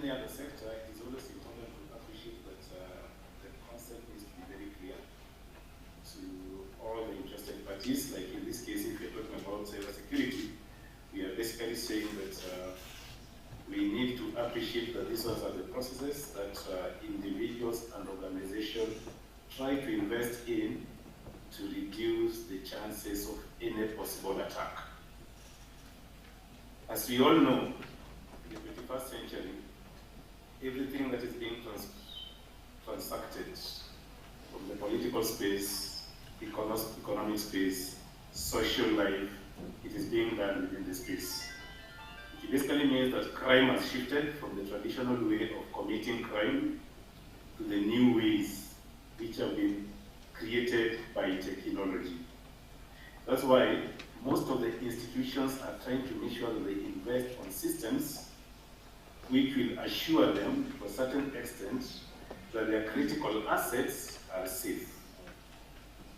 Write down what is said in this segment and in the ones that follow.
any other sector, it is always important to appreciate that the concept needs to be very clear to all the interested parties. Like in this case, if you're talking about cybersecurity, we are basically saying that we need to appreciate that these are the processes that individuals and organizations try to invest in to reduce the chances of any possible attack. As we all know, in the 21st century, everything that is being transacted from the political space, economic space, social life, it is being done within the space. It basically means that crime has shifted from the traditional way of committing crime to the new ways which have been created by technology. That's why most of the institutions are trying to make sure that they invest on systems which will assure them, to a certain extent, that their critical assets are safe.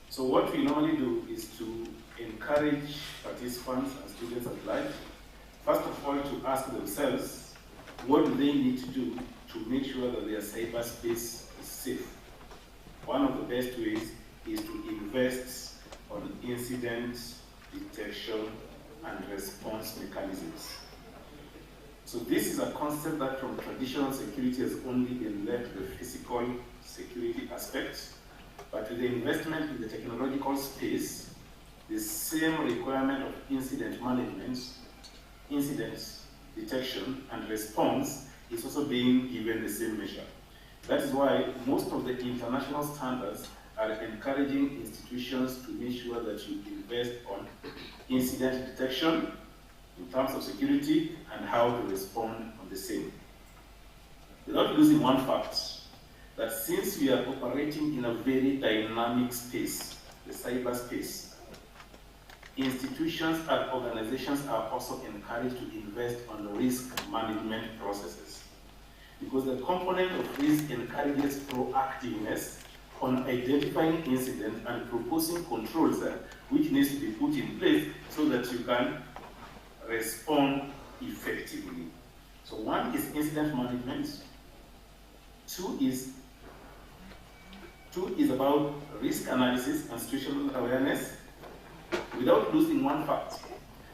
So what we normally do is to encourage participants and students at large, first of all, to ask themselves, what do they need to do to make sure that their cyberspace is safe? One of the best ways is to invest on incident detection and response mechanisms. So this is a concept that from traditional security has only been left to the physical security aspect, but with the investment in the technological space, the same requirement of incident management, incident detection and response is also being given the same measure. That is why most of the international standards are encouraging institutions to make sure that you invest on incident detection in terms of security and how to respond on the same. Without losing one fact, that since we are operating in a very dynamic space, the cyberspace, institutions and organizations are also encouraged to invest on risk management processes. Because the component of risk encourages proactiveness on identifying incidents and proposing controls which needs to be put in place so that you can respond effectively. So one is incident management. Two is about risk analysis and situational awareness, without losing one fact,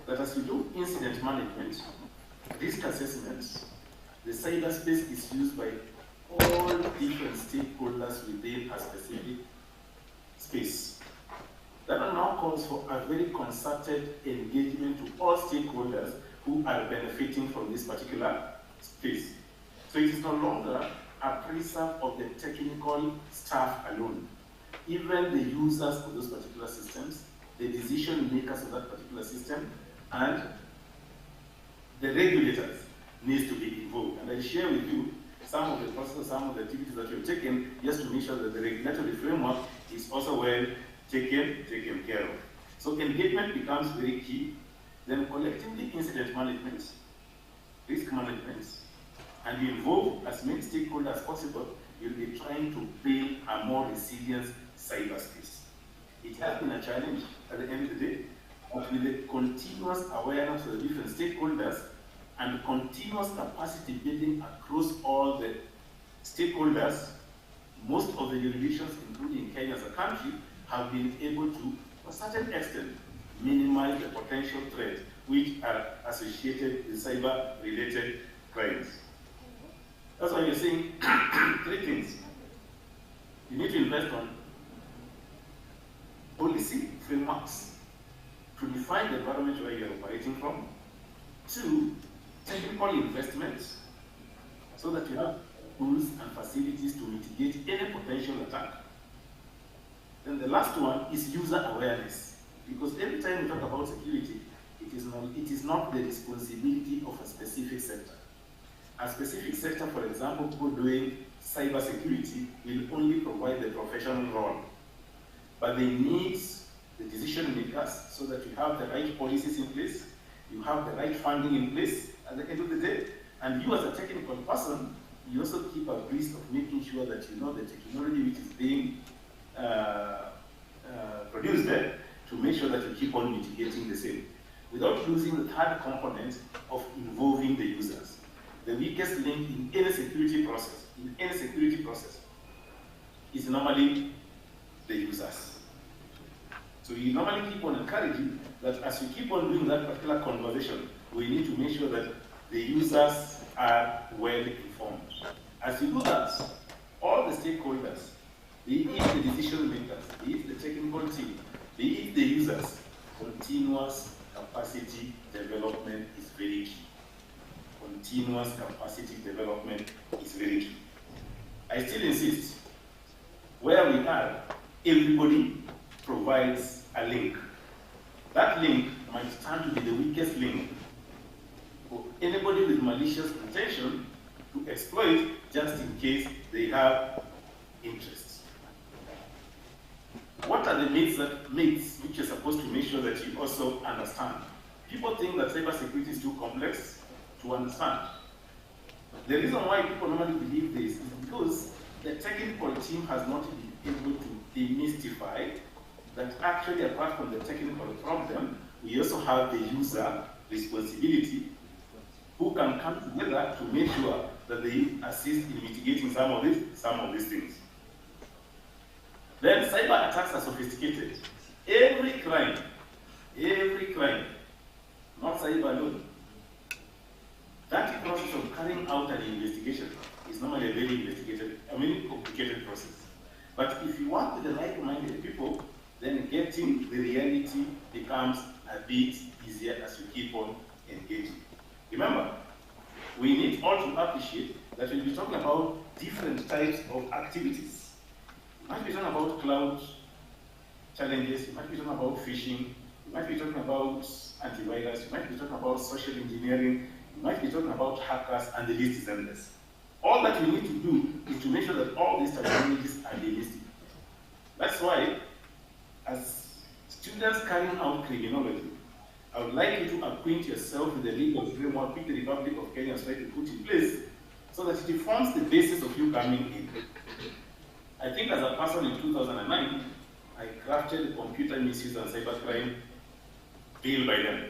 that as you do incident management, risk assessment, the cyberspace is used by all different stakeholders within a specific space. That now calls for a very concerted engagement to all stakeholders who are benefiting from this particular space. So it is no longer a preserve of the technical staff alone. Even the users of those particular systems, the decision makers of that particular system, and the regulators needs to be involved. And I share with you some of the processes, some of the activities that we've taken just to make sure that the regulatory framework is also well taken care of. So engagement becomes very key. Then collectively incident management, risk management, and you involve as many stakeholders as possible, you'll be trying to build a more resilient cyberspace. It has been a challenge at the end of the day, but with the continuous awareness of the different stakeholders and continuous capacity building across all the stakeholders, most of the jurisdictions, including Kenya as a country, have been able to, to a certain extent, minimize the potential threats which are associated with cyber-related crimes. That's why you're seeing three things. You need to invest on policy frameworks to define the environment where you're operating from. Two, technical investments so that you have tools and facilities to mitigate any potential attack. Then the last one is user awareness, because every time we talk about security, it is not the responsibility of a specific sector. A specific sector, for example, people doing cyber security will only provide the professional role, but they need the decision makers so that you have the right policies in place, you have the right funding in place at the end of the day, and you as a technical person, you also keep abreast of making sure that you know the technology which is being produced there to make sure that you keep on mitigating the same, without losing the third component of involving the users. the weakest link in any security process, is normally the users. So you normally keep on encouraging that as you keep on doing that particular conversation, we need to make sure that the users are well informed. As you do that, all the stakeholders, be it the decision makers, be it the technical team, be it the users, continuous capacity development is very key. Continuous capacity development is very key. I still insist, where we are, everybody provides a link. That link might stand to be the weakest link for anybody with malicious intention to exploit, just in case they have interests. What are the myths which you're supposed to make sure that you also understand? People think that cybersecurity is too complex to understand. The reason why people normally believe this is because the technical team has not been able to demystify that actually, apart from the technical problem, we also have the user responsibility who can come together to make sure that they assist in mitigating some of these things. Then cyber attacks are sophisticated. Every crime, not cyber alone, that process of carrying out an investigation is normally a very complicated process. But if you work with the like-minded people, then getting the reality becomes a bit easier as you keep on engaging. Remember, we need all to appreciate that we'll be talking about different types of activities. You might be talking about cloud challenges, you might be talking about phishing, you might be talking about antivirus, you might be talking about social engineering, you might be talking about hackers, and the list is endless. All that we need to do is to make sure that all these technologies are realistic. That's why, as students carrying out criminology, I would like you to acquaint yourself with the legal framework which the Republic of Kenya has tried to put in place so that it forms the basis of you coming in. I think as a person in 2009, I crafted the Computer Misuse and Cybercrime Bill by then,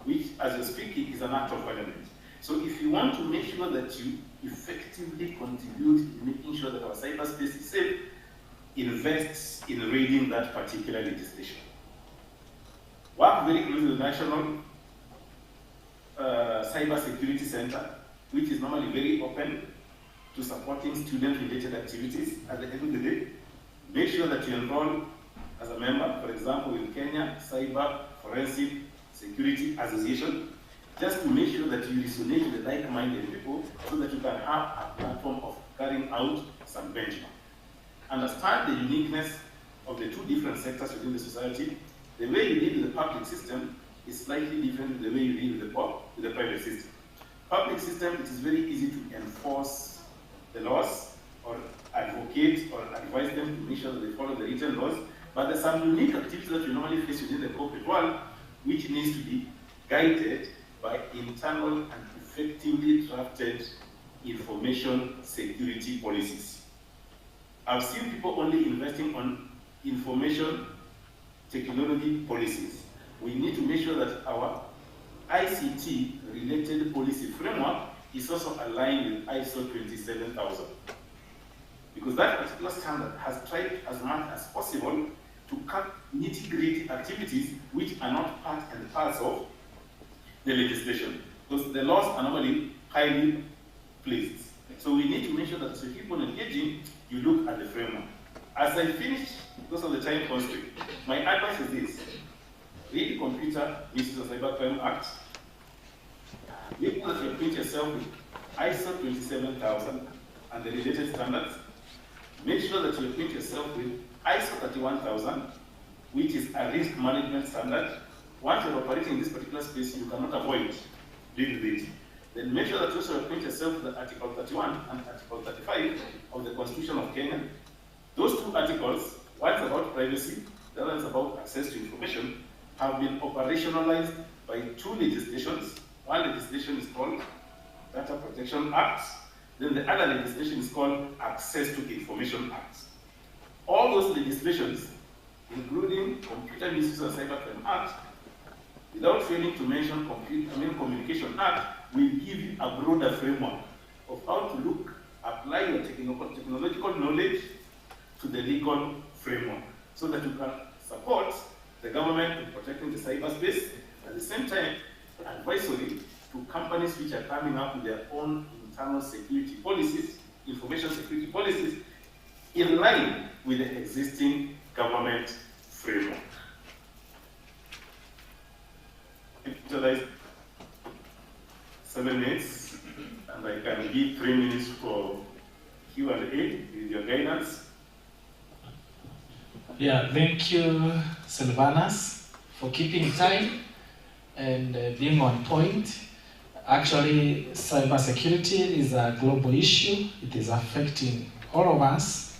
which, as you're speaking, is an act of parliament. So if you want to make sure that you effectively contribute in making sure that our cyberspace is safe, invest in reading that particular legislation. Work very closely with the National Cybersecurity Center, which is normally very open to supporting student-related activities. At the end of the day, make sure that you enroll as a member, for example, in Kenya Cyber Forensic Security Association, just to make sure that you resonate with the like-minded people so that you can have a platform of carrying out some benchmark. Understand the uniqueness of the two different sectors within the society. The way you deal with the public system is slightly different from the way you deal with the private system. Public system, it is very easy to enforce the laws or advocate or advise them to make sure that they follow the written laws, but there's some unique activities that we normally face within the corporate world which needs to be guided by internal and effectively drafted information security policies. I've seen people only investing on information technology policies. We need to make sure that our ICT-related policy framework is also aligned with ISO 27000. Because that particular standard has tried as much as possible to cut nitty-gritty activities which are not part and parcel of the legislation. Because the laws are normally highly placed. So we need to make sure that as we keep on engaging, you look at the framework. As I finish, because of the time constraint, my advice is this. Read the Computer Misuse and Cybercrime Act. Make sure that you acquaint yourself with ISO 27000 and the related standards. Make sure that you acquaint yourself with ISO 31000, which is a risk management standard. Once you're operating in this particular space, you cannot avoid dealing with it. Then make sure that you also acquaint yourself with Article 31 and Article 35 of the Constitution of Kenya. Those two articles, one is about privacy, the other is about access to information, have been operationalized by two legislations. One legislation is called Data Protection Act, then the other legislation is called Access to Information Act. All those legislations, including Computer Misuse and Cybercrime Act, without failing to mention Communication Act, will give you a broader framework of how to apply your technological knowledge to the legal framework so that you can support the government in protecting the cyberspace, at the same time, advisory to companies which are coming up with their own internal security policies, information security policies, in line with the existing government framework. Utilize 7 minutes, and I can give 3 minutes for Q&A with your guidance. Yeah, thank you, Sylvanus, for keeping time and being on point. Actually, cybersecurity is a global issue. It is affecting all of us.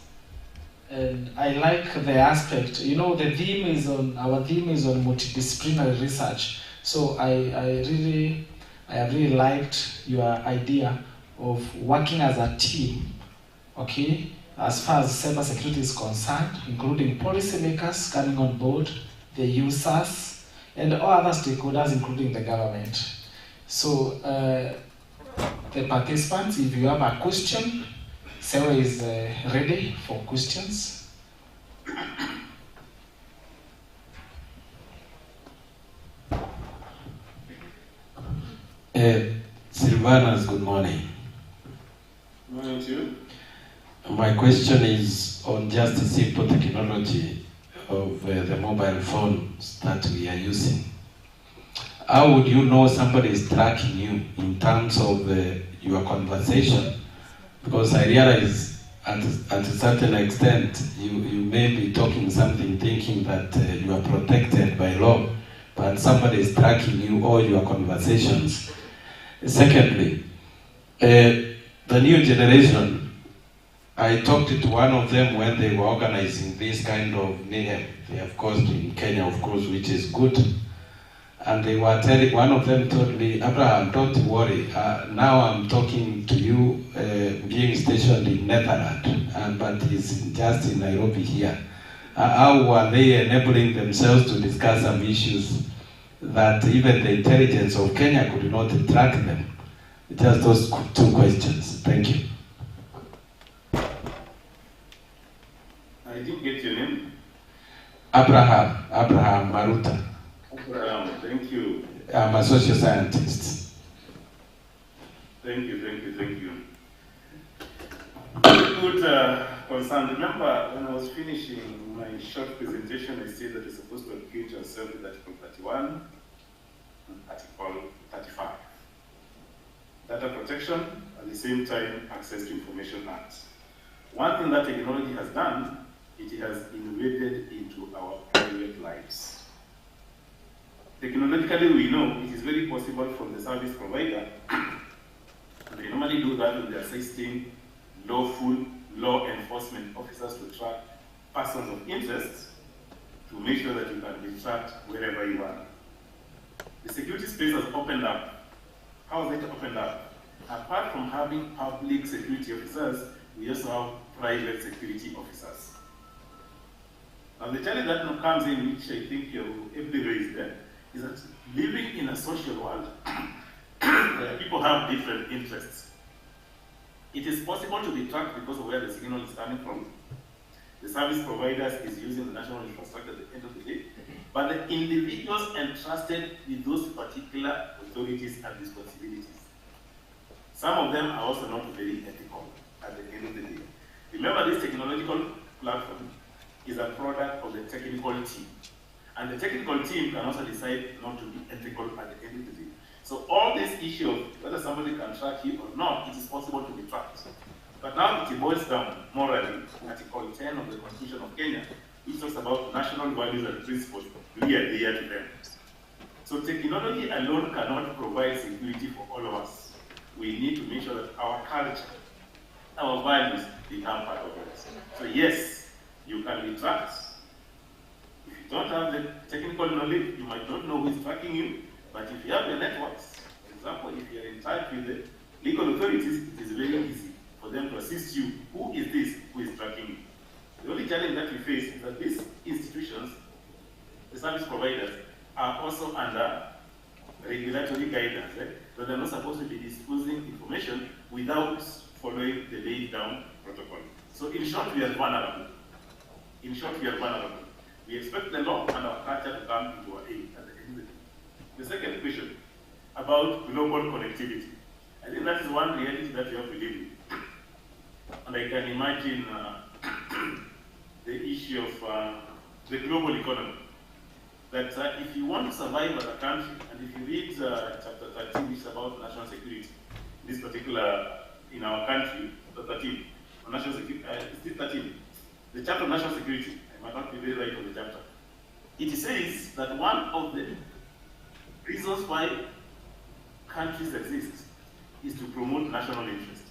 And I like the aspect, you know, our theme is on multidisciplinary research. So I have really liked your idea of working as a team, okay, as far as cybersecurity is concerned, including policymakers coming on board, the users, and all other stakeholders, including the government. So the participants, if you have a question, Sarah is ready for questions. Sylvanus, good morning. Good morning to you. My question is on just the simple technology of the mobile phones that we are using. How would you know somebody is tracking you in terms of your conversation? Because I realize at a certain extent you may be talking something thinking that you are protected by law, but somebody is tracking you all your conversations. Secondly, the new generation, I talked to one of them when they were organizing this kind of mayhem they have caused in Kenya, of course, which is good. And they were telling, one of them told me, Abraham, don't worry, now I'm talking to you being stationed in Netherlands, but he's just in Nairobi here. How were they enabling themselves to discuss some issues that even the intelligence of Kenya could not track them? Just those 2 questions. Thank you. I didn't get your name. Abraham Maruta. Abraham, thank you. I'm a social scientist. Thank you. Good concern. Remember, when I was finishing my short presentation, I said that you're supposed to acquit yourself with Article 31 and Article 35. Data protection, at the same time, Access to Information Act. One thing that technology has done, it has invaded into our private lives. Technologically, we know it is very possible for the service provider, and they normally do that when they are assisting lawful law enforcement officers to track persons of interest, to make sure that you can be tracked wherever you are. The security space has opened up. How has it opened up? Apart from having public security officers, we also have private security officers. Now the challenge that now comes in, which I think you ably raised there, is that living in a social world where people have different interests, it is possible to be tracked because of where the signal is coming from. The service providers is using the national infrastructure at the end of the day, but the individuals entrusted with those particular authorities and responsibilities, some of them are also not very ethical at the end of the day. Remember, this technological platform is a product of the technical team. And the technical team can also decide not to be ethical at the end of the day. So all this issue of whether somebody can track you or not, it is possible to be tracked. But now it boils down morally, Article 10 of the Constitution of Kenya, which talks about national values and principles we adhere to them. So technology alone cannot provide security for all of us. We need to make sure that our culture, our values become part of it. So yes, you can be tracked. If you don't have the technical knowledge, you might not know who is tracking you. But if you have the networks, for example, if you are in touch with the legal authorities, it is very easy for them to assist you. Who is this who is tracking you? The only challenge that we face is that these institutions, the service providers, are also under regulatory guidance. that they're not supposed to be disclosing information without following the laid down protocol. So in short, we are vulnerable. In short, we are vulnerable. We expect the law and our culture to come into our aid at the end of the day. The second question about global connectivity. I think that is one reality that we have to live with. And I can imagine the issue of the global economy. That if you want to survive as a country, and if you read chapter 13, which is about national security, this particular, in our country, chapter 13, on national security, is this 13? The chapter of national security, I might not be very right on the chapter. It says that one of the reasons why countries exist is to promote national interest.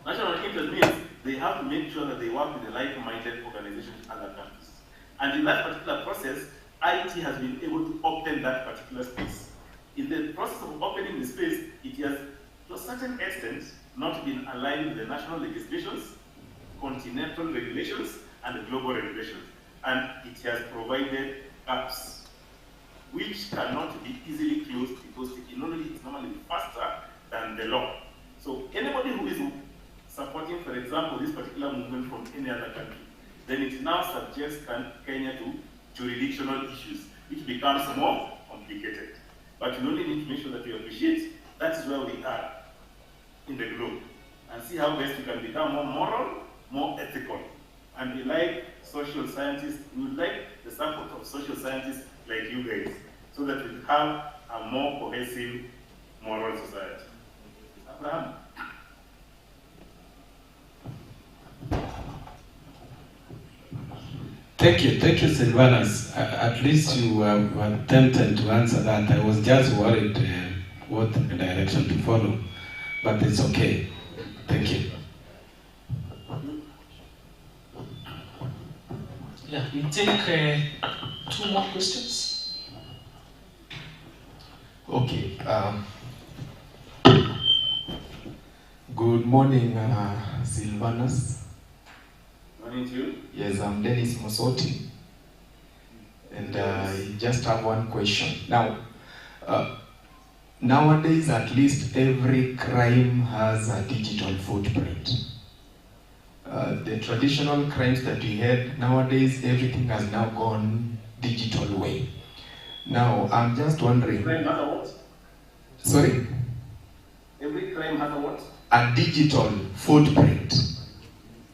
National interest means they have to make sure that they work with the like-minded organizations in other countries. And in that particular process, IT has been able to open that particular space. In the process of opening the space, it has, to a certain extent, not been aligned with the national legislations, continental regulations, and global regulations. And it has provided gaps which cannot be easily closed because technology is normally faster than the law. So anybody who is supporting, for example, this particular movement from any other country, then it now subjects Kenya to jurisdictional issues, which becomes more complicated. But we only need to make sure that we appreciate that is where we are in the globe, and see how best we can become more moral, more ethical. And we like social scientists, we would like the support of social scientists like you guys, so that we have a more cohesive moral society. Abraham. Thank you, Silvanus. At least you were tempted to answer that. I was just worried what direction to follow, but it's okay. Thank you. Yeah, we take 2 more questions. Okay. Good morning, Silvanus. Morning to you. Yes, I'm Dennis Mosoti, and I just have one question. Now, nowadays, at least every crime has a digital footprint. The traditional crimes that we had, nowadays, everything has now gone digital way. Now, I'm just wondering... Crime has a what? Sorry? Every crime has a what? A digital footprint.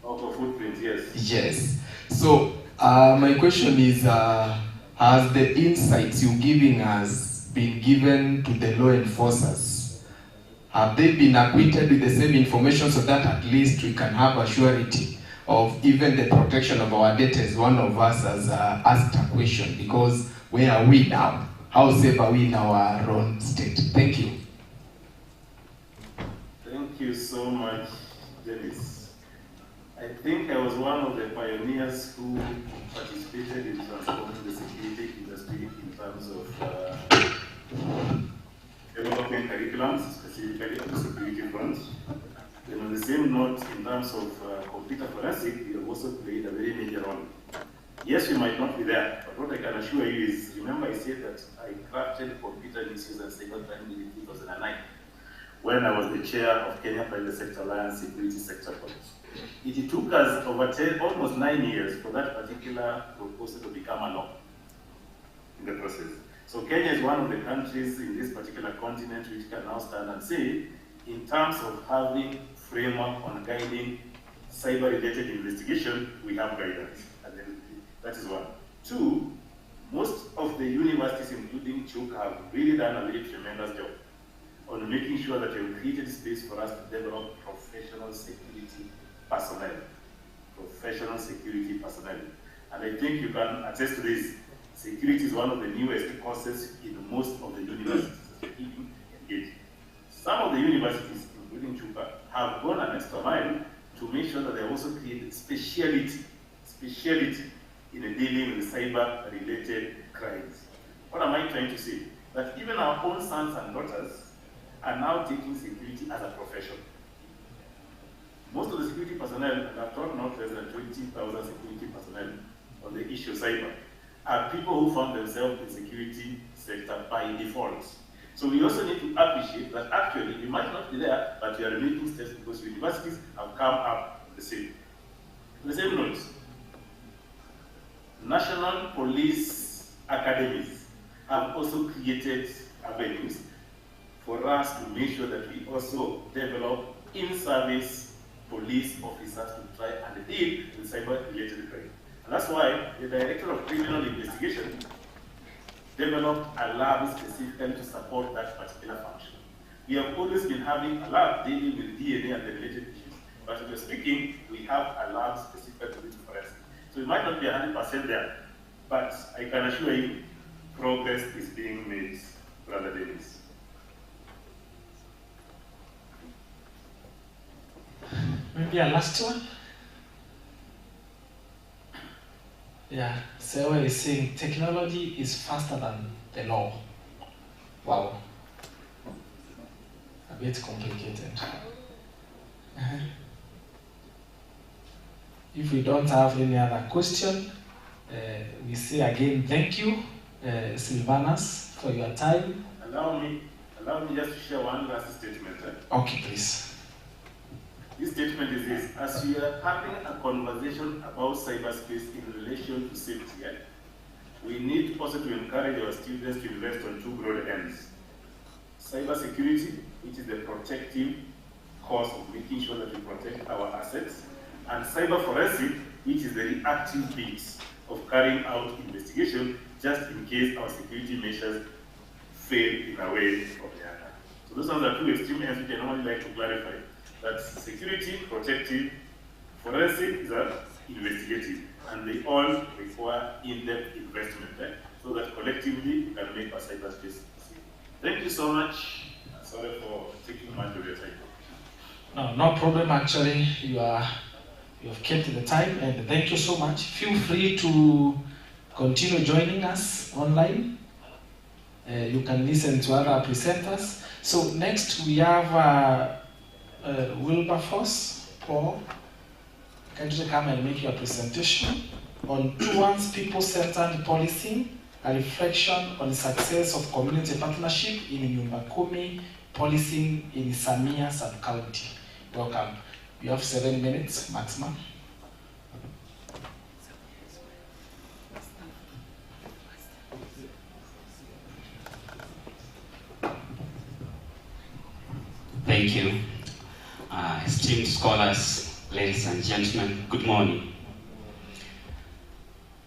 Oh, footprint, yes. Yes. So, my question is, has the insights you're giving us been given to the law enforcers? Have they been acquainted with the same information so that at least we can have a surety of even the protection of our data? As one of us has asked a question, because where are we now? How safe are we in our own state? Thank you. Thank you so much, Dennis. I think I was one of the pioneers who participated in transforming the security industry in terms of developing curriculums, specifically on the security front. Then on the same note, in terms of computer forensic, we have also played a very major role. Yes, we might not be there, but what I can assure you is, remember I said that I crafted computer misuse and cybercrime in 2009, when I was the chair of Kenya Private Sector Alliance Security Sector College. It took us over almost 9 years for that particular proposal to become a law in the process. So Kenya is one of the countries in this particular continent which can now stand and say, in terms of having framework on guiding cyber-related investigation, we have guidance. And then that is one. 2, most of the universities, including Chuka, have really done a very tremendous job on making sure that we've created space for us to develop professional security personnel. Professional security personnel. And I think you can attest to this. Security is one of the newest courses in most of the universities that are engaged. Some of the universities, including Chuka, have gone an extra mile to make sure that they also create speciality in dealing with cyber-related crimes. What am I trying to say? That even our own sons and daughters are now taking security as a profession. Most of the security personnel, and I've taught not less than 20,000 security personnel on the issue of cyber, are people who found themselves in the security sector by default. So we also need to appreciate that actually we might not be there, but we are making steps because universities have come up with the same note. National police academies have also created avenues for us to make sure that we also develop in-service police officers to try and deal with cyber-related crime. And that's why the Director of Criminal Investigation developed a lab specifically to support that particular function. We have always been having a lab dealing with DNA and the related issues, but if we're speaking, we have a lab specifically to forensic. So it might not be 100% there, but I can assure you, progress is being made, Brother Dennis. Maybe a last one? Yeah, Sewa is saying technology is faster than the law. Wow. A bit complicated. If we don't have any other question, we say again thank you, Silvanus, for your time. Allow me just to share one last statement. Okay, please. This statement is this: as we are having a conversation about cyberspace in relation to safety, we need also to encourage our students to invest on two broad ends. Cybersecurity, which is the protective cause of making sure that we protect our assets, and cyber forensic, which is the reactive bit of carrying out investigation just in case our security measures fail in a way or the other. So those are the two extreme ends which I normally like to clarify. That security, protective, forensic is investigative, and they all require in-depth investment so that collectively we can make our cyberspace safe. Thank you so much. Sorry for taking much of your time. No problem. Actually, you have kept the time, and thank you so much. Feel free to continue joining us online. You can listen to other presenters. So next we have Wilberforce Paul. Can you come and make your presentation on towards people-centered policing, a reflection on the success of community partnership in Nyumba Kumi policing in Samia sub-county. Welcome. You have 7 minutes maximum. Thank you. Esteemed scholars, ladies and gentlemen, good morning.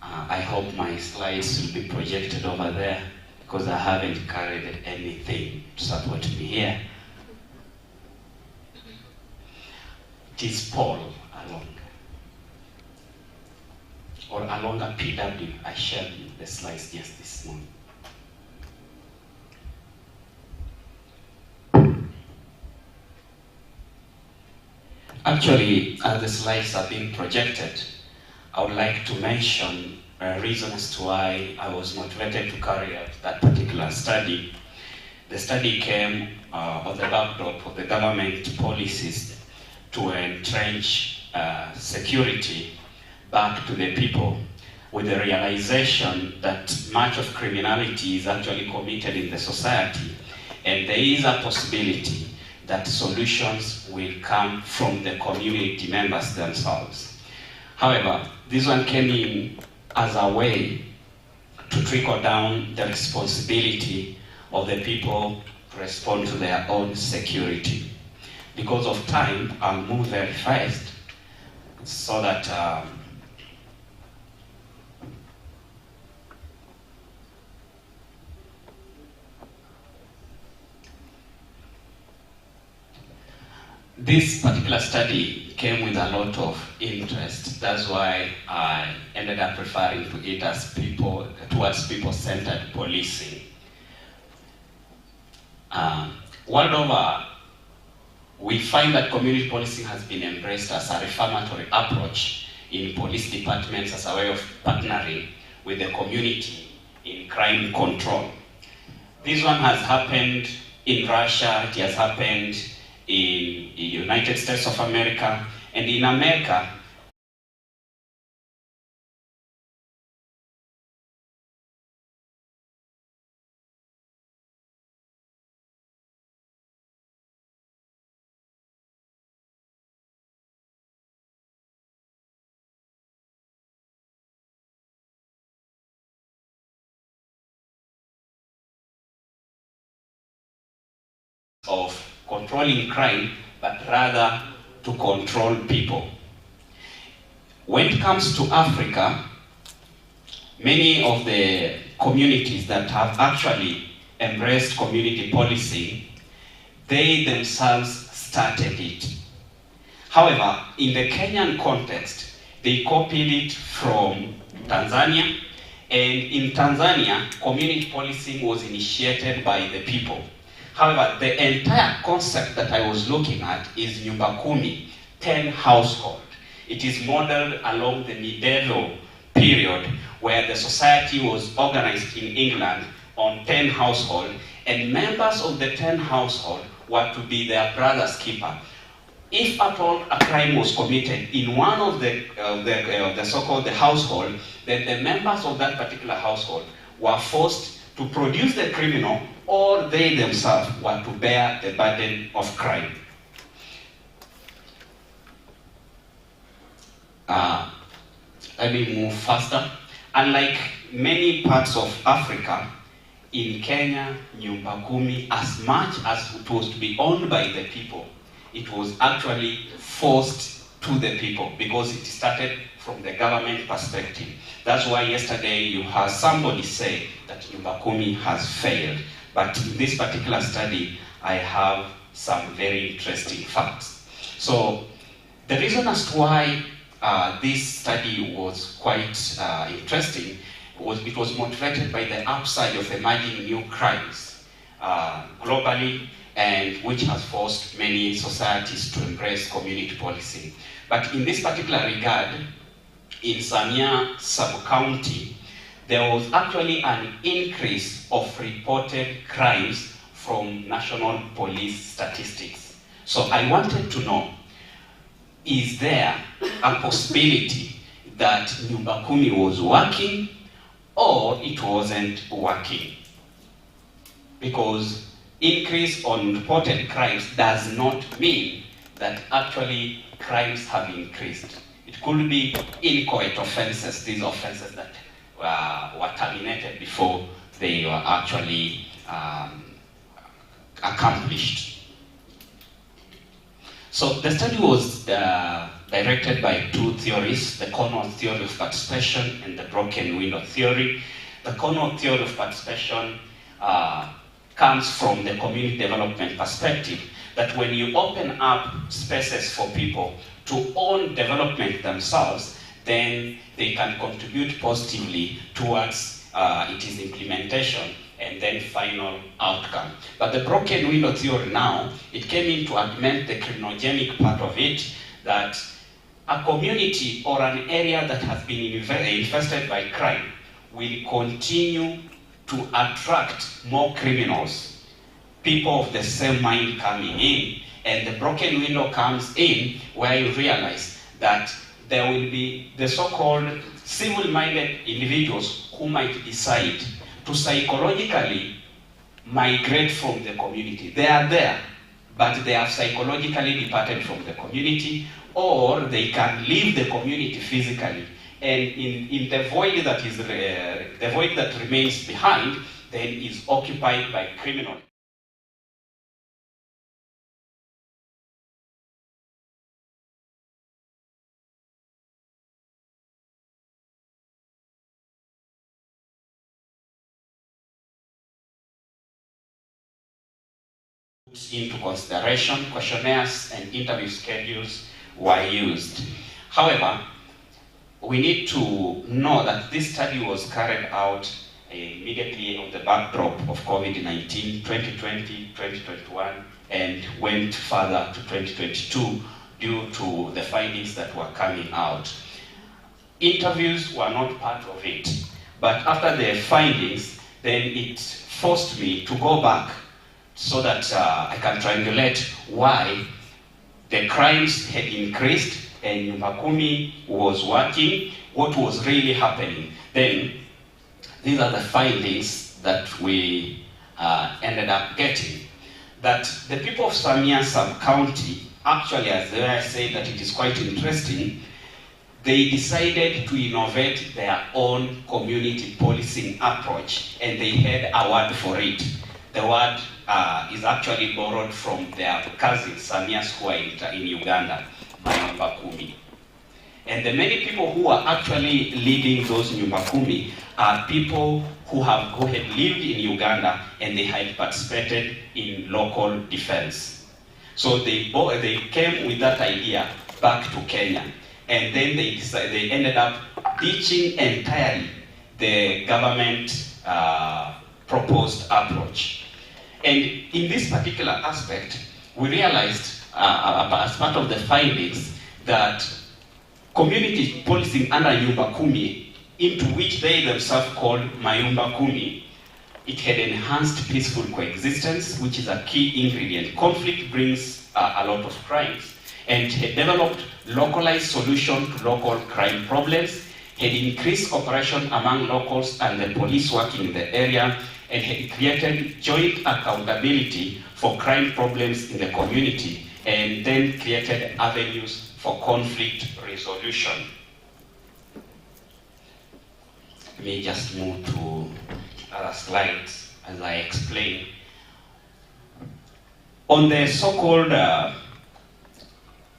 I hope my slides will be projected over there because I haven't carried anything to support me here. It is Paul along a PW. I shared the slides just this morning. Actually, as the slides are being projected, I would like to mention a reason as to why I was motivated to carry out that particular study. The study came on the backdrop of the government policies to entrench security back to the people, with the realization that much of criminality is actually committed in the society, and there is a possibility that solutions will come from the community members themselves. However, this one came in as a way to trickle down the responsibility of the people to respond to their own security. Because of time, I'll move very fast so that this particular study came with a lot of interest. That's why I ended up referring to it as people-centered policing. World over, we find that community policing has been embraced as a reformatory approach in police departments as a way of partnering with the community in crime control. This one has happened in Russia, it has happened in the United States of America, and in America, of controlling crime, but rather to control people. When it comes to Africa, many of the communities that have actually embraced community policing, they themselves started it. However, in the Kenyan context, they copied it from Tanzania, and in Tanzania, community policing was initiated by the people. However, the entire concept that I was looking at is Nyumba Kumi, 10 household. It is modeled along the medieval period where the society was organized in England on 10 household, and members of the 10 household were to be their brother's keeper. If at all a crime was committed in one of the so-called the household, then the members of that particular household were forced to produce the criminal, or they themselves were to bear the burden of crime. Let me move faster. Unlike many parts of Africa, in Kenya, Nyumba Kumi, as much as it was to be owned by the people, it was actually forced to the people because it started from the government perspective. That's why yesterday you heard somebody say that Nyumba Kumi has failed. But in this particular study, I have some very interesting facts. So the reason as to why this study was quite interesting was it was motivated by the upside of emerging new crimes globally, and which has forced many societies to embrace community policing. But in this particular regard, in Samia sub-county, there was actually an increase of reported crimes from national police statistics. So I wanted to know, is there a possibility that Nyumba Kumi was working or it wasn't working? Because increase on reported crimes does not mean that actually crimes have increased. It could be inchoate offenses, these offenses that were terminated before they were actually accomplished. So the study was directed by two theories, the corner theory of participation and the broken window theory. The corner theory of participation comes from the community development perspective, that when you open up spaces for people to own development themselves, then they can contribute positively towards its implementation and then final outcome. But the broken window theory now, it came in to augment the criminogenic part of it, that a community or an area that has been infested by crime will continue to attract more criminals, people of the same mind coming in, and the broken window comes in where you realize that there will be the so-called civil-minded individuals who might decide to psychologically migrate from the community. They are there, but they have psychologically departed from the community, or they can leave the community physically. And in the void that is the void that remains behind, then is occupied by criminals. Into consideration, questionnaires and interview schedules were used. However, we need to know that this study was carried out immediately on the backdrop of COVID-19, 2020, 2021, and went further to 2022 due to the findings that were coming out. Interviews were not part of it, but after the findings, then it forced me to go back so that I can triangulate why the crimes had increased and Nyumba Kumi was working, what was really happening. Then, these are the findings that we ended up getting. That the people of Samia sub-county, actually, as I say that it is quite interesting, they decided to innovate their own community policing approach, and they had a word for it. the word is actually borrowed from their cousins, Samias, who are in Uganda, Nyumba Kumi. And the many people who are actually leading those Nyumba Kumi are people who had lived in Uganda and they had participated in local defense. So they came with that idea back to Kenya, and then they ended up ditching entirely the government proposed approach. And in this particular aspect, we realized as part of the findings that community policing under Nyumba Kumi, into which they themselves called Mayumba Kumi, it had enhanced peaceful coexistence, which is a key ingredient. Conflict brings a lot of crimes, and had developed localized solution to local crime problems, had increased cooperation among locals and the police working in the area, and had created joint accountability for crime problems in the community, and then created avenues for conflict resolution. Let me just move to other slides as I explain. On the so-called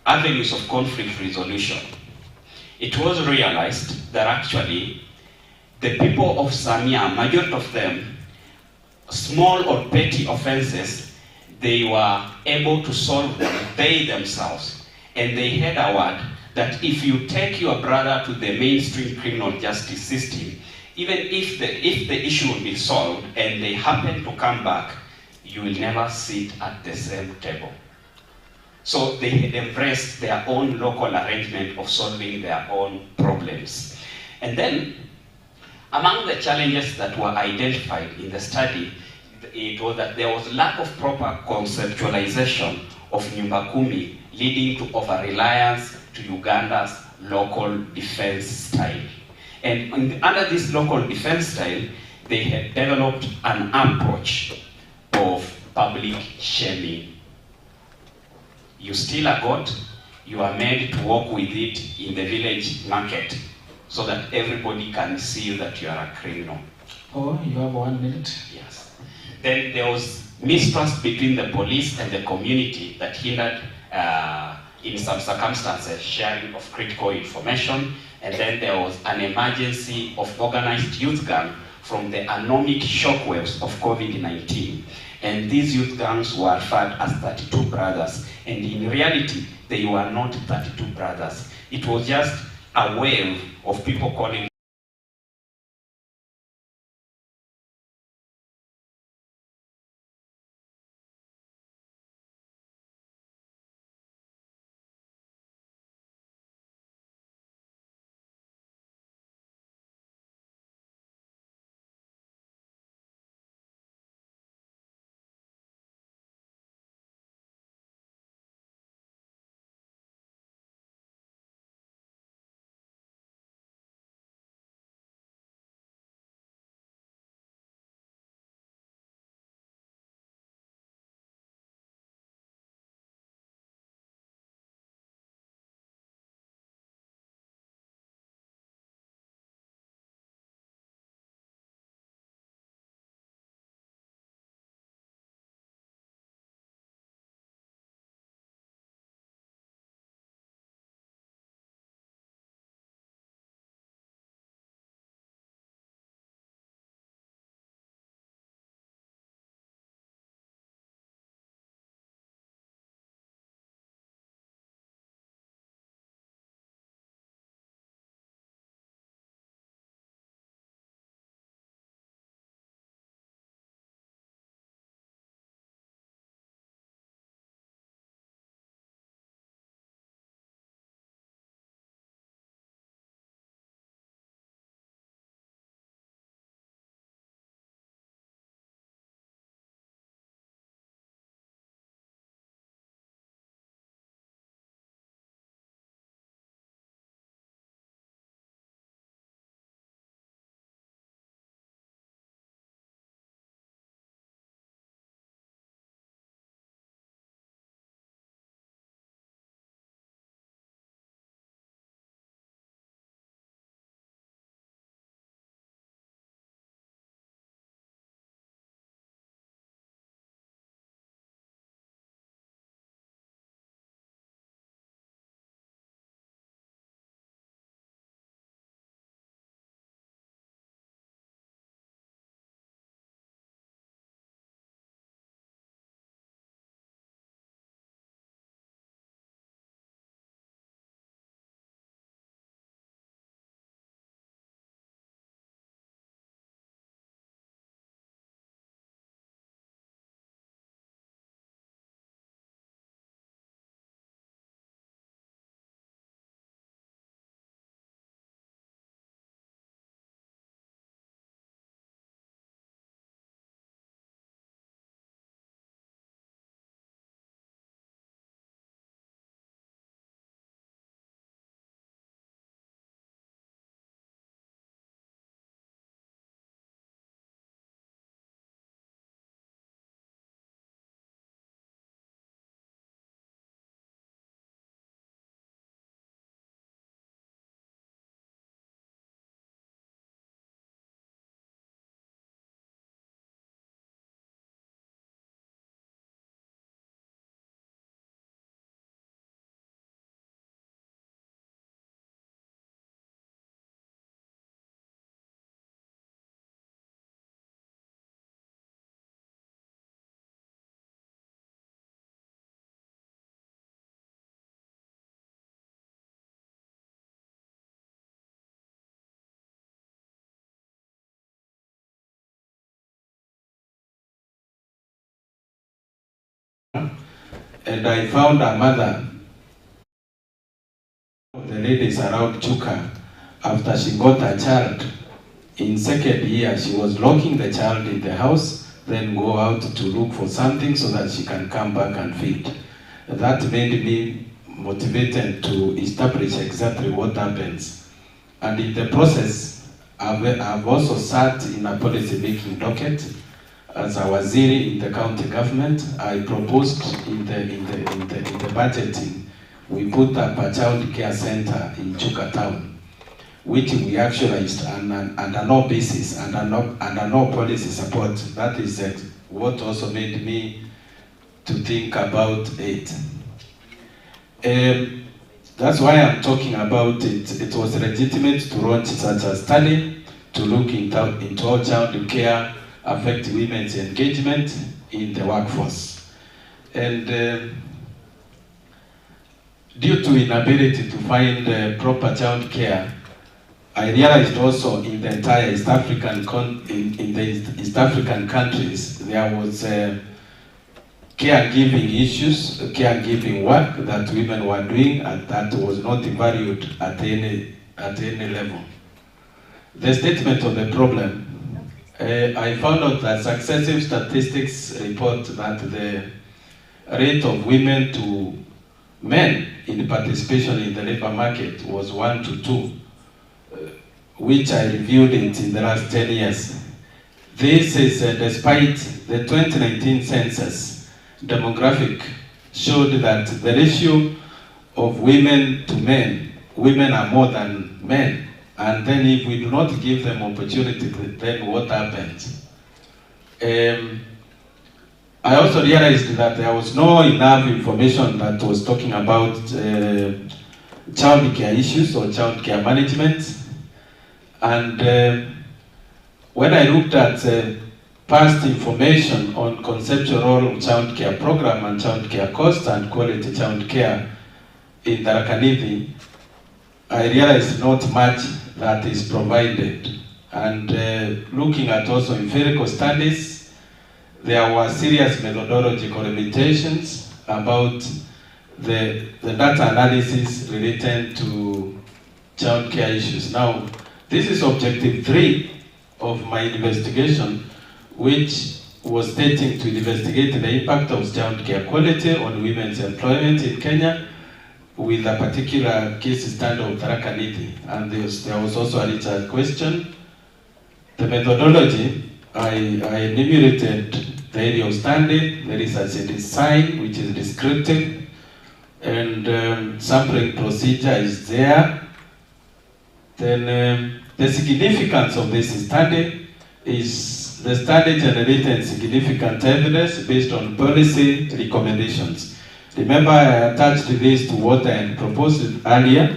avenues of conflict resolution, it was realized that actually the people of Samia, majority of them, small or petty offenses, they were able to solve them, they themselves. And they had a word that if you take your brother to the mainstream criminal justice system, even if the issue will be solved and they happen to come back, you will never sit at the same table. So they had embraced their own local arrangement of solving their own problems. And then, among the challenges that were identified in the study, it was that there was lack of proper conceptualization of Nyumba Kumi, leading to over-reliance to Uganda's local defense style. And under this local defense style, they had developed an approach of public shaming. You steal a goat, you are made to walk with it in the village market so that everybody can see that you are a criminal. Oh, you have 1 minute. Yes. Then there was mistrust between the police and the community that hindered, in some circumstances, sharing of critical information. And then there was an emergency of organized youth gang from the anomic shockwaves of COVID-19. And these youth gangs were referred as 32 brothers. And in reality, they were not 32 brothers. It was just a wave of people calling and I found a mother, the ladies around Chuka, after she got a child. In second year, she was locking the child in the house, then go out to look for something so that she can come back and feed. That made me motivated to establish exactly what happens. And in the process, I've also sat in a policy making docket as a waziri in the county government. I proposed in the budgeting, we put up a child care center in Chuka town, which we actualized under no basis, under no policy support. That is what also made me to think about it. That's why I'm talking about it. It was legitimate to launch such a study to look into how child care affect women's engagement in the workforce. And due to inability to find proper child care, I realized also in the entire East African East African countries there was caregiving issues, caregiving work that women were doing, and that was not valued at any level. The statement of the problem, I found out that successive statistics report that the rate of women to men in participation in the labor market was 1 to 2. Which I reviewed it in the last 10 years. This is despite the 2019 census demographic showed that the ratio of women to men, women are more than men. And then if we do not give them opportunity, then what happens? I also realized that there was no enough information that was talking about child care issues or child care management. And when I looked at past information on conceptual role of child care program and child care cost and quality child care in Tharaka Nithi, I realized not much that is provided. And looking at also empirical studies, there were serious methodological limitations about the data analysis related to child care issues. Now, this is objective 3 of my investigation, which was stating to investigate the impact of child care quality on women's employment in Kenya with a particular case study of Tharaka Nithi. And there was also a research question. The methodology, I enumerated the area of study, the research and design, which is descriptive, and sampling procedure is there. Then the significance of this study is the study generated significant evidence based on policy recommendations. Remember, I attached this to what I had proposed earlier,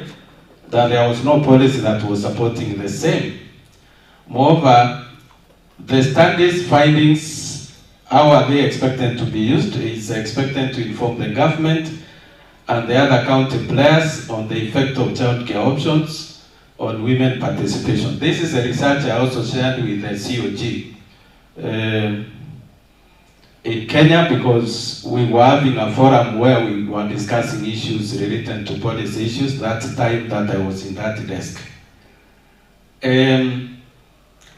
that there was no policy that was supporting the same. Moreover, the study's findings, how are they expected to be used, is expected to inform the government and the other county players on the effect of child care options on women participation. This is a research I also shared with the COG in Kenya, because we were having a forum where we were discussing issues related to policy issues that time that I was in that desk.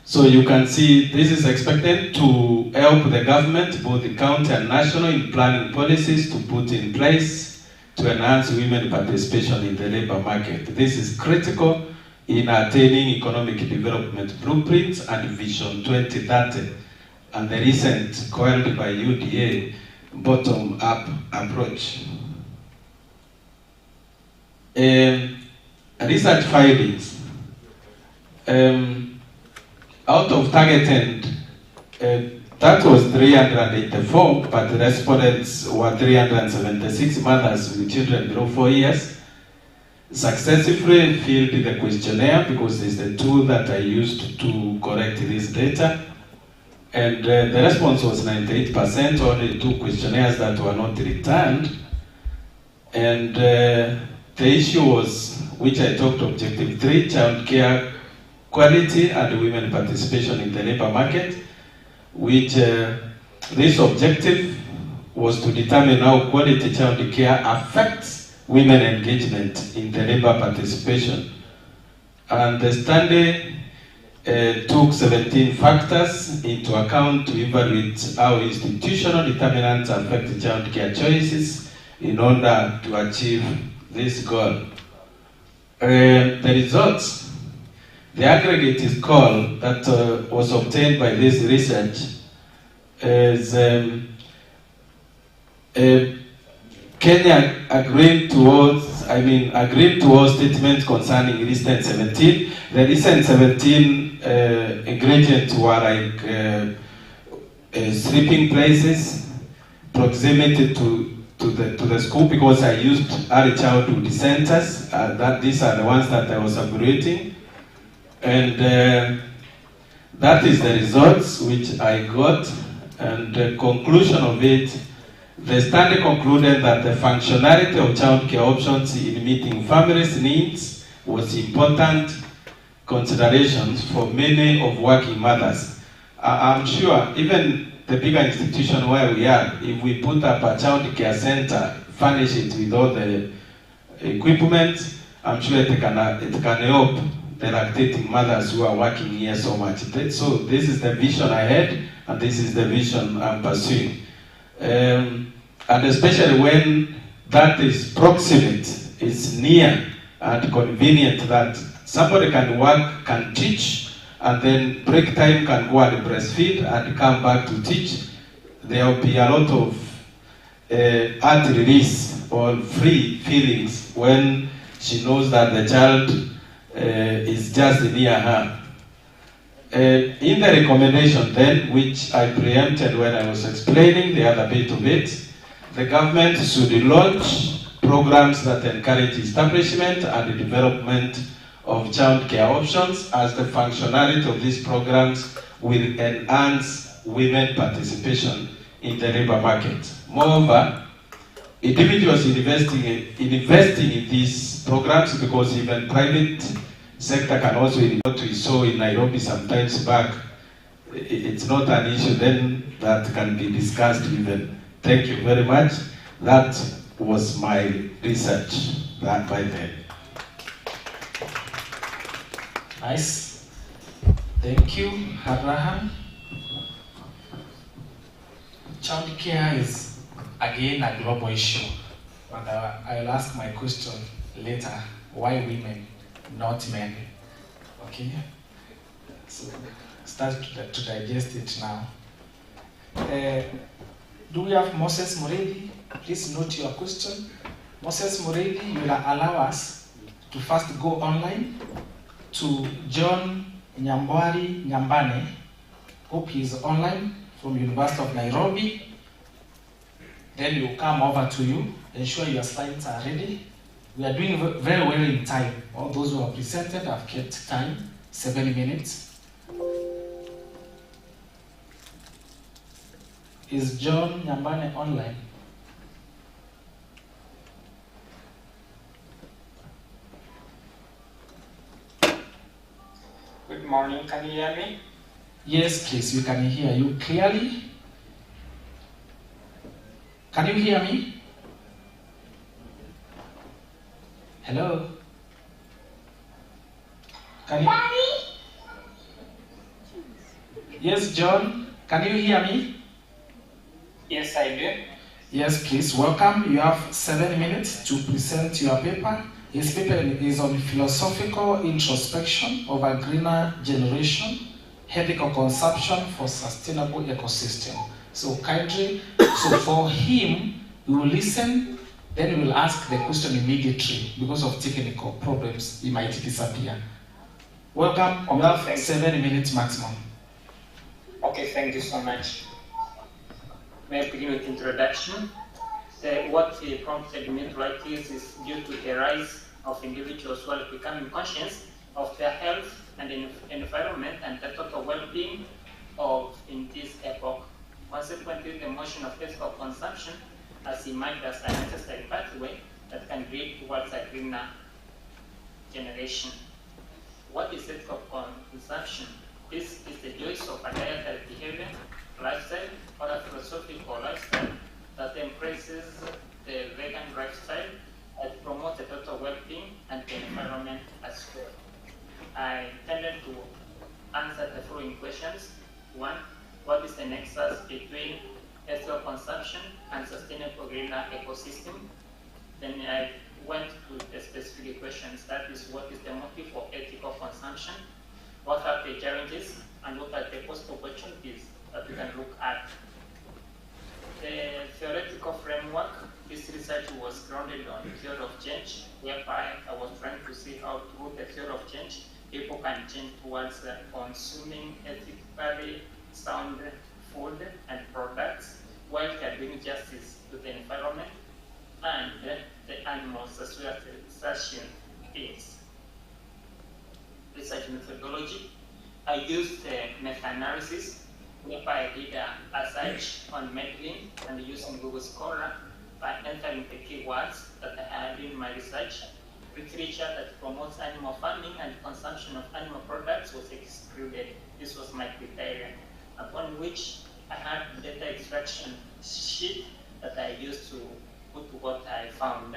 So you can see this is expected to help the government, both the county and national, in planning policies to put in place to enhance women participation in the labor market. This is critical in attaining economic development blueprints and Vision 2030, and the recent coiled by UDA bottom-up approach. Research findings. Out of targeted, that was 384, but the respondents were 376 mothers with children below 4 years. Successfully filled the questionnaire, because it's the tool that I used to correct this data. And the response was 98%, only 2 questionnaires that were not returned. And the issue was, which I talked objective 3, child care quality and women participation in the labor market, which this objective was to determine how quality child care affects women engagement in the labor participation. And the study took 17 factors into account to evaluate how institutional determinants affect child care choices in order to achieve this goal. The results, the aggregate score that was obtained by this research is Kenya agreed towards statements concerning recent 17. The recent 17 ingredients were like sleeping places, proximity to the school, because I used early childhood centers. These are the ones that I was evaluating, and that is the results which I got. And the conclusion of it, the study concluded that the functionality of child care options in meeting families' needs was important considerations for many of working mothers. I'm sure even the bigger institution where we are, if we put up a child care center, furnish it with all the equipment, I'm sure it can help the lactating mothers who are working here so much. So this is the vision I had, and this is the vision I'm pursuing. And especially when that is proximate, it's near and convenient, that somebody can work, can teach, and then break time can go and breastfeed and come back to teach. There will be a lot of heart release or free feelings when she knows that the child is just near her. In the recommendation then, which I preempted when I was explaining the other bit of it, the government should launch programs that encourage establishment and the development of child care options, as the functionality of these programs will enhance women participation in the labor market. Moreover, individuals investing in these programs, because even private sector can also invest. What we saw in Nairobi sometimes back, it's not an issue then that can be discussed even. Thank you very much. That was my research by then. Nice. Thank you, Abraham. Child care is again a global issue, but I'll ask my question later. Why women, not men? Okay. So start to digest it now. Do we have Moses Moredi? Please note your question. Moses Moredi, you will allow us to first go online to John Nyambwari Nyambane. Hope he is online from University of Nairobi. Then we'll come over to you. Ensure your slides are ready. We are doing very well in time. All those who are presented have kept time, 7 minutes. Is John Nyambane online? Good morning, can you hear me? Yes, please, we can hear you clearly. Can you hear me? Hello? Can you? Yes, John, can you hear me? Yes, I do. Yes, please, welcome. You have 7 minutes to present your paper. His paper is on philosophical introspection of a greener generation, ethical consumption for sustainable ecosystem. So kindly, for him, we will listen, then we will ask the question immediately. Because of technical problems, he might disappear. Welcome, you have 7 minutes maximum. Okay, thank you so much. May I begin with introduction? What prompted me to write this is due to the rise of individuals who are becoming conscious of their health and environment and the total well-being in this epoch. Consequently, the motion of ethical consumption has emerged as a necessary pathway that can lead towards a greener generation. What is ethical consumption? This is the choice of a dietary behavior, lifestyle, or a philosophical lifestyle that embraces the vegan lifestyle that promotes total well-being and the environment as well. I intended to answer the following questions. 1. What is the nexus between ethical consumption and sustainable greener ecosystem? Then I went to the specific questions. That is, what is the motive for ethical consumption? What are the challenges and what are the possible opportunities that we can look at? The theoretical framework, this research was grounded on theory of change, whereby I was trying to see how through the theory of change, people can change towards consuming ethically sound food and products while they are doing justice to the environment and the animals as well as the sentient beings. Research methodology. I used meta-analysis, whereby I did a search on Medlin and using Google Scholar by entering the keywords that I had in my research. Literature that promotes animal farming and consumption of animal products was excluded. This was my criterion, upon which I had data extraction sheet that I used to put what I found.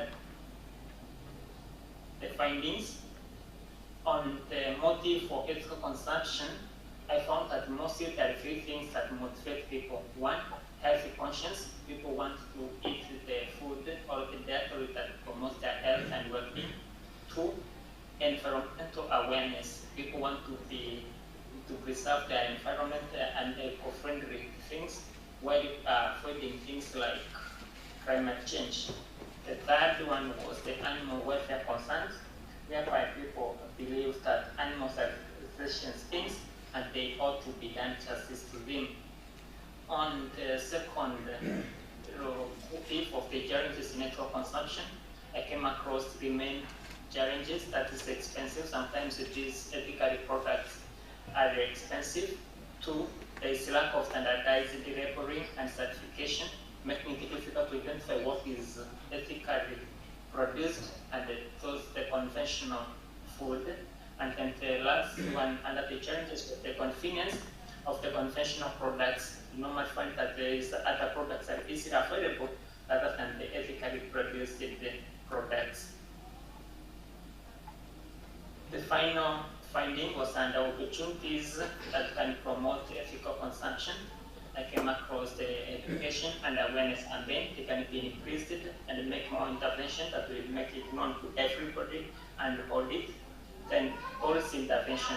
The findings on the motive for ethical consumption, I found that mostly there are three things that motivate people. 1, healthy conscience. People want to eat the food or the dietary that promotes their health and well-being. 2, environmental awareness. People want to preserve their environment and eco-friendly things while avoiding things like climate change. The third one was the animal welfare concerns, whereby people believe that animals are sentient beings and they ought to be done justice to them. On the second fifth of the challenges in ethical consumption, I came across 3 main challenges. That is expensive. Sometimes these ethical products are expensive. 2, there is lack of standardized labeling and certification, making it difficult to identify what is ethically produced and the conventional food. And then the last one under the challenges with the convenience of the conventional products. You normally find that there is other products that are easily available rather than the ethically produced products. The final finding was under opportunities that can promote ethical consumption. I came across the education and awareness campaign. They can be increased and make more intervention that will make it known to everybody and audit. Then policy intervention.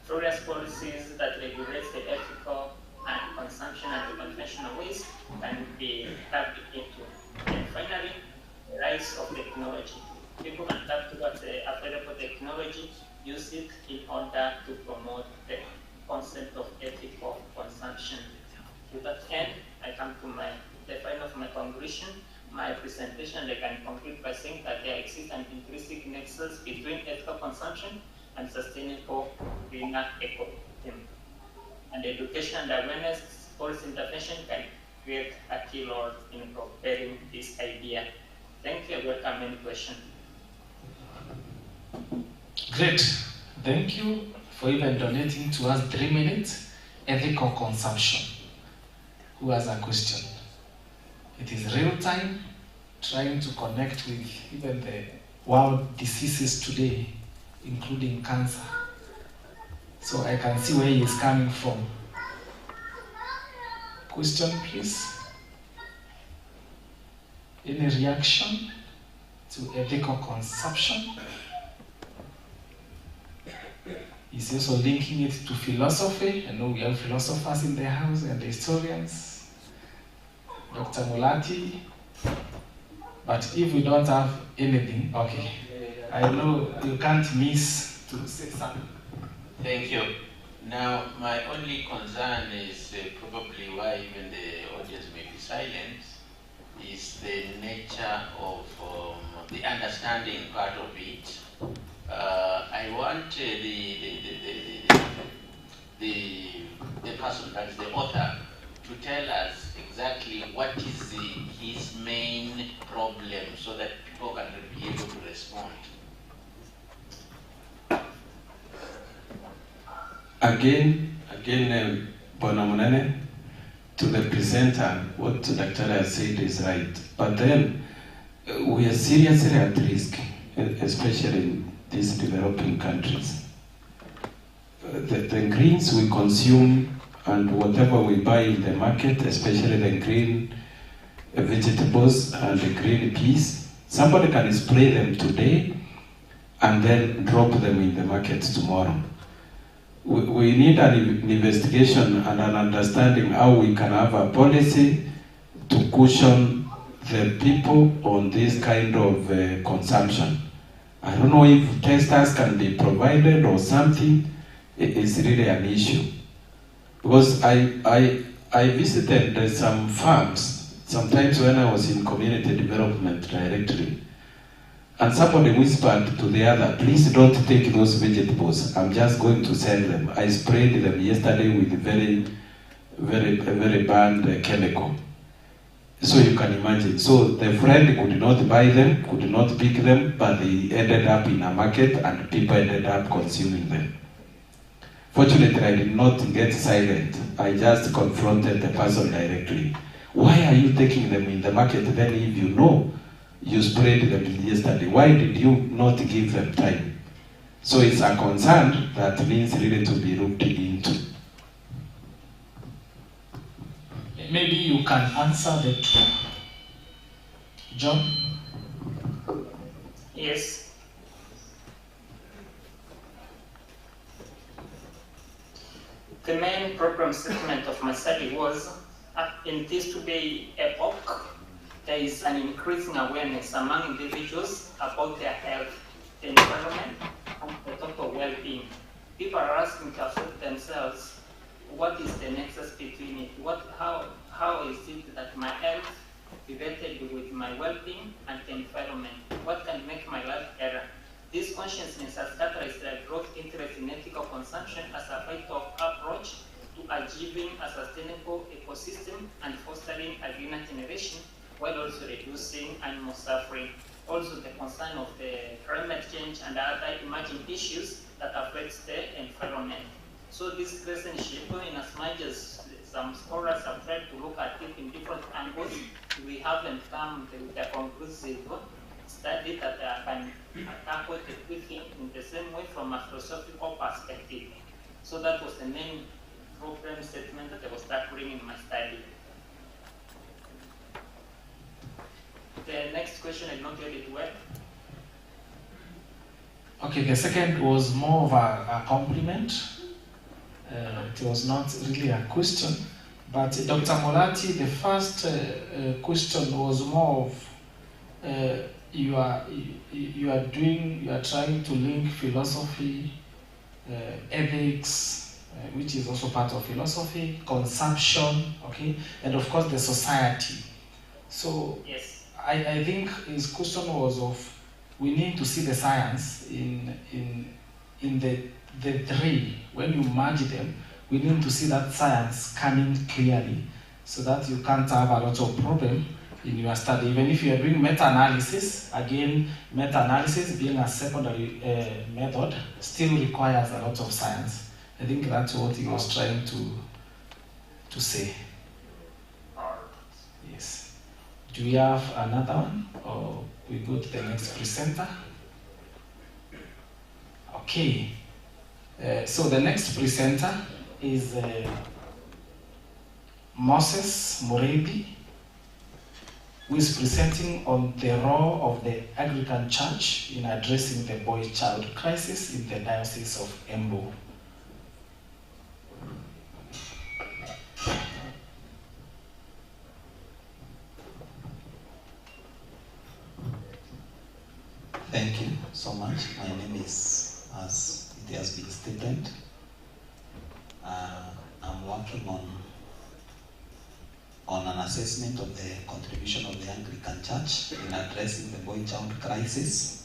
Various policies that regulate the ethical and consumption and the conventional ways can be tapped into. And finally, the rise of technology. People can tap towards the available technology, use it in order to promote the concept of ethical consumption. To that end, I come to the final of my conclusion. My presentation, I can conclude by saying that there exists an intrinsic nexus between ethical consumption and sustainable greener ecosystem. And education and awareness policy intervention can create a key role in propelling this idea. Thank you. I welcome any question. Great. Thank you for even donating to us 3 minutes. Ethical consumption. Who has a question? It is real time, trying to connect with even the world diseases today, including cancer. So I can see where he is coming from. Question, please. Any reaction to ethical consumption? He's also linking it to philosophy. I know we have philosophers in the house and historians. Dr. Mulati. But if we don't have anything, okay. I know you can't miss to say something. Thank you. Now, my only concern is probably why even the audience may be silent, is the nature of the understanding part of it. I want the person, that is the author, to tell us exactly what is his main problem so that people can be able to respond. Again, Bwana Munene, to the presenter, what Dr. has said is right. But then we are seriously at risk, especially in these developing countries. The greens we consume and whatever we buy in the market, especially the green vegetables and the green peas, somebody can spray them today and then drop them in the market tomorrow. We need an investigation and an understanding how we can have a policy to cushion the people on this kind of consumption. I don't know if testers can be provided or something. It is really an issue. Because I visited some farms, sometimes when I was in community development directly, and somebody whispered to the other, please don't take those vegetables, I'm just going to sell them. I sprayed them yesterday with very bad chemical. So you can imagine. So the friend could not buy them, could not pick them, but they ended up in a market and people ended up consuming them. Fortunately, I did not get silent. I just confronted the person directly. Why are you taking them in the market then if you know you sprayed them yesterday? Why did you not give them time? So it's a concern that needs really to be looked into. Maybe you can answer the two. John? Yes. The main problem statement of my study was, in this today epoch, there is an increasing awareness among individuals about their health, the environment, and the total well-being. People are asking themselves, what is the nexus between it? How is it that my health related with my well-being and the environment? What can make my life better? This consciousness has catalyzed a growth interest in ethical consumption as a vital approach to achieving a sustainable ecosystem and fostering a greener generation, while also reducing animal suffering. Also the concern of the climate change and other emerging issues that affect the environment. So this relationship, in as much as some scholars have tried to look at it in different angles, we haven't come with a conclusive study that can tackle the thing in the same way from a philosophical perspective. So that was the main problem statement that I was tackling in my study. The next question, I don't get it well. Okay, the second was more of a compliment. It was not really a question, but Dr. Molati, the first question was more of you are trying to link philosophy, ethics, which is also part of philosophy, consumption, okay, and of course the society. So yes, I think his question was of we need to see the science in the three. When you merge them, we need to see that science coming clearly, so that you can't have a lot of problem in your study. Even if you are doing meta-analysis, again, meta-analysis being a secondary method still requires a lot of science. I think that's what he was trying to say. Yes. Do we have another one, or we go to the next presenter? Okay. So the next presenter is Moses Mureithi, who is presenting on the role of the Anglican Church in addressing the boy-child crisis in the Diocese of Embu. Thank you so much. My name is, as it has been stated, I'm working on an assessment of the contribution of the Anglican Church in addressing the boy-child crisis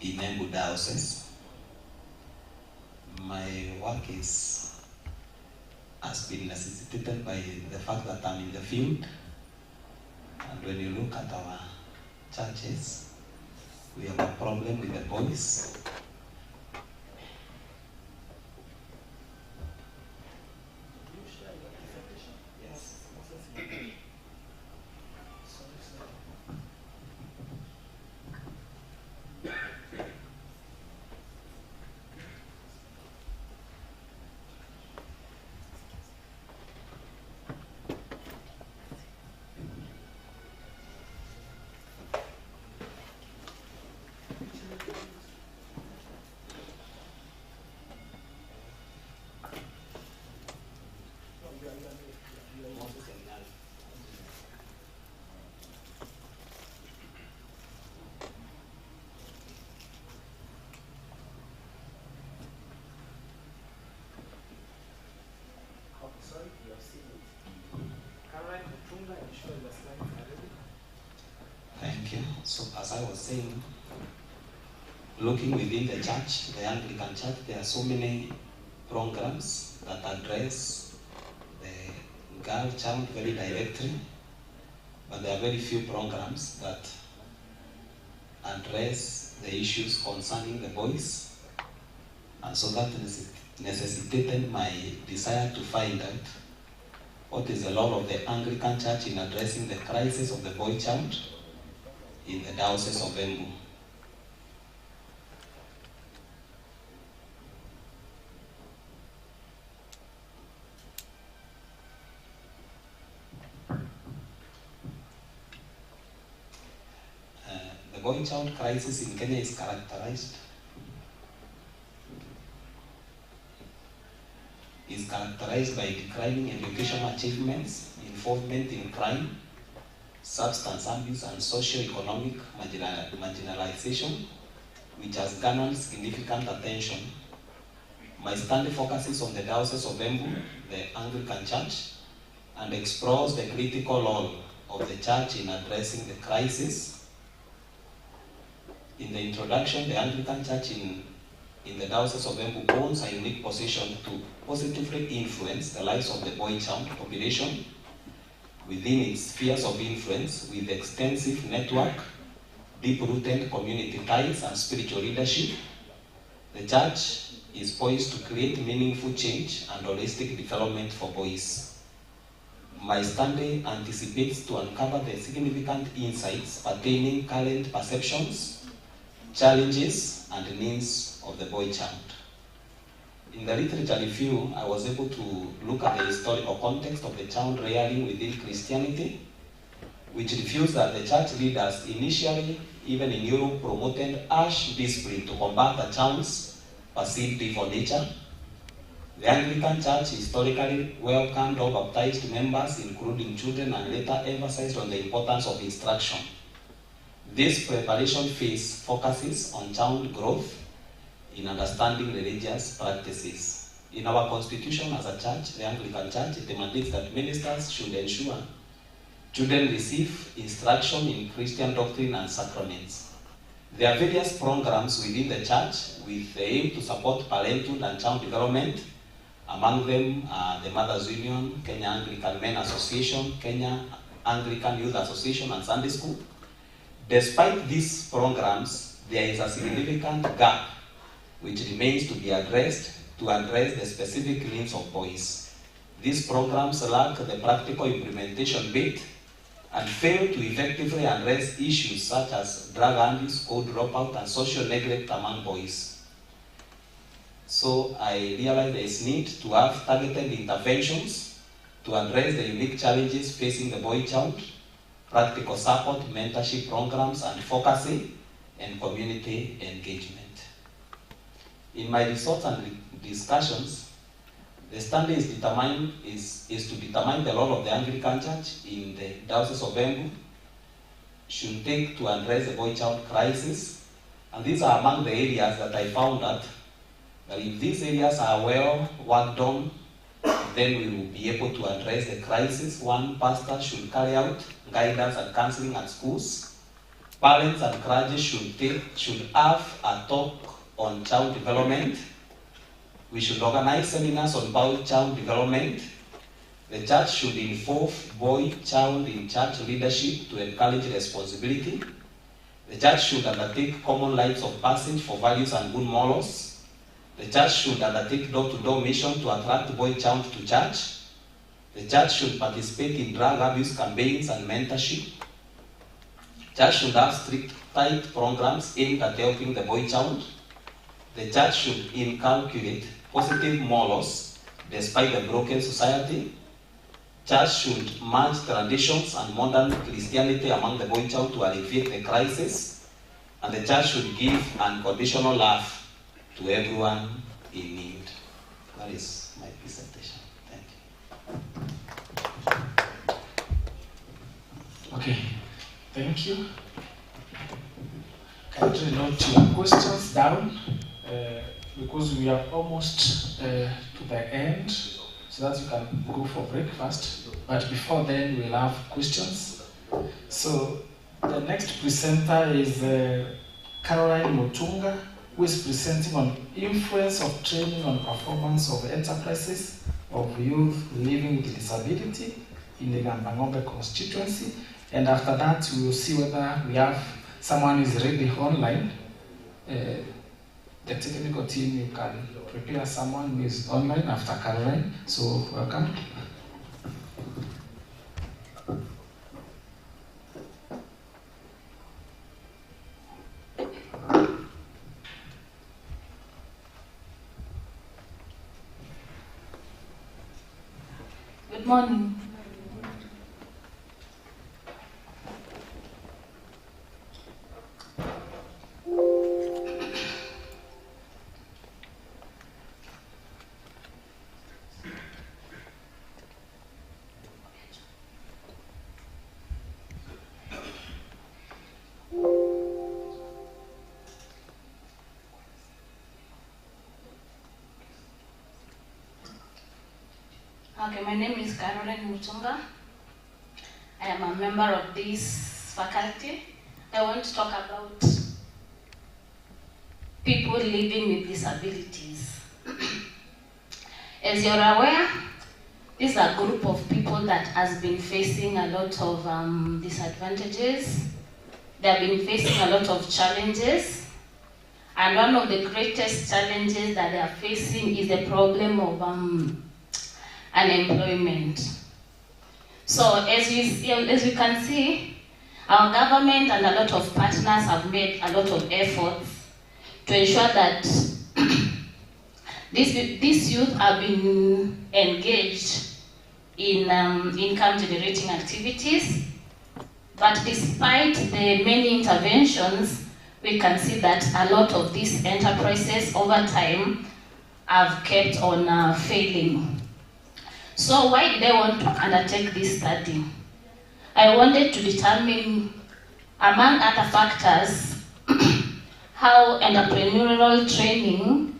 in Embu Diocese. My work has been necessitated by the fact that I'm in the field, and when you look at our churches, we have a problem with the boys. Thank you. So as I was saying, looking within the church, the Anglican Church, there are so many programs that address the girl child very directly, but there are very few programs that address the issues concerning the boys. And so that necessitated my desire to find out what is the role of the Anglican Church in addressing the crisis of the boy child in the Diocese of Embu. The boy child crisis in Kenya is characterized by declining educational achievements, involvement in crime, substance abuse, and socio-economic marginalization, which has garnered significant attention. My study focuses on the Diocese of Embu, the Anglican Church, and explores the critical role of the Church in addressing the crisis. In the introduction, the Anglican Church in the Diocese of Embu owns a unique position to positively influence the lives of the boy child population within its spheres of influence, with extensive network, deep-rooted community ties, and spiritual leadership. The Church is poised to create meaningful change and holistic development for boys. My study anticipates to uncover the significant insights pertaining current perceptions, challenges, and needs of the boy child. In the literature review, I was able to look at the historical context of the child rearing within Christianity, which reveals that the church leaders initially, even in Europe, promoted harsh discipline to combat the child's perceived evil nature. The Anglican Church historically welcomed all baptized members, including children, and later emphasized on the importance of instruction. This preparation phase focuses on child growth in understanding religious practices. In our constitution as a church, the Anglican Church, it mandates that ministers should ensure children receive instruction in Christian doctrine and sacraments. There are various programs within the church with the aim to support parenthood and child development. Among them are the Mothers Union, Kenya Anglican Men Association, Kenya Anglican Youth Association, and Sunday School. Despite these programs, there is a significant gap which remains to be addressed to address the specific needs of boys. These programs lack the practical implementation bit and fail to effectively address issues such as drug abuse, school dropout, and social neglect among boys. So I realized there is need to have targeted interventions to address the unique challenges facing the boy child, practical support, mentorship programs, and focusing and community engagement. In my research and discussions, the study is to determine the role of the Anglican Church in the Diocese of Embu should take to address the boy child crisis. And these are among the areas that I found that if these areas are well worked on, then we will be able to address the crisis. One, pastor should carry out guidance and counseling at schools. Parents and clergy should have a talk on child development. We should organize seminars on child development. The church should involve boy-child in church leadership to encourage responsibility. The church should undertake common rites of passage for values and good morals. The church should undertake door-to-door mission to attract boy-child to church. The church should participate in drug abuse campaigns and mentorship. Church should have strict, tight programs aimed at helping the boy-child. The church should inculcate positive morals despite the broken society. Church should merge traditions and modern Christianity among the boy child to alleviate the crisis. and the church should give unconditional love to everyone in need. That is my presentation. Thank you. Okay, thank you. Kindly note your questions down because we are almost to the end, so that you can go for breakfast. But before then, we'll have questions. So the next presenter is Caroline Mutunga, who is presenting on influence of training on performance of enterprises of youth living with disability in the Gambangombe constituency. And after that, we will see whether we have someone who is ready online. The technical team, you can prepare someone who is online after Caroline. So welcome. Good morning. Okay, my name is Caroline Mutunga. I am a member of this faculty. I want to talk about people living with disabilities. As you're aware, this is a group of people that has been facing a lot of disadvantages. They have been facing a lot of challenges. And one of the greatest challenges that they are facing is the problem of unemployment. So as we can see, our government and a lot of partners have made a lot of efforts to ensure that these youth have been engaged in income generating activities. But despite the many interventions, we can see that a lot of these enterprises over time have kept on failing. So why did I want to undertake this study? I wanted to determine, among other factors, how entrepreneurial training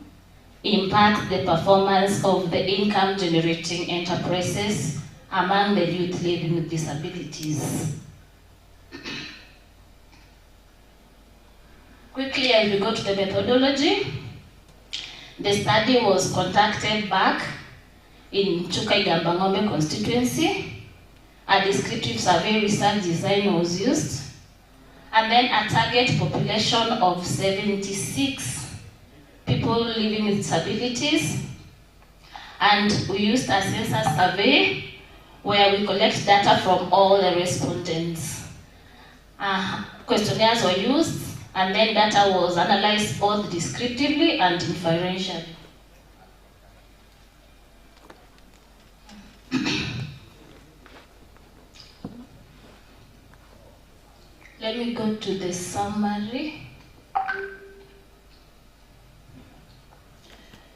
impacts the performance of the income-generating enterprises among the youth living with disabilities. Quickly, as we go to the methodology, the study was conducted back in Chuka Gambangombe constituency. A descriptive survey research design was used, and then a target population of 76 people living with disabilities. And we used a census survey where we collect data from all the respondents. Questionnaires were used, and then data was analyzed both descriptively and inferentially. Let me go to the summary.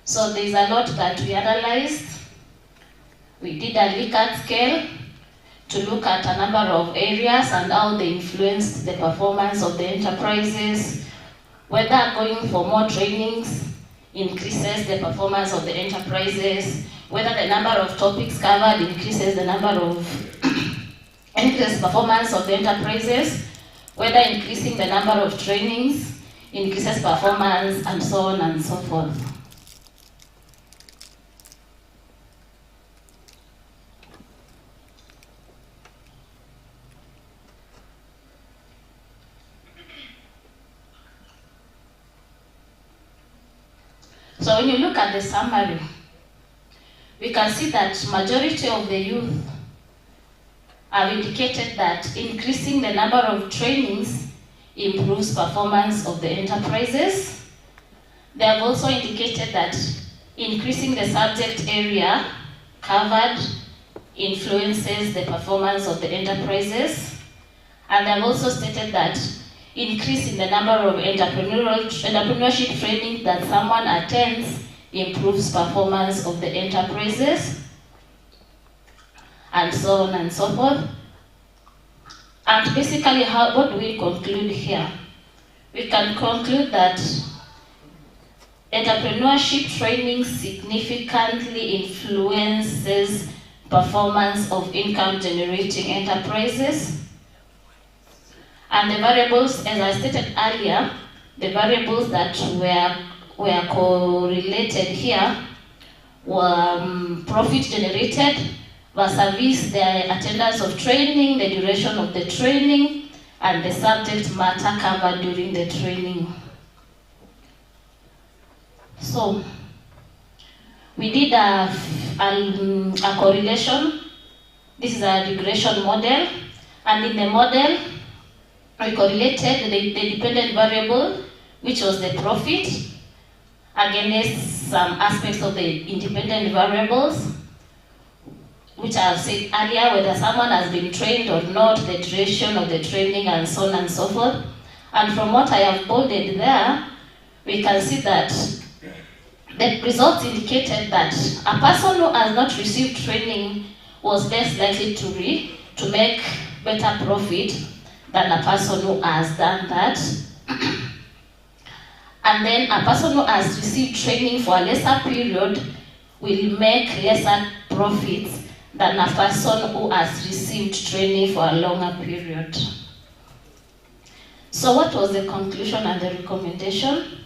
So there's a lot that we analyzed. We did a Likert scale to look at a number of areas and how they influenced the performance of the enterprises, whether going for more trainings increases the performance of the enterprises, whether the number of topics covered increases the number of increases performance of the enterprises, whether increasing the number of trainings increases performance, and so on and so forth. So when you look at the summary, we can see that majority of the youth have indicated that increasing the number of trainings improves performance of the enterprises. They have also indicated that increasing the subject area covered influences the performance of the enterprises. And they have also stated that increase in the number of entrepreneurship training that someone attends improves performance of the enterprises, and so on and so forth. And basically, what do we conclude here? We can conclude that entrepreneurship training significantly influences performance of income-generating enterprises. And the variables, as I stated earlier, the variables that were correlated here were profit generated vis-a-vis the attendance of training, the duration of the training, and the subject matter covered during the training. So, we did a correlation. This is a regression model, and in the model, we correlated the dependent variable, which was the profit, against some aspects of the independent variables, which I have said earlier, whether someone has been trained or not, the duration of the training, and so on and so forth. And from what I have bolded there, we can see that the results indicated that a person who has not received training was less likely to make better profit than a person who has done that. And then a person who has received training for a lesser period will make lesser profits than a person who has received training for a longer period. So what was the conclusion and the recommendation?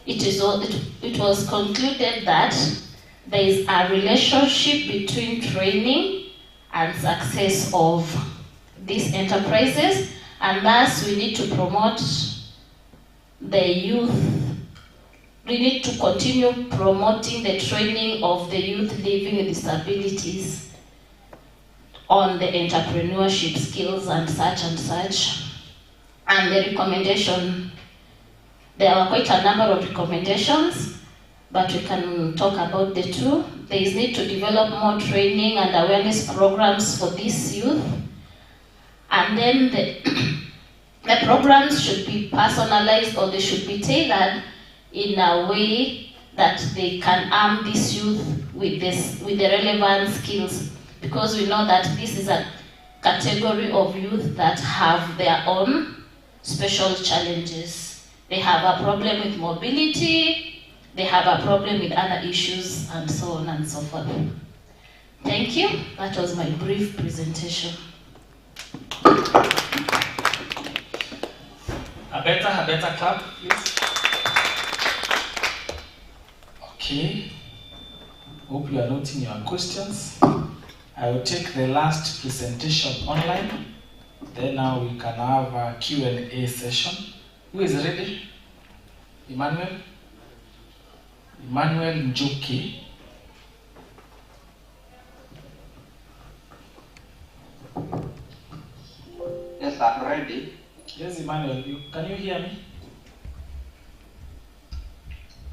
It was concluded that there is a relationship between training and success of these enterprises, and thus we need to promote the youth. We need to continue promoting the training of the youth living with disabilities on the entrepreneurship skills and such and such. And the recommendation, there are quite a number of recommendations, but we can talk about the two. There is need to develop more training and awareness programs for this youth. And then the programs should be personalized, or they should be tailored in a way that they can arm this youth with the relevant skills, because we know that this is a category of youth that have their own special challenges. They have a problem with mobility, they have a problem with other issues, and so on and so forth. Thank you. That was my brief presentation. A better clap, please. Okay. Hope you are noting your questions. I will take the last presentation online. Then now we can have a Q&A session. Who is ready? Emmanuel? Emmanuel Njoki. Yes, I'm ready. Yes, Emmanuel, can you hear me?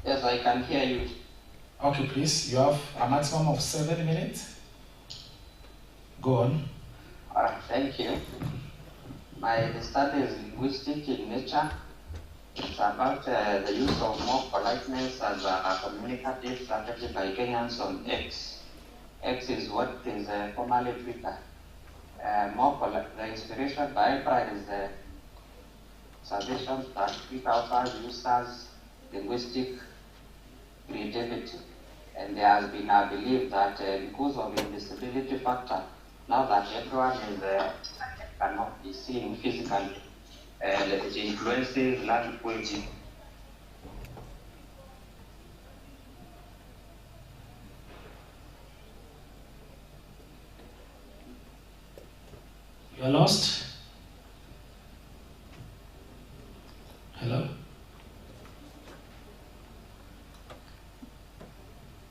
Yes, I can hear you. Okay, please. You have a maximum of 7 minutes. Go on. All right, thank you. My study is linguistic in nature. It's about the use of more politeness as a communicative strategy by Kenyans on X. X is what is formerly Twitter. The inspiration by Ibra is the suggestions that Twitter offers users linguistic creativity. And there has been a belief that because of invisibility factor, now that everyone cannot be seen physically, it influences language. You are lost? Hello?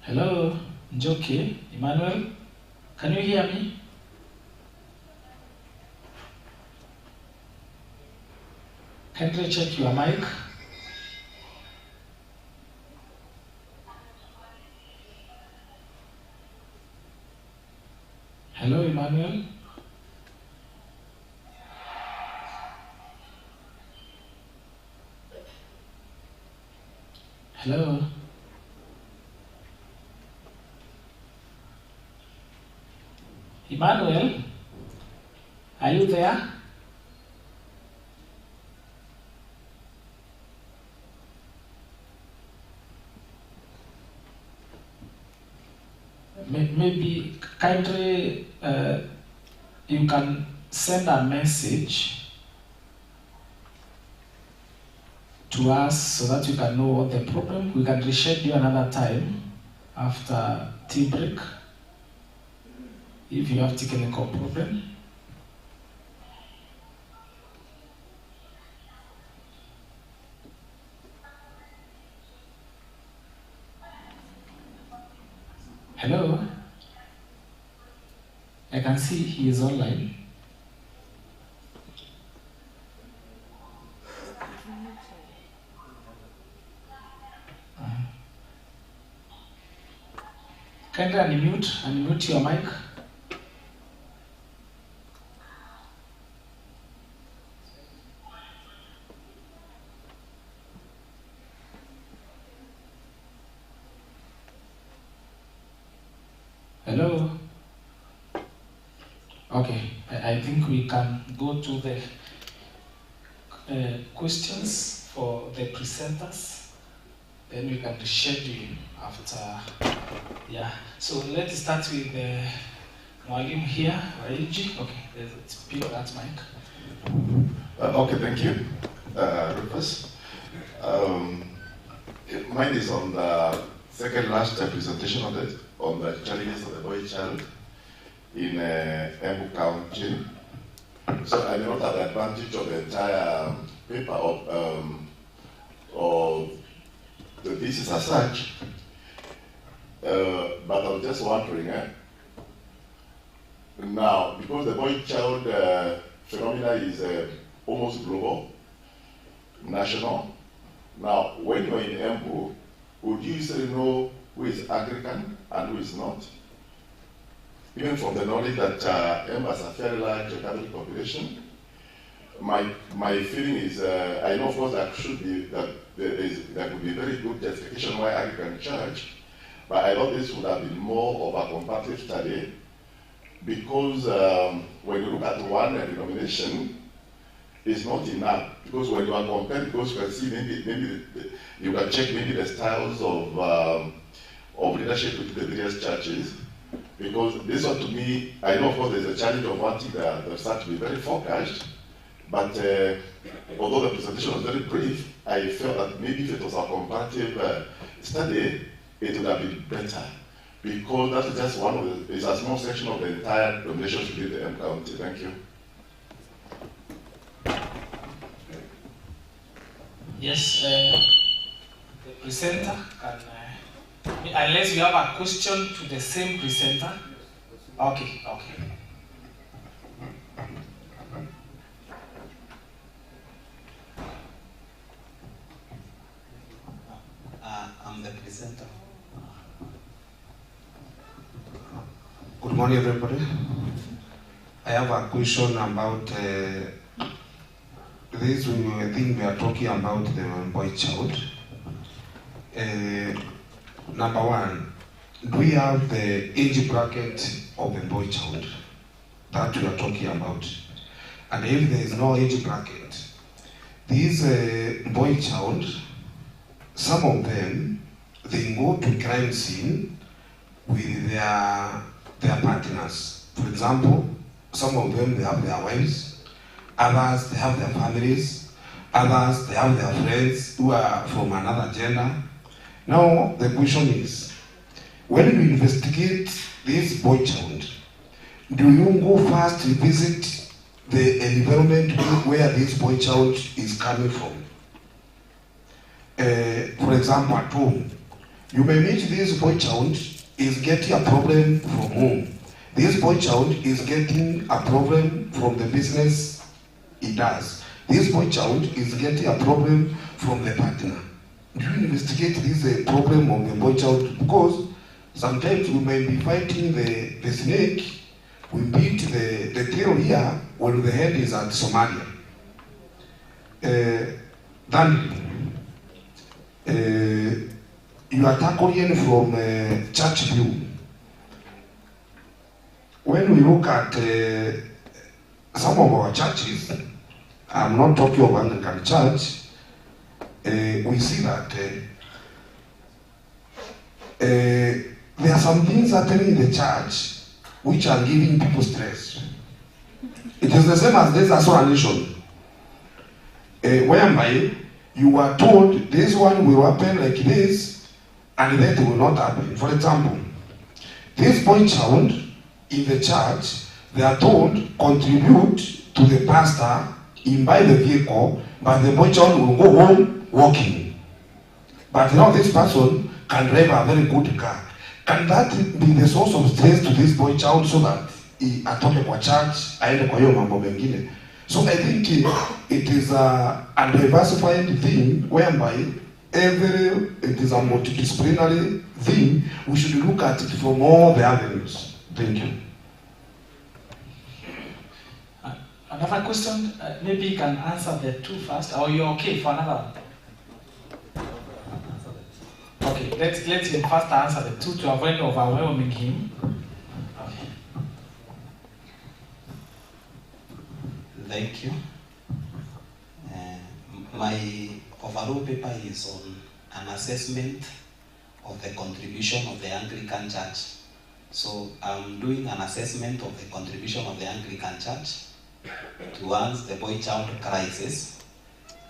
Hello, Njoki, Emmanuel, can you hear me? Kindly check your mic. Hello, Emmanuel. Hello? Emmanuel, are you there? Maybe kindly you can send a message to us so that you can know what the problem. We can reschedule another time after tea break if you have technical problem. Hello? I can see he is online. Kindly unmute your mic. Hello? Okay, I think we can go to the questions for the presenters. Then we can reschedule after. Yeah, so let's start with the Mwalimu here, Raiji. Okay, let's pick that mic. Okay, thank you, Rufus. Mine is on the second last presentation on the challenges of the boy child in Embu County. So I may not have the advantage of the entire paper of the thesis as such, but I was just wondering, now, because the boy-child phenomena is almost global, national, now, when you're in Embu, would you easily know who is Anglican and who is not? Even from the knowledge that Embu has a fairly large Catholic population, my feeling is, I know of course there could be very good justification why Anglican Church, but I thought this would have been more of a comparative study, because when you look at one denomination, it's not enough, because when you are compared, because you can see maybe you can check maybe the styles of leadership with the various churches, because this one to me, I know of course there's a challenge of wanting the research to be very focused, but although the presentation was very brief, I felt that maybe if it was a comparative study, it would have been better, because that is just one of it's a small section of the entire denomination within the M County. Thank you. Yes, the presenter can, unless you have a question to the same presenter. Okay. I'm the presenter. Good morning, everybody. I have a question about this thing we are talking about, the boy child. Number one, do we have the age bracket of the boy child that we are talking about? And if there is no age bracket, this boy child, some of them, they go to crime scene with their partners. For example, some of them, they have their wives, others, they have their families, others, they have their friends who are from another gender. Now, the question is, when we investigate this boy child, do you go first to visit the environment where this boy child is coming from? For example, at home, you may meet this boy child is getting a problem from home. This boy child is getting a problem from the business he does. This boy child is getting a problem from the partner. Do you investigate this problem of the boy child? Because sometimes we may be fighting the snake, we beat the tail here when the head is at Somalia. Then you are tackling from church view. When we look at some of our churches, I'm not talking of Anglican Church, we see that there are some things happening in the church which are giving people stress. It is the same as this isolation, whereby you are told this one will happen like this, and that will not happen. For example, this boy child in the church, they are told contribute to the pastor, in buy the vehicle, but the boy child will go home walking. But now this person can drive a very good car. Can that be the source of stress to this boy child so that he atoke kwa church, aende kwa hiyo mambo mengine? So I think it is a diversified thing whereby it is a multidisciplinary thing. We should look at it from all the avenues. Thank you. Another question, maybe you can answer the two first, or you're okay for another one? Okay, let's him first answer the two to avoid overwhelming him. Okay. Thank you. My overall paper is on an assessment of the contribution of the Anglican Church. So I'm doing an assessment of the contribution of the Anglican Church towards the boy child crisis.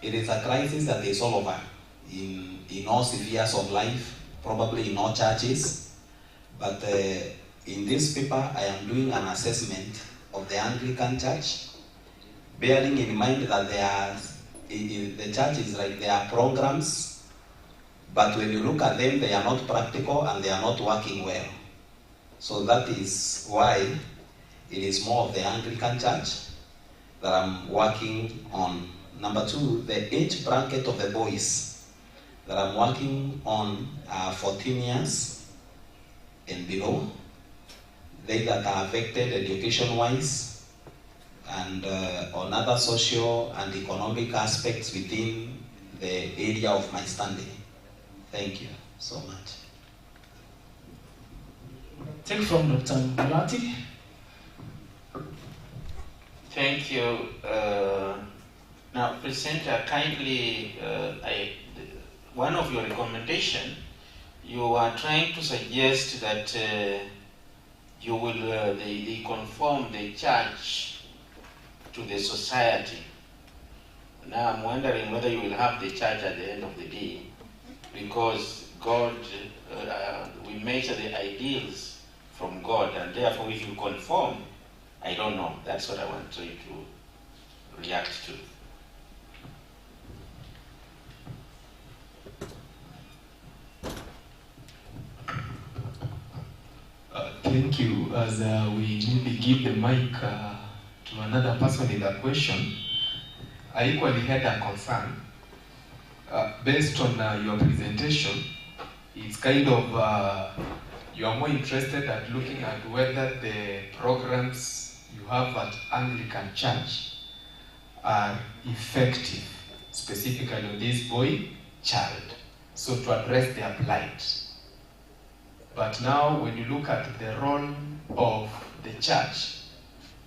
It is a crisis that is all over, in all spheres of life, probably in all churches. But in this paper, I am doing an assessment of the Anglican Church, bearing in mind that the church is like there are programs, but when you look at them, they are not practical and they are not working well. So that is why it is more of the Anglican Church that I'm working on. Number two, the age bracket of the boys that I'm working on are 14 years and below. They that are affected education-wise and on other social and economic aspects within the area of my study. Thank you so much. Take from Dr. Mulati. Thank you. Now, Presenter, kindly, one of your recommendations, you are trying to suggest that you will they conform the church to the society. Now, I'm wondering whether you will have the church at the end of the day, because God, we measure the ideals from God, and therefore if you conform, I don't know. That's what I want you to react to. Thank you. As we maybe give the mic to another person in that question, I equally had a concern. Based on your presentation, it's kind of, you are more interested at looking at whether the programs you have at Anglican Church are effective, specifically on this boy child, so to address their plight. But now when you look at the role of the church,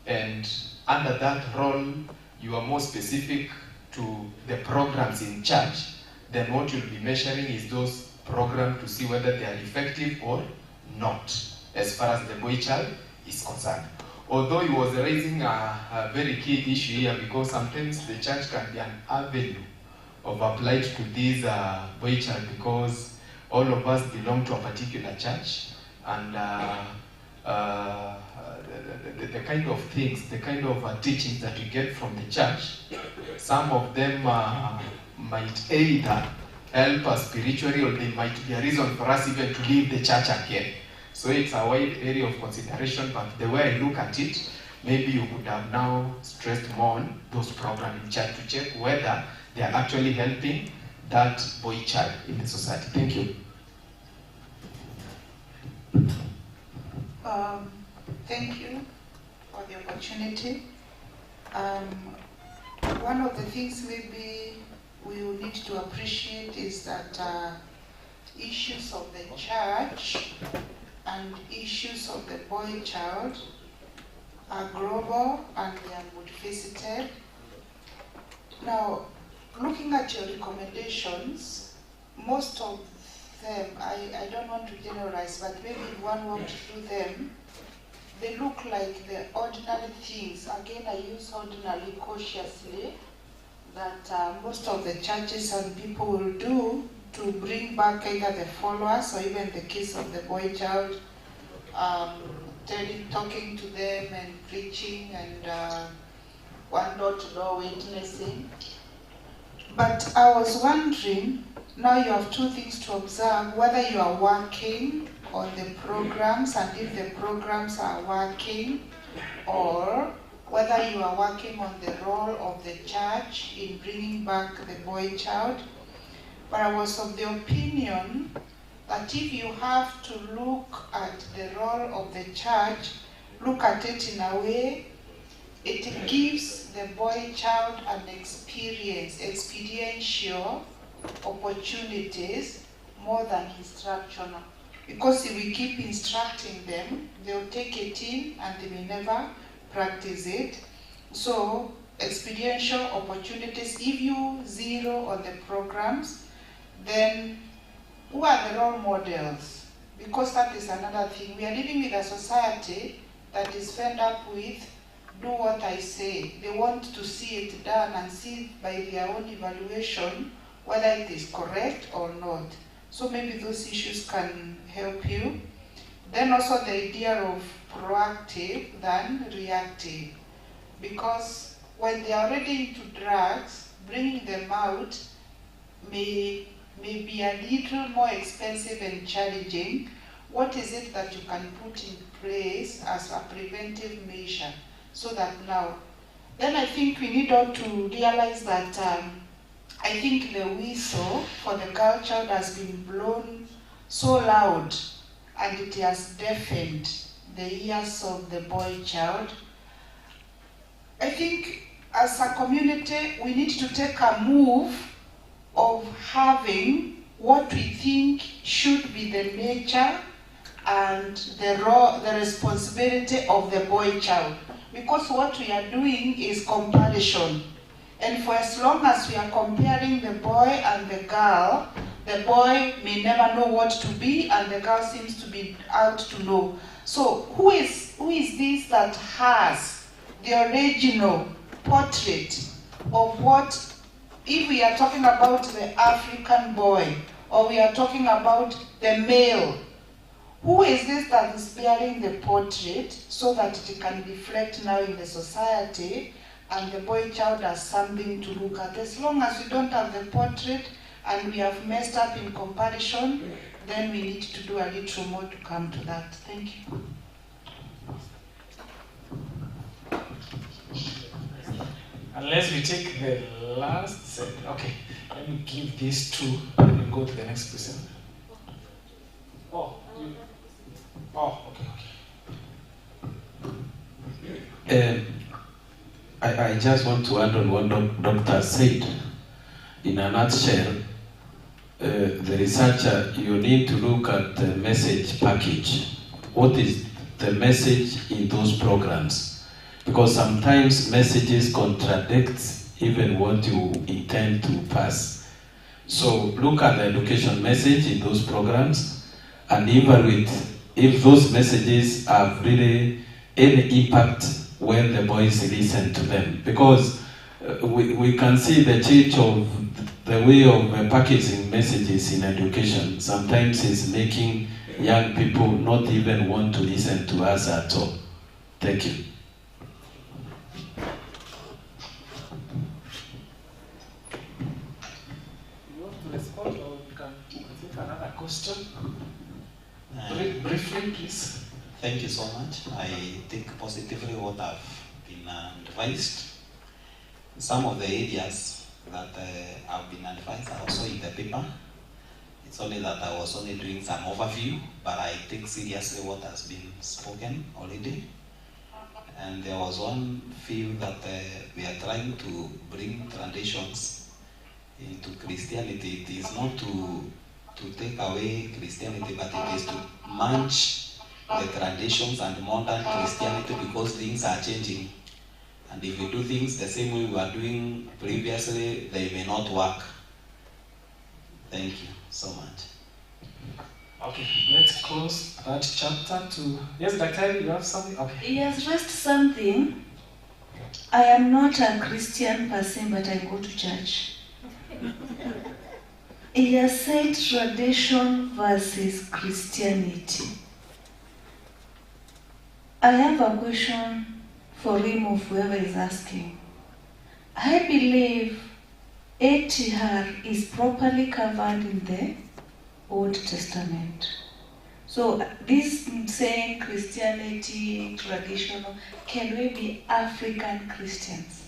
and under that role you are more specific to the programs in church, then what you'll be measuring is those programs to see whether they are effective or not, as far as the boy child is concerned. Although he was raising a very key issue here, because sometimes the church can be an avenue of applied to this boy child, because all of us belong to a particular church, and the kind of things, the kind of teachings that we get from the church, some of them might either help us spiritually, or they might be a reason for us even to leave the church again. So it's a wide area of consideration, but the way I look at it, maybe you could have now stressed more on those programs in church to check whether they are actually helping that boy child in the society. Thank you. Thank you for the opportunity. One of the things maybe we will need to appreciate is that issues of the church and issues of the boy child are global and they are multifaceted. Now, looking at your recommendations, most of them, I don't want to generalize, but maybe if one walked through them, they look like the ordinary things. Again, I use ordinary cautiously, that most of the churches and people will do to bring back either the followers or even the case of the boy child, talking to them and preaching and one door-to-door witnessing. But I was wondering, now you have two things to observe, whether you are working on the programs and if the programs are working, or whether you are working on the role of the church in bringing back the boy child. But I was of the opinion that if you have to look at the role of the church, look at it in a way, it gives the boy child an experiential opportunities more than instructional. Because if we keep instructing them, they'll take it in and they may never practice it. So experiential opportunities, if you zero on the programs, then who are the role models? Because that is another thing. We are living with a society that is fed up with do what I say. They want to see it done and see by their own evaluation whether it is correct or not. So maybe those issues can help you. Then also the idea of proactive than reactive. Because when they are already into drugs, bringing them out may be a little more expensive and challenging. What is it that you can put in place as a preventive measure so that now, then I think we need all to realize that I think the whistle for the girl child has been blown so loud and it has deafened the ears of the boy child. I think as a community we need to take a move of having what we think should be the nature and the responsibility of the boy child. Because what we are doing is comparison. And for as long as we are comparing the boy and the girl, the boy may never know what to be and the girl seems to be out to know. So who is this that has the original portrait of what, if we are talking about the African boy or we are talking about the male, who is this that is bearing the portrait so that it can reflect now in the society and the boy child has something to look at? As long as we don't have the portrait and we have messed up in comparison, then we need to do a little more to come to that. Thank you. Unless we take the last set. Okay, let me give these two and then go to the next person. Okay. I just want to add on what Doctor said. In a nutshell, the researcher, you need to look at the message package. What is the message in those programs? Because sometimes messages contradict even what you intend to pass. So look at the education message in those programs and evaluate if those messages have really any impact when the boys listen to them. Because we can see the change of the way of packaging messages in education sometimes is making young people not even want to listen to us at all. Thank you. You want to respond or you can take another question? Briefly, please. Thank you so much. I take positively what I've been advised. Some of the areas that have been advised are also in the paper. It's only that I was only doing some overview, but I take seriously what has been spoken already. And there was one field that we are trying to bring traditions into Christianity. It is not to to take away Christianity, but it is to match the traditions and modern Christianity, because things are changing. And if we do things the same way we were doing previously, they may not work. Thank you so much. Okay, let's close that chapter to... Yes, Dr. you have something? Okay. He has raised something. I am not a Christian person, but I go to church. He has said tradition versus Christianity. I have a question for him or whoever is asking. I believe ATR is properly covered in the Old Testament. So this saying Christianity, traditional, can we be African Christians?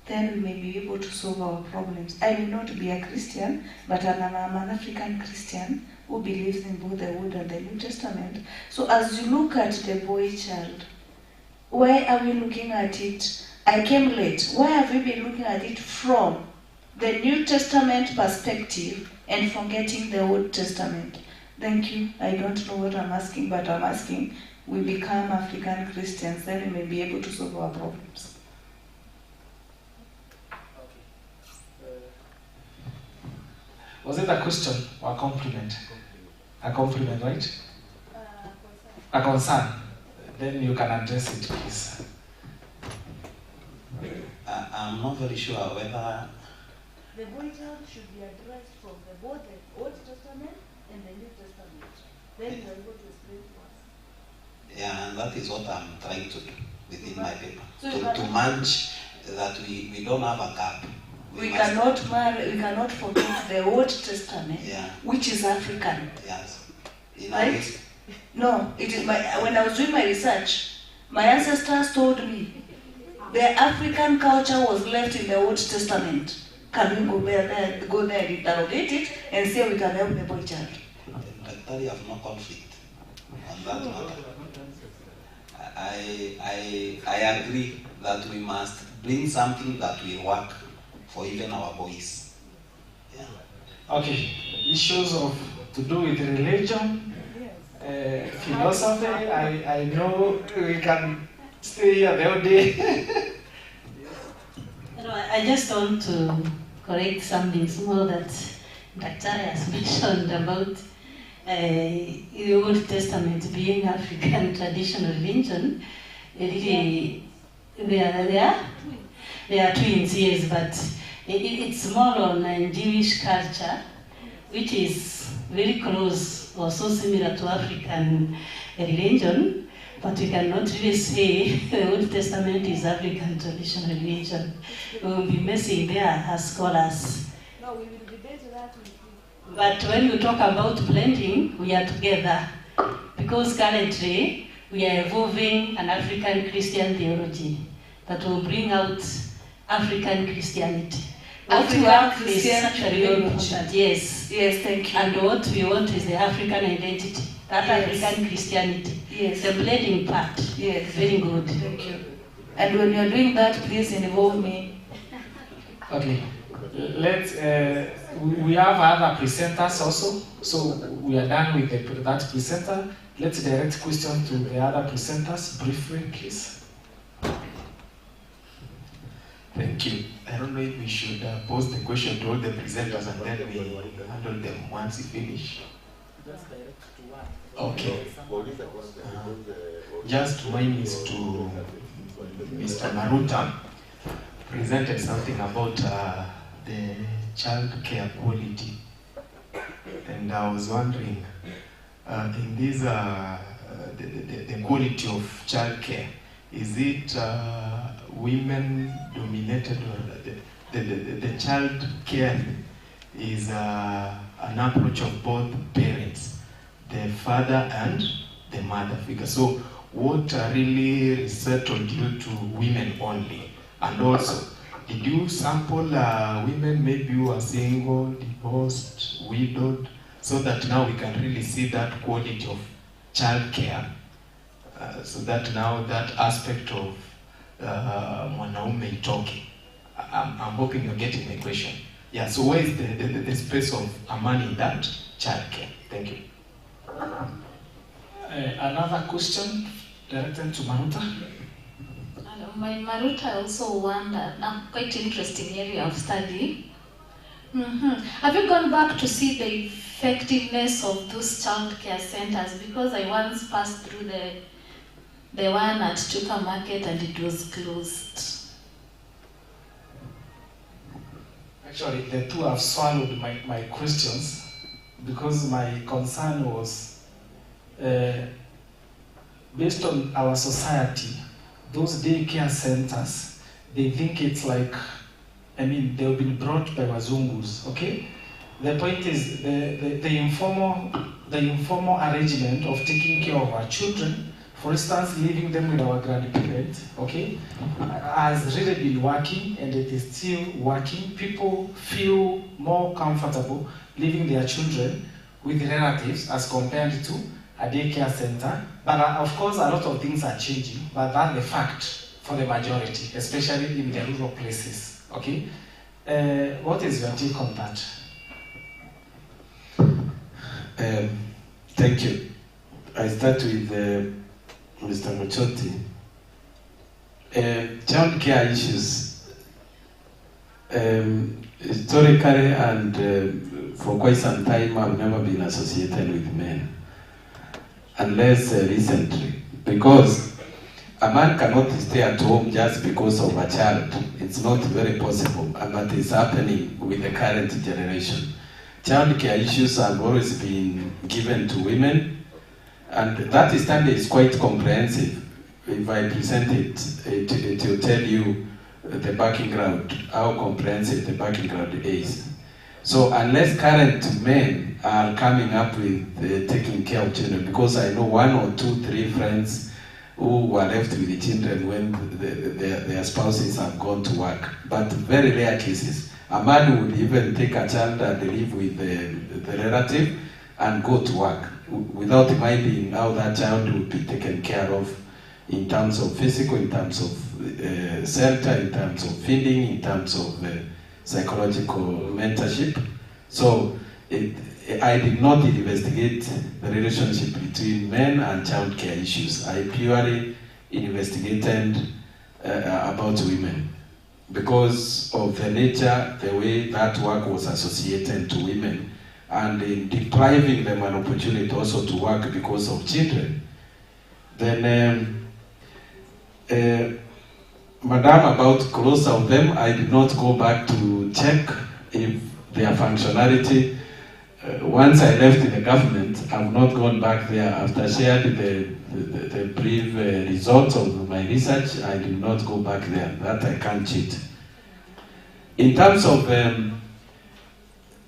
Then we may be able to solve our problems. I may not be a Christian, but I'm an African Christian who believes in both the Old and the New Testament. So as you look at the boy child, why are we looking at it? I came late. Why have we been looking at it from the New Testament perspective and forgetting the Old Testament? Thank you. I don't know what I'm asking, but I'm asking, we become African Christians, then we may be able to solve our problems. Was it a question or a compliment? A compliment, right? A concern. Then you can address it, please. I'm not very sure whether... The boy child should be addressed from both the Old Testament and the New Testament. Then you are able to explain to us. Yeah, and that is what I'm trying to do within my paper. So to match that we don't have a gap. We cannot forget the Old Testament, yeah, which is African. Yes. Right? No, it is when I was doing my research, my ancestors told me the African culture was left in the Old Testament. Can we go there and interrogate it and say we can help the boy child? I have no conflict on that matter. I agree that we must bring something that will work for even our boys. Yeah. Okay, issues of to do with religion, philosophy. I know we can stay here the whole day. I just want to correct something small that Dr. has mentioned about the Old Testament being African traditional religion. Really, they are twins, yes, but it's more on Jewish culture, which is very close or so similar to African religion, but we cannot really say the Old Testament is African traditional religion. We will be messing there as scholars. No, we will debate that with you. But when we talk about blending, we are together, because currently we are evolving an African Christian theology that will bring out African Christianity. What we have is actually very important, yes. Yes, thank you. And what we want is the African identity, that yes. African Christianity. Yes. The blending part. Yes. Very good. Thank you. And when you're doing that, please involve me. Okay. Let's. We have other presenters also, so we are done with that presenter. Let's direct question to the other presenters briefly, please. Thank you. I don't know if we should pose the question to all the presenters and then we handle them once we finish. Okay. Just mine is to Mr. Maruta. Presented something about the child care quality. And I was wondering, in this, the quality of child care, is it women dominated, or the child care is an approach of both parents, the father and the mother figure? So what really settled you to women only? And also, did you sample women maybe who are single, divorced, widowed, so that now we can really see that quality of child care? So that now that aspect of mwanaume talking, I'm hoping you're getting my question. Yeah, so where is the space of a man in that? childcare. Thank you. Another question directed to Maruta. My Maruta also wondered, quite interesting area of study. Have you gone back to see the effectiveness of those child care centers? Because I once passed through the one at Chuka market and it was closed. Actually, the two have swallowed my questions, because my concern was based on our society, those daycare centers, they think it's like, they've been brought by Wazungus, okay? The point is the informal arrangement of taking care of our children, for instance, leaving them with our grandparents, okay, has really been working, and it is still working. People feel more comfortable leaving their children with relatives as compared to a daycare center. But of course, a lot of things are changing, but that's the fact for the majority, especially in the rural places, okay? What is your take on that? Thank you. I start with Mr. Mochoti. Child care issues, historically and for quite some time, have never been associated with men, unless recently, because a man cannot stay at home just because of a child. It's not very possible, but it's happening with the current generation. Child care issues have always been given to women, and that study is quite comprehensive. If I present it, it will tell you the background, how comprehensive the background is. So unless current men are coming up with taking care of children, because I know 1 or 2, 3 friends who were left with the children when their spouses have gone to work, but very rare cases. A man would even take a child and live with the relative and go to work without minding how that child would be taken care of in terms of physical, in terms of shelter, in terms of feeding, in terms of psychological mentorship. So I did not investigate the relationship between men and child care issues. I purely investigated about women, because of the nature, the way that work was associated to women, and in depriving them an opportunity also to work because of children. Then, Madam, about close of them, I did not go back to check if their functionality. Once I left the government, I've not gone back there. After shared the brief results of my research, I did not go back there. That I can't cheat. In terms of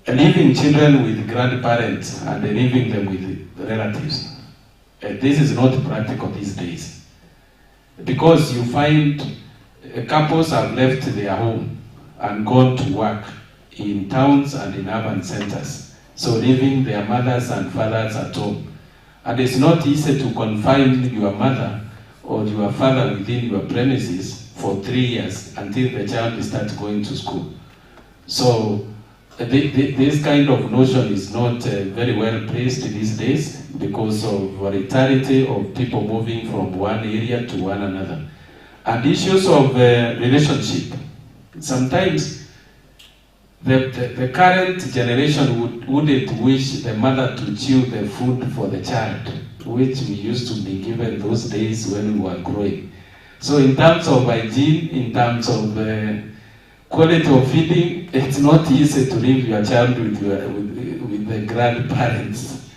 leaving children with grandparents and leaving them with relatives, this is not practical these days. Because you find couples have left their home and gone to work in towns and in urban centers. So leaving their mothers and fathers at home. And it's not easy to confine your mother or your father within your premises for 3 years until the child starts going to school. So this kind of notion is not very well placed these days because of volatility of people moving from one area to one another. And issues of relationship. Sometimes the current generation wouldn't wish the mother to chew the food for the child, which we used to be given those days when we were growing. So in terms of hygiene, in terms of quality of feeding, it's not easy to leave your child with the grandparents.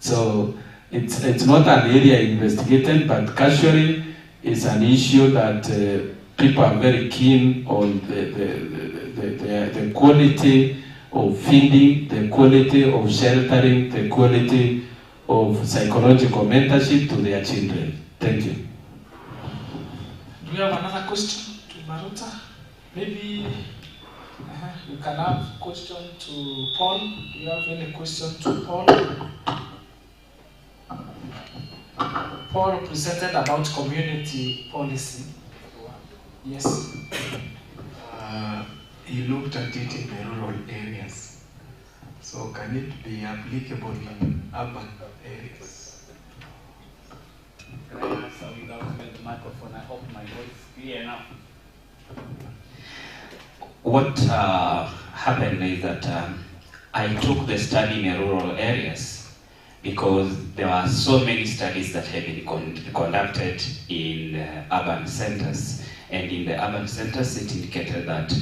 So it's not an area investigated, but casually it's an issue that people are very keen on the quality of feeding, the quality of sheltering, the quality of psychological mentorship to their children. Thank you. Do we have another question to Maruta? Maybe we can have a question to Paul. Do you have any question to Paul? Paul presented about community policy. Yes. He looked at it in the rural areas. So can it be applicable in urban areas? Can I answer without the microphone? I hope my voice is clear enough. What happened is that I took the study in rural areas because there are so many studies that have been conducted in urban centers. And in the urban centers, it indicated that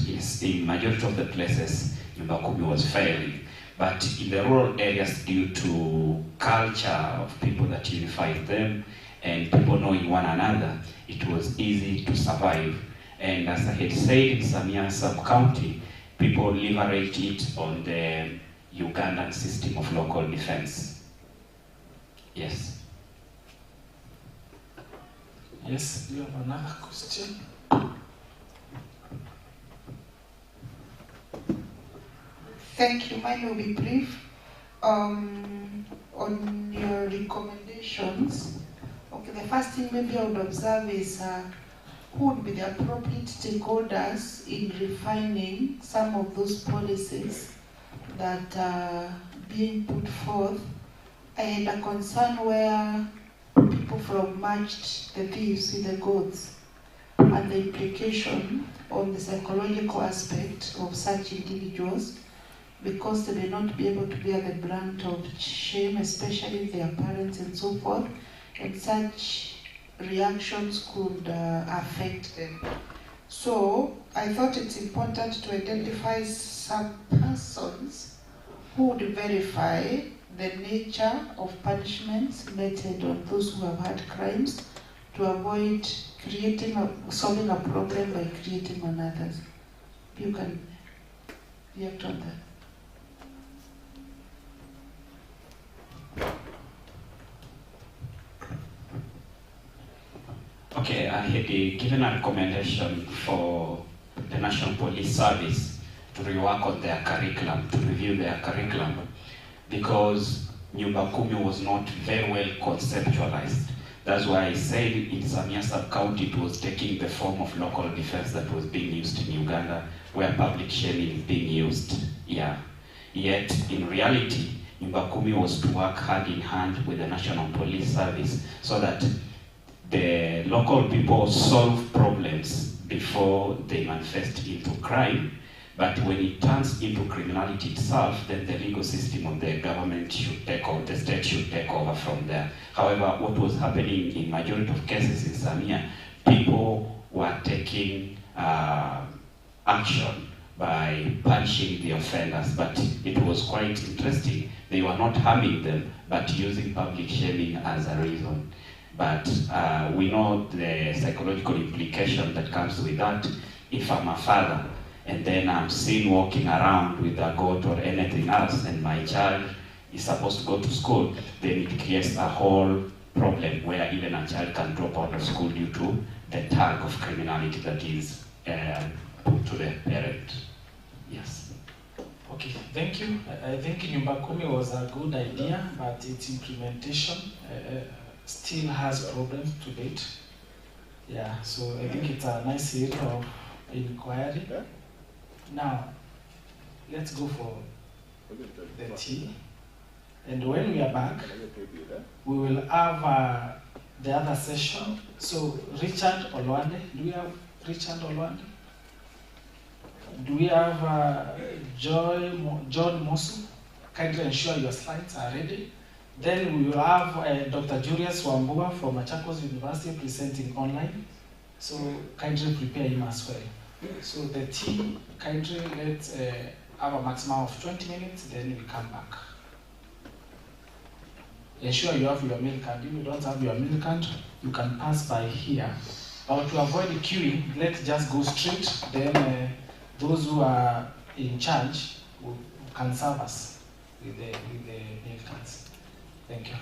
in majority of the places, Nyumba Kumi was failing. But in the rural areas, due to culture of people that unified them and people knowing one another, it was easy to survive. And as I had said, in Samia sub-county, people leverage it on the Ugandan system of local defense. Yes. Yes, do you have another question? Thank you. Mine will be brief. On your recommendations, okay, the first thing maybe I would observe is who would be the appropriate stakeholders in refining some of those policies that are being put forth. I had a concern where people from matched the thieves with the goats and the implication on the psychological aspect of such individuals, because they may not be able to bear the brunt of shame, especially their parents and so forth, and such reactions could affect them. So I thought it's important to identify some persons who would verify the nature of punishments meted on those who have had crimes to avoid solving a problem by creating on others. You can react on that. Okay, I had given a recommendation for the National Police Service to rework on their curriculum, to review their curriculum, because Nyumba Kumi was not very well conceptualized. That's why I said in Samia sub-county it was taking the form of local defense that was being used in Uganda, where public shaming is being used. Yeah. Yet, in reality, Nyumba Kumi was to work hand in hand with the National Police Service so that the local people solve problems before they manifest into crime. But when it turns into criminality itself, then the legal system of the government should take over, the state should take over from there. However, what was happening in majority of cases in Samia, people were taking action by punishing the offenders, but it was quite interesting. They were not harming them, but using public shaming as a reason. But we know the psychological implication that comes with that. If I'm a father, and then I'm seen walking around with a goat or anything else, and my child is supposed to go to school, then it creates a whole problem where even a child can drop out of school due to the tag of criminality that is put to the parent. Yes. Okay, thank you. I think Nyumba Kumi was a good idea, but its implementation still has problems to date. Yeah, so I think it's a nice area of inquiry. Now, let's go for the tea. And when we are back, we will have the other session. So, Richard Olwande, do we have Richard Olwande? Do we have John Mosu? Kindly ensure your slides are ready. Then we will have Dr. Julius Wambua from Machakos University presenting online. So kindly prepare him as well. So the team, kindly let's have a maximum of 20 minutes, then we come back. Ensure you have your meal card. If you don't have your meal card, you can pass by here. But to avoid the queuing, let's just go straight. Then those who are in charge can serve us with the meal cards. Thank you.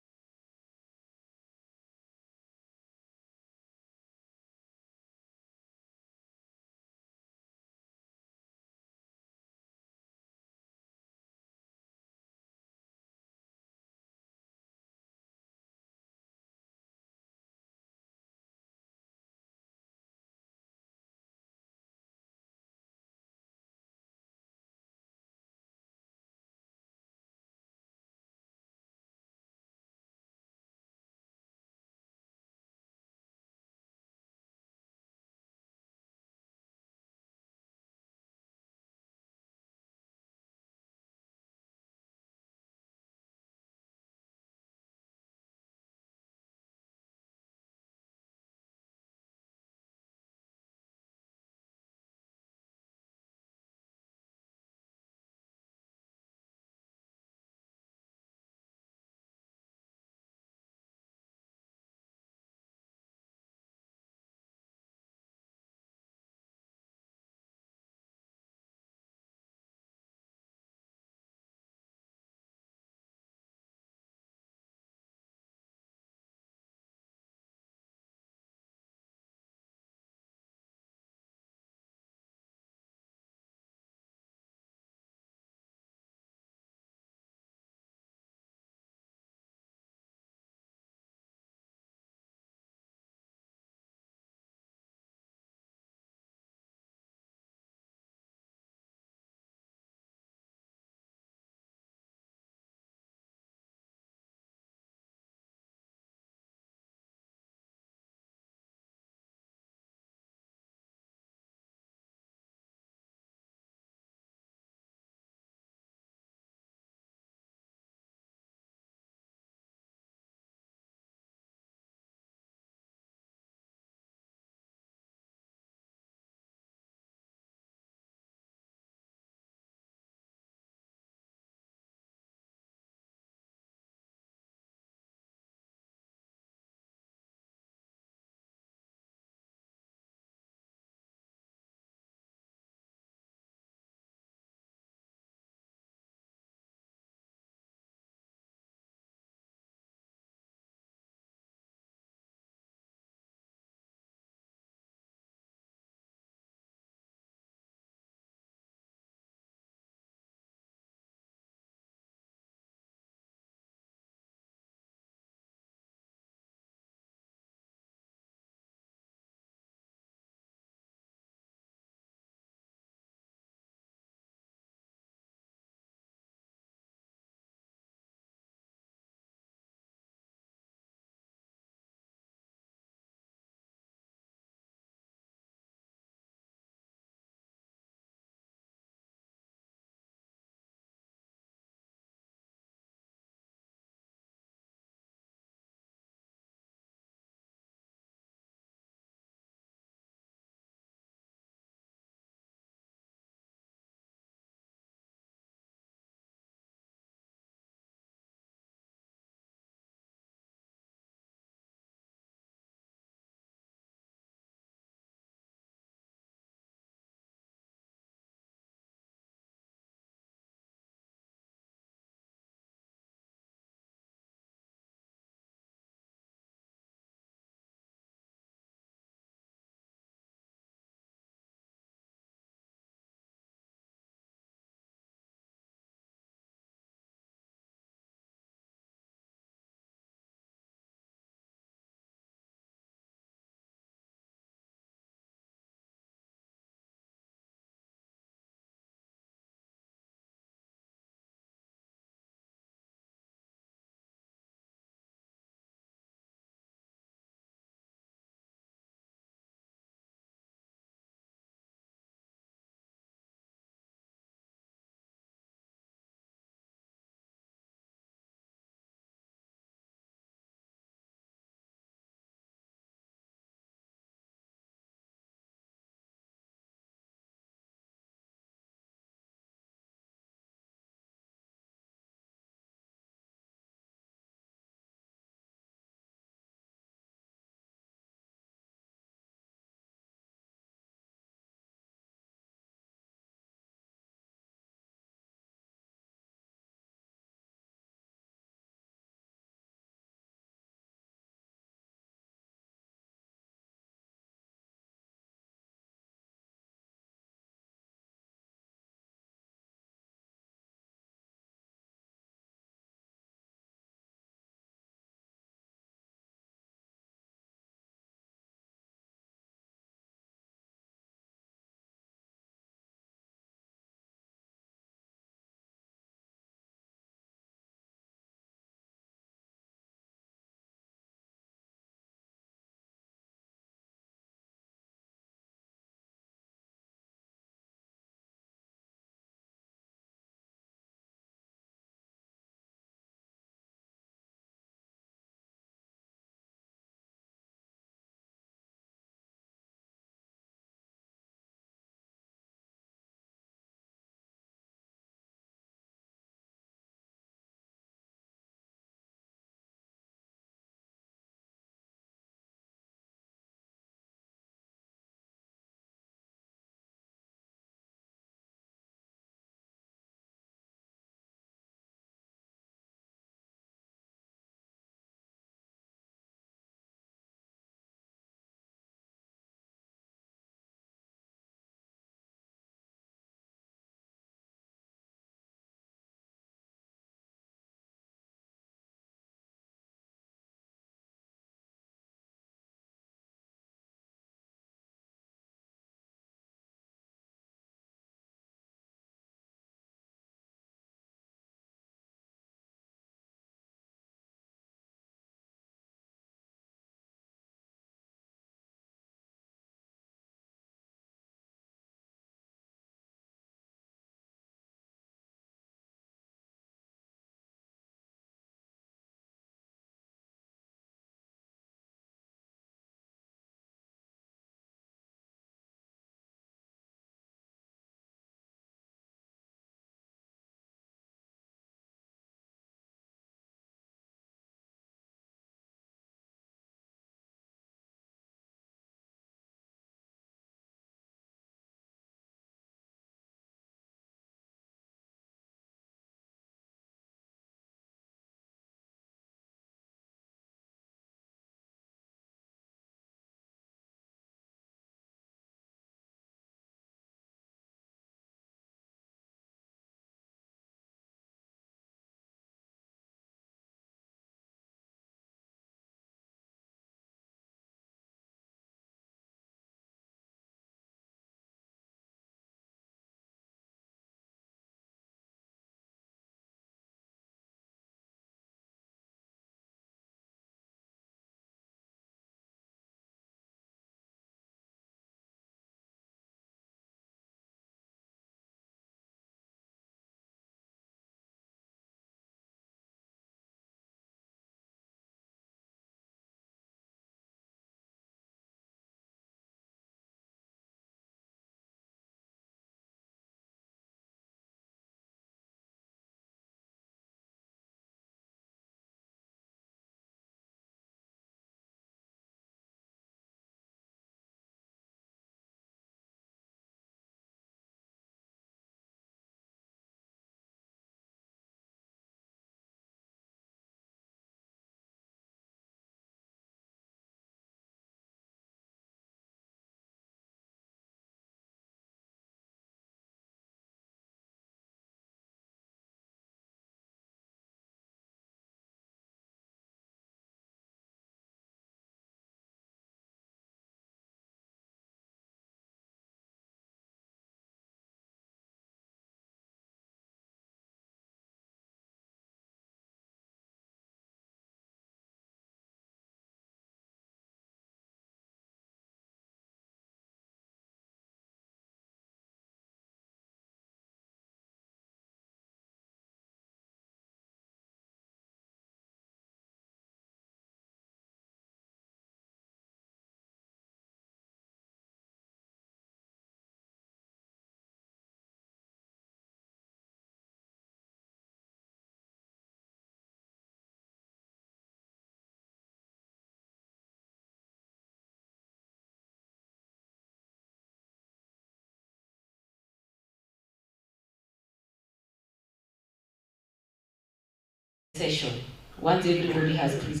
session, once everybody has presented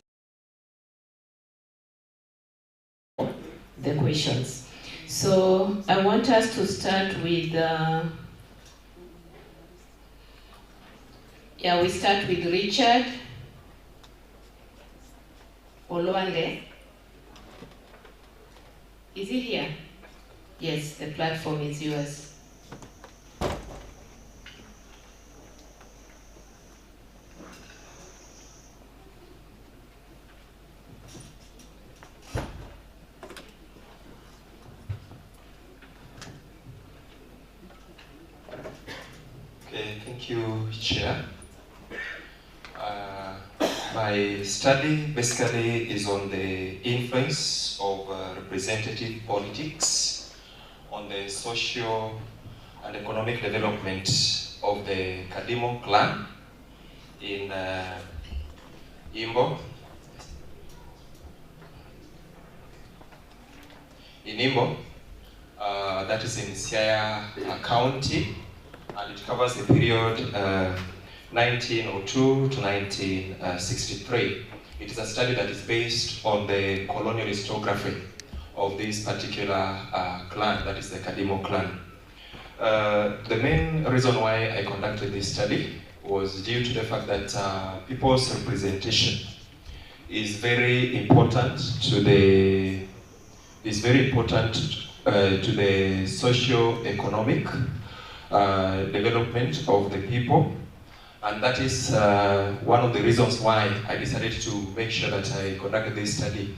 the questions. So I want us to start with, we start with Richard Olwande. Is he here? Yes, the platform is yours. Okay, thank you, Chair. My study basically is on the influence of representative politics on the social and economic development of the Kadimo clan in Imbo. In Imbo, that is in Siaya County, and it covers the period 1902 to 1963. It is a study that is based on the colonial historiography of this particular clan, that is the Kadimo clan. The main reason why I conducted this study was due to the fact that people's representation is very important to the socio-economic development of the people, and that is one of the reasons why I decided to make sure that I conducted this study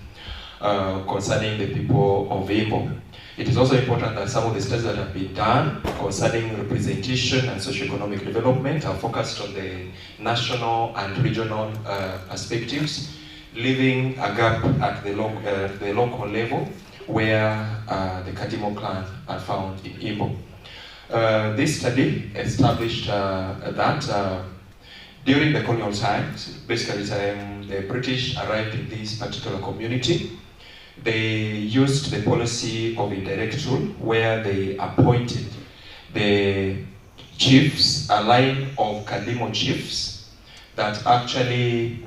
concerning the people of Imbo. It is also important that some of the studies that have been done concerning representation and socio-economic development are focused on the national and regional perspectives, leaving a gap at the local level where the Kadimo clan are found in Imbo. This study established that during the colonial times, basically the British arrived in this particular community, they used the policy of indirect rule where they appointed the chiefs, a line of Kadimo chiefs that actually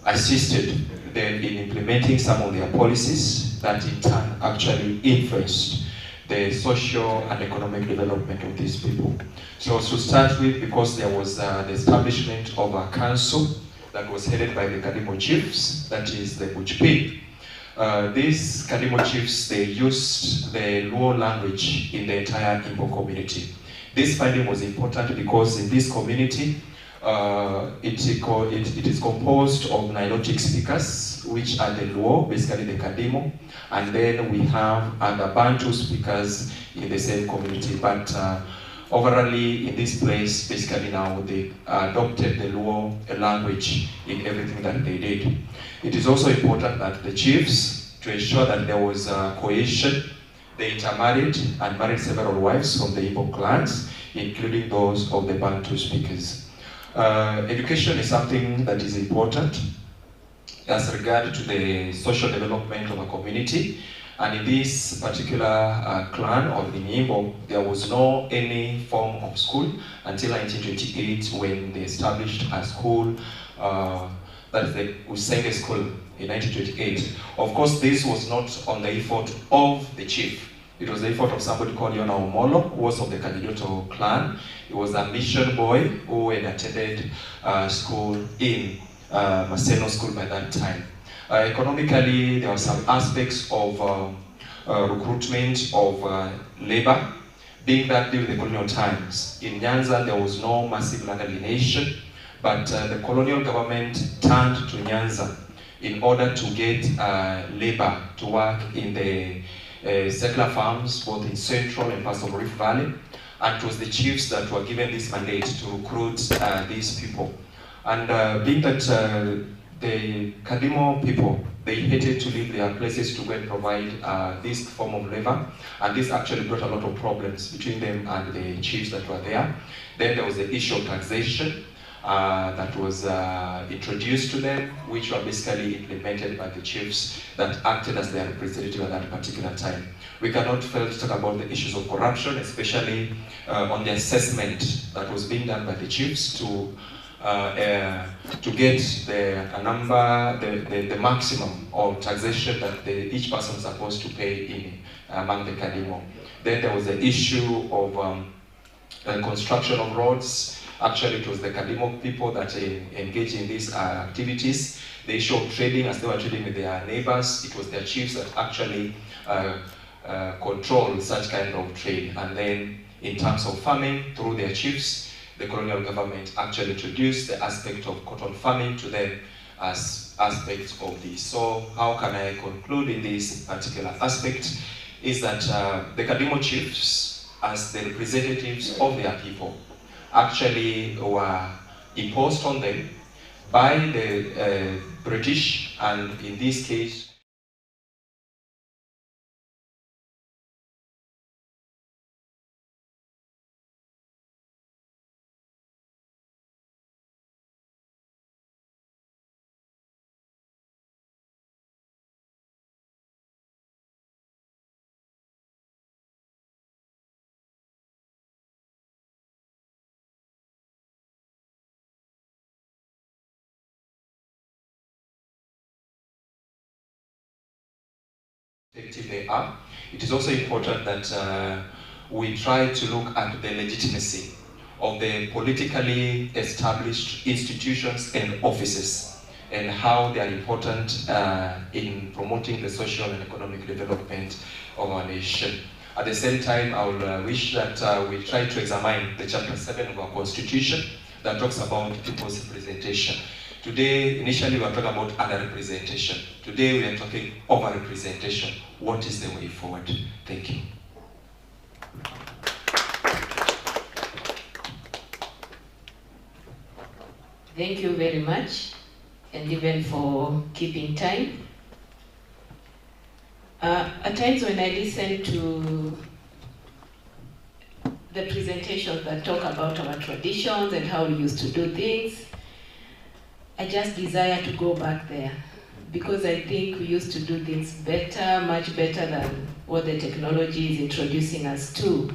assisted them in implementing some of their policies that in turn actually influenced the social and economic development of these people. So to start with, because there was the establishment of a council that was headed by the Kadimo chiefs, that is the Buchpi. These Kadimo chiefs, they used the Luo language in the entire Imbo community. This finding was important because in this community, it is composed of Nilotic speakers, which are the Luo, basically the Kadimo, and then we have other Bantu speakers in the same community. But overall, in this place, basically now they adopted the Luo language in everything that they did. It is also important that the chiefs, to ensure that there was cohesion, they intermarried and married several wives from the Igbo clans, including those of the Bantu speakers. Education is something that is important as regard to the social development of a community. And in this particular clan of the Imbo, there was no any form of school until 1928 when they established a school, that is the Usenge School in 1928. Of course, this was not on the effort of the chief. It was the effort of somebody called Yona Omolo, who was of the Kandidoto clan. He was a mission boy who had attended school in Maseno School by that time. Economically, there were some aspects of recruitment of labor, being that during the colonial times, in Nyanza there was no massive land alienation, but the colonial government turned to Nyanza in order to get labor to work in the settler farms, both in Central and parts of Rift Valley, and it was the chiefs that were given this mandate to recruit these people. And being that the Kadimo people, they hated to leave their places to go and provide this form of labor, and this actually brought a lot of problems between them and the chiefs that were there. Then there was the issue of taxation that was introduced to them, which were basically implemented by the chiefs that acted as their representative at that particular time. We cannot fail to talk about the issues of corruption, especially on the assessment that was being done by the chiefs to to get the maximum of taxation that each person is supposed to pay among the Kadimo. Then there was the issue of construction of roads. Actually, it was the Kadimo people that engaged in these activities. The issue of trading, as they were trading with their neighbors, it was their chiefs that actually controlled such kind of trade. And then in terms of farming, through their chiefs, the colonial government actually introduced the aspect of cotton farming to them as aspects of this. So how can I conclude in this particular aspect is that the Kadimo chiefs, as the representatives of their people, actually were imposed on them by the British, and in this case, they are. It is also important that we try to look at the legitimacy of the politically established institutions and offices and how they are important in promoting the social and economic development of our nation. At the same time, I would wish that we try to examine the Chapter 7 of our Constitution that talks about people's representation. Today, initially we were talking about under-representation. Today we are talking over-representation. What is the way forward? Thank you. Thank you very much, and even for keeping time. At times when I listen to the presentations that talk about our traditions and how we used to do things, I just desire to go back there, because I think we used to do things better, much better than what the technology is introducing us to.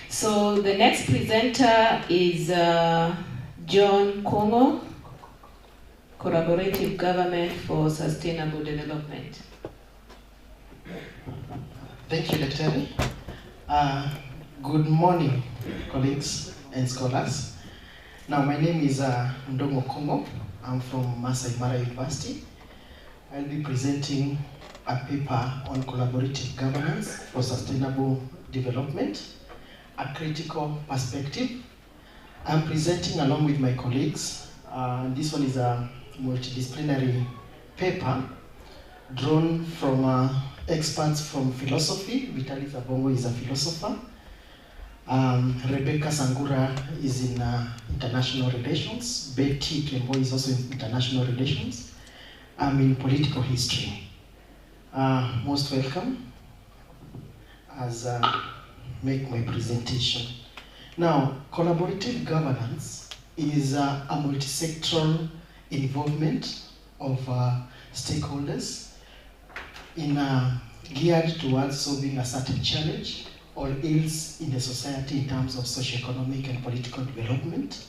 So the next presenter is John Kongo, Collaborative Government for Sustainable Development. Thank you, Dr. Good morning, colleagues and scholars. Now, my name is Ndongo Kongo. I'm from Masai Mara University. I'll be presenting a paper on collaborative governance for sustainable development, a critical perspective. I'm presenting along with my colleagues. This one is a multidisciplinary paper drawn from experts from philosophy. Vitaly Zabongo is a philosopher. Rebecca Sangura is in international relations. Betty Kembo is also in international relations. I'm in political history. Most welcome as I make my presentation. Now, collaborative governance is a multi-sectoral involvement of stakeholders geared towards solving a certain challenge or ills in the society in terms of socio-economic and political development.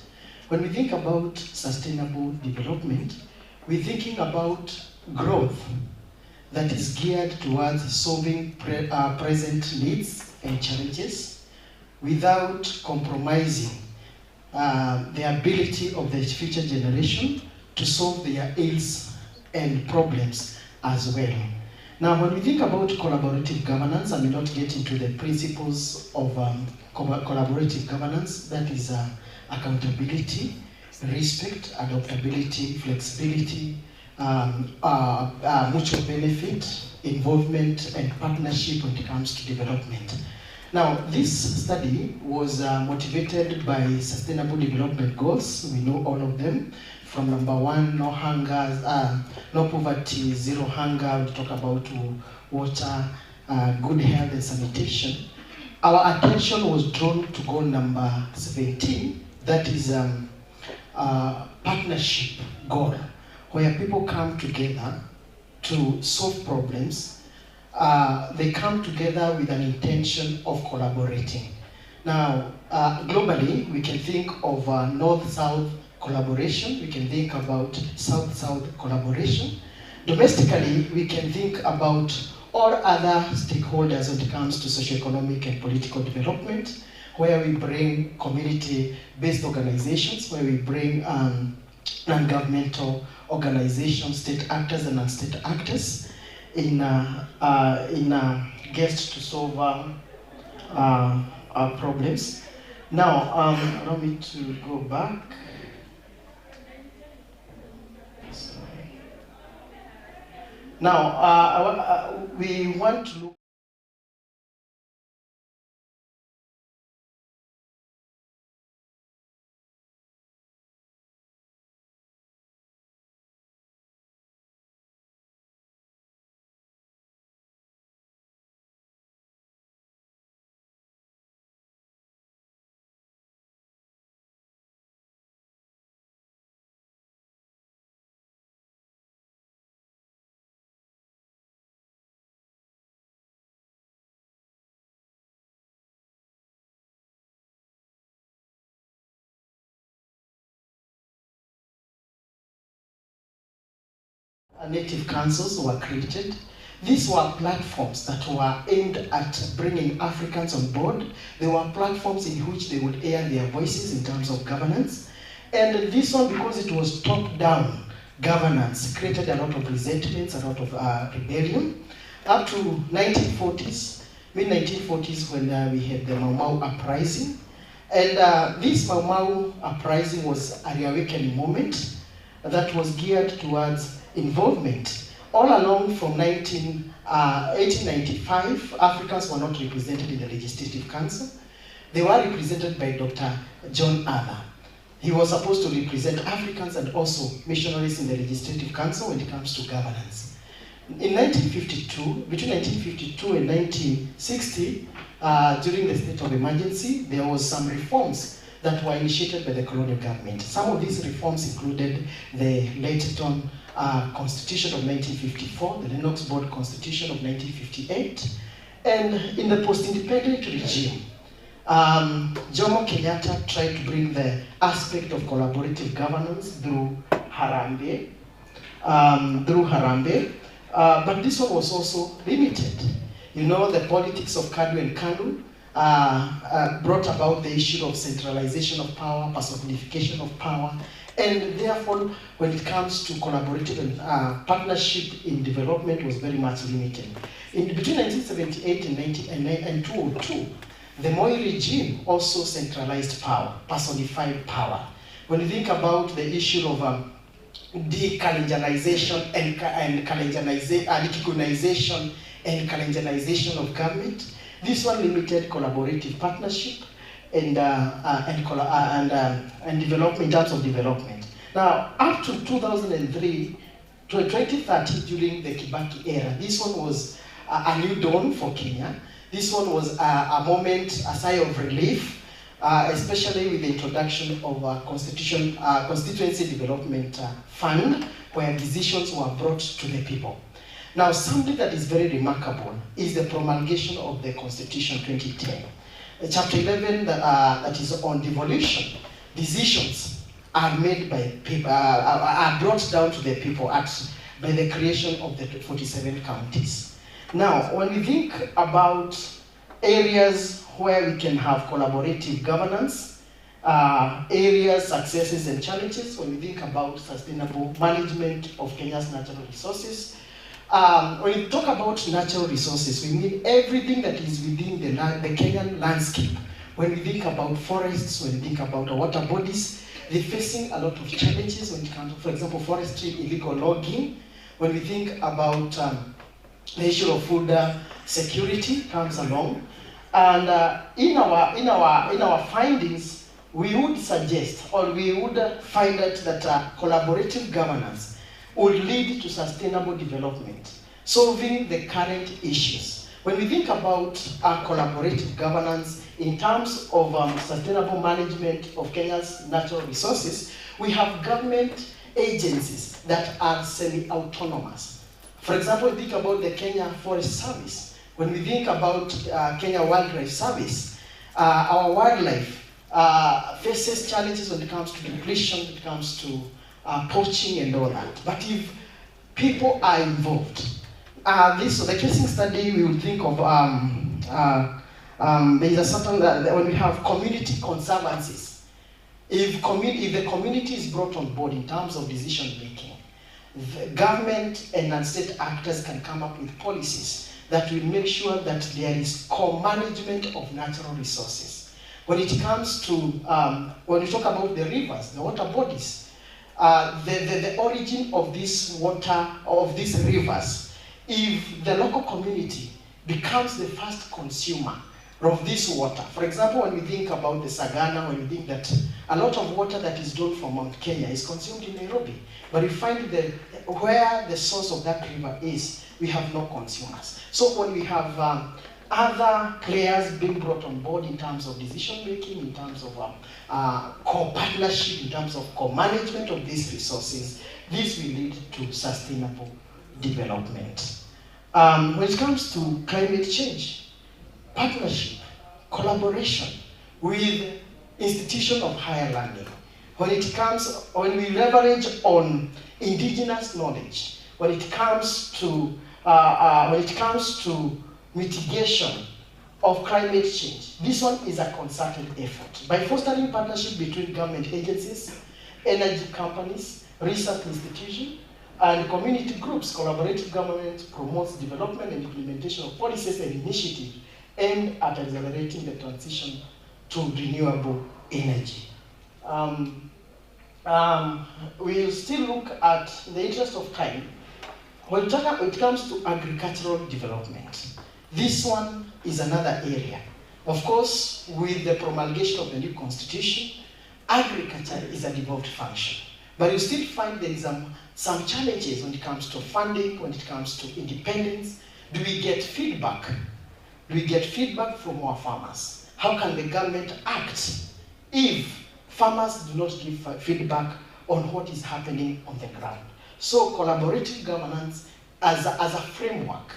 When we think about sustainable development, we're thinking about growth that is geared towards solving present needs and challenges without compromising the ability of the future generation to solve their ills and problems as well. Now, when we think about collaborative governance, I may not get into the principles of collaborative governance. That is accountability, respect, adaptability, flexibility, mutual benefit, involvement, and partnership when it comes to development. Now, this study was motivated by Sustainable Development Goals. We know all of them. From number 1, no hunger, no poverty, 0 hunger. We talk about water, good health and sanitation. Our attention was drawn to goal number 17. That is partnership goal, where people come together to solve problems. They come together with an intention of collaborating. Now, globally, we can think of North-South collaboration, we can think about South-South collaboration. Domestically, we can think about all other stakeholders when it comes to socioeconomic and political development, where we bring community-based organizations, where we bring non-governmental organizations, state actors and non-state actors in guests to solve our problems. Now, allow me to go back. Now, we want to look native councils were created. These were platforms that were aimed at bringing Africans on board. They were platforms in which they would air their voices in terms of governance. And this one, because it was top-down governance, created a lot of resentments, a lot of rebellion. Up to 1940s, mid-1940s, when we had the Mau Mau uprising. And this Mau Mau uprising was a reawakening moment that was geared towards involvement. All along from 1895, Africans were not represented in the Legislative Council. They were represented by Dr. John Arthur. He was supposed to represent Africans and also missionaries in the Legislative Council when it comes to governance. In 1952, between 1952 and 1960, during the state of emergency, there was some reforms that were initiated by the colonial government. Some of these reforms included the Layton Constitution of 1954, the Lennox Board Constitution of 1958, and in the post-independent regime, Jomo Kenyatta tried to bring the aspect of collaborative governance through Harambee, but this one was also limited. You know, the politics of Kadu and Kanu brought about the issue of centralization of power, personification of power, and therefore, when it comes to collaborative and partnership in development was very much limited. Between 1978 and 2002, the Moi regime also centralized power, personified power. When you think about the issue of decolonialization and decolonization and colonialization of government, this one limited collaborative partnership and development in terms of development. Now, up to 2003 to 2030, during the Kibaki era, this one was a new dawn for Kenya. This one was a moment, a sigh of relief, especially with the introduction of a constituency development fund, where decisions were brought to the people. Now, something that is very remarkable is the promulgation of the Constitution 2010. Chapter 11 that is on devolution. Decisions are made by people, are brought down to the people by the creation of the 47 counties. Now, when we think about areas where we can have collaborative governance, areas, successes and challenges, when we think about sustainable management of Kenya's natural resources, when we talk about natural resources, we mean everything that is within the Kenyan landscape. When we think about forests, when we think about our water bodies, they're facing a lot of challenges when it comes to, for example, forestry, illegal logging. When we think about the issue of food security comes along. And in our findings, we would suggest, or we would find out that collaborative governance would lead to sustainable development, solving the current issues. When we think about collaborative governance in terms of sustainable management of Kenya's natural resources, we have government agencies that are semi-autonomous. For example, think about the Kenya Forest Service. When we think about Kenya Wildlife Service, our wildlife faces challenges when it comes to depletion, when it comes to poaching and all that. But if people are involved, the casing study, we would think of there is a certain when we have community conservancies. If the community is brought on board in terms of decision making, the government and non-state actors can come up with policies that will make sure that there is co-management of natural resources. When it comes to, when we talk about the rivers, the water bodies, the origin of this water, of these rivers, if the local community becomes the first consumer of this water. For example, when we think about the Sagana, when we think that a lot of water that is drawn from Mount Kenya is consumed in Nairobi, but we find that where the source of that river is, we have no consumers. So when we have other players being brought on board in terms of decision making, in terms of co-partnership, in terms of co-management of these resources, this will lead to sustainable development. When it comes to climate change, partnership, collaboration with institutions of higher learning. When we leverage on indigenous knowledge, when it comes to mitigation of climate change, this one is a concerted effort. By fostering partnership between government agencies, energy companies, research institutions, and community groups, collaborative government promotes development and implementation of policies and initiatives aimed at accelerating the transition to renewable energy. We'll still look at, in the interest of time, when it comes to agricultural development. This one is another area. Of course, with the promulgation of the new constitution, agriculture is a devolved function. But you still find there is some challenges when it comes to funding, when it comes to independence. Do we get feedback? Do we get feedback from our farmers? How can the government act if farmers do not give feedback on what is happening on the ground? So collaborative governance as a framework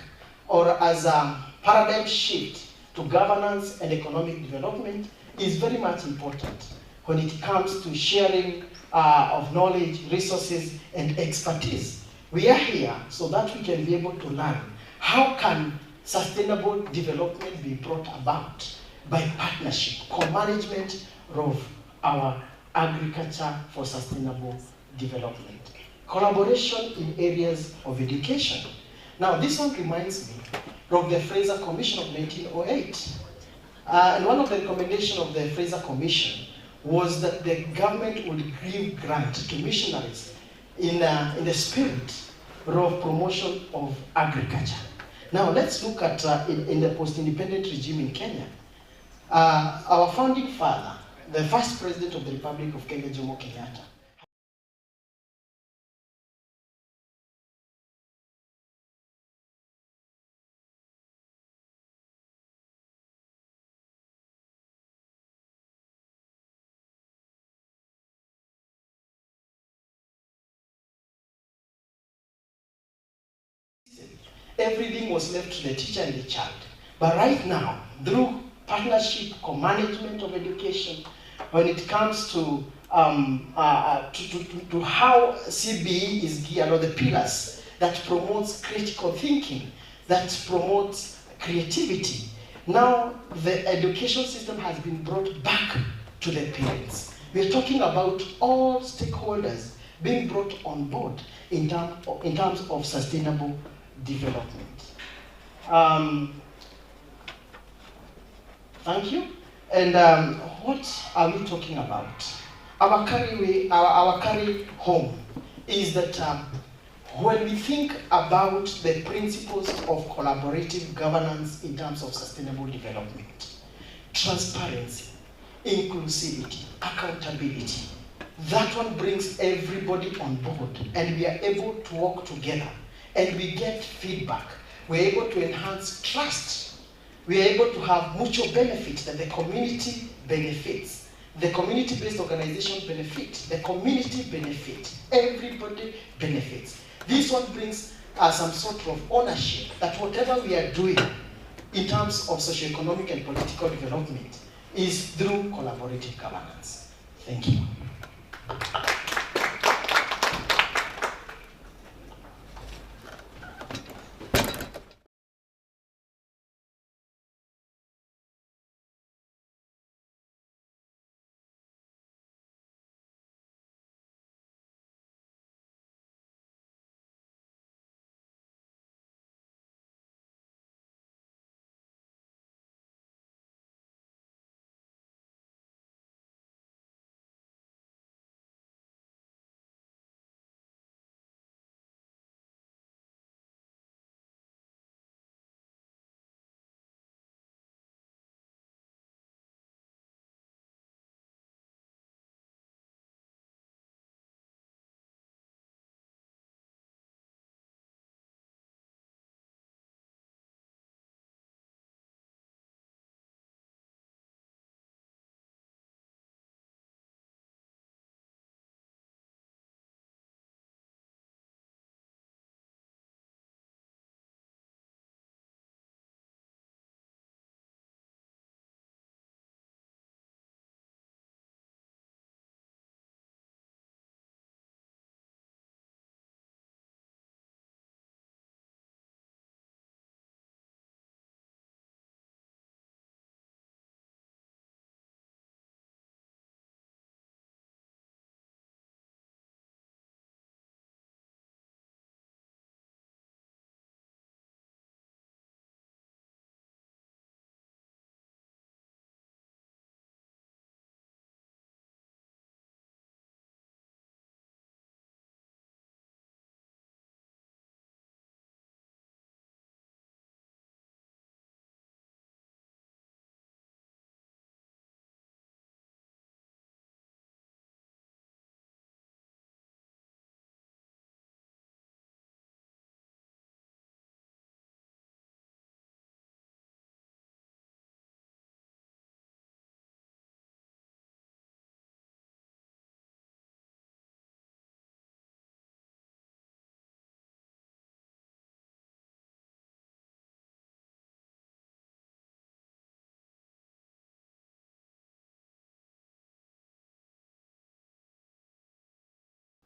or as a paradigm shift to governance and economic development is very much important when it comes to sharing of knowledge, resources, and expertise. We are here so that we can be able to learn how can sustainable development be brought about by partnership, co-management of our agriculture for sustainable development. Collaboration in areas of education. Now, this one reminds me of the Fraser Commission of 1908. And one of the recommendations of the Fraser Commission was that the government would give grant to missionaries in the spirit of promotion of agriculture. Now, let's look at in the post-independent regime in Kenya. Our founding father, the first president of the Republic of Kenya, Jomo Kenyatta, everything was left to the teacher and the child. But right now, through partnership, co-management of education, when it comes to how CBE is geared, or the pillars that promotes critical thinking, that promotes creativity, now the education system has been brought back to the parents. We're talking about all stakeholders being brought on board in terms of sustainable development. Thank you. And what are we talking about? Our carry home is that when we think about the principles of collaborative governance in terms of sustainable development, transparency, inclusivity, accountability, that one brings everybody on board, and we are able to work together, and we get feedback. We're able to enhance trust. We are able to have mutual benefits, that the community benefits, the community-based organization benefits, the community benefits, everybody benefits. This one brings some sort of ownership that whatever we are doing in terms of socioeconomic and political development, is through collaborative governance. Thank you.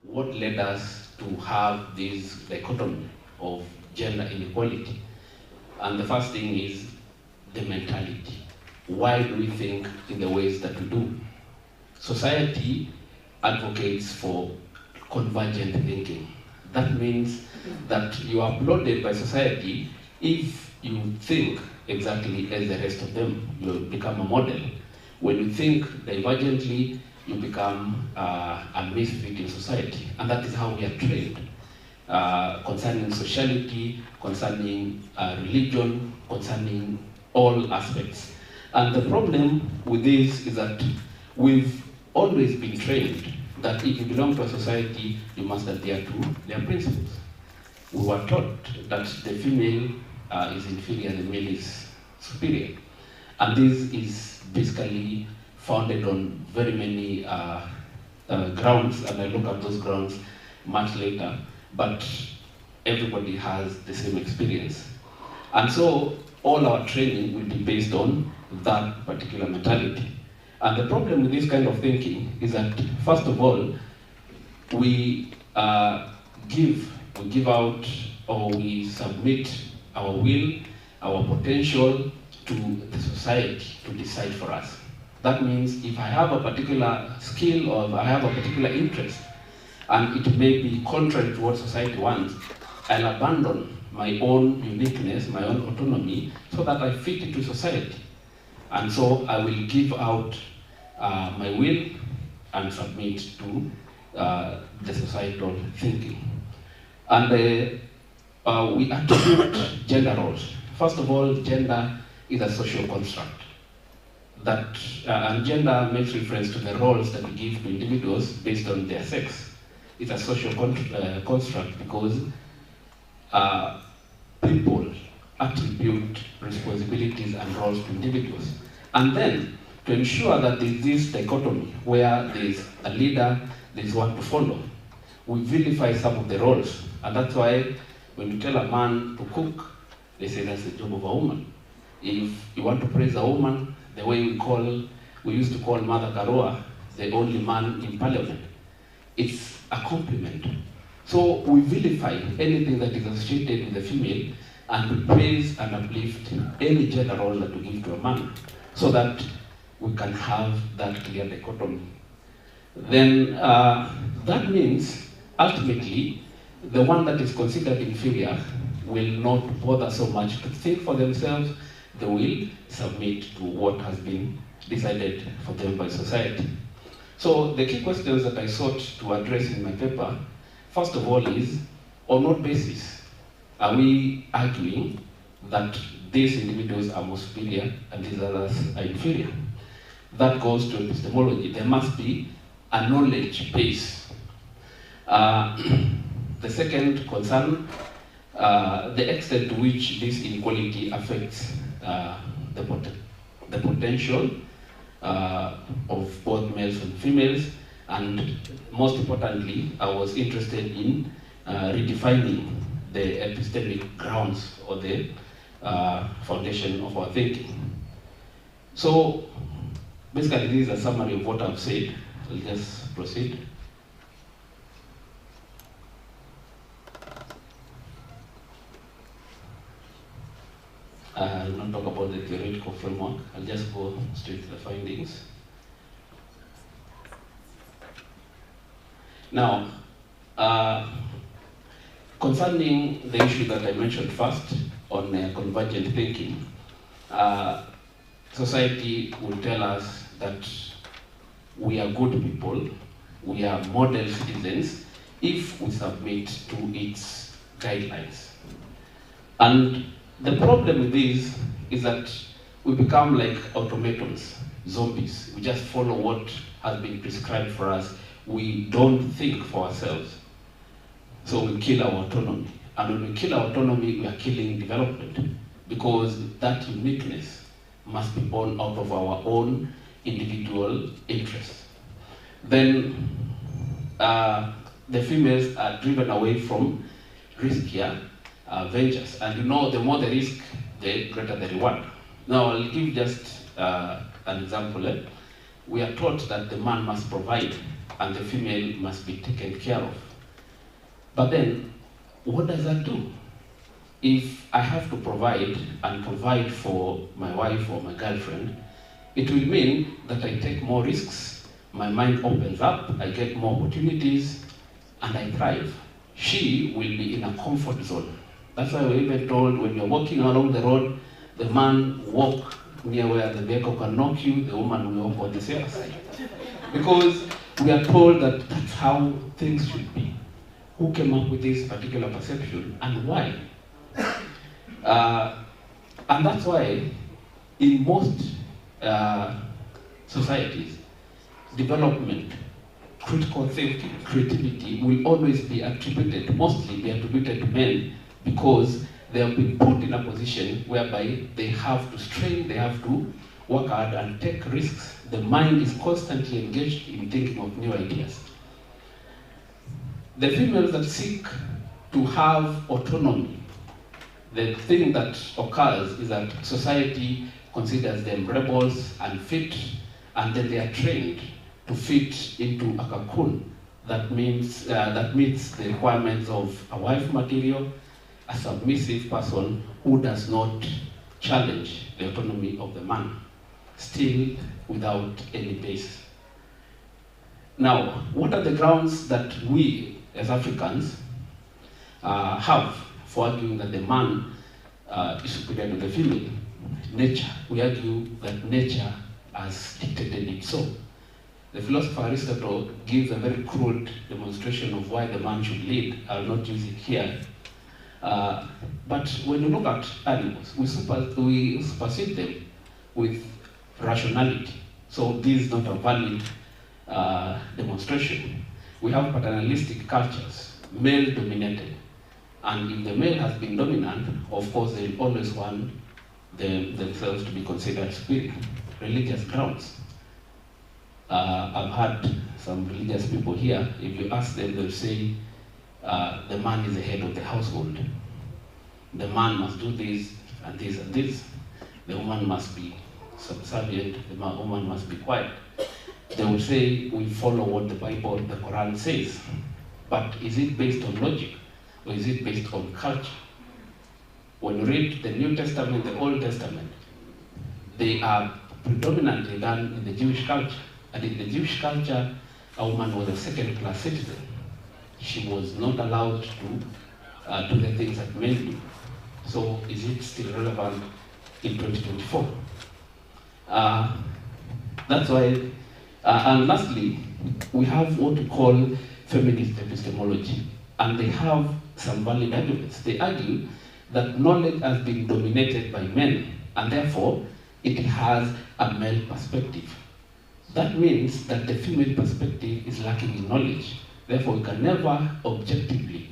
What led us to have this dichotomy of gender inequality? And the first thing is the mentality. Why do we think in the ways that we do? Society advocates for convergent thinking. That means that you are applauded by society if you think exactly as the rest of them. You become a model. When you think divergently, you become a misfit in society. And that is how we are trained. Concerning sociality, concerning religion, concerning all aspects. And the problem with this is that we've always been trained that if you belong to a society, you must adhere to their principles. We were taught that the female is inferior, the male is superior. And this is basically founded on very many grounds, and I look at those grounds much later, but everybody has the same experience. And so all our training will be based on that particular mentality. And the problem with this kind of thinking is that, first of all, we give out, or we submit our will, our potential to the society to decide for us. That means if I have a particular skill or if I have a particular interest, and it may be contrary to what society wants, I'll abandon my own uniqueness, my own autonomy, so that I fit into society. And so I will give out my will and submit to the societal thinking. And we attribute gender roles. First of all, gender is a social construct. That, and gender makes reference to the roles that we give to individuals based on their sex. It's a social construct because people attribute responsibilities and roles to individuals. And then, to ensure that there is this dichotomy where there is a leader, there is one to follow, we vilify some of the roles. And that's why when you tell a man to cook, they say that's the job of a woman. If you want to praise a woman, the way we used to call Mother Karua the only man in parliament. It's a compliment. So we vilify anything that is associated with the female, and we praise and uplift any gender role that we give to a man, so that we can have that clear dichotomy. Then that means, ultimately, the one that is considered inferior will not bother so much to think for themselves. They will submit to what has been decided for them by society. So the key questions that I sought to address in my paper, first of all, is on what basis are we arguing that these individuals are more superior and these others are inferior? That goes to epistemology. There must be a knowledge base. The second concern, the extent to which this inequality affects the potential of both males and females, and most importantly, I was interested in redefining the epistemic grounds or the foundation of our thinking. So basically, this is a summary of what I've said. I'll just proceed. I will not talk about the theoretical framework. I'll just go straight to the findings. Now, concerning the issue that I mentioned first on convergent thinking, society will tell us that we are good people, we are model citizens, if we submit to its guidelines. And the problem with this is that we become like automatons, zombies. We just follow what has been prescribed for us. We don't think for ourselves. So we kill our autonomy. And when we kill our autonomy, we are killing development, because that uniqueness must be born out of our own individual interests. Then the females are driven away from riskier ventures. And you know, the more the risk, the greater the reward. Now, I'll give just an example. We are taught that the man must provide and the female must be taken care of. But then, what does that do? If I have to provide and provide for my wife or my girlfriend, it will mean that I take more risks, my mind opens up, I get more opportunities, and I thrive. She will be in a comfort zone. That's why we're even told when you're walking along the road, the man walk near where the vehicle can knock you, the woman will walk on the safe side. Because we are told that that's how things should be. Who came up with this particular perception and why? And that's why in most societies, development, critical thinking, creativity will always be attributed, mostly be attributed to men, because they have been put in a position whereby they have to strain, they have to work hard and take risks. The mind is constantly engaged in thinking of new ideas. The females that seek to have autonomy, the thing that occurs is that society considers them rebels and fit, and then they are trained to fit into a cocoon that means that meets the requirements of a wife material, a submissive person who does not challenge the autonomy of the man, still without any base. Now, what are the grounds that we as Africans have for arguing that the man is superior to the female? Nature. We argue that nature has dictated it so. The philosopher Aristotle gives a very crude demonstration of why the man should lead. I will not use it here. But when you look at animals, we supersede them with rationality. So this is not a valid demonstration. We have paternalistic cultures, male-dominated. And if the male has been dominant, of course, they will always want themselves to be considered superior. Religious grounds. I've had some religious people here, if you ask them, they'll say, the man is the head of the household. The man must do this and this and this. The woman must be subservient, the woman must be quiet. They will say, we follow what the Bible, the Quran says. But is it based on logic? Or is it based on culture? When you read the New Testament, the Old Testament, they are predominantly done in the Jewish culture. And in the Jewish culture, a woman was a second-class citizen. She was not allowed to do the things that men do. So is it still relevant in 2024? That's why, and lastly, we have what we call feminist epistemology, and they have some valid arguments. They argue that knowledge has been dominated by men, and therefore it has a male perspective. That means that the female perspective is lacking in knowledge. Therefore, we can never objectively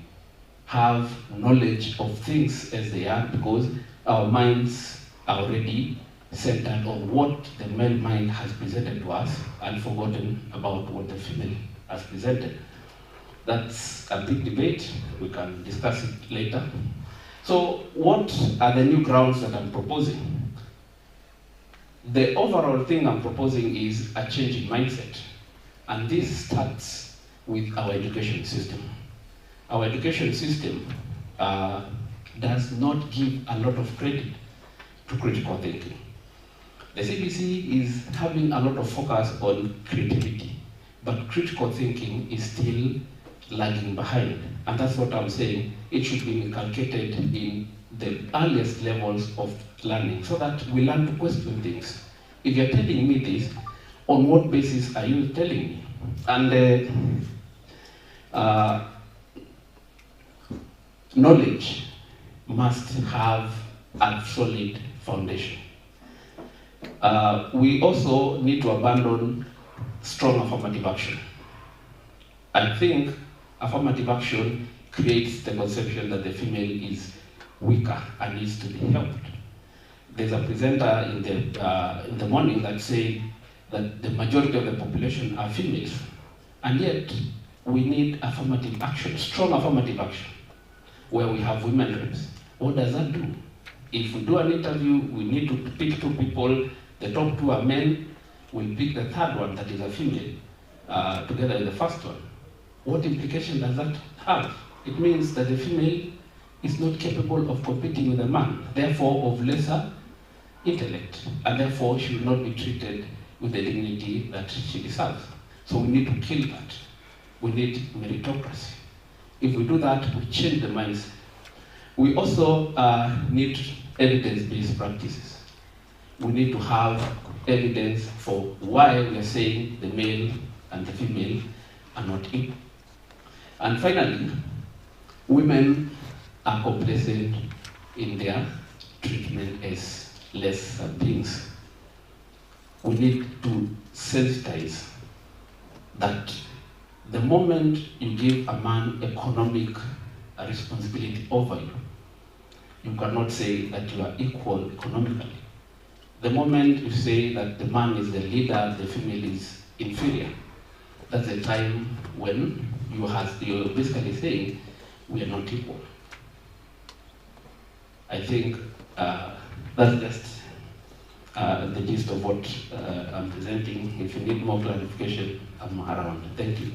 have knowledge of things as they are, because our minds are already centered on what the male mind has presented to us and forgotten about what the female has presented. That's a big debate. We can discuss it later. So what are the new grounds that I'm proposing? The overall thing I'm proposing is a change in mindset. And this starts with our education system. Our education system does not give a lot of credit to critical thinking. The CBC is having a lot of focus on creativity, but critical thinking is still lagging behind. And that's what I'm saying. It should be inculcated in the earliest levels of learning so that we learn to question things. If you're telling me this, on what basis are you telling me? And knowledge must have a solid foundation. We also need to abandon strong affirmative action. I think affirmative action creates the conception that the female is weaker and needs to be helped. There's a presenter in the morning that said that the majority of the population are females, and yet we need affirmative action, strong affirmative action, where we have women reps. What does that do? If we do an interview, we need to pick two people. The top two are men. We'll pick the third one that is a female, together with the first one. What implication does that have? It means that the female is not capable of competing with a man, therefore of lesser intellect, and therefore she will not be treated with the dignity that she deserves. So we need to kill that. We need meritocracy. If we do that, we change the mindset. We also need evidence-based practices. We need to have evidence for why we are saying the male and the female are not equal. And finally, women are complacent in their treatment as less than beings. We need to sensitize that the moment you give a man economic responsibility over you, you cannot say that you are equal economically. The moment you say that the man is the leader, the female is inferior, that's the time when you're basically saying we are not equal. I think that's just the gist of what I'm presenting. If you need more clarification, I'm around. Thank you.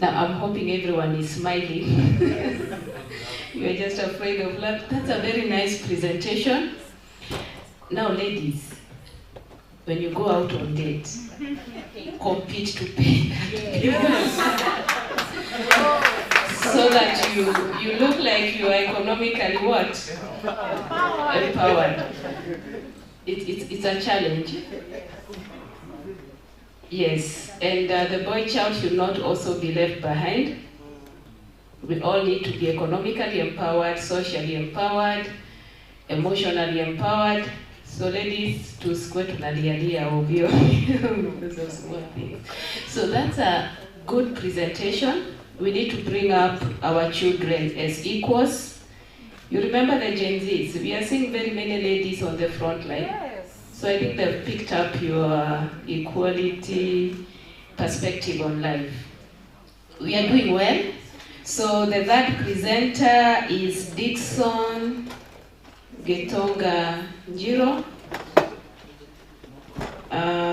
Now I'm hoping everyone is smiling. You're just afraid of laugh. That's a very nice presentation. Now ladies, when you go out on date, compete to pay so that you look like you are economically what? Empowered. It's a challenge. Yes, and the boy child should not also be left behind. We all need to be economically empowered, socially empowered, emotionally empowered. So ladies, to square tunalialia ovyo because of small things. So that's a good presentation. We need to bring up our children as equals. You remember the Gen Zs? We are seeing very many ladies on the front line. So I think they've picked up your equality perspective on life. we are doing well. So the third presenter is Dixon Getonga Njiro.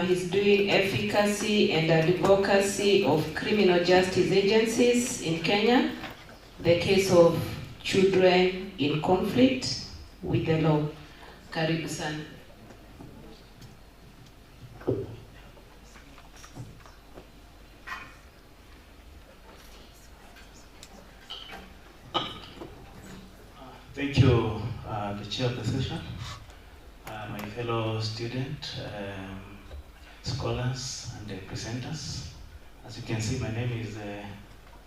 He's doing efficacy and advocacy of criminal justice agencies in Kenya, the case of children in conflict with the law. Karibu sana. Thank you, the chair of the session, my fellow students, scholars, and presenters. As you can see, my name is,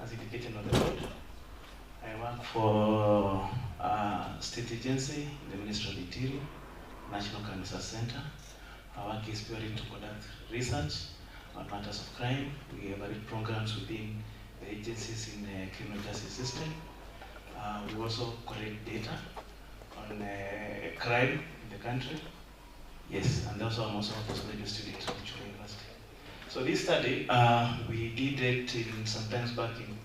as indicated on the board. I work for a state agency in the Ministry of Interior, National Crime Research Center. Our work is purely to conduct research on matters of crime. We evaluate programs within the agencies in the criminal justice system. We also collect data on crime in the country. Yes, and also I'm also a postgraduate student at Chuka University. So this study, we did it sometimes back in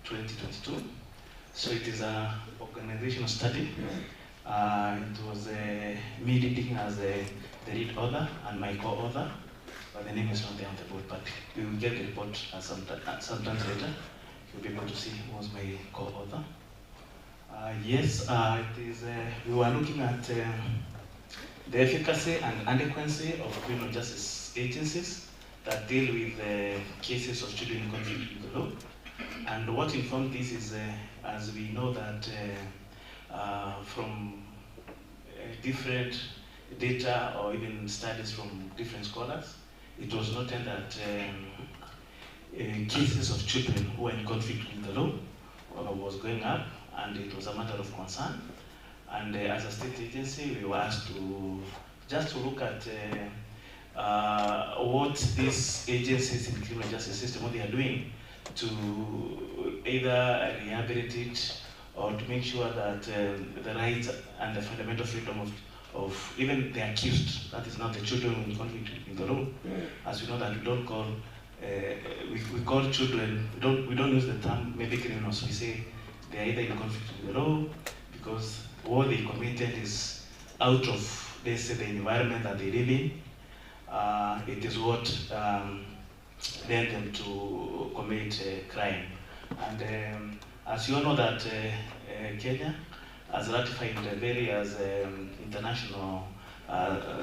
2022. So it is an organizational study. It was me leading as the lead author and my co-author, but the name is not there on the board, but we will get the report sometimes later. You'll be able to see who was my co-author. Yes, it is, we were looking at the efficacy and adequacy of criminal justice agencies that deal with cases of children in conflict with the law. And what informed this is, as we know that from different data or even studies from different scholars, it was noted that cases of children who were in conflict with the law was going up, and it was a matter of concern. And as a state agency, we were asked to just to look at what these agencies in the criminal justice system, what they are doing to either rehabilitate or to make sure that the rights and the fundamental freedom of even the accused, that is not the children in conflict with the law. As we know that we don't call, we call children, we don't use the term maybe criminals, we say they are either in conflict with the law because what they committed is out of, let's say, the environment that they live in. It is what led them to commit crime. And as you all know that Kenya has ratified the various international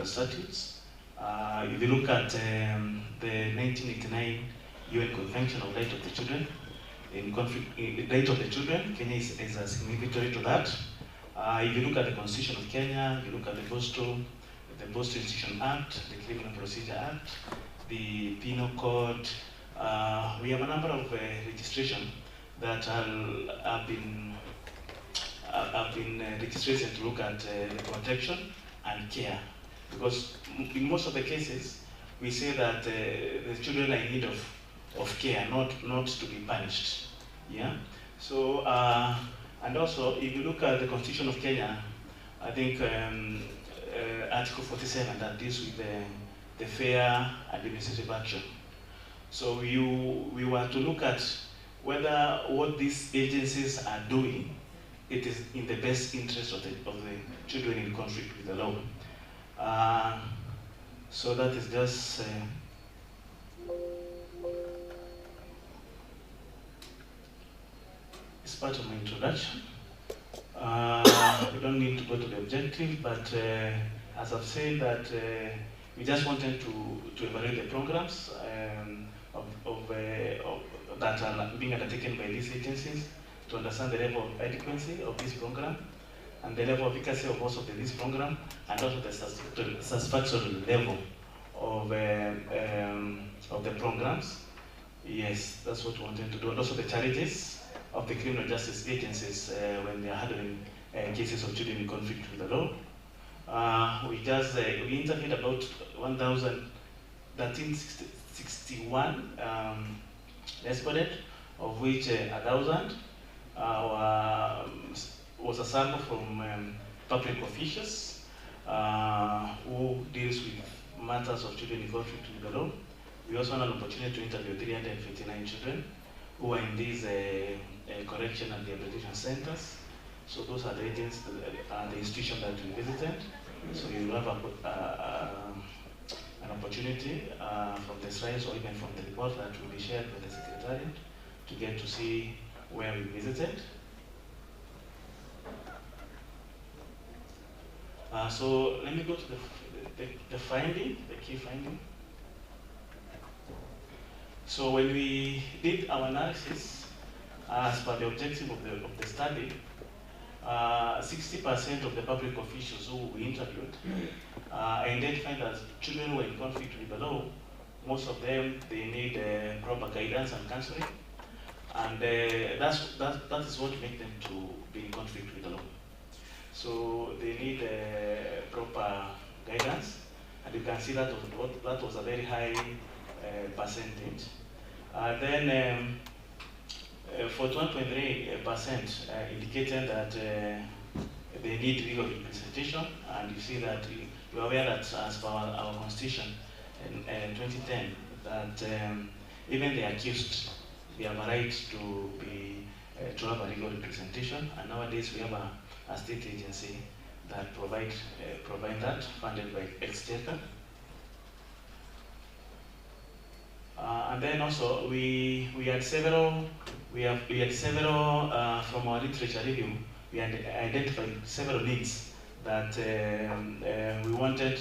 statutes. If you look at the 1989 UN Convention on Rights of the Children, in conflict, right of the children, Kenya is a signatory to that. If you look at the Constitution of Kenya, you look at the Postal Institution Act, the Criminal Procedure Act, the Penal Code. We have a number of legislation that have been legislation to look at the protection and care, because in most of the cases we say that the children are in need of care, not to be punished. Yeah. So and also, if you look at the Constitution of Kenya, I think Article 47 that deals with the fair administrative action. So we were to look at whether what these agencies are doing, it is in the best interest of the children in conflict with the law. So that is just it's part of my introduction. We don't need to go to the objective, but as I've said that we just wanted to evaluate the programs that are being undertaken by these agencies to understand the level of adequacy of this program and the level of efficacy of also this program, and also the satisfactory level of the programs. Yes, that's what we wanted to do, and also the challenges of the criminal justice agencies when they are handling cases of children in conflict with the law. We interviewed about 1,361 respondents, of which 1,000 was a sample from public officials who deals with matters of children in conflict with the law. We also had an opportunity to interview 359 children who are in these correction and rehabilitation centers. So those are the agents, the institution that we visited. So you will have an opportunity from the slides or even from the report that will be shared with the Secretariat to get to see where we visited. So let me go to the finding, the key finding. So when we did our analysis, as per the objective of the study, 60% of the public officials who we interviewed identified that children who are in conflict with the law. Most of them, they need proper guidance and counseling, and that is what makes them to be in conflict with the law. So they need proper guidance, and you can see that was a very high percentage. Then 41.3% indicated that they need legal representation, and you see that you are aware that as per our constitution in 2010, that even the accused, they have a right to have a legal representation, and nowadays we have a state agency that provide that, funded by Exchequer. And then also we had several from our literature review. We had identified several needs that we wanted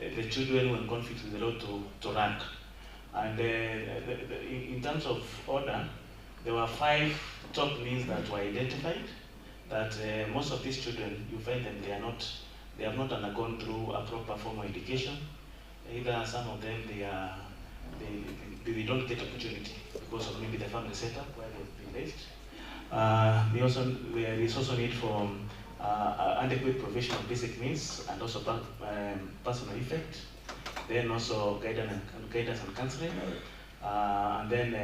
the children who are in conflict with the law to rank. And in terms of order, there were 5 top needs that were identified. That most of these children, you find them, they have not undergone through a proper formal education. Either some of them they don't get opportunity because of maybe the family setup where they've been raised. There is also need for adequate provision of basic needs and also personal effect. Then also guidance and counseling. And then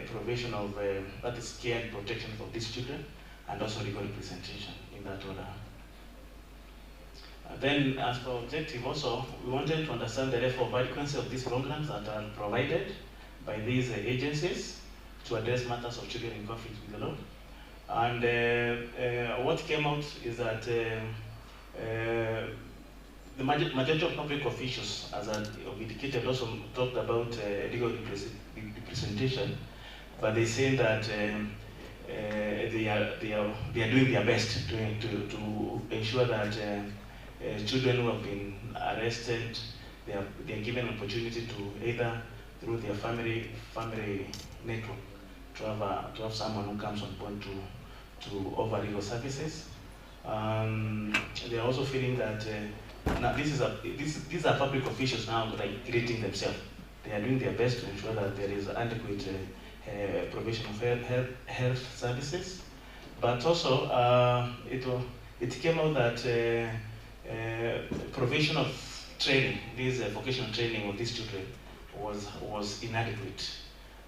provision of that is care and protection for these children, and also legal representation in that order. Then, as per objective also, we wanted to understand the level of adequacy of these programs that are provided by these agencies to address matters of children in conflict with the law. And what came out is that the majority of public officials, as I've indicated, also talked about legal representation, but they say that they are doing their best to ensure that children who have been arrested, they are given an opportunity to either through their family network to have someone who comes on board to offer legal services. They are also feeling that now these are public officials now regulating themselves. They are doing their best to ensure that there is adequate provision of health services, but also it came out that provision of training, this vocational training of these children was inadequate,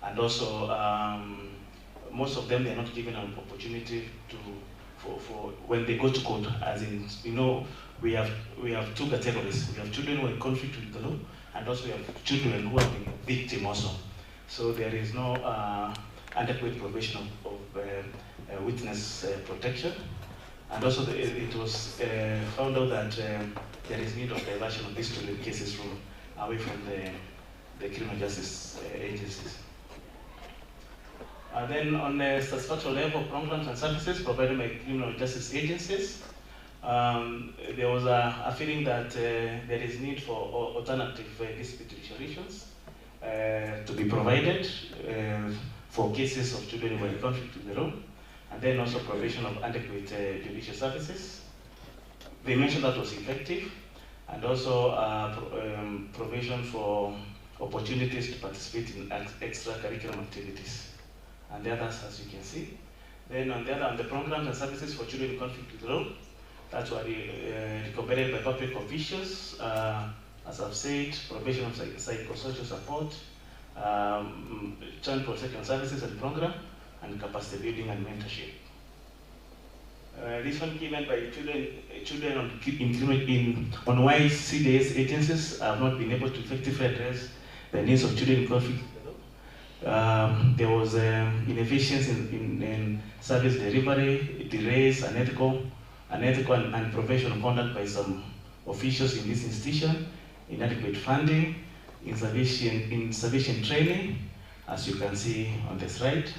and also most of them, they are not given an opportunity for when they go to court. As in, we have 2 categories. We have children who are in conflict with the law, and also we have children who have been victim also. So there is no adequate provision of witness protection, and also it was found out that there is need of diversion of these children cases from away from the criminal justice agencies. And then on the satisfactory level of programs and services provided by criminal justice agencies, there was a feeling that there is need for alternative dispute resolutions to be provided for cases of children who are in conflict with the law, and then also provision of adequate judicial services. They mentioned that was effective, and also provision for opportunities to participate in extracurricular activities. And the others, as you can see. Then on the programs and services for children in conflict with the law, that's what recommended by public officials. As I've said, provision of psychosocial support, child protection services and program, and capacity building and mentorship. This one given by children on why CDS agencies have not been able to effectively address the needs of children in conflict with the law. There was inefficiency in service delivery, delays, unethical and professional conduct by some officials in this institution, inadequate funding, insufficient training, as you can see on the slide.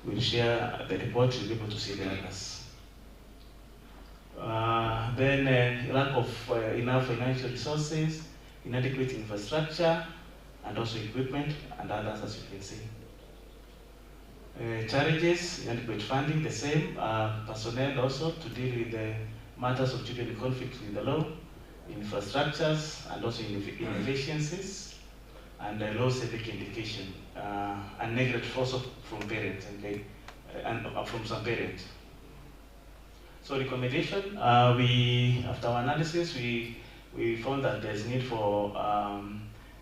We'll share the report, you'll be able to see the others. Then lack of enough financial resources, inadequate infrastructure, and also equipment, and others, as you can see. Challenges, inadequate funding, the same. Personnel also to deal with the matters of children in conflict with the law, infrastructures, and also inefficiencies, and low civic education, and neglect also from parents, okay, and from some parents. So recommendation, after our analysis, we found that there's need for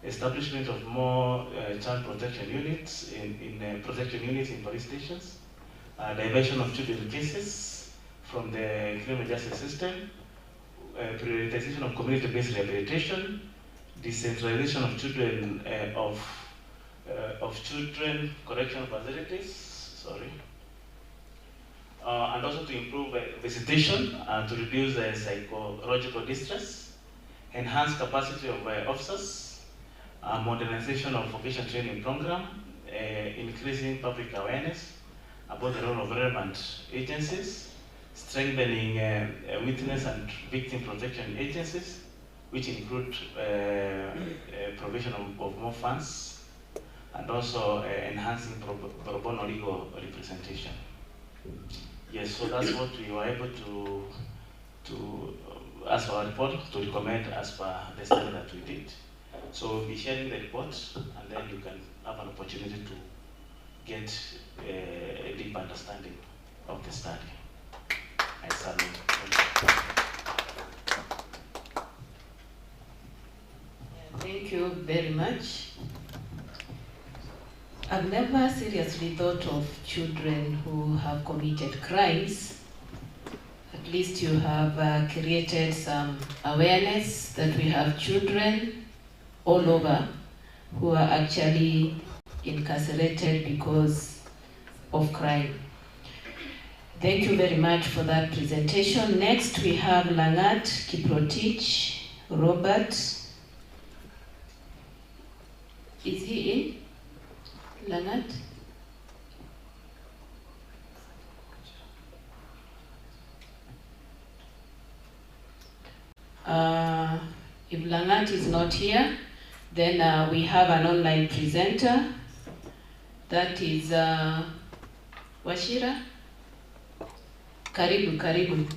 establishment of more child protection units in police stations, diversion of children cases from the criminal justice system, prioritization of community-based rehabilitation, decentralization of children correctional facilities, and also to improve visitation to reduce psychological distress, enhance capacity of officers, modernization of vocational training program, increasing public awareness about the role of relevant agencies, strengthening witness and victim protection agencies, which include provision of more funds, and also enhancing pro bono legal representation. Yes, so that's what we were able to as per our report, to recommend as per the study that we did. So we'll be sharing the report, and then you can have an opportunity to get a deep understanding of the study. I submit. Thank you very much. I've never seriously thought of children who have committed crimes. At least you have created some awareness that we have children all over who are actually incarcerated because of crime. Thank you very much for that presentation. Next we have Langat Kiprotich Robert. Is he in? Langat? If Langat is not here, then we have an online presenter. That is Washira. Karibu, karibu.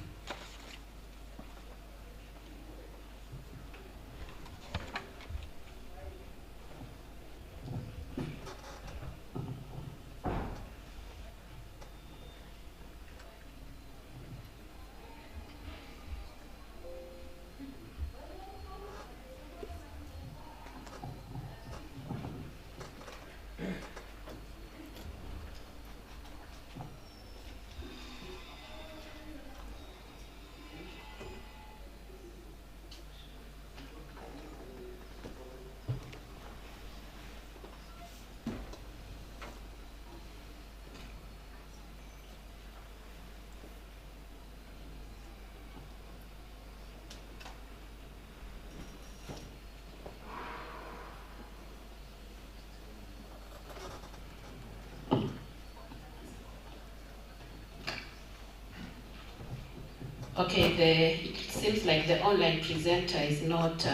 Okay, it seems like the online presenter is not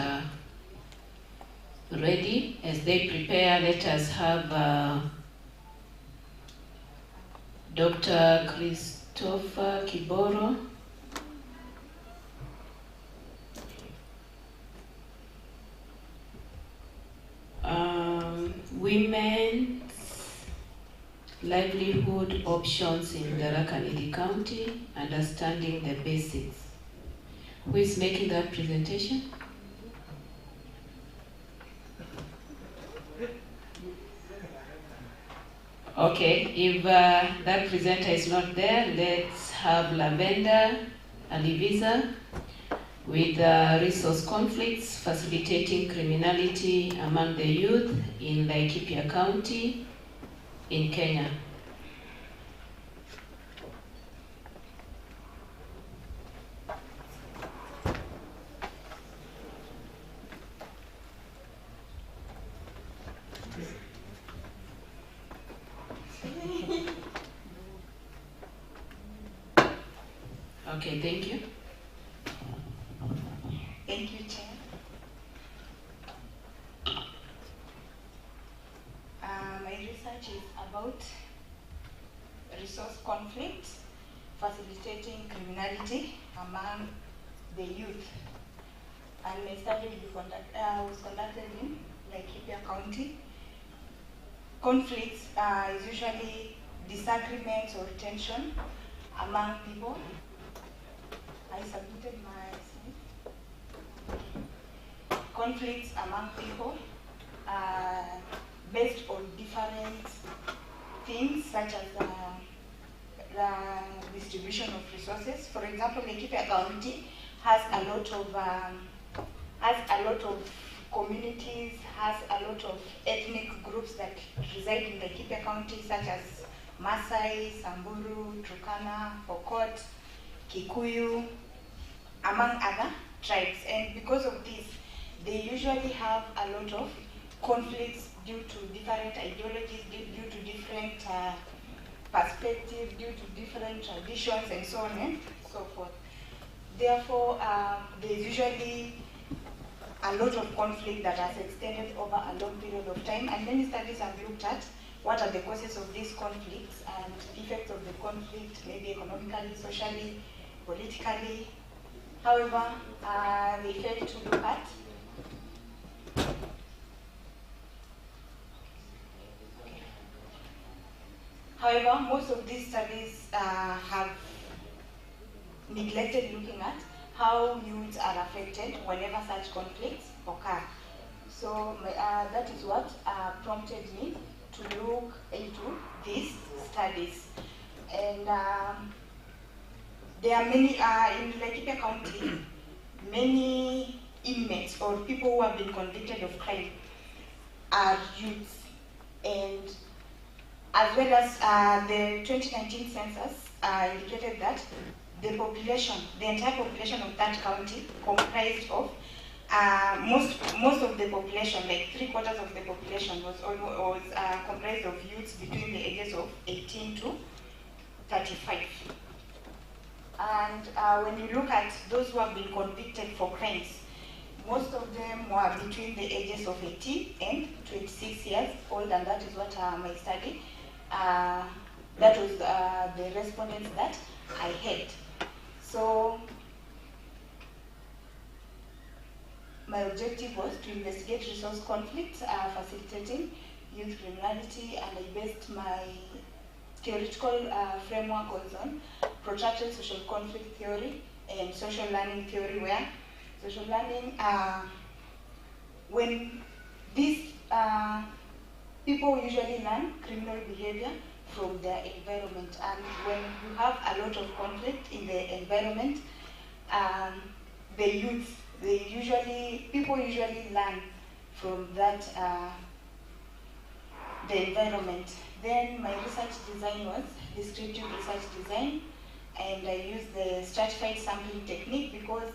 ready. As they prepare, let us have Dr. Christopher Kiboro. Women's livelihood options in Tharaka County, understanding the basics. Who is making that presentation? Okay, if that presenter is not there, let's have Lavender Alivisa with resource conflicts, facilitating criminality among the youth in Laikipia County. in Kenya. Okay, thank you. Thank you, Chair. My research is about resource conflict, facilitating criminality among the youth. And my study was conducted in Laikipia County. Conflicts is usually disagreements or tension among people. I submitted my slide. Conflicts among people based on different things such as the distribution of resources. For example, Laikipia County has a lot of communities, has a lot of ethnic groups that reside in Laikipia County, such as Maasai, Samburu, Turkana, Pokot, Kikuyu, among other tribes. And because of this, they usually have a lot of conflicts due to different ideologies, due to different perspectives, due to different traditions, and so on and so forth. Therefore, there's usually a lot of conflict that has extended over a long period of time, and many studies have looked at what are the causes of these conflicts and effects of the conflict, maybe economically, socially, politically. However, they failed to look at However, most of these studies have neglected looking at how youths are affected whenever such conflicts occur. So that is what prompted me to look into these studies. And there are many, in Laikipia County, many inmates or people who have been convicted of crime are youths. And as well as the 2019 census indicated that the population, the entire population of that county comprised of most of the population, like 3/4 of the population was comprised of youths between the ages of 18 to 35. And when you look at those who have been convicted for crimes, most of them were between the ages of 18 and 26 years old, and that is what my study, that was the respondents that I had. So my objective was to investigate resource conflict, facilitating youth criminality, and I based my theoretical framework on protracted social conflict theory and social learning theory, where social learning, when these people usually learn criminal behavior from their environment, and when you have a lot of conflict in the environment, the youth, people usually learn from that, the environment. Then my research design was descriptive research design, and I used the stratified sampling technique because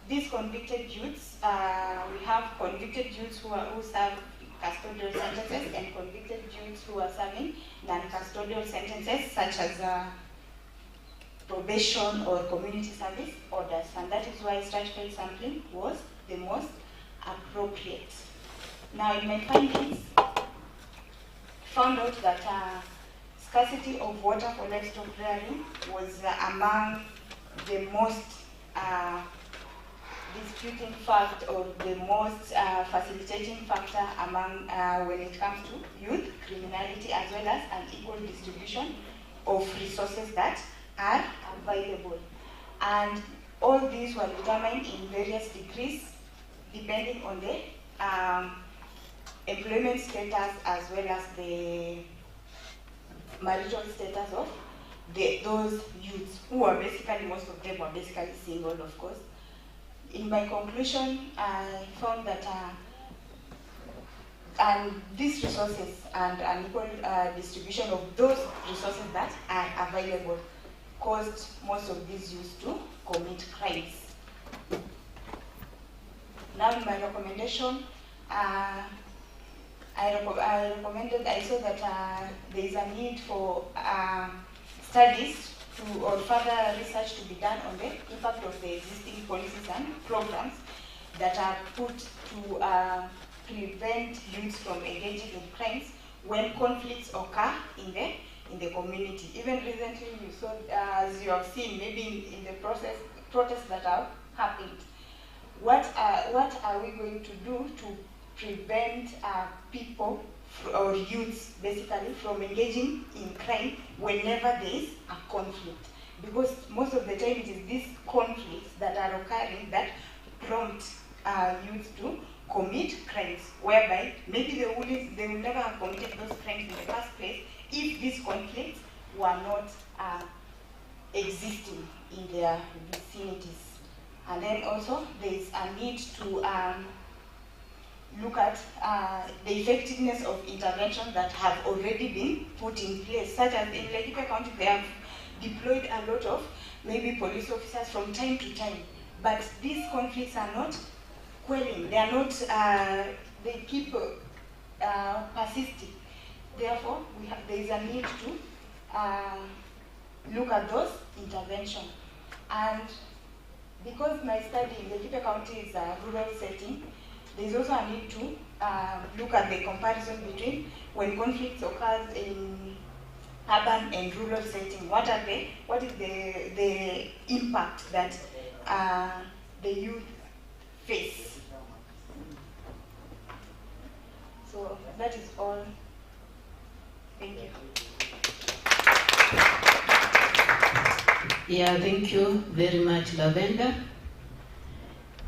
these convicted youths, we have convicted youths who serve custodial sentences and convicted youths who are serving non-custodial sentences, such as probation or community service orders, and that is why stratified sampling was the most appropriate. Now, in my findings, found out that scarcity of water for livestock rearing was among the most disputing fact, or the most facilitating factor among when it comes to youth criminality, as well as an equal distribution of resources that are available. And all these were determined in various degrees depending on the employment status, as well as the marital status of those youths, who are basically, most of them were basically single, of course. In my conclusion, I found that and these resources and unequal distribution of those resources that are available caused most of these youth to commit crimes. Now in my recommendation, I saw that there is a need for studies or further research to be done on the impact of the existing policies and programs that are put to prevent youth from engaging in crimes when conflicts occur in the community. Even recently, you saw, as you have seen, maybe in the protests that have happened. What are we going to do to prevent people or youths basically from engaging in crime whenever there is a conflict? Because most of the time it is these conflicts that are occurring that prompt youth to commit crimes, whereby maybe they will never have committed those crimes in the first place if these conflicts were not existing in their vicinities. And then also there is a need to look at the effectiveness of interventions that have already been put in place, such as in Laikipia County, they have deployed a lot of maybe police officers from time to time, but these conflicts are not quelling, they are not, they keep persisting. Therefore, there is a need to look at those interventions. And because my study in Laikipia County is a rural setting, there is also a need to look at the comparison between when conflicts occurs in urban and rural setting. What is the impact that the youth face? So that is all. Thank you. Yeah, thank you very much, Lavender.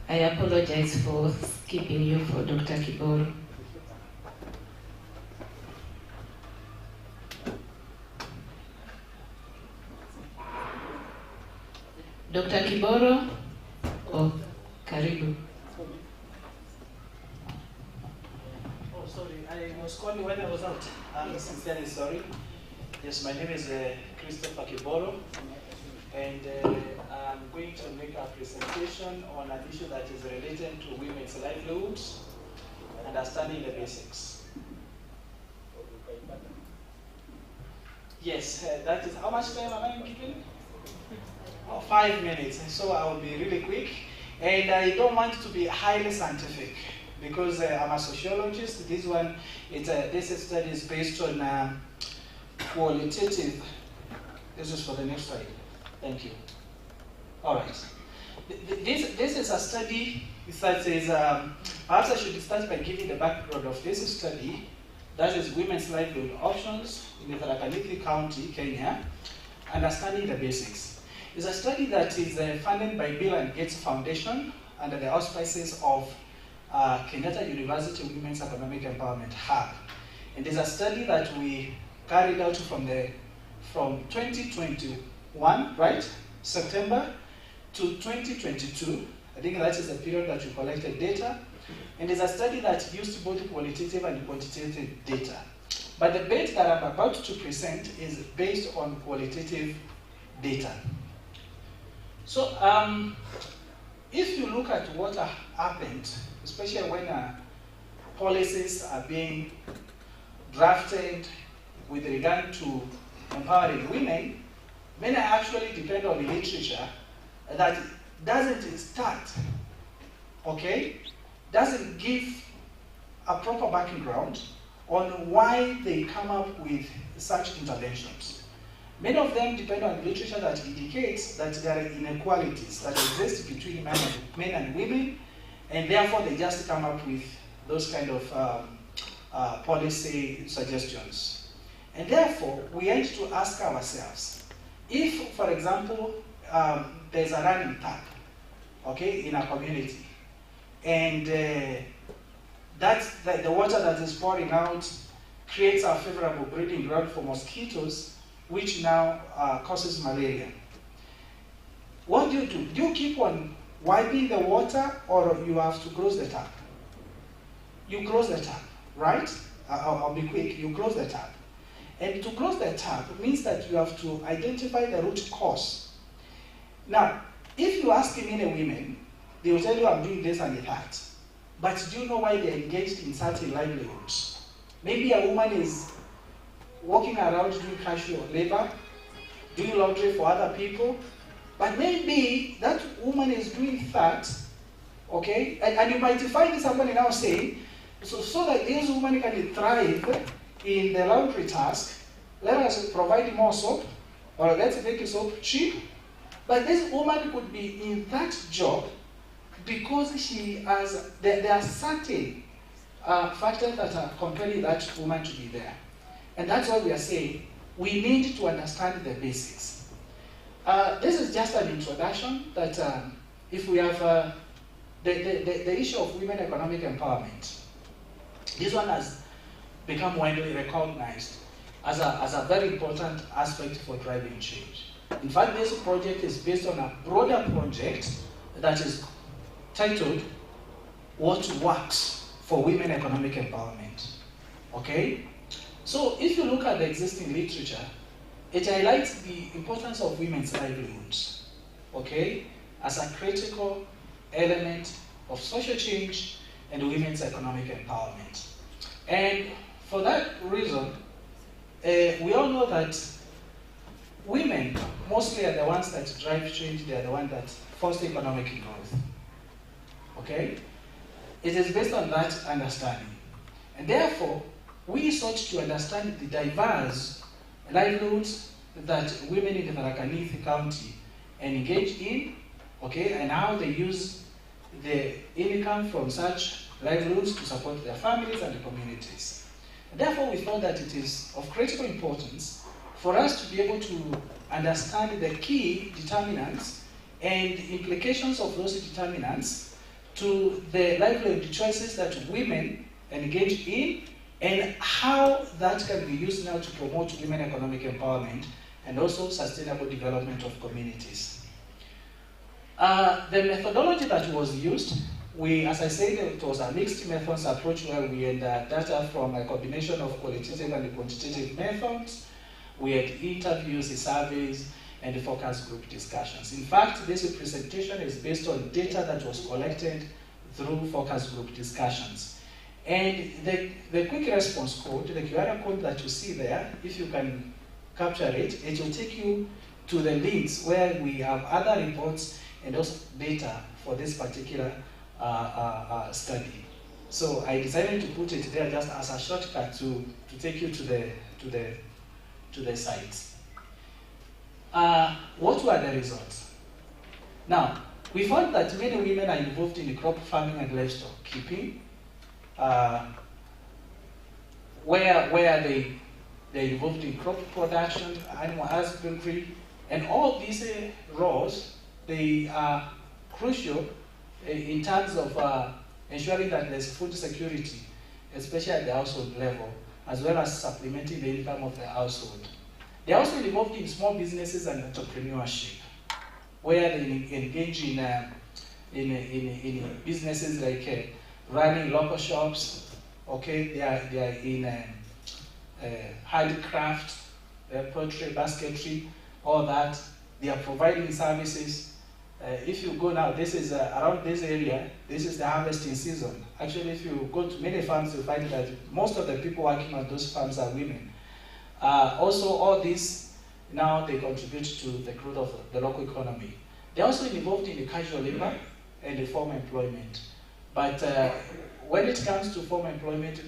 I apologize for skipping you for Dr. Kiboro. Dr. Kiboro, karibu. Oh, sorry, I was called when I was out. I'm sincerely sorry. Yes, my name is Christopher Kiboro, and I'm going to make a presentation on an issue that is related to women's livelihoods, understanding the basics. Yes, that is, how much time am I given? Oh, 5 minutes, so I will be really quick. And I don't want to be highly scientific because I'm a sociologist. This study is based on qualitative. This is for the next slide. Thank you. All right. This is a study that is, perhaps I should start by giving the background of this study. That is women's livelihood options in the Tharaka Nithi County, Kenya, understanding the basics. It's a study that is funded by Bill and Gates Foundation under the auspices of Kenyatta University Women's Economic Empowerment Hub. And it's a study that we carried out from 2021, right, September, to 2022. I think that is the period that we collected data. And it's a study that used both qualitative and quantitative data. But the bit that I'm about to present is based on qualitative data. So if you look at what happened, especially when policies are being drafted with regard to empowering women, many actually depend on the literature that doesn't start, okay, doesn't give a proper background on why they come up with such interventions. Many of them depend on literature that indicates that there are inequalities that exist between men and women, and therefore they just come up with those kind of policy suggestions. And therefore, we need to ask ourselves, if, for example, there's a running tap, okay, in a community, and the water that is pouring out creates a favorable breeding ground for mosquitoes, which now causes malaria. What do? Do you keep on wiping the water, or you have to close the tap? You close the tap. right? I'll be quick. You close the tap. And to close the tap means that you have to identify the root cause. Now, if you ask many women, they will tell you I'm doing this and that. But do you know why they're engaged in certain livelihoods? Maybe a woman is walking around doing casual labor, doing laundry for other people, but maybe that woman is doing that, okay? And you might find somebody now saying, so that this woman can thrive in the laundry task, let us provide more soap, or let's make soap cheap. But this woman could be in that job because she has, there are certain factors that are compelling that woman to be there. And that's why we are saying we need to understand the basics. This is just an introduction that if we have the issue of women economic empowerment, this one has become widely recognized as a very important aspect for driving change. In fact, this project is based on a broader project that is titled What Works for Women Economic Empowerment. Okay? So if you look at the existing literature, it highlights the importance of women's livelihoods, okay, as a critical element of social change and women's economic empowerment. And for that reason, we all know that women mostly are the ones that drive change, they are the ones that foster economic growth. Okay? It is based on that understanding. And therefore, we sought to understand the diverse livelihoods that women in the Tharaka Nithi County engage in, okay, and how they use the income from such livelihoods to support their families and the communities. Therefore, we found that it is of critical importance for us to be able to understand the key determinants and implications of those determinants to the livelihood choices that women engage in and how that can be used now to promote women economic empowerment and also sustainable development of communities. The methodology that was used, as I said, it was a mixed methods approach where we had data from a combination of qualitative and quantitative methods. We had interviews, surveys, and focus group discussions. In fact, this presentation is based on data that was collected through focus group discussions. And the quick response code, the QR code that you see there, if you can capture it, it will take you to the links where we have other reports and also data for this particular study. So I decided to put it there just as a shortcut to take you to the sites. What were the results? Now, we found that many women are involved in crop farming and livestock keeping, where they're involved in crop production, animal husbandry, and all these roles, they are crucial in terms of ensuring that there's food security, especially at the household level, as well as supplementing the income of the household. They're also involved in small businesses and entrepreneurship, where they engage in businesses like running local shops. Okay, they are in handicraft, poultry, basketry, all that. They are providing services. If you go now, this is around this area, this is the harvesting season. Actually, if you go to many farms, you'll find that most of the people working on those farms are women. Also, all these, now they contribute to the growth of the local economy. They're also involved in the casual labor and the formal employment. But when it comes to formal employment,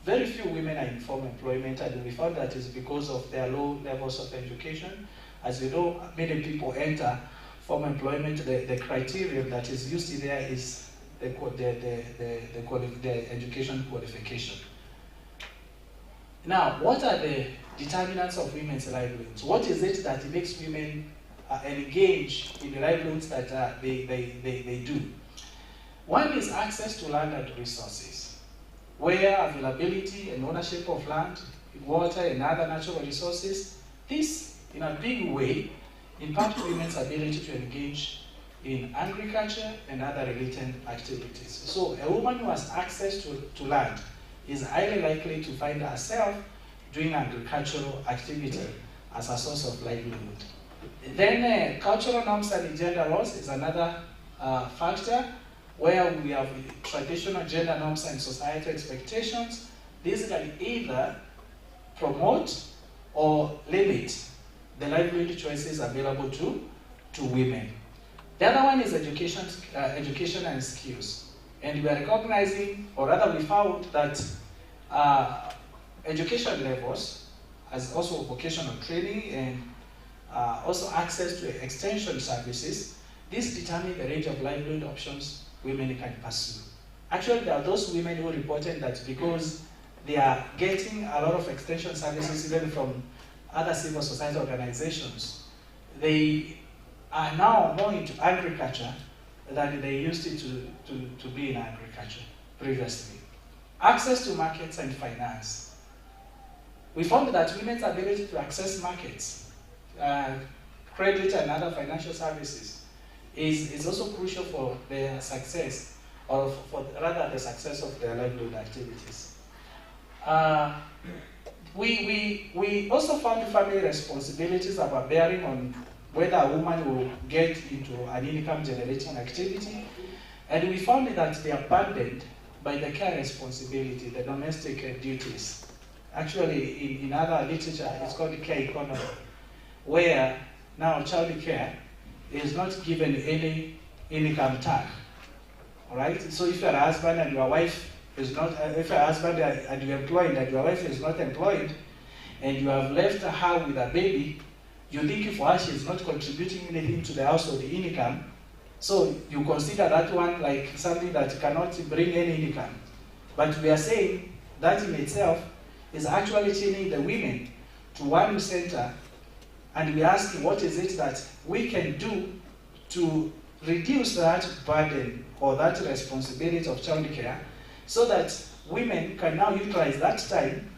very few women are in formal employment, and we found that is because of their low levels of education. As you know, many people enter formal employment. The criterion that is used there is the education qualification. Now, what are the determinants of women's livelihoods? What is it that makes women engage in the livelihoods that they do? One is access to land and resources, where availability and ownership of land, water, and other natural resources, this, in a big way, impact women's ability to engage in agriculture and other related activities. So a woman who has access to land is highly likely to find herself doing agricultural activity as a source of livelihood. Then cultural norms and gender roles is another factor where we have traditional gender norms and societal expectations. These can either promote or limit the livelihood choices available to women. The other one is education and skills. And we are recognizing, or rather we found that education levels, as also vocational training and also access to extension services, this determine the range of livelihood options women can pursue. Actually, there are those women who reported that because they are getting a lot of extension services even from other civil society organizations, they are now more into agriculture than they used to be in agriculture previously. Access to markets and finance. We found that women's ability to access markets, credit and other financial services is also crucial for their success, or for rather the success of their livelihood activities. We also found family responsibilities about bearing on whether a woman will get into an income generating activity, and we found that they are burdened by the care responsibility, the domestic duties. Actually, in other literature, it's called care economy, where now child care is not given any income tag. All right. So if you're a husband and your wife is not, if you're a husband and you're employed and your wife is not employed, and you have left her with a baby, you think for her she's not contributing anything to the household income, so you consider that one like something that cannot bring any income. But we are saying that in itself is actually chaining the women to one center, and we ask what is it that we can do to reduce that burden or that responsibility of childcare, so that women can now utilize that time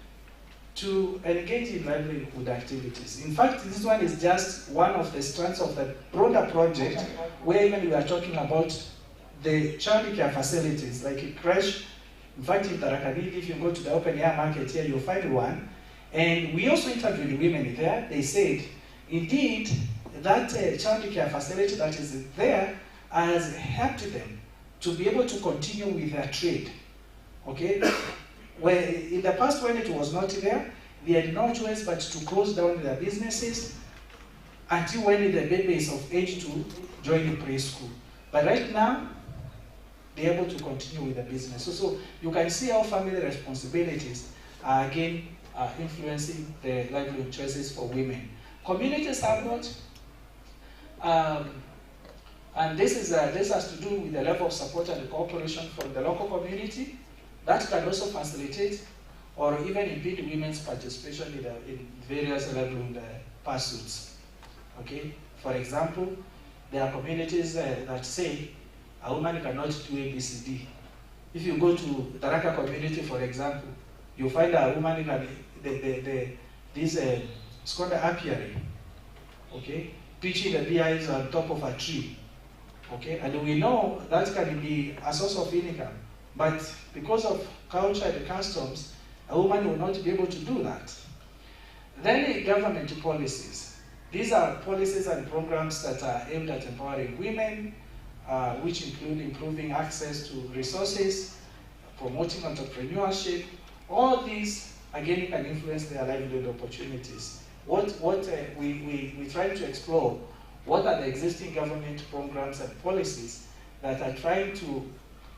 to engage in livelihood activities. In fact, this one is just one of the strands of the broader project, where even we are talking about the childcare facilities, like a creche. In fact, in Tarakaniti, if you go to the open air market here, you'll find one. And we also interviewed women there. They said, indeed, that childcare facility that is there has helped them to be able to continue with their trade. Okay? Where in the past, when it was not there, they had no choice but to close down their businesses until when the baby is of age to join the preschool. But right now, they're able to continue with the business. So you can see how family responsibilities are again influencing the livelihood choices for women. Community support, and this has to do with the level of support and cooperation from the local community. That can also facilitate or even impede women's participation in various livelihood pursuits. Okay? For example, there are communities that say a woman cannot do ABCD. If you go to the Raka community, for example, you find a woman in it's called the apiary. Okay? Pitching the beehives on top of a tree. Okay? And we know that can be a source of income. But because of culture and customs, a woman will not be able to do that. Then government policies. These are policies and programs that are aimed at empowering women, which include improving access to resources, promoting entrepreneurship. All these, again, can influence their livelihood opportunities. What we try to explore, what are the existing government programs and policies that are trying to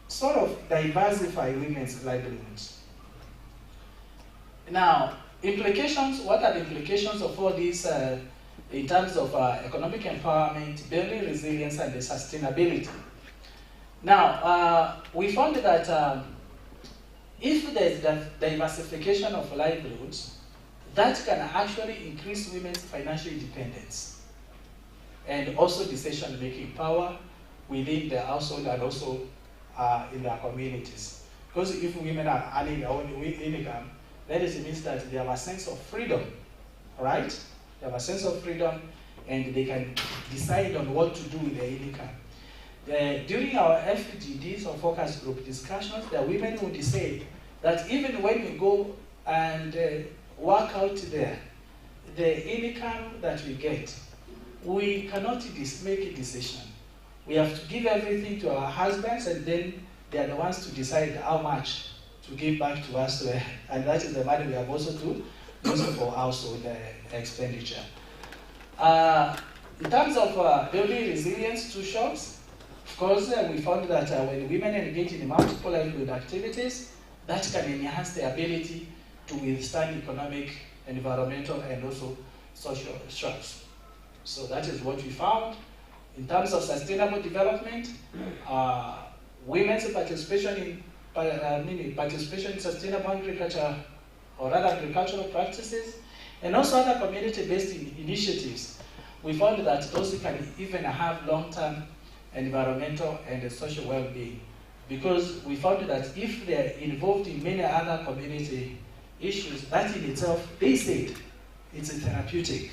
sort of diversify women's livelihoods. Now, implications, what are the implications of all these in terms of economic empowerment, building resilience, and the sustainability? Now, we found that if there is diversification of livelihoods, that can actually increase women's financial independence and also decision-making power within the household and also in their communities. Because if women are earning their own income, then it means that they have a sense of freedom, right? They have a sense of freedom and they can decide on what to do with their income. During our FGDs or focus group discussions, the women would say that even when we go and work out there, the income that we get, we cannot make a decision. We have to give everything to our husbands, and then they are the ones to decide how much to give back to us, and that is the money we have also to use for household expenditure. In terms of building resilience, 2 shots, of course, we found that when women engage in multiple livelihood activities, that can enhance their ability to withstand economic, environmental, and also social shocks. So that is what we found. In terms of sustainable development, women's participation in sustainable agriculture or other agricultural practices, and also other community-based initiatives, we found that those can even have long-term environmental and social well-being, because we found that if they're involved in many other community issues, that in itself, they said, it's a therapeutic.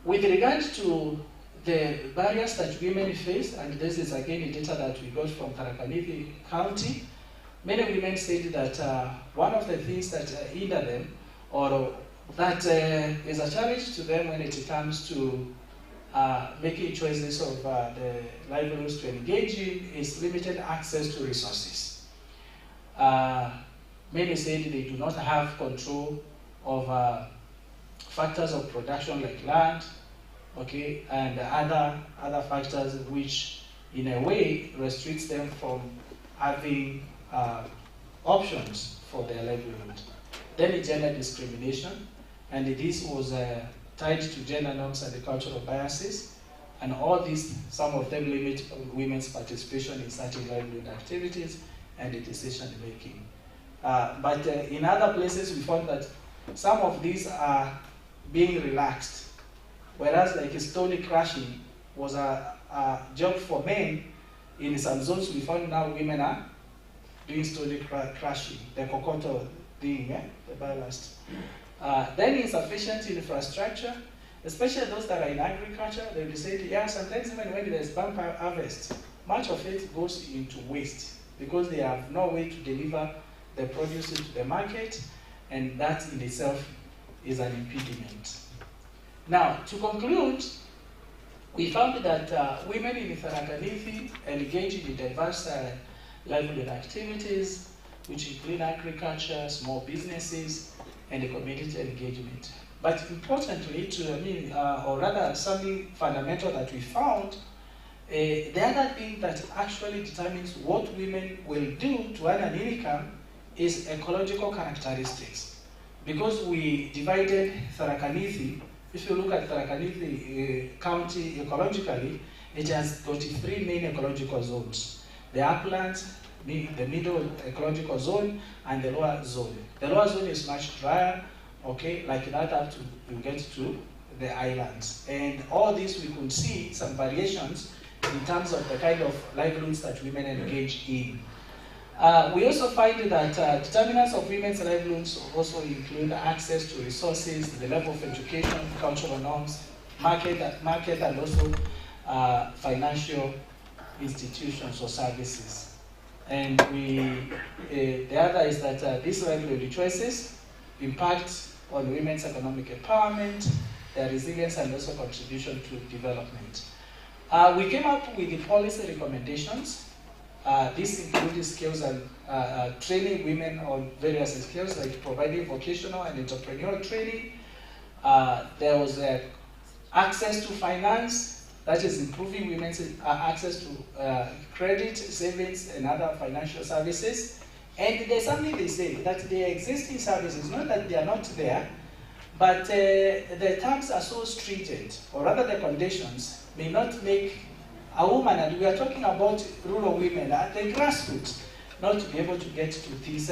With regard to the barriers that women face, and this is again data that we got from Tharaka Nithi County, many women said that one of the things that hinder them, or that is a challenge to them when it comes to making choices of the livelihoods to engage in, is limited access to resources. Many said they do not have control of factors of production like land, okay, and other factors which in a way restricts them from having options for their livelihood. Then gender discrimination, and this was tied to gender norms and the cultural biases, and all these, some of them limit women's participation in certain livelihood activities and the decision making. But in other places we found that some of these are being relaxed, whereas like stone crushing was a job for men. In some zones we found now women are doing stone crushing, the kokoto thing, the ballast. Then insufficient infrastructure, especially those that are in agriculture, they will say, yeah, sometimes even when there's bumper harvest, much of it goes into waste because they have no way to deliver the produce to the market, and that in itself is an impediment. Now, to conclude, we found that women in Tharaka Nithi engage in diverse livelihood activities, which include agriculture, small businesses, and the community engagement. But importantly, or rather something fundamental that we found, the other thing that actually determines what women will do to earn an income is ecological characteristics. Because we divided Tharaka Nithi, if you look at Tharaka Nithi County ecologically, it has got 3 main ecological zones: the uplands, the middle ecological zone, and the lower zone. The lower zone is much drier, okay, like that up to you get to the islands. And all this we could see some variations in terms of the kind of livelihoods that women engage in. We also find that determinants of women's livelihoods also include access to resources, the level of education, cultural norms, market and also financial institutions or services. And the other is that these livelihood choices impact on women's economic empowerment, their resilience, and also contribution to development. We came up with the policy recommendations. This includes skills and training women on various skills, like providing vocational and entrepreneurial training. There was access to finance, that is improving women's access to credit, savings, and other financial services. And there's something they say, that the existing services, not that they are not there, but the terms are so stringent, or rather the conditions may not make a woman, and we are talking about rural women at the grassroots, not to be able to get to this,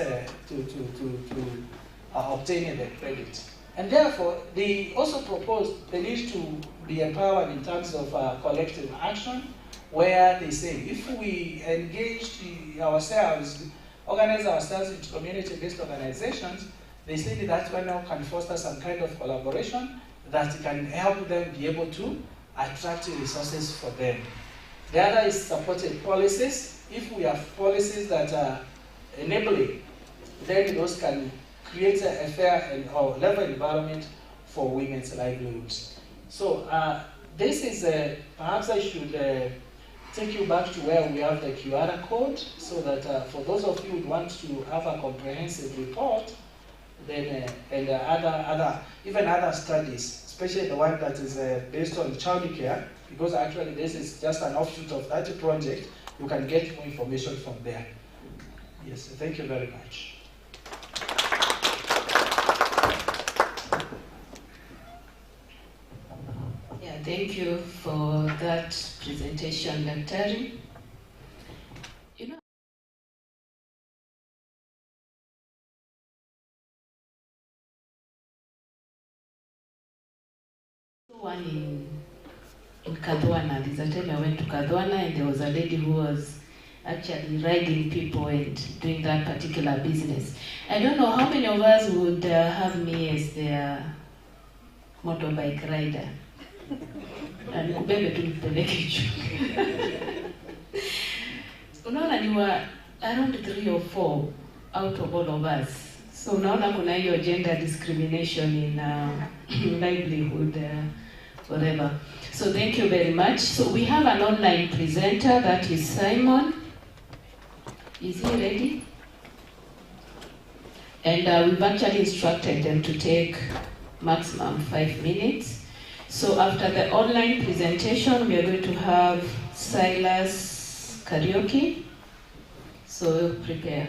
obtaining the credit. And therefore, they also propose the need to be empowered in terms of collective action, where they say if we engage ourselves, organize ourselves into community-based organizations, they say that one now can foster some kind of collaboration that can help them be able to attract resources for them. The other is supporting policies. If we have policies that are enabling, then those can create a fair and or level environment for women's livelihoods. So this is, perhaps I should take you back to where we have the QR code, so that for those of you who want to have a comprehensive report, then and even other studies, especially the one that is based on childcare, because actually this is just an offshoot of that project, you can get more information from there. Yes, thank you very much. Yeah, thank you for that presentation, Dr. You know, one in Kadwana, there's a time I went to Kadwana and there was a lady who was actually riding people and doing that particular business. I don't know how many of us would have me as their motorbike rider. And kubebe tu nipeleke juu. Unaona ni wa around 3 or 4 out of all of us. So unaona kuna hiyo gender discrimination in livelihood, whatever. So thank you very much. So we have an online presenter, that is Simon. Is he ready? And we've actually instructed them to take maximum 5 minutes. So after the online presentation, we are going to have Silas karaoke. So prepare.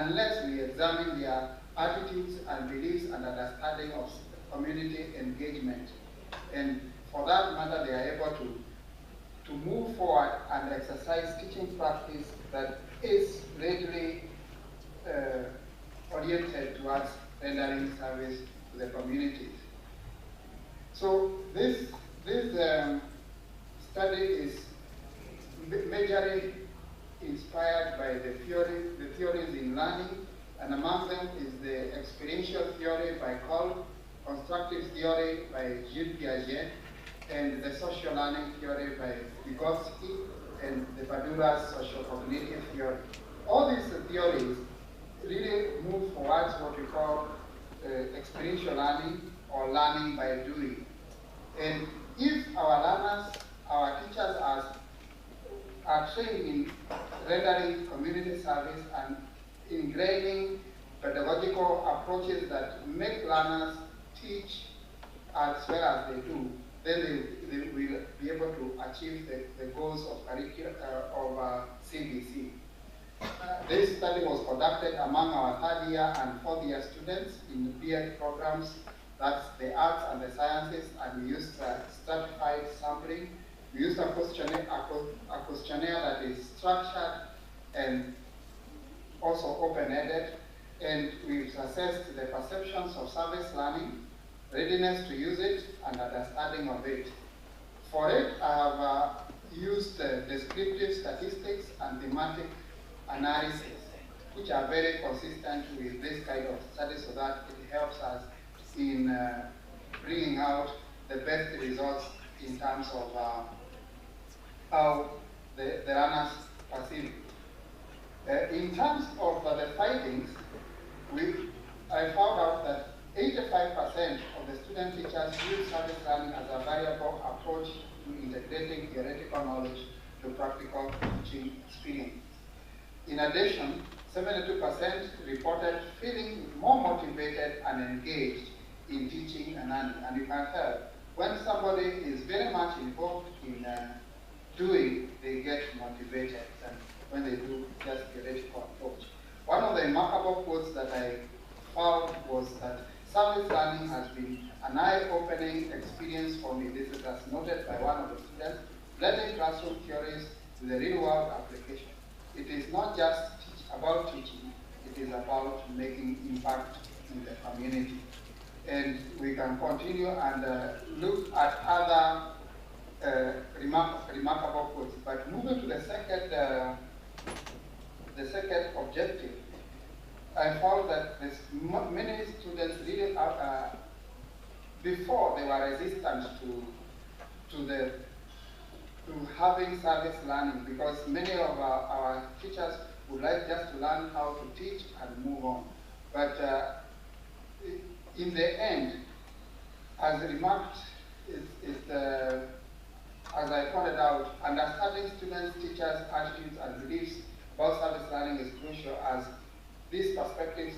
unless we examine their attitudes and beliefs and understanding of community engagement. And for that matter, they are able to move forward and exercise teaching practice that is readily oriented towards rendering service to the communities. So this study is majorly inspired by the theories in learning, and among them is the experiential theory by Cole, constructive theory by Gilles Piaget, and the social learning theory by Vygotsky, and the Badura's social cognitive theory. All these theories really move towards what we call experiential learning or learning by doing. And if our learners, our teachers are trained in rendering community service and ingraining pedagogical approaches that make learners teach as well as they do, then they will be able to achieve the goals of CBC. This study was conducted among our third year and fourth year students in BEd programs, that's the arts and the sciences, and we used stratified sampling. We used a questionnaire that is structured and also open-ended, and we've assessed the perceptions of service learning, readiness to use it, and understanding of it. For it, I have used descriptive statistics and thematic analysis, which are very consistent with this kind of study, so that it helps us in bringing out the best results in terms of how the runners perceive it. In terms of the findings, I found out that 85% of the student teachers use service learning as a variable approach to integrating theoretical knowledge to practical teaching experience. In addition, 72% reported feeling more motivated and engaged in teaching and learning. And you can tell, when somebody is very much involved in doing, they get motivated, and when they do just theoretical approach. One of the remarkable quotes that I found was that service learning has been an eye-opening experience for me. This is as noted by one of the students, blending classroom theories with the real-world application. It is not just about teaching, it is about making impact in the community. And we can continue and look at other remarkable quotes. But moving to the second objective, I found that many students really before they were resistant to having service learning, because many of our teachers would like just to learn how to teach and move on. But in the end, as remarked, as I pointed out, understanding students, teachers, attitudes, and beliefs about service learning is crucial, as these perspectives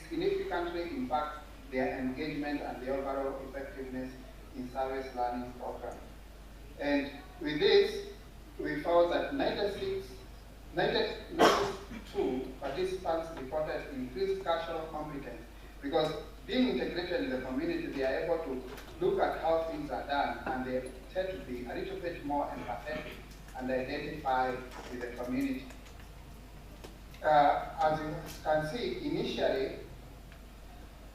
significantly impact their engagement and the overall effectiveness in service learning program. And with this, we found that 92 participants reported increased cultural competence, because being integrated in the community, they are able to look at how things are done, and they tend to be a little bit more empathetic and identify with the community. As you can see, initially,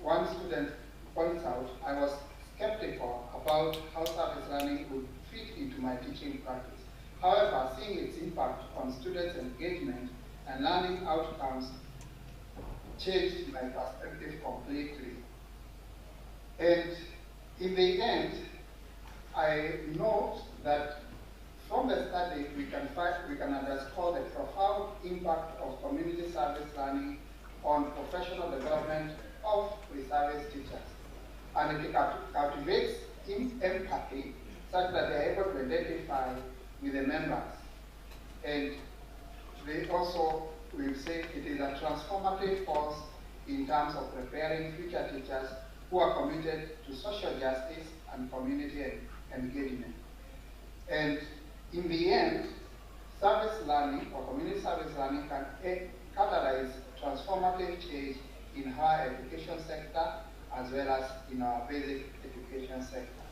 one student points out, I was skeptical about how service learning would fit into my teaching practice. However, seeing its impact on students' engagement and learning outcomes changed my perspective completely. And in the end, I note that from the study, we can underscore the profound impact of community service learning on professional development of pre-service teachers. And it cultivates empathy such that they are able to identify with the members. And they also will say it is a transformative force in terms of preparing future teachers who are committed to social justice and community engagement. And in the end, service learning or community service learning can catalyze transformative change in higher education sector as well as in our basic education sector.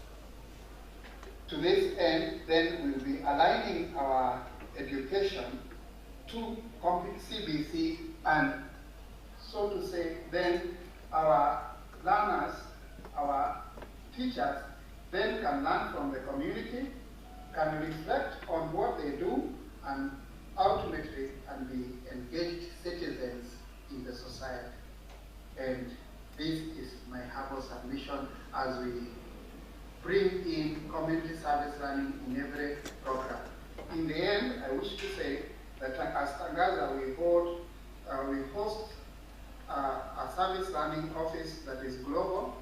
To this end, then we will be aligning our education to CBC, and so to say, then our learners, our teachers, then can learn from the community, can reflect on what they do, and ultimately can be engaged citizens in the society. And this is my humble submission as we bring in community service learning in every program. In the end, I wish to say that as Tangaza, we host a service learning office that is global,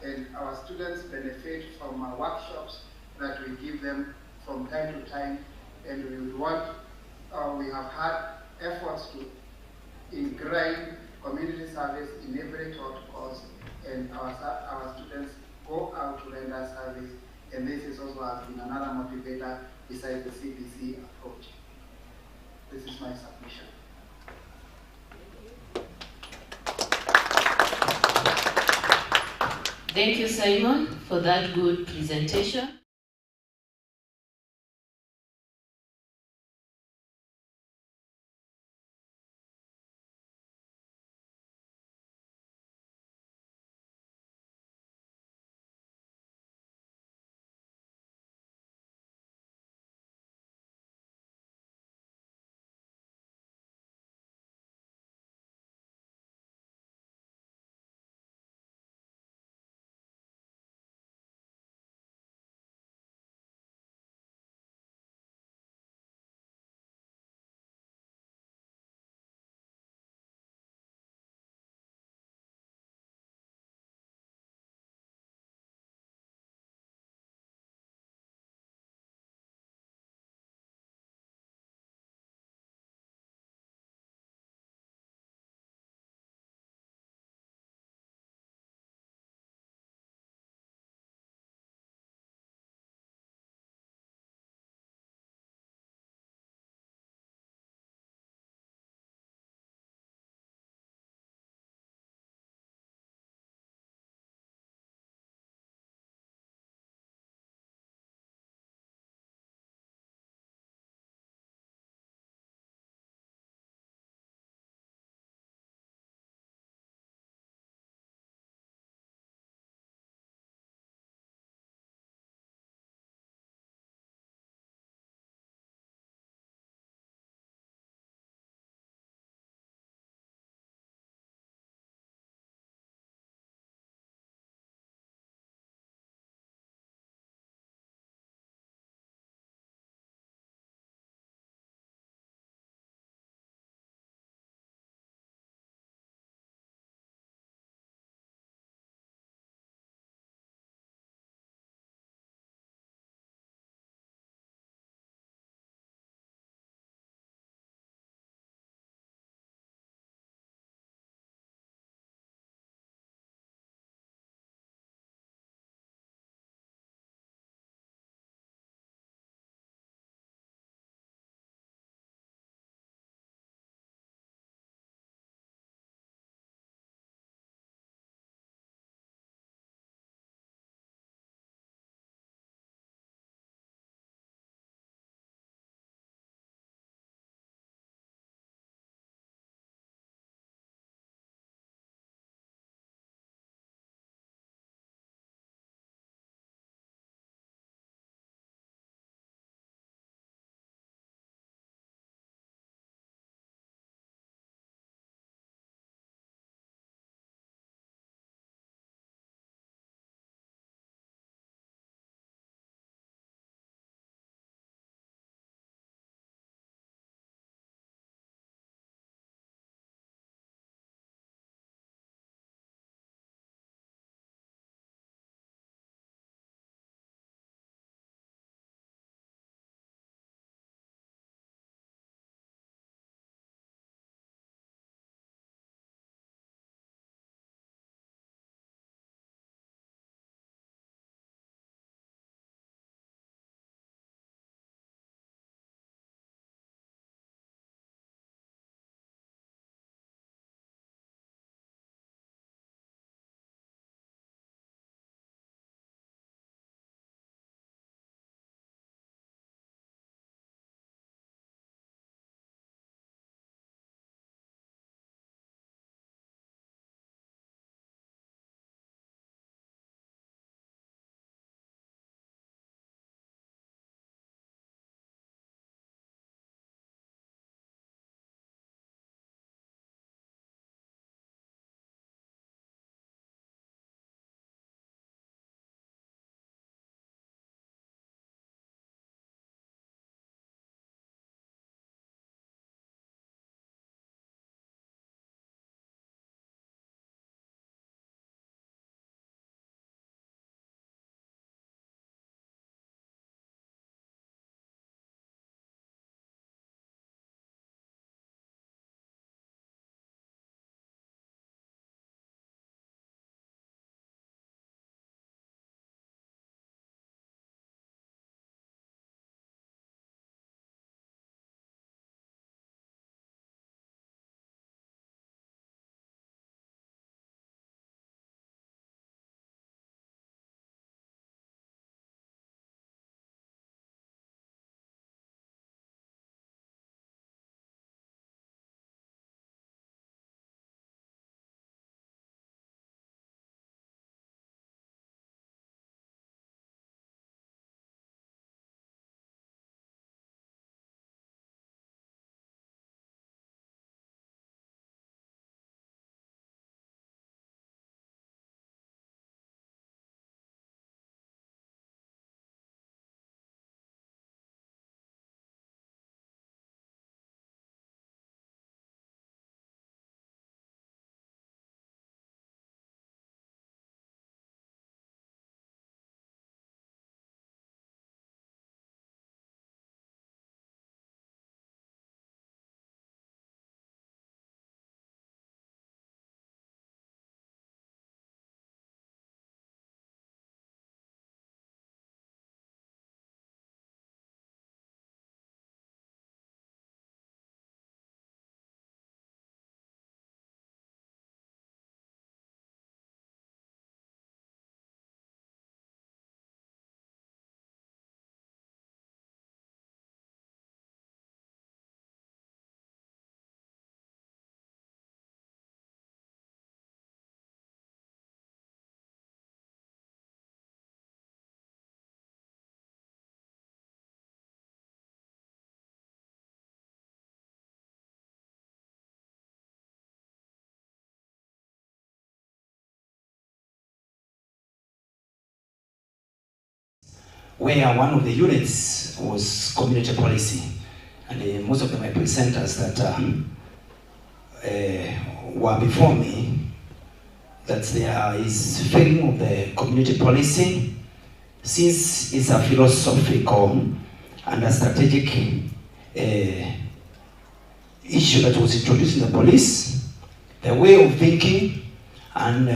and our students benefit from our workshops that we give them from time to time, and we would want, we have had efforts to ingrain community service in every taught course, and our students go out to render service, and this is also has been another motivator besides the CBC approach. This is my submission. Thank you, Simon, for that good presentation. where one of the units was community policy. And most of my presenters that were before me, that there is failing of the community policy, since it's a philosophical and a strategic issue that was introduced in the police, the way of thinking and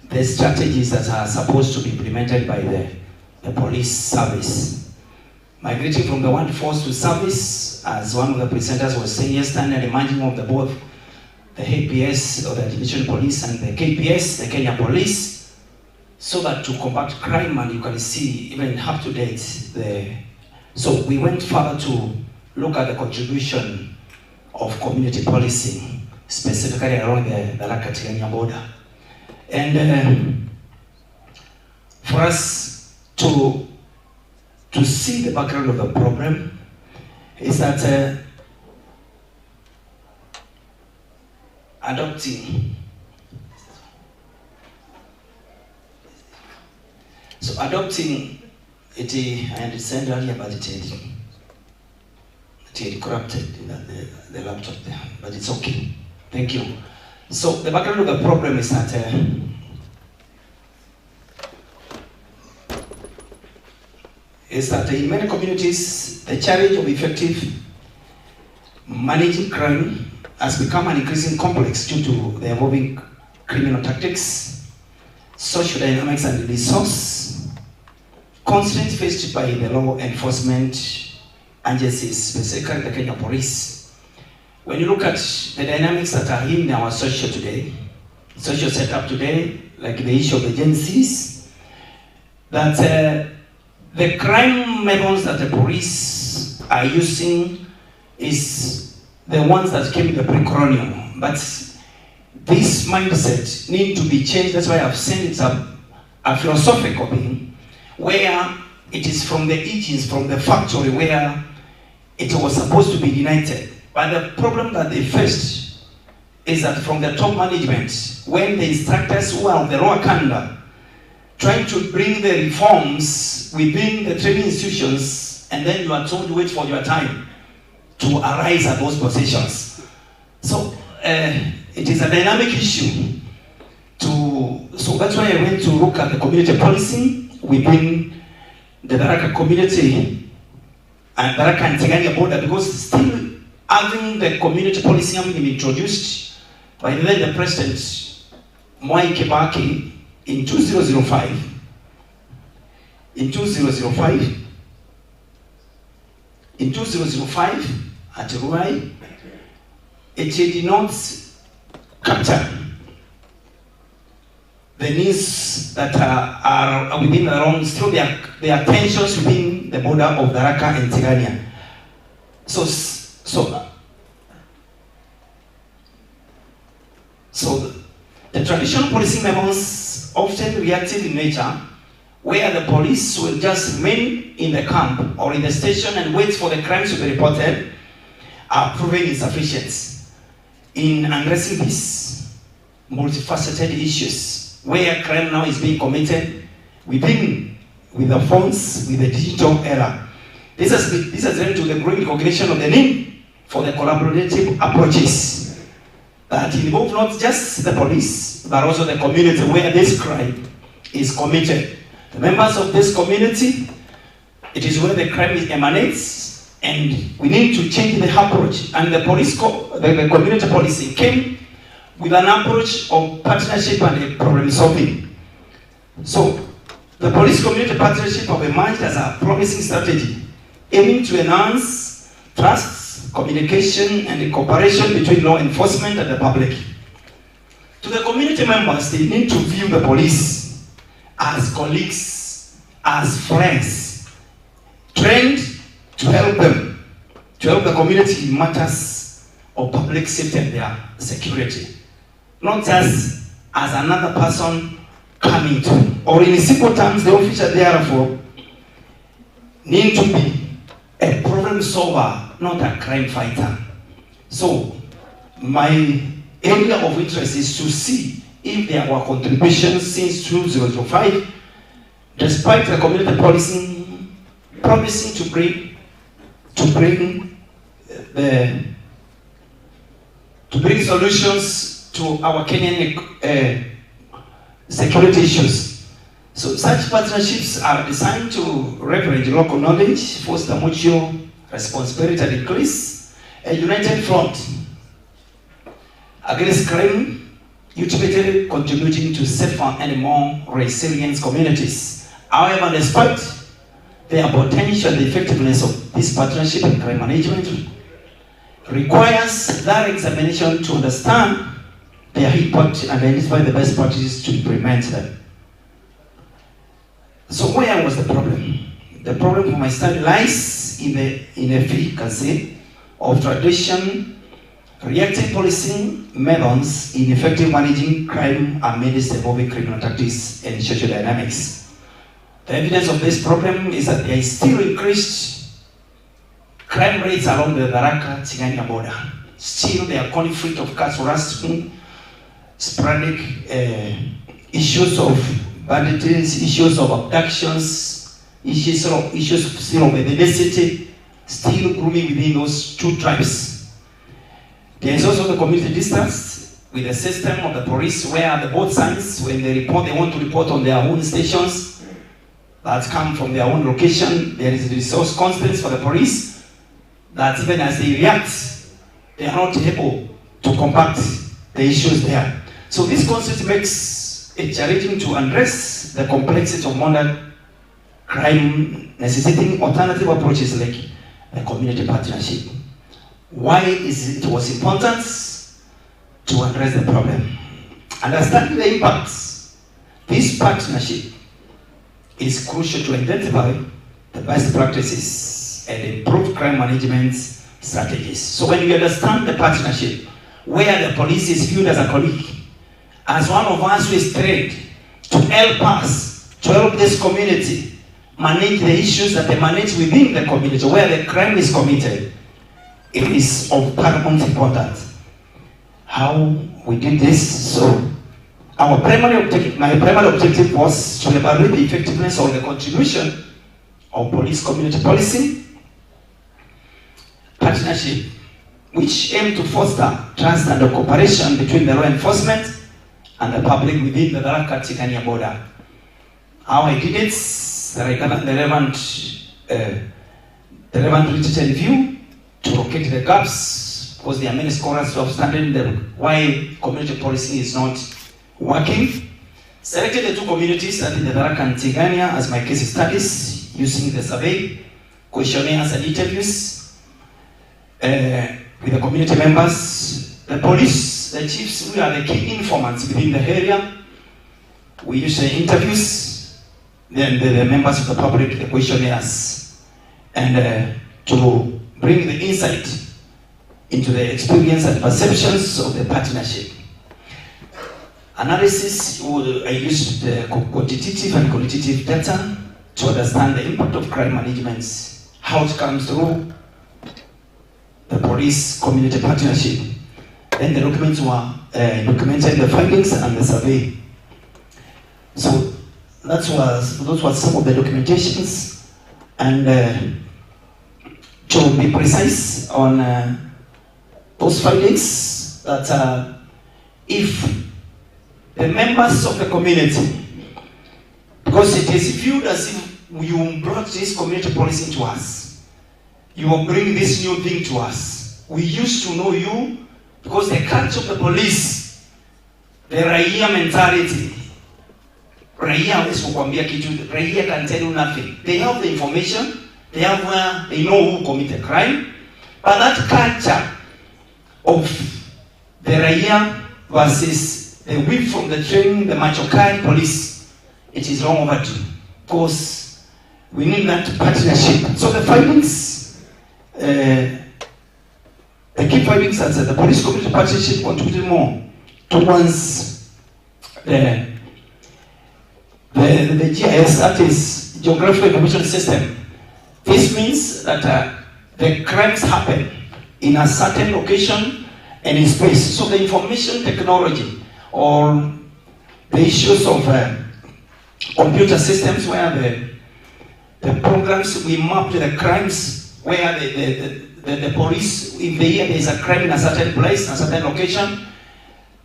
the strategies that are supposed to be implemented by the police service. Migrating from the workforce to service, as one of the presenters was saying yesterday, and the merging of the both the APS or the Division Police and the KPS, the Kenya Police, so that to combat crime, and you can see even up to date, so we went further to look at the contribution of community policing, specifically around the Tharaka-Tigania border. And for us to see the background of the problem is that adopting it, I understand earlier, but it had corrupted the laptop there, but it's okay. Thank you. So the background of the problem is that in many communities, the challenge of effective managing crime has become an increasing complex due to the evolving criminal tactics, social dynamics and resource constraints faced by the law enforcement agencies, specifically the Kenya Police. When you look at the dynamics that are in our social setup today, like the issue of the agencies, that the crime methods that the police are using is the ones that came in the pre-colonial. But this mindset needs to be changed. That's why I've said it's a philosophical thing, where it is from the engines, from the factory where it was supposed to be united. But the problem that they faced is that from the top management, when the instructors who are on the lower kanda, trying to bring the reforms within the training institutions, and then you are told to wait for your time to arise at those positions. So it is a dynamic issue. So that's why I went to look at the community policy within the Tharaka community and Tharaka and Tigania border, because still having the community policy having been introduced by then the President Mwai Kibaki in 2005. In 2005 at Ruai, it did not capture the needs that are within around, still there are tensions within the border of Tharaka and Tigania. So the traditional policing methods, often reactive in nature, where the police will just remain in the camp or in the station and wait for the crimes to be reported, are proven insufficient in addressing these multifaceted issues, where crime now is being committed with the phones, with the digital era. This has led to the growing recognition of the need for the collaborative approaches that involve not just the police, but also the community where this crime is committed. The members of this community, it is where the crime emanates, and we need to change the approach. And the community policy came with an approach of partnership and problem solving. So the police community partnership have emerged as a promising strategy, aiming to enhance trust, communication, and cooperation between law enforcement and the public. To the community members, they need to view the police as colleagues, as friends, trained to help them, to help the community in matters of public safety and their security. Not just as another person coming to, or in simple terms, the officer therefore need to be a problem solver, not a crime fighter. So my area of interest is to see if there were contributions since 2005 despite the community policy promising to bring solutions to our Kenyan security issues. So such partnerships are designed to leverage local knowledge, foster mutual responsibility, and increase a united front against crime, ultimately contributing to safer and more resilient communities. However, despite their potential, the effectiveness of this partnership in crime management requires that examination to understand their impact and identify the best practices to implement them. So where was the problem? The problem for my study lies in the inefficacy of traditional reactive policing methods in effective managing crime amidst evolving criminal tactics and social dynamics. The evidence of this problem is that there is still increased crime rates along the Tharaka-Tigania border. Still, there are conflict of caste harassment, sporadic issues of bandits, issues of abductions, issues of ethnicity, still grooming within those two tribes. There is also the community distance with the system of the police, where the both sides, when they report, they want to report on their own stations that come from their own location. There is resource constraints for the police that even as they react, they are not able to combat the issues there. So this concept makes it challenging to address the complexity of modern crime, necessitating alternative approaches like a community partnership. Why is it was important to address the problem? Understanding the impacts, this partnership is crucial to identify the best practices and improve crime management strategies. So when we understand the partnership, where the police is viewed as a colleague, as one of us who is trained to help us, to help this community manage the issues that they manage within the community, where the crime is committed, it is of paramount importance how we did this. So my primary objective was to evaluate the effectiveness of the contribution of police community policing partnership, which aim to foster trust and cooperation between the law enforcement and the public within the Tharaka-Tigania border. How I did it, the relevant literature review to locate the gaps, because there are many scholars who have studied why community policing is not working. Selected the two communities that in the Tharaka and Tigania as my case studies, using the survey, questionnaires and interviews with the community members, the police, the chiefs, we are the key informants within the area. We use the interviews, then the members of the public, the questionnaires, and to bring the insight into the experience and perceptions of the partnership. Analysis, I used the quantitative and qualitative data to understand the impact of crime management, how it comes through the police community partnership. Then the documents were documented, the findings and the survey. So those were some of the documentations, and to be precise on those findings, that if the members of the community, because it is viewed as if you brought this community policy to us, you will bring this new thing to us. We used to know you because the culture of the police, the raia mentality, raia can tell you nothing. They have the information, they know who committed crime, but that culture of the raia versus the whip from the training, the machokai police, it is long overdue, because we need that partnership. So the findings, the key findings are that the police community partnership contributed more towards the GIS, that is Geographical Information System. This means that the crimes happen in a certain location and in space. So the information technology or the issues of computer systems where the programs, we map the crimes where the police, if they hear there is a crime in a certain place, a certain location,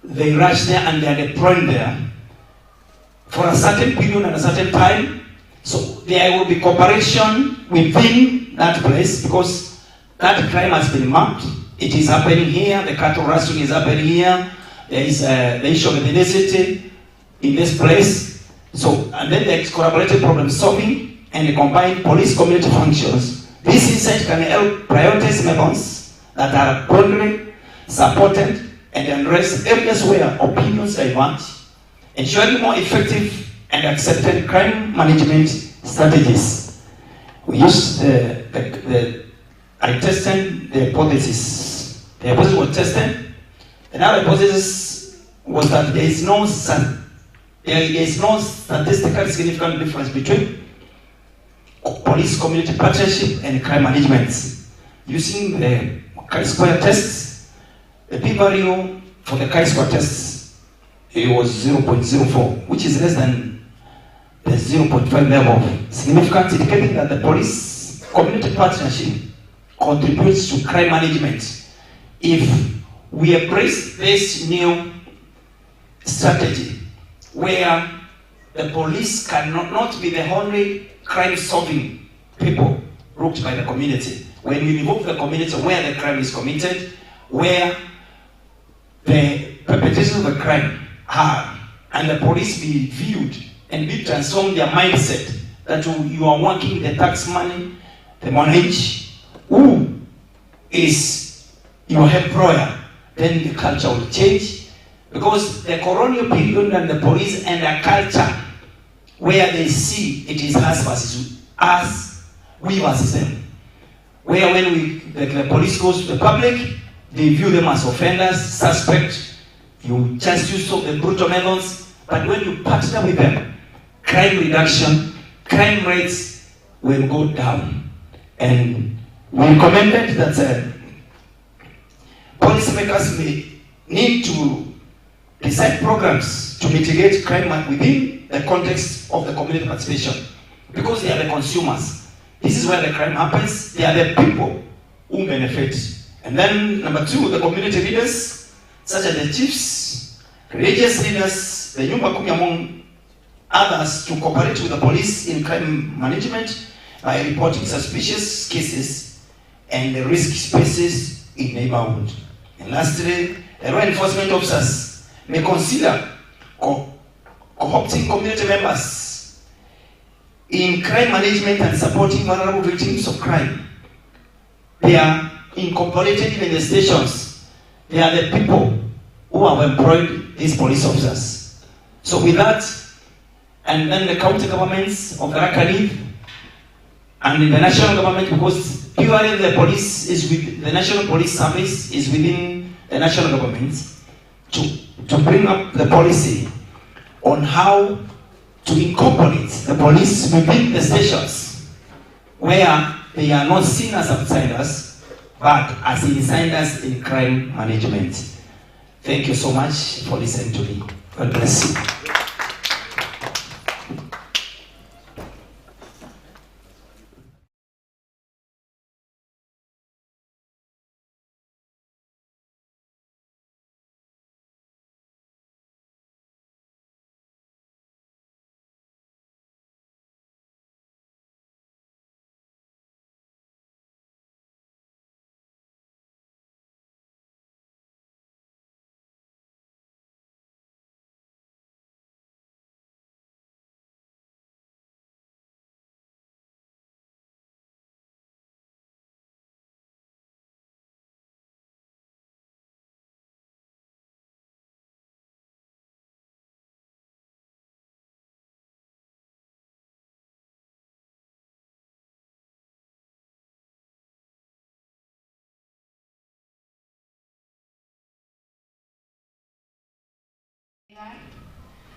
they rush there and they are deployed there for a certain period and a certain time. So there will be cooperation within that place because that crime has been mapped. It is happening here, the cattle rustling is happening here, there is the issue of ethnicity in this place. So, and then there is collaborative problem solving and the combined police community functions. This insight can help prioritize weapons that are broadly supported and address areas where opinions diverge, ensuring more effective and accepted crime management strategies. We used I tested the hypothesis. The hypothesis was tested. Another hypothesis was that there is no statistically significant difference between police community partnership and crime management. Using the chi-square tests, the p-value for the chi-square tests, it was 0.04, which is less than the 0.5 level of significance, indicating that the police community partnership contributes to crime management. If we embrace this new strategy where the police cannot be the only crime-solving people looked by the community. When we remove the community where the crime is committed, where the perpetrators of the crime are, and the police be viewed and be transformed their mindset that you are working the tax money, the money, who is your employer, then the culture will change. Because the colonial period and the police and the culture where they see it is us versus us, we versus them. Where when the police goes to the public, they view them as offenders, suspect. You just use of the brutal methods, but when you partner with them, crime reduction, crime rates will go down. And we recommended that policymakers may need to design programs to mitigate crime within the context of the community participation, because they are the consumers. This is where the crime happens. They are the people who benefit. And then number two, the community leaders, such as the chiefs, religious leaders, the Nyumba Kumi, among others, to cooperate with the police in crime management by reporting suspicious cases and the risk spaces in neighborhood. And lastly, the law enforcement officers may consider co-opting community members in crime management and supporting vulnerable victims of crime. They are incorporated in the stations. They are the people who have employed these police officers. So with that, and then the county governments of the Rakani and in the national government, because purely the police is with the National Police Service is within the national government, to bring up the policy on how to incorporate the police within the stations where they are not seen as outsiders but as insiders in crime management. Thank you so much for listening to me. God bless you.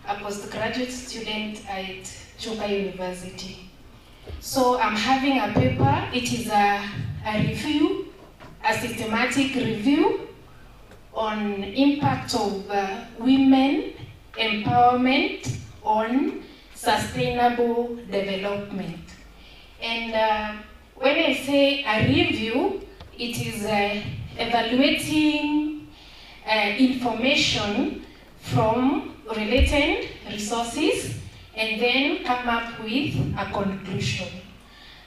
A postgraduate student at Chuka University. So I'm having a paper. It is a review, a systematic review on impact of women empowerment on sustainable development. And when I say a review, it is evaluating information from related resources and then come up with a conclusion.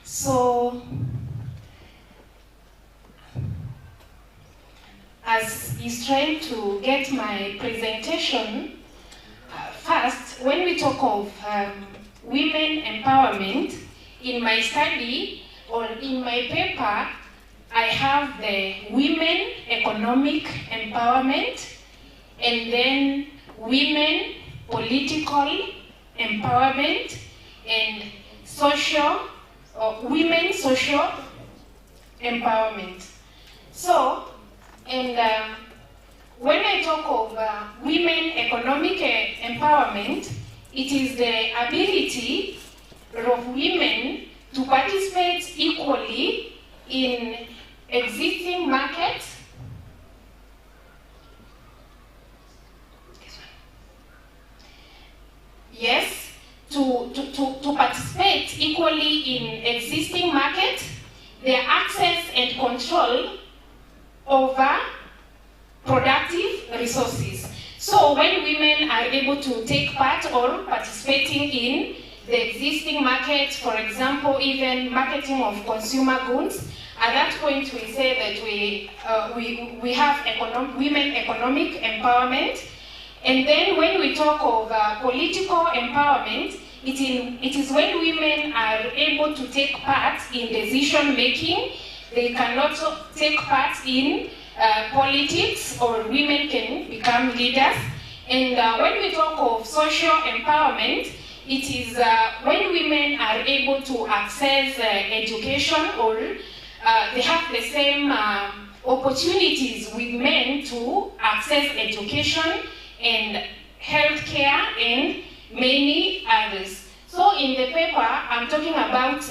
So, as he's trying to get my presentation, first, when we talk of women empowerment, in my study or in my paper, I have the women economic empowerment and then women political empowerment and women social empowerment. So, and when I talk of women economic empowerment, it is the ability of women to participate equally in existing markets, yes, to participate equally in existing markets, their access and control over productive resources. So when women are able to take part or participating in the existing market, for example, even marketing of consumer goods, at that point we say that we have women economic empowerment. And then when we talk of political empowerment, it is when women are able to take part in decision making. They can also take part in politics, or women can become leaders. And when we talk of social empowerment, it is when women are able to access education, or they have the same opportunities with men to access education and healthcare and many others. So in the paper, I'm talking about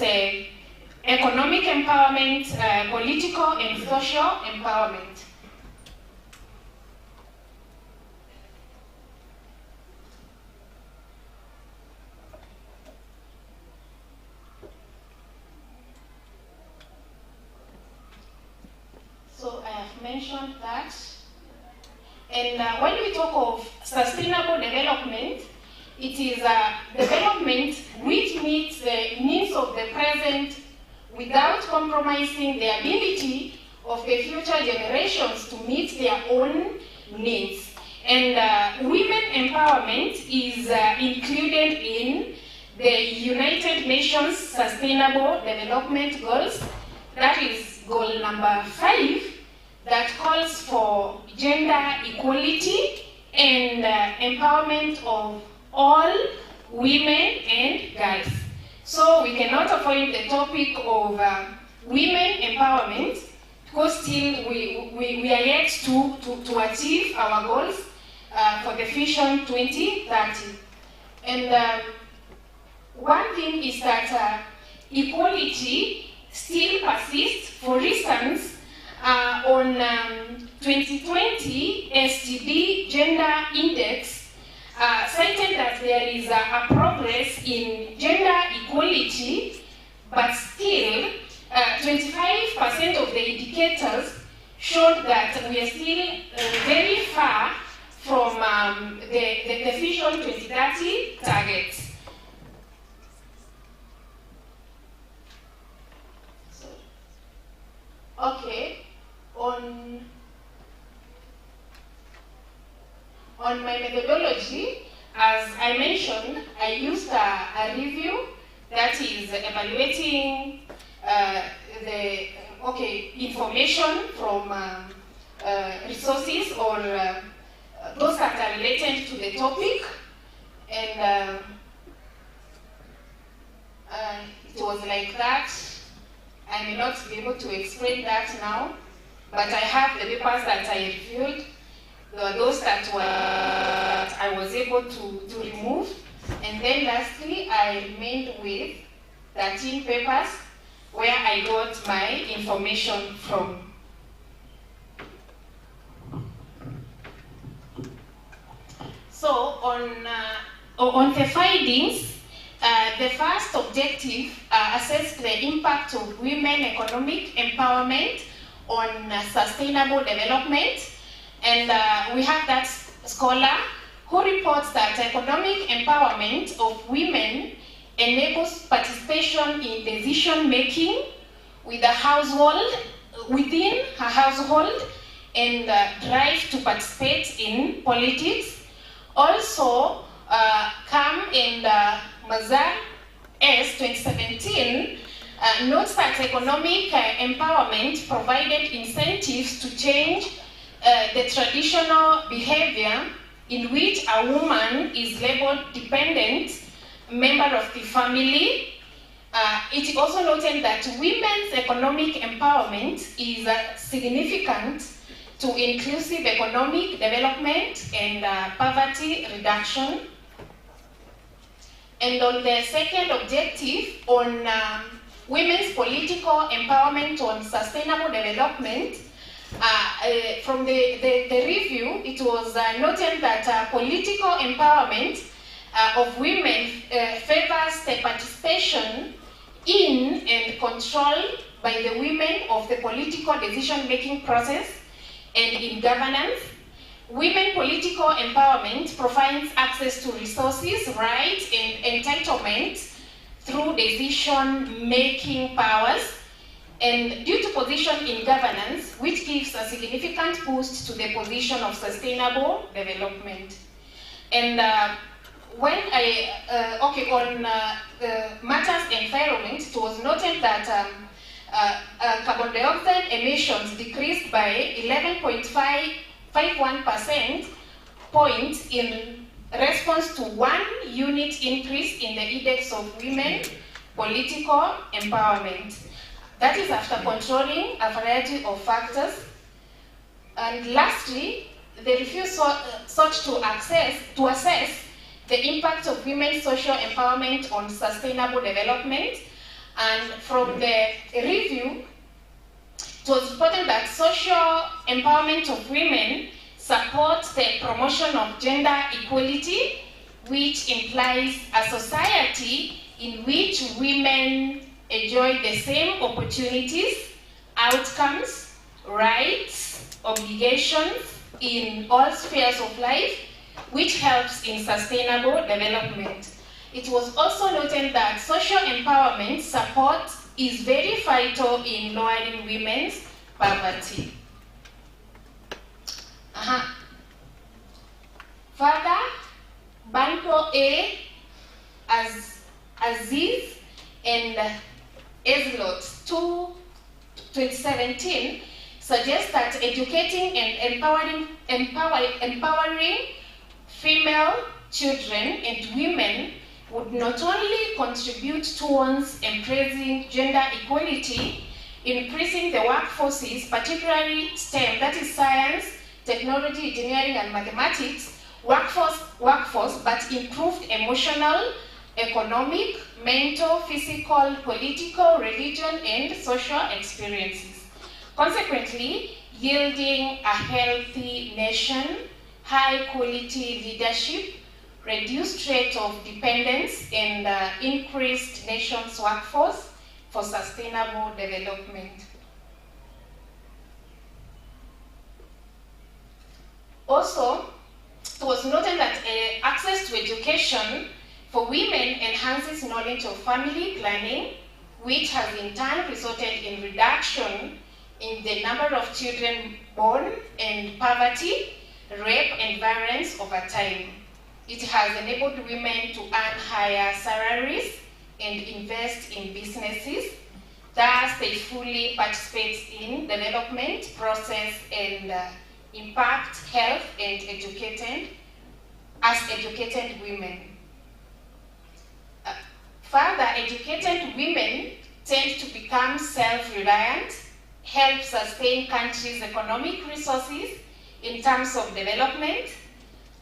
economic empowerment, political and social empowerment. So I have mentioned that. And when we talk of sustainable development, it is development which meets the needs of the present without compromising the ability of the future generations to meet their own needs. And women empowerment is included in the United Nations Sustainable Development Goals. That is goal number 5, that calls for gender equality and empowerment of all women and girls. So we cannot avoid the topic of women empowerment, because still we are yet to achieve our goals for the Vision 2030. And one thing is that equality still persists. For instance, on 2020 STD Gender Index cited that there is a progress in gender equality, but still 25% of the indicators showed that we are still very far from the Vision 2030 targets. Okay, on my methodology, as I mentioned, I used a review that is evaluating the information from resources or those that are related to the topic, and it was like that. I may not be able to explain that now, but I have the papers that I reviewed. There were those that I was able to remove. And then lastly, I remained with 13 papers where I got my information from. So on the findings, the first objective assessed the impact of women economic empowerment on sustainable development. And we have that scholar who reports that economic empowerment of women enables participation in decision making within her household, and drive to participate in politics. Also, Kam and Mazar S 2017 notes that economic empowerment provided incentives to change the traditional behavior in which a woman is labeled dependent member of the family. It also noted that women's economic empowerment is significant to inclusive economic development and poverty reduction. And on the second objective, on women's political empowerment on sustainable development, from the review, it was noted that political empowerment of women favors the participation in and control by the women of the political decision-making process and in governance. Women political empowerment provides access to resources, rights, and entitlement through decision-making powers, and due to position in governance, which gives a significant boost to the position of sustainable development. And when on matters environment, it was noted that carbon dioxide emissions decreased by 11.51% points in response to 1 unit increase in the index of women political empowerment. That is after controlling a variety of factors. And lastly, the review sought to assess the impact of women's social empowerment on sustainable development. And from the review, it was reported that social empowerment of women supports the promotion of gender equality, which implies a society in which women enjoy the same opportunities, outcomes, rights, obligations in all spheres of life, which helps in sustainable development. It was also noted that social empowerment support is very vital in lowering women's poverty. Further, Banco A, Aziz, and Eslot 2017 suggests that educating and empowering female children and women would not only contribute towards embracing gender equality, increasing the workforces, particularly STEM, that is science, technology, engineering, and mathematics, workforce, but improved emotional, economic, mental, physical, political, religion, and social experiences. Consequently, yielding a healthy nation, high-quality leadership, reduced rate of dependence, and increased nation's workforce for sustainable development. Also, it was noted that access to education for women enhances knowledge of family planning, which has in turn resulted in reduction in the number of children born and poverty, rape, and violence over time. It has enabled women to earn higher salaries and invest in businesses. Thus, they fully participate in the development process and impact health and educated women. Further, educated women tend to become self-reliant, help sustain countries' economic resources in terms of development,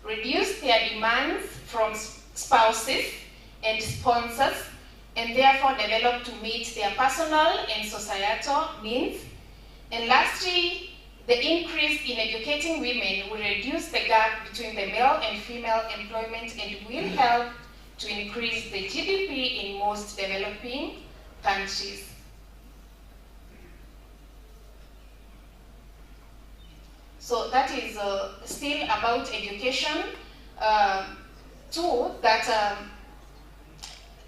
reduce their demands from spouses and sponsors, and therefore develop to meet their personal and societal needs. And lastly, the increase in educating women will reduce the gap between the male and female employment and will help to increase the GDP in most developing countries. So that is still about education too, that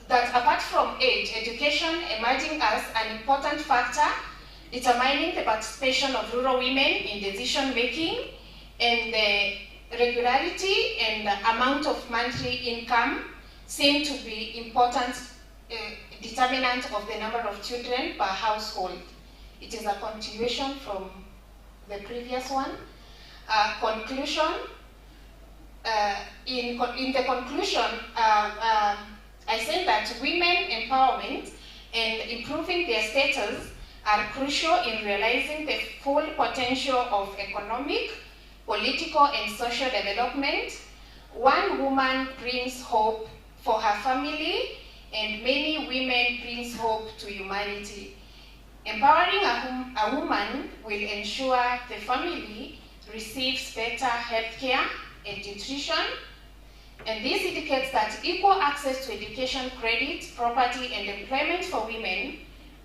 apart from age, education emerging as an important factor determining the participation of rural women in decision making, and the regularity and the amount of monthly income seem to be important determinant of the number of children per household. It is a continuation from the previous one. Conclusion. In the conclusion, I said that women empowerment and improving their status are crucial in realizing the full potential of economic, political, and social development. One woman brings hope for her family, and many women brings hope to humanity. Empowering a woman will ensure the family receives better health care and nutrition, and this indicates that equal access to education, credit, property, and employment for women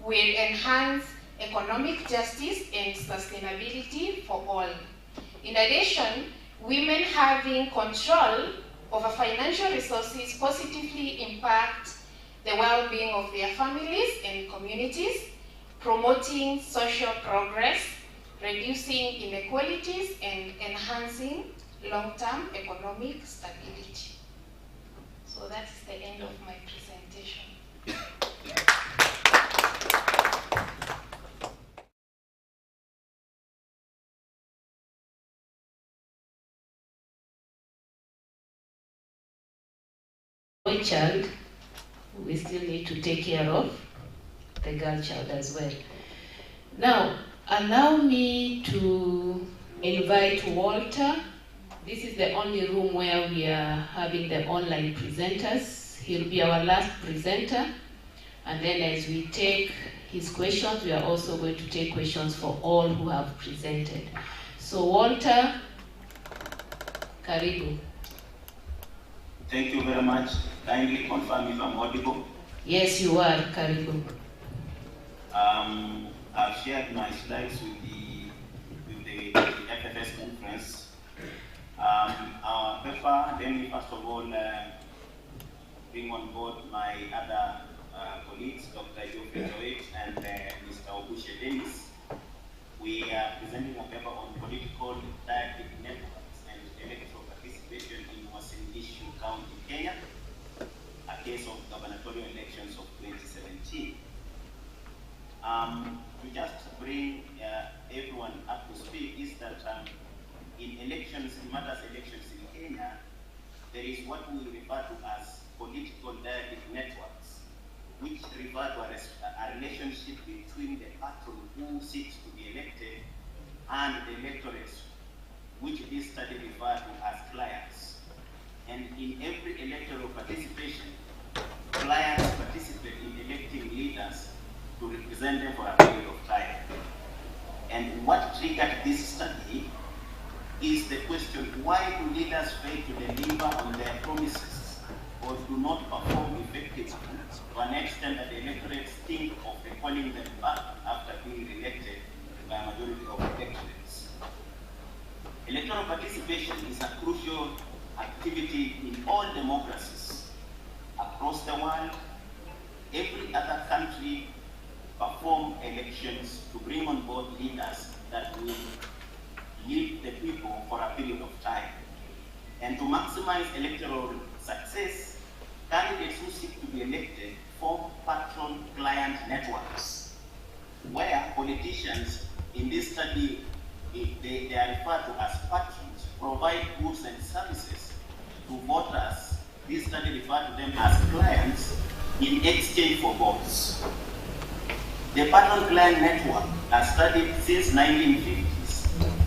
will enhance economic justice and sustainability for all. In addition, women having control over financial resources positively impact the well-being of their families and communities, promoting social progress, reducing inequalities, and enhancing long-term economic stability. So that's the end of my presentation. Boy child, we still need to take care of the girl child as well. Now, allow me to invite Walter. This is the only room where we are having the online presenters. He'll be our last presenter. And then as we take his questions, we are also going to take questions for all who have presented. So Walter, karibu. Thank you very much. Kindly confirm if I'm audible. Yes, you are, karibu. I've shared my slides with the FFS conference. Our paper, let me first of all bring on board my other colleagues, Dr. Joe and Mr. Obushe Dennis. We are presenting a paper on political dialectic networks and electoral participation in Uasin Gishu County, Kenya, a case of gubernatorial elections of 2017. To just bring everyone up to speed is that in elections, in matters elections in Kenya, there is what we refer to as political dialectic networks, which refer to a relationship between the patron who seeks to be elected and the electorate, which this study refers to as clients. And in every electoral participation, clients participate in electing leaders to represent them for a period of time. And what triggered this study is the question, why do leaders fail to deliver on their promises or do not perform effectively to an extent that the electorates think of recalling them back after being elected by a majority of electorates? Electoral participation is a crucial activity in all democracies across the world. Every other country perform elections to bring on board leaders that will lead the people for a period of time. And to maximize electoral success, candidates who seek to be elected form patron-client networks, where politicians in this study, they are referred to as patrons, provide goods and services to voters. This study referred to them as clients in exchange for votes. The patron-client network, as studied since 1950s,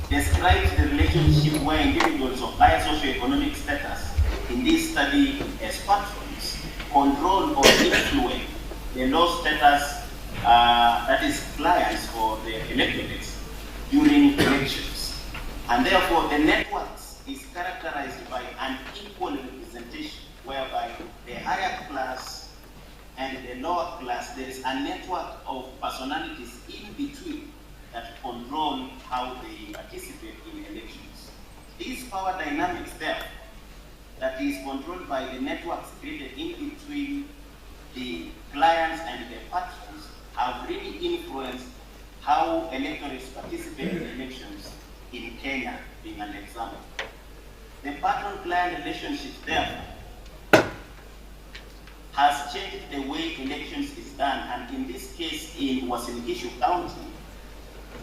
describes the relationship where individuals of higher socioeconomic status, in this study as patrons, control or influence the low status, that is clients for the electorates during elections. And therefore, the networks is characterized by an equal representation, whereby the the higher class and the lower class, there is a network of personalities in between that control how they participate in elections. These power dynamics there, that is controlled by the networks created in between the clients and the patrons, have really influenced how electorates participate in elections in Kenya, being an example. The patron-client relationship, therefore, has changed the way elections is done, and in this case in Uasin Gishu County,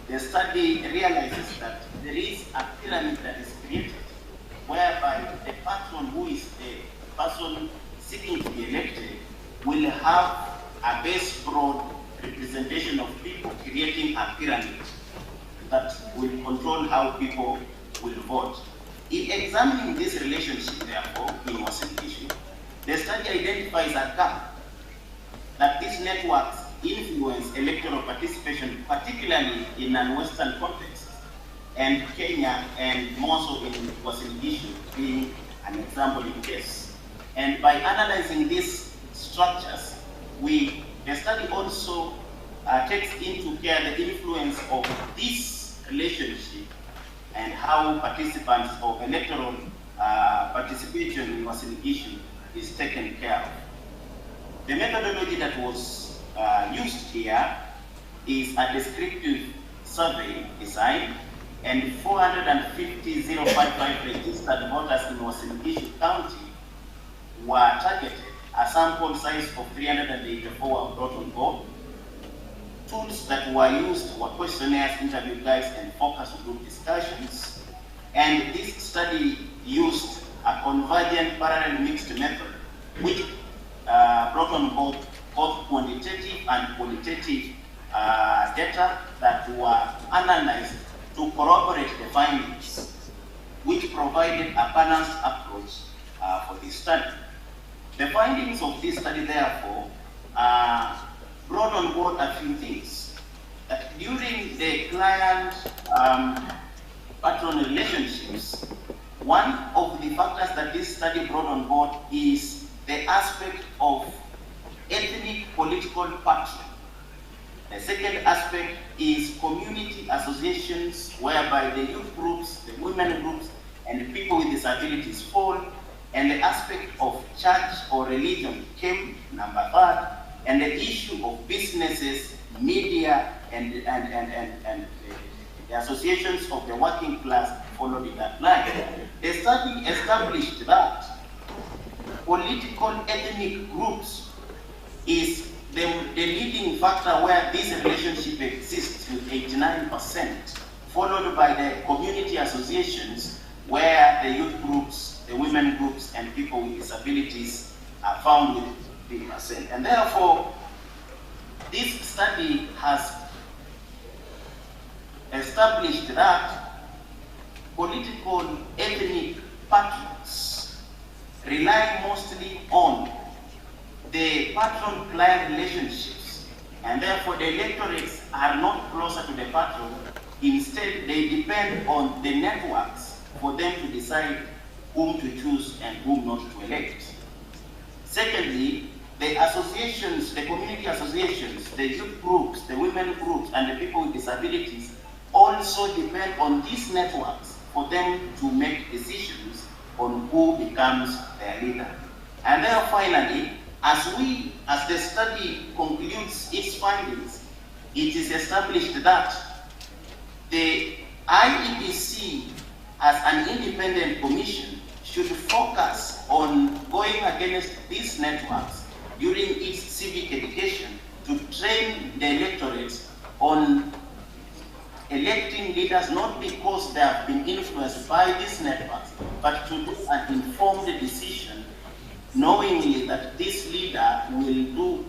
the study realizes that there is a pyramid that is created whereby the patron, who is the person seeking to be elected, will have a base broad representation of people, creating a pyramid that will control how people will vote. In examining this relationship, therefore, in Uasin Gishu, the study identifies a gap that these networks influence electoral participation, particularly in non-Western contexts, and Kenya, and more so in Uasin Gishu, being an example in case. And by analyzing these structures, the study also takes into care the influence of this relationship and how participants of electoral participation in Uasin Gishu is taken care of. The methodology that was used here is a descriptive survey design, and 450,055 registered voters in Uasin Gishu County were targeted. A sample size of 384 were brought on board. Tools that were used were questionnaires, interview guides, and focus group discussions. And this study used a convergent parallel mixed method, which brought on board both quantitative and qualitative data that were analyzed to corroborate the findings, which provided a balanced approach for this study. The findings of this study, therefore, brought on board a few things. That during the client-patron relationships, one of the factors that this study brought on board is the aspect of ethnic political patron. The second aspect is community associations, whereby the youth groups, the women groups, and people with disabilities fall. And the aspect of church or religion came number third, and the issue of businesses, media, and the associations of the working class followed in that line. The study established that political ethnic groups is the leading factor where this relationship exists with 89%, followed by the community associations where the youth groups, the women groups, and people with disabilities are found with 3%. And therefore, this study has established that political ethnic patrons rely mostly on the patron-client relationships, and therefore the electorates are not closer to the patron. Instead, they depend on the networks for them to decide whom to choose and whom not to elect. Secondly, the associations, the community associations, the youth groups, the women groups, and the people with disabilities also depend on these networks for them to make decisions on who becomes their leader. And then finally, as the study concludes its findings, it is established that the IEBC as an independent commission should focus on going against these networks during its civic education to train the electorates on electing leaders not because they have been influenced by these networks, but to do an informed decision, knowingly that this leader will do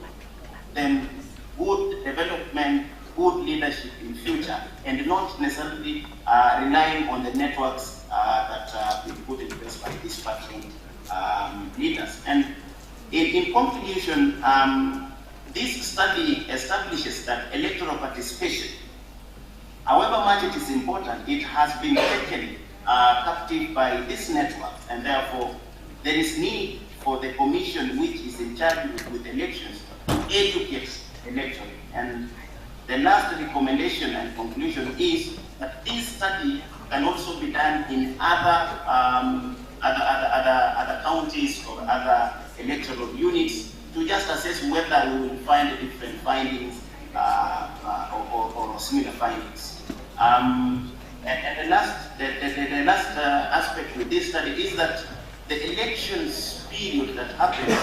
them good development, good leadership in future, and not necessarily relying on the networks that have been put in place by these patron leaders. And in conclusion, this study establishes that electoral participation, however much it is important, it has been taken captive by these networks, and therefore there is need for the commission which is in charge with elections to educate electorate. And the last recommendation and conclusion is that this study can also be done in other counties or other electoral units to just assess whether we will find different findings or similar findings. And the last aspect with this study is that the elections period that happens,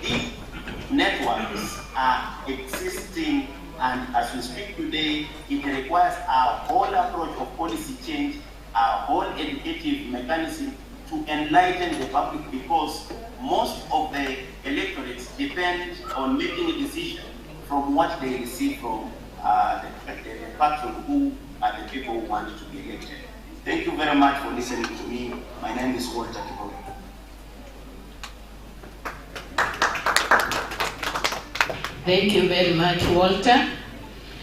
if networks are existing, and as we speak today, it requires our whole approach of policy change, our whole educative mechanism to enlighten the public, because most of the electorates depend on making a decision from what they receive from the patron who are the people who want to be elected. Thank you very much for listening to me. My name is Walter Kiboko. Thank you very much, Walter.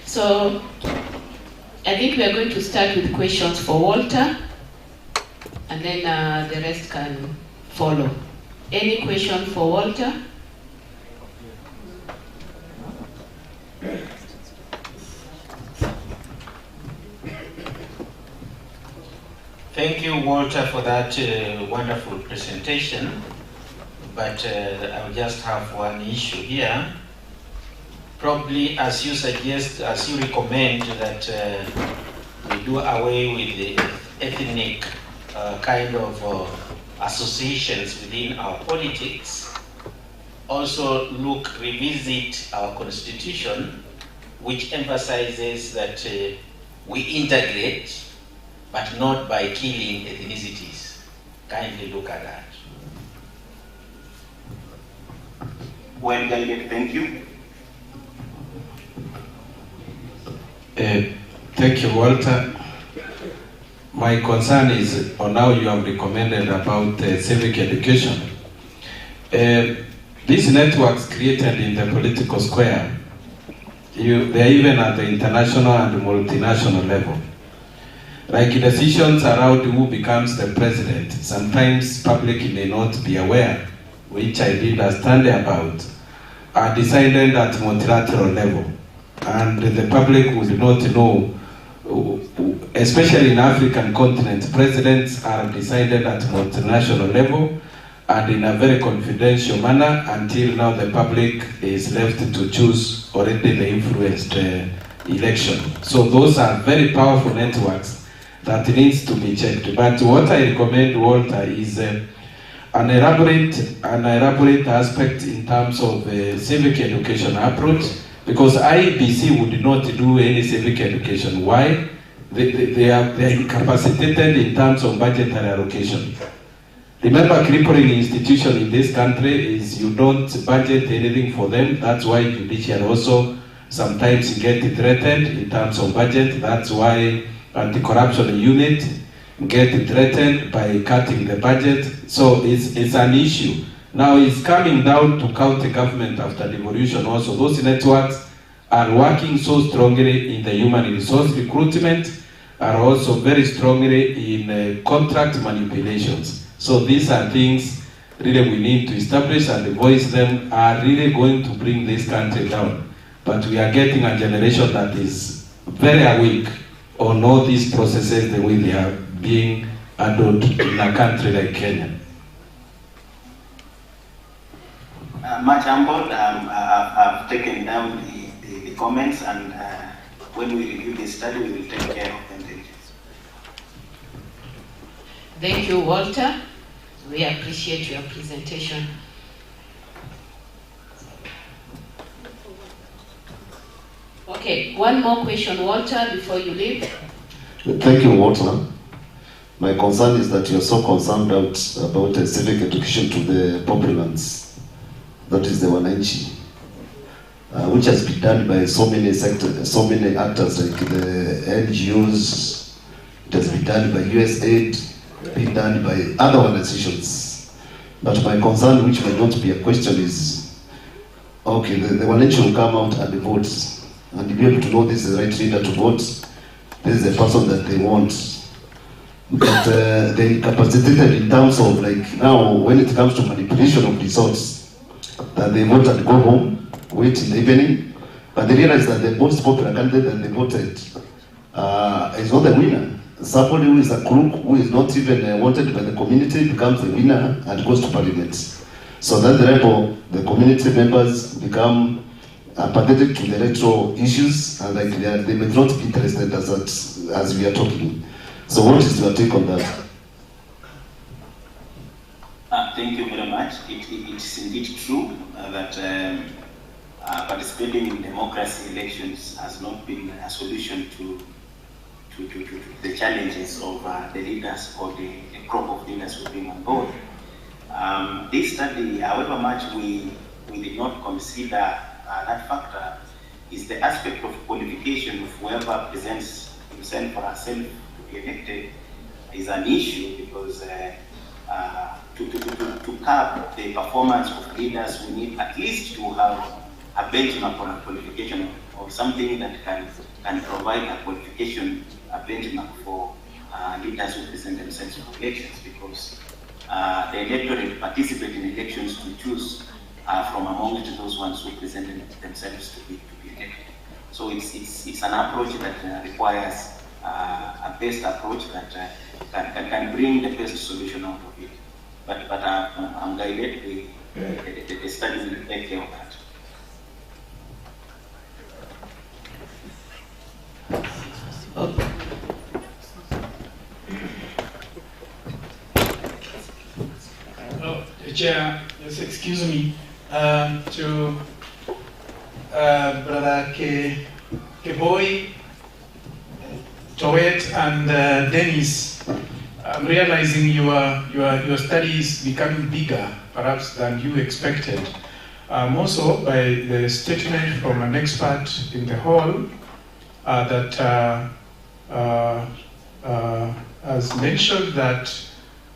So, I think we are going to start with questions for Walter, and then the rest can follow. Any question for Walter? Thank you, Walter, for that wonderful presentation. But I'll just have one issue here. Probably, as you suggest, as you recommend that we do away with the ethnic kind of associations within our politics, also revisit our constitution, which emphasizes that we integrate, but not by killing ethnicities. Kindly look at that. Well, Delegate, thank you. Thank you, Walter. My concern is on how you have recommended about civic education. These networks created in the political square, they are even at the international and multinational level. Like decisions around who becomes the president, sometimes public may not be aware, which I did a study about, are decided at multilateral level. And the public would not know, especially in African continent, presidents are decided at multinational level and in a very confidential manner until now the public is left to choose already the influenced election. So those are very powerful networks that needs to be checked. But what I recommend, Walter, is an elaborate aspect in terms of civic education approach, because IBC would not do any civic education. Why? They are incapacitated in terms of budgetary allocation. Remember, crippling institution in this country is you don't budget anything for them. That's why judiciary also sometimes get threatened in terms of budget. That's why anti-corruption unit get threatened by cutting the budget. So it's an issue. Now it's coming down to county government after devolution also. Those networks are working so strongly in the human resource recruitment, are also very strongly in contract manipulations. So these are things really we need to establish, and voice them are really going to bring this country down. But we are getting a generation that is very awake on all these processes the way they are being handled in a country like Kenya. Much humbled. I've taken down the comments, and when we review the study, we will take care of them. Thank you, Walter. We appreciate your presentation. Okay, one more question, Walter, before you leave. Thank you, Walter. My concern is that you're so concerned about civic education to the populace, that is the wananchi, which has been done by so many sectors, so many actors like the NGOs. It has been done by USAID, been done by other organizations. But my concern, which may not be a question, is okay, the wananchi will come out and vote, and be able to know this is the right leader to vote, this is the person that they want. but they're incapacitated in terms of like now when it comes to manipulation of results, that they vote and go home, wait in the evening, but they realize that the most popular candidate that they voted is not the winner. Somebody who is a crook, who is not even wanted by the community, becomes the winner and goes to parliament. So that therefore the community members become apathetic to the electoral issues, and like they may not be interested as we are talking. So what is your take on that? Thank you very much. It is indeed true that participating in democracy elections has not been a solution to the challenges of the leaders or the crop of leaders who've been on board. This study, however much we did not consider that factor, is the aspect of qualification of whoever presents himself or herself to be elected is an issue, because to curb the performance of leaders, we need at least to have a benchmark on a qualification or something that can provide a qualification, a benchmark for leaders who present themselves for elections, because the electorate participate in elections to choose from amongst those ones who present themselves to be elected. So it's an approach that requires a best approach that can bring the best solution out of it. But I'm guided the study will take care of that. Okay. Chair, just excuse me, to Brother Keboy, Towet, and Dennis. I'm realizing your study is becoming bigger, perhaps, than you expected. More so by the statement from an expert in the hall that has mentioned that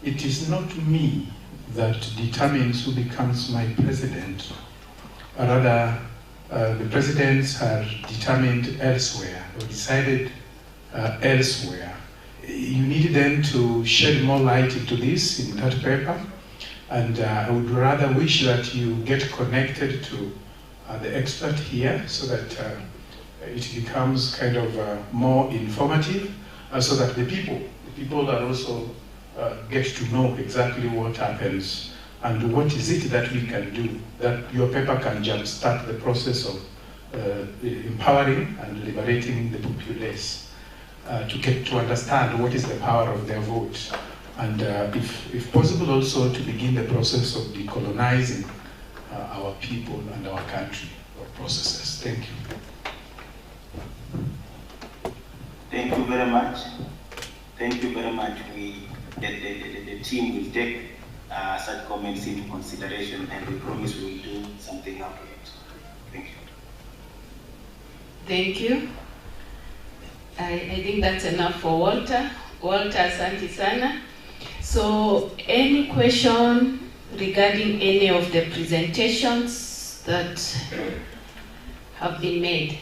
it is not me that determines who becomes my president. Rather, the presidents are determined elsewhere or decided elsewhere. You need then to shed more light into this in that paper, and I would rather wish that you get connected to the expert here so that it becomes kind of more informative, so that the people are also get to know exactly what happens and what is it that we can do, that your paper can jumpstart the process of empowering and liberating the populace to get to understand what is the power of their vote, and if possible also to begin the process of decolonizing our people and our country or processes. Thank you. Thank you very much. Thank you very much. The team will take such comments into consideration, and we promise we will do something out of it. Thank you. Thank you. I think that's enough for Walter. Walter, asante sana. So, any question regarding any of the presentations that have been made?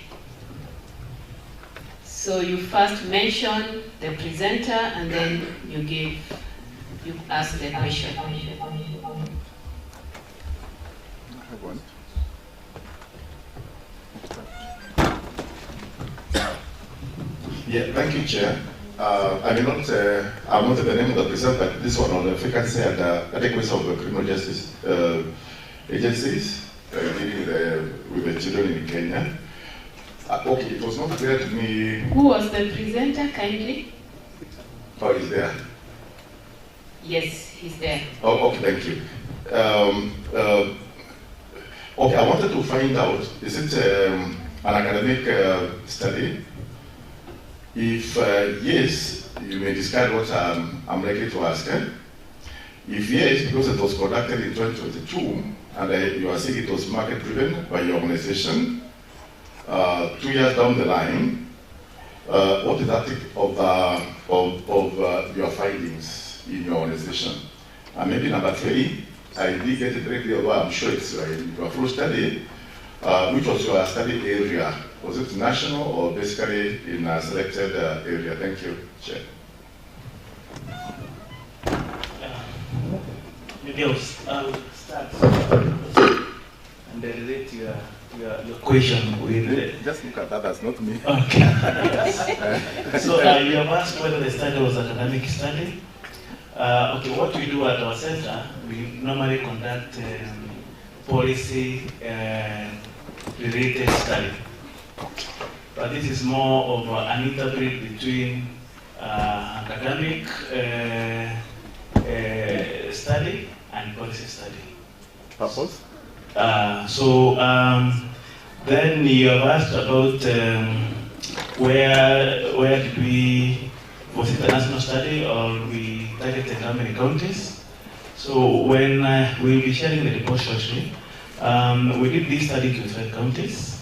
So you first mention the presenter, and then you ask the question. Yeah, thank you, Chair. I may not, I'm not the name of the presenter, but this one on the efficacy and adequacy of the criminal justice agencies dealing with the children in Kenya. Okay, it was not clear to me. Who was the presenter, kindly? Oh, he's there. Yes, he's there. Oh, okay, thank you. Okay, I wanted to find out, is it an academic study? If yes, you may describe what I'm likely to ask. If yes, because it was conducted in 2022, and you are saying it was market-driven by your organization, 2 years down the line, what is that of your findings in your organization? And maybe number 3, I did get it very clear, although I'm sure it's in your full study, which was your study area? Was it national or basically in a selected area? Thank you, Chair. maybe I'll start and relate your question with... Just look at others, not me. Okay. So you have asked whether the study was an academic study. Okay, what we do at our center, we normally conduct policy related study. But this is more of an interplay between academic study and policy study. Purpose? Then you have asked about where did we, was it a national study or we targeted how many counties? So when we'll be sharing the report shortly, we did this study to 5 counties.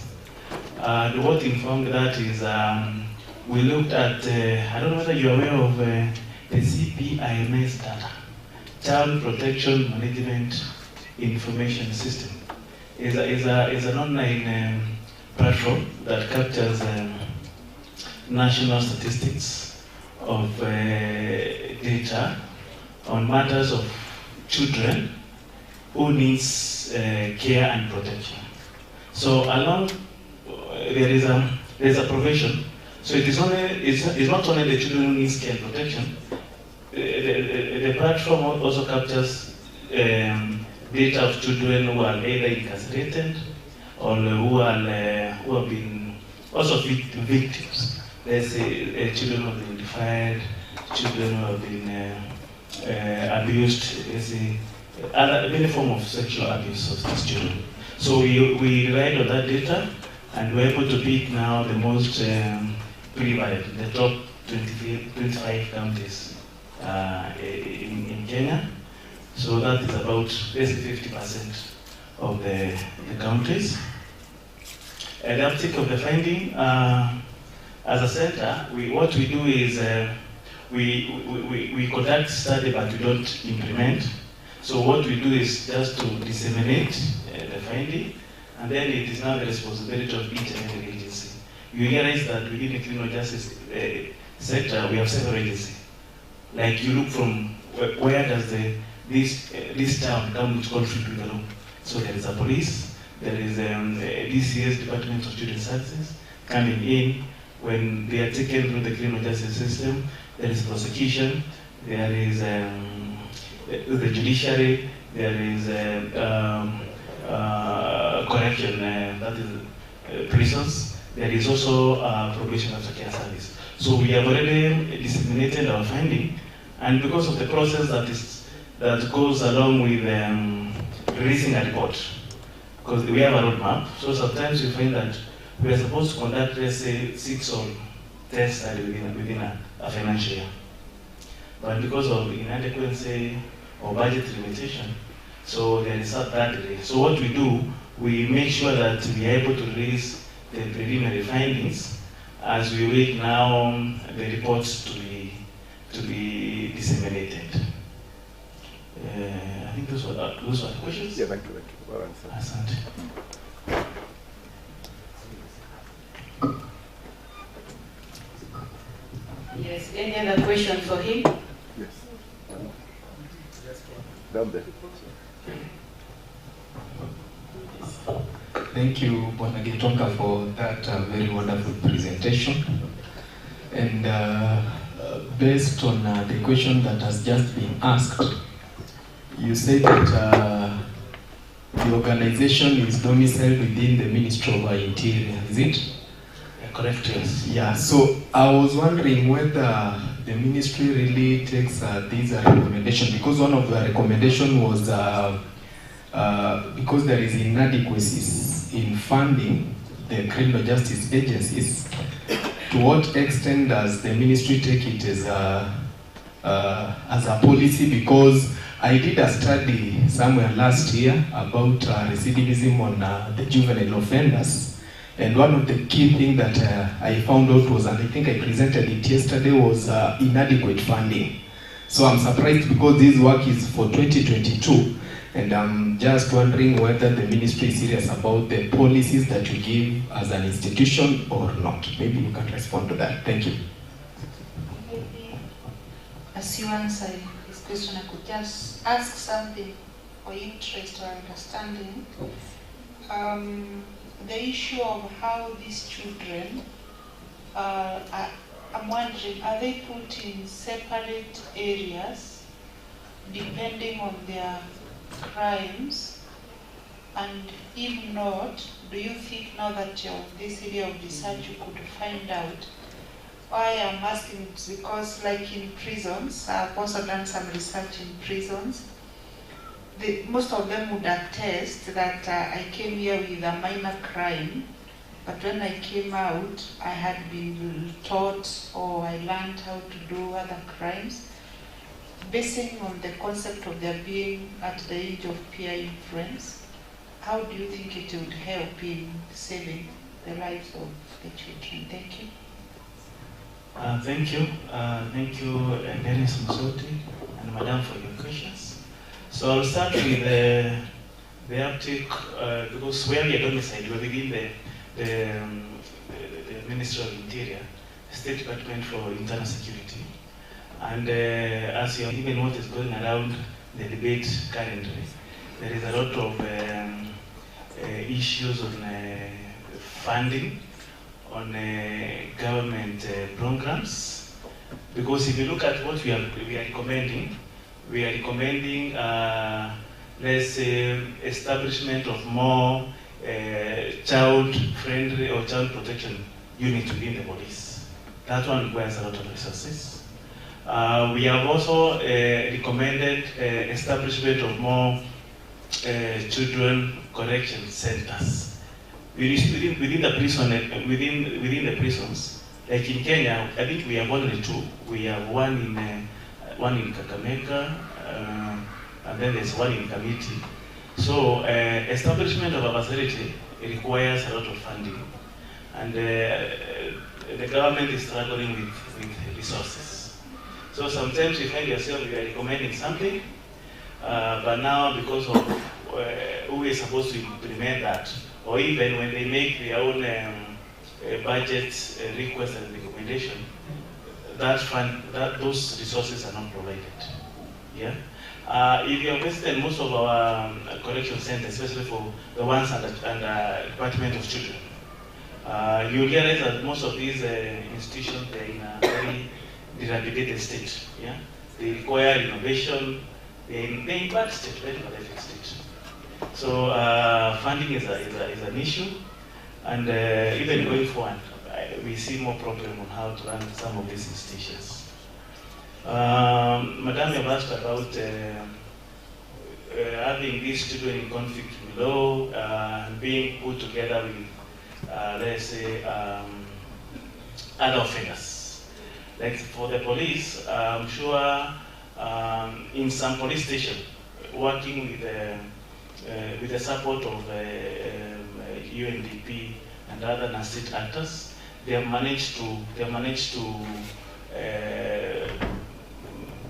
What informed that is we looked at, I don't know whether you're aware of the CPIMS data, Child Protection Management Information System. Is an online platform that captures national statistics of data on matters of children who needs care and protection. So along there is a provision. So it's not only the children who needs care and protection. The platform also captures data of children who are either incarcerated or who have been also victims. Let's say children who have been defied, children who have been abused, let's say any form of sexual abuse of these children. So we relied on that data and we're able to pick now the most prevalent, the top 25 counties in Kenya. So that is about basically 50% of the counties. And the uptake of the finding, as a center, what we do is we conduct study but we don't implement. So what we do is just to disseminate the finding, and then it is now the responsibility of each and every agency. You realize that within the criminal justice sector, we have several agencies. Like you look from where does this town come into conflict with the law. So there is a police, there is DCS, Department of Student Services, coming in when they are taken through the criminal justice system. There is prosecution, there is the judiciary, there is correction, that is prisons. There is also probation after care service. So we have already disseminated our finding, and because of the process that goes along with releasing a report, because we have a roadmap, so sometimes we find that we are supposed to conduct, let's say, 6 or 10 studies within a financial year. But because of inadequacy or budget limitation, so there is that delay. So what we do, we make sure that we are able to release the preliminary findings as we wait now the reports to be disseminated. I think those were the questions. Yeah, thank you. Well answered. Yes, any other question for him? Yes. Down there. Thank you, Bwana Gitonga, for that very wonderful presentation. And based on the question that has just been asked, you said that the organization is domiciled within the Ministry of Interior, is it? Correct, yes. Yeah, so I was wondering whether the ministry really takes these recommendations, because one of the recommendations was because there is inadequacies in funding the criminal justice agencies, to what extent does the ministry take it as a policy? Because I did a study somewhere last year about recidivism on the juvenile offenders. And one of the key things that I found out was, and I think I presented it yesterday, was inadequate funding. So I'm surprised because this work is for 2022. And I'm just wondering whether the ministry is serious about the policies that you give as an institution or not. Maybe you can respond to that. Thank you. As you answer, please. question, I could just ask something for interest or understanding. The issue of how these children, I'm wondering, are they put in separate areas depending on their crimes? And if not, do you think now that you're in this area of research you could find out? Why I'm asking is because like in prisons, I've also done some research in prisons. Most of them would attest that I came here with a minor crime, but when I came out, I had been taught or I learned how to do other crimes, basing on the concept of their being at the age of peer influence. How do you think it would help in saving the lives of the children? Thank you. Thank you. Thank you, Dennis Musoti and Madam, for your questions. So I'll start with the uptake, because where we are domiciled, we're within the Ministry of Interior, State Department for Internal Security. And as you even what is going around the debate currently, there is a lot of issues on funding, on government programs. Because if you look at what we are recommending, let's say, establishment of more child-friendly or child protection units within the police. That one requires a lot of resources. We have also recommended establishment of more children correction centers within the prison, within the prisons. Like in Kenya, I think we have only two. We have one in Kakamega, and then there's one in Kamiti. So establishment of a facility requires a lot of funding, and the government is struggling with resources. So sometimes you find yourself you are recommending something, but now because of who is supposed to implement that, or even when they make their own budget request and recommendation, those resources are not provided. Yeah. If you have visited most of our correction centers, especially for the ones under Department of Children, you realize that most of these institutions are in a very dilapidated state. Yeah, they require innovation. They're in bad state, very prolific state. So funding is an issue, and even going forward, we see more problem on how to run some of these institutions. Madam, you asked about having these children in conflict below, being put together with, let's say, other offenders. Like for the police, I'm sure in some police station, working with the support of UNDP and other non-state actors, they have managed to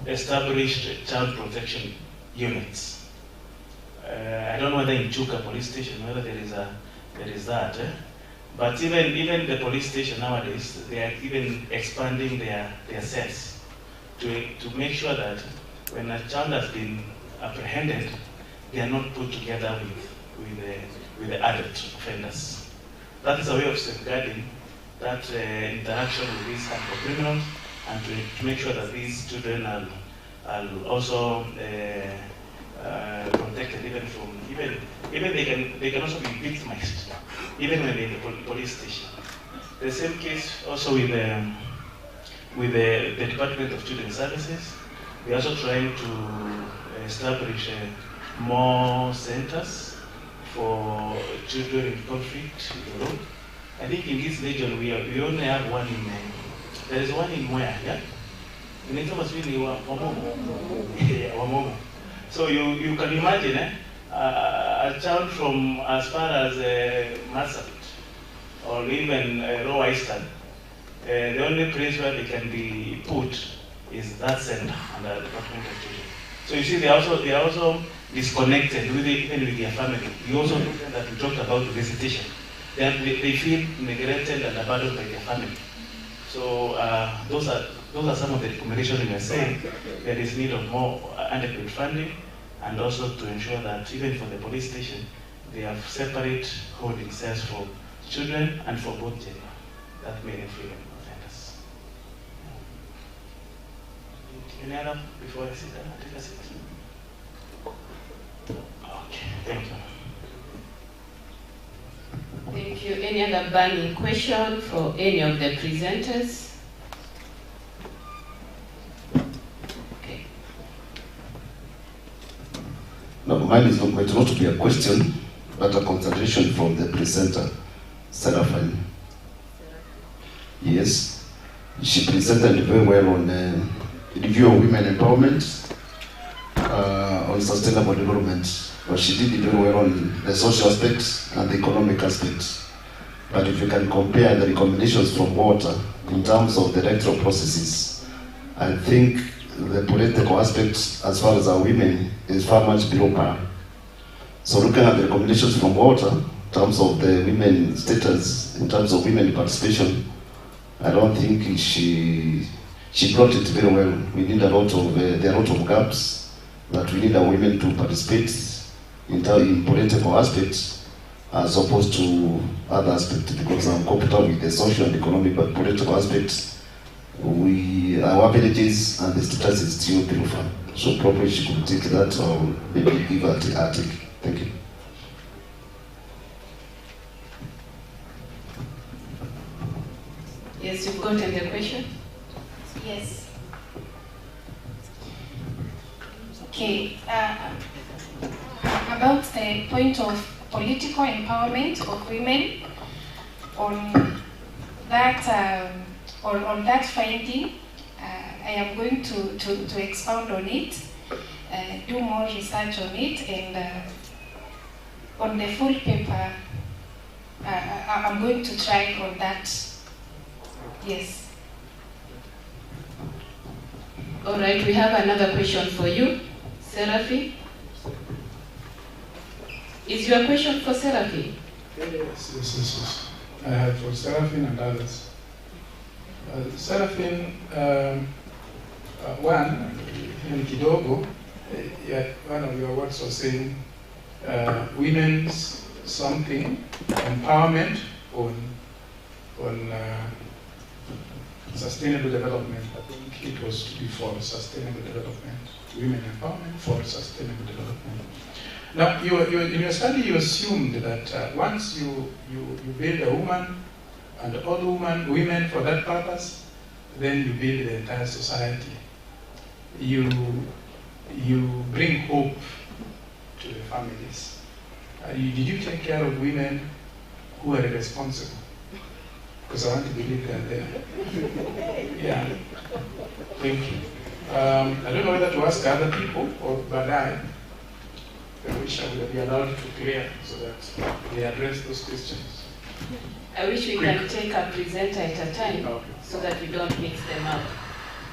establish child protection units. I don't know whether in Chuka police station whether there is that, but even the police station nowadays, they are even expanding their cells to make sure that when a child has been apprehended, they are not put together with the adult offenders. That is a way of safeguarding that interaction with these criminals, and to make sure that these children are also protected even from they can also be victimized even when they're in the police station. The same case also with the Department of Children's Services. We're also trying to establish more centers for children in conflict. I think in this region we only have one in. There is one in where, yeah? In it was really Wamomo. So you can imagine a child from as far as Marsabit or even Lower Eastern, the only place where they can be put is that center under the Department of Children. So you see, they are also disconnected even with their family. We also that we talked about visitation. They feel neglected and abandoned by their family. So those are those are some of the recommendations we are saying. There is need of more adequate funding, and also to ensure that even for the police station, they have separate holding cells for children and for both gender, that male and female offenders. Any other before I sit down? Take a seat. Okay, thank you. Thank you. Any other burning question for any of the presenters? Okay. No, mine is not going to be a question, but a consideration from the presenter, Seraphine. Yes, she presented very well on review of women empowerment, on sustainable development. But she did it very well on the social aspects and the economic aspects. But if you can compare the recommendations from water in terms of the electoral processes, I think the political aspects as far as our women is far much below par. So looking at the recommendations from water in terms of the women status, in terms of women participation, I don't think she brought it very well. We need there are a lot of gaps that we need our women to participate in political aspects as opposed to other aspects, because I'm comfortable with the social and economic, but political aspects, our villages and the status is still below far. So probably she could take that or maybe give her a take. Thank you. Yes, you've gotten the question? Yes. Okay. About the point of political empowerment of women, on that finding, I am going to expound on it, do more research on it, and on the full paper, I'm going to try on that. Yes. All right, we have another question for you, Seraphine. Is your question for Seraphine? Yes. I have for Seraphine and others. Seraphine, one, in Kidogo, one of your words was saying women's something, empowerment on sustainable development. I think it was to be for sustainable development, women empowerment for sustainable development. Now, in your study, you assumed that once you build a woman and all women for that purpose, then you build the entire society. You bring hope to the families. Did you take care of women who are irresponsible? Because I want to believe they're there. Yeah. Thank you. I don't know whether to ask other people, but I wish I would be allowed to clear so that they address those questions. I wish we can take a presenter at a time, so that we don't mix them up.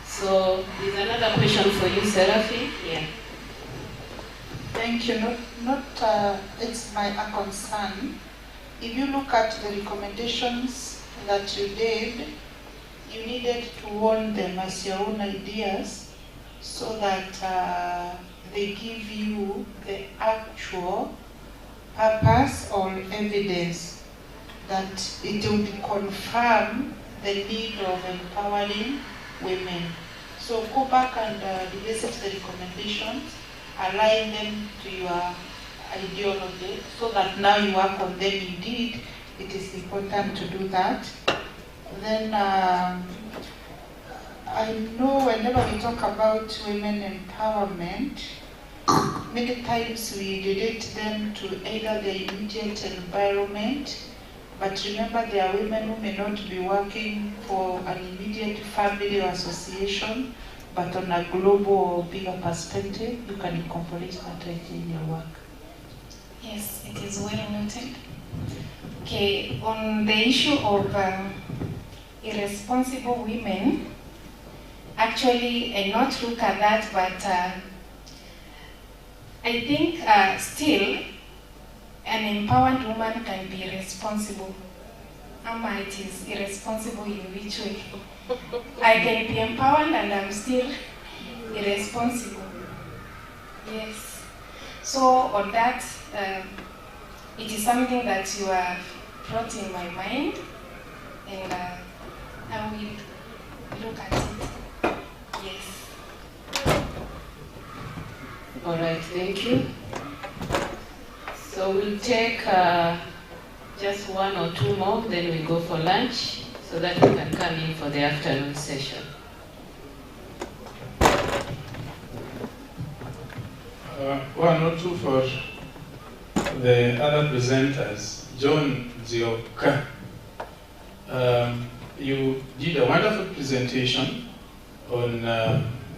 So there's another question for you, Seraphine. Yeah. Thank you. It's a concern. If you look at the recommendations that you did, you needed to own them as your own ideas so that they give you the actual purpose or evidence that it will confirm the need of empowering women. So go back and revisit the recommendations, align them to your ideology so that now you work on them. Indeed, it is important to do that. Then I know whenever we talk about women empowerment, many times we relate them to either the immediate environment, but remember there are women who may not be working for an immediate family or association, but on a global or bigger perspective, you can incorporate that idea in your work. Yes, it is well noted. Okay, on the issue of irresponsible women, actually I not look at that, but I think still an empowered woman can be responsible. It is irresponsible in which way? I can be empowered and I'm still irresponsible. Yes. So on that, it is something that you have brought in my mind, and I will look at it. Yes. All right, thank you. So we'll take just one or two more, then we go for lunch, so that we can come in for the afternoon session. One or two for the other presenters. John Zioka, you did a wonderful presentation on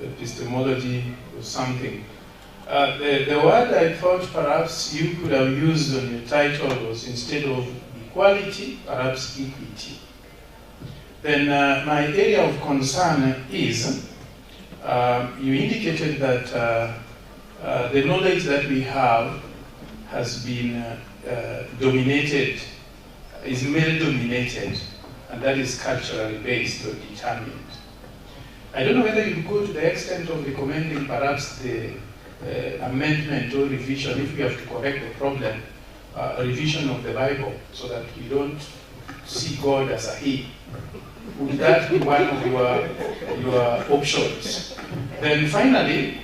epistemology or something. The word I thought perhaps you could have used on your title was, instead of equality, perhaps equity. Then my area of concern is, you indicated that the knowledge that we have has been dominated, is male-dominated, and that is culturally based or determined. I don't know whether you go to the extent of recommending perhaps the amendment or revision, if we have to correct the problem, a revision of the Bible, so that we don't see God as a he. Would that be one of your options? Then finally,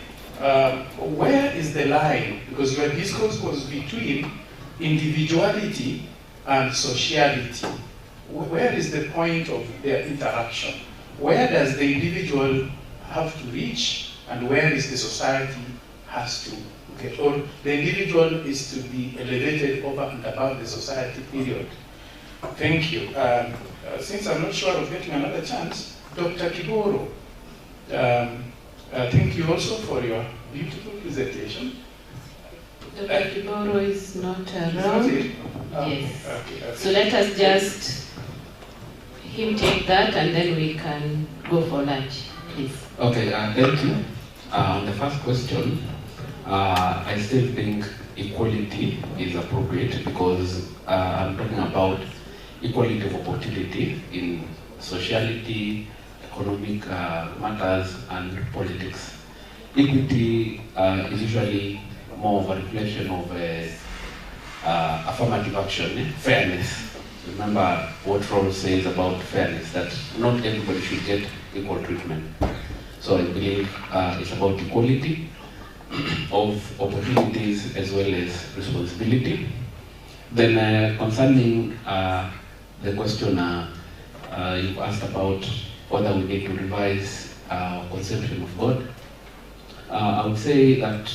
where is the line? Because your discourse was between individuality and sociality. Where is the point of their interaction? Where does the individual have to reach, and where is the society has to get? Or the individual is to be elevated over and above the society, period. Thank you. Since I'm not sure of getting another chance, Dr. Kiboro, thank you also for your beautiful presentation. Dr. Kiboro is not around. Not it? Yes. Okay. So let us just him take that, and then we can go for lunch, please. Okay, thank you. The first question, I still think equality is appropriate, because I'm talking about equality of opportunity in sociality, economic matters, and politics. Equity is usually more of a reflection of affirmative action, fairness. Remember what Rawls says about fairness, that not everybody should get equal treatment. So I believe it's about equality of opportunities as well as responsibility. Then concerning the question you've asked about whether we need to revise our conception of God, I would say that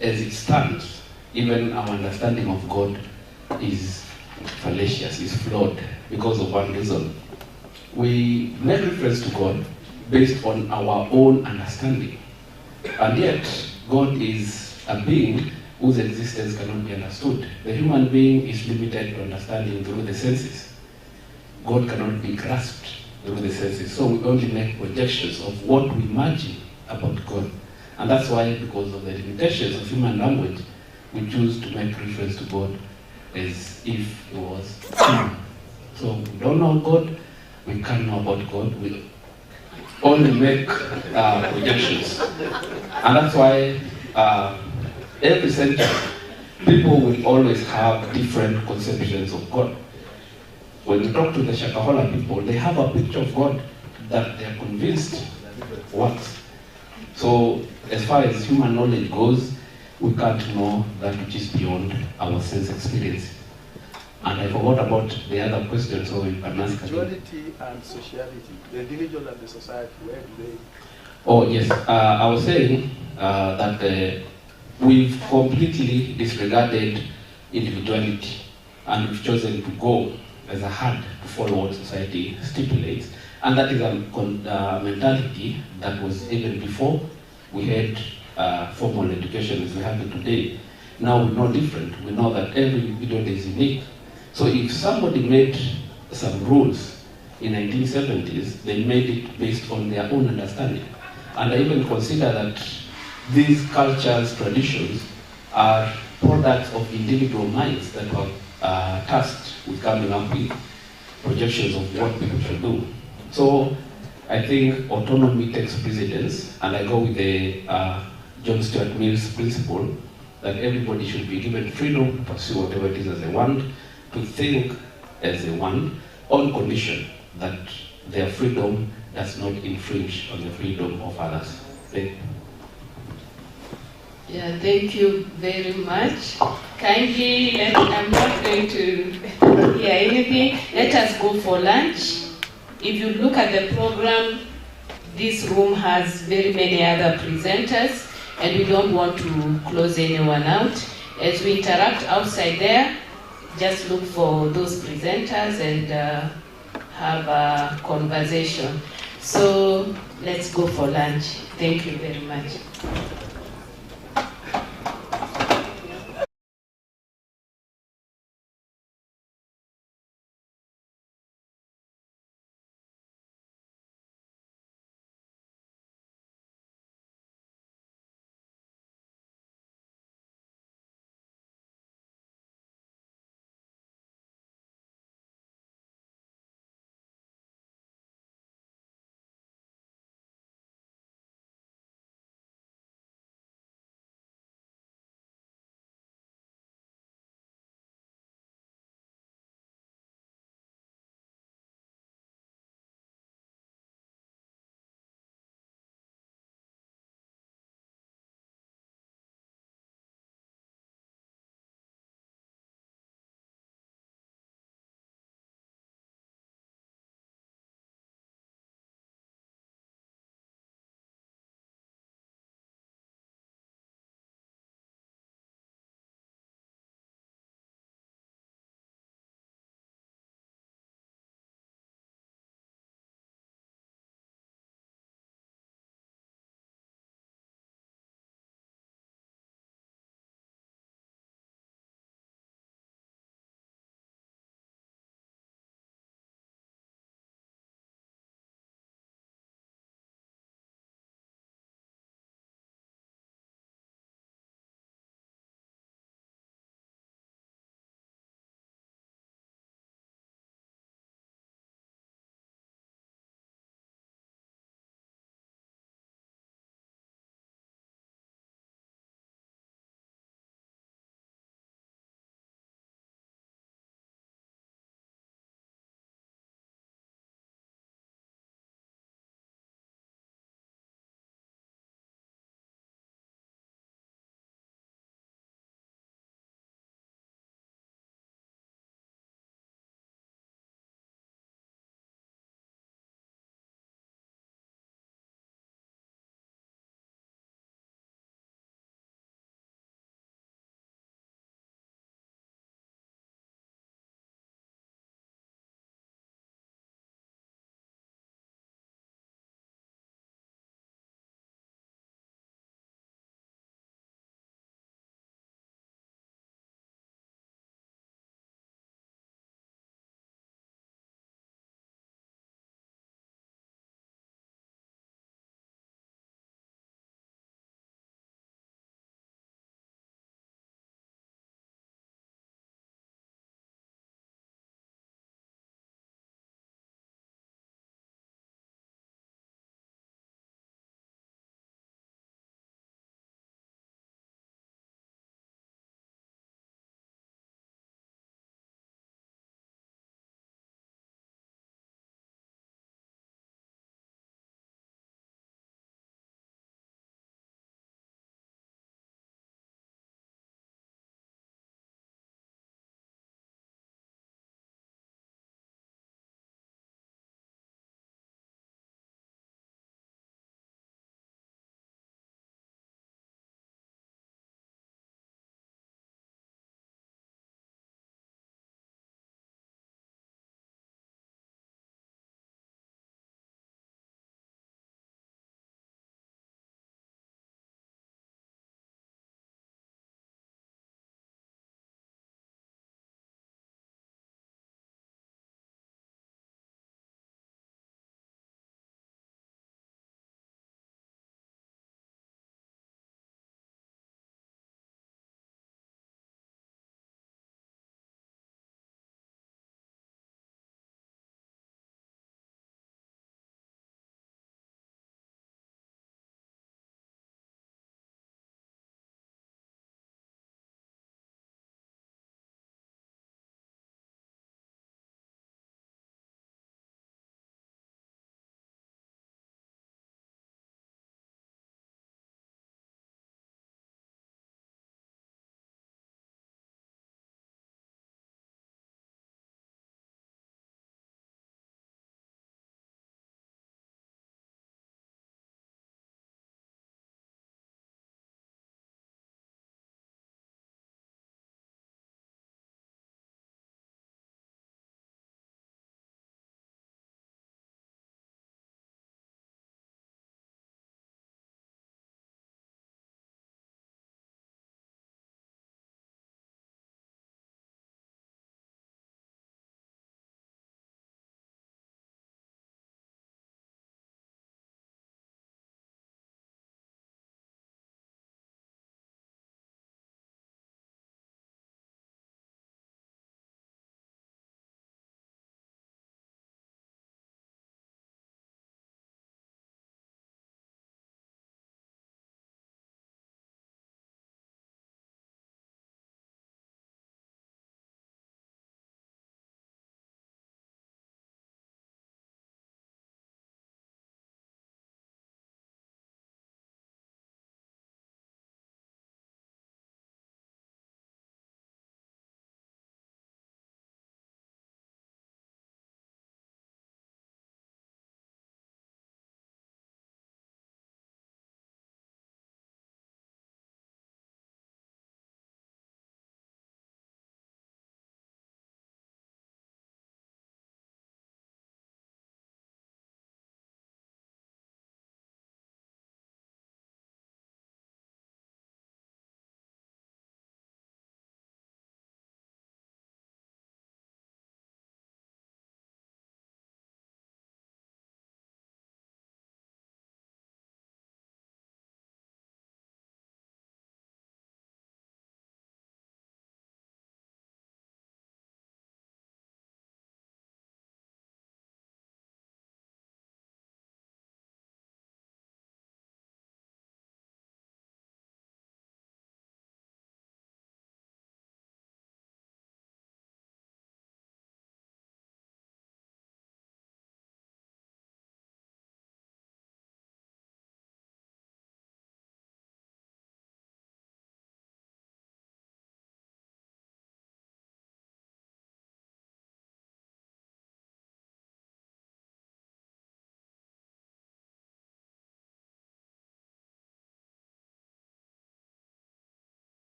as it stands, even our understanding of God is fallacious, is flawed, because of one reason. We make reference to God based on our own understanding, and yet God is a being whose existence cannot be understood. The human being is limited to understanding through the senses. God cannot be grasped through the senses, so we only make projections of what we imagine about God. And that's why, because of the limitations of human language, we choose to make reference to God as if he was human. So we don't know God, we can't know about God, we only make projections. And that's why every century, people will always have different conceptions of God. When you talk to the Shakahola people, they have a picture of God that they are convinced works. So as far as human knowledge goes, we can't know that which is beyond our sense experience. And I forgot about the other question, so you can ask again. Individuality and sociality, the individual and the society, where do they? Oh yes, I was saying that we've completely disregarded individuality, and we've chosen to go as a herd to follow what society stipulates. And that is a mentality that was even before we had formal education as we have it today. Now we know different. We know that every individual is unique. So if somebody made some rules in 1970s, they made it based on their own understanding. And I even consider that these cultures, traditions, are products of individual minds that were tasked with coming up with projections of what people should do. So I think autonomy takes precedence, and I go with the John Stuart Mill's principle that everybody should be given freedom to pursue whatever it is as they want, to think as they want, on condition that their freedom does not infringe on the freedom of others. Thank you. Yeah, thank you very much. Kindly, I'm not going to hear anything. Let us go for lunch. If you look at the program, this room has very many other presenters, and we don't want to close anyone out. As we interact outside there, just look for those presenters and have a conversation. So let's go for lunch. Thank you very much.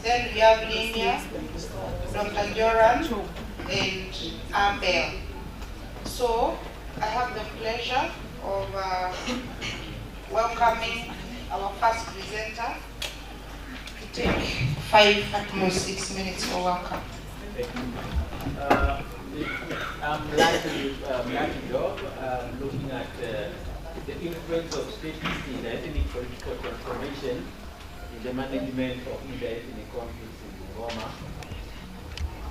Then we have Linia, Dr. Joran, and Abel. So I have the pleasure of welcoming our first presenter to take 5 at most 6 minutes for welcome. I'm glad to job looking at the influence of statistics in ethnic political transformation in the management of inter-ethnic conflicts in Bungoma.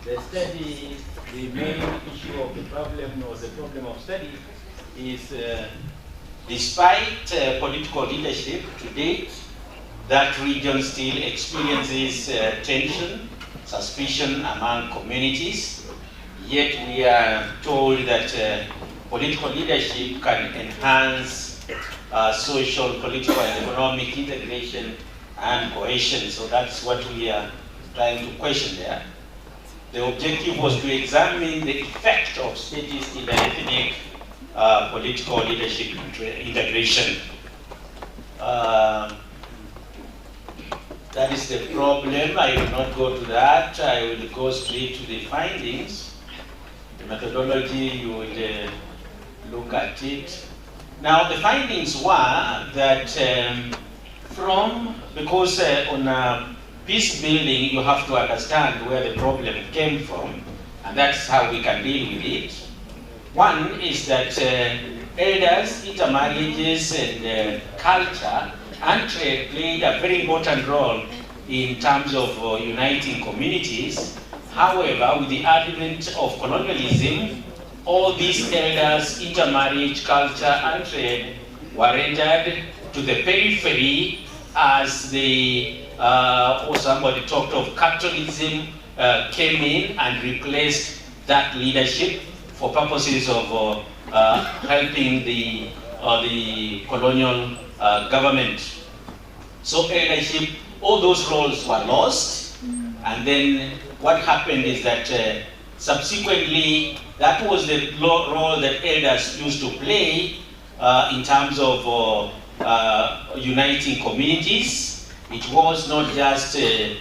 The study, the main issue of the problem of study is despite political leadership to date, that region still experiences tension, suspicion among communities, yet we are told that political leadership can enhance social, political, and economic integration and cohesion. So that's what we are trying to question there. The objective was to examine the effect of status in the ethnic political leadership integration. That is the problem. I will not go to that. I will go straight to the findings. The methodology, you will look at it. Now, the findings were that because on peace building, you have to understand where the problem came from, and that's how we can deal with it. One is that elders, intermarriages, and culture and trade played a very important role in terms of uniting communities. However, with the advent of colonialism, all these elders, intermarriage, culture, and trade were rendered to the periphery as the, or somebody talked of capitalism came in and replaced that leadership for purposes of helping the colonial government. So eldership, all those roles were lost, and then what happened is that subsequently, that was the role that elders used to play in terms of uniting communities. It was not just a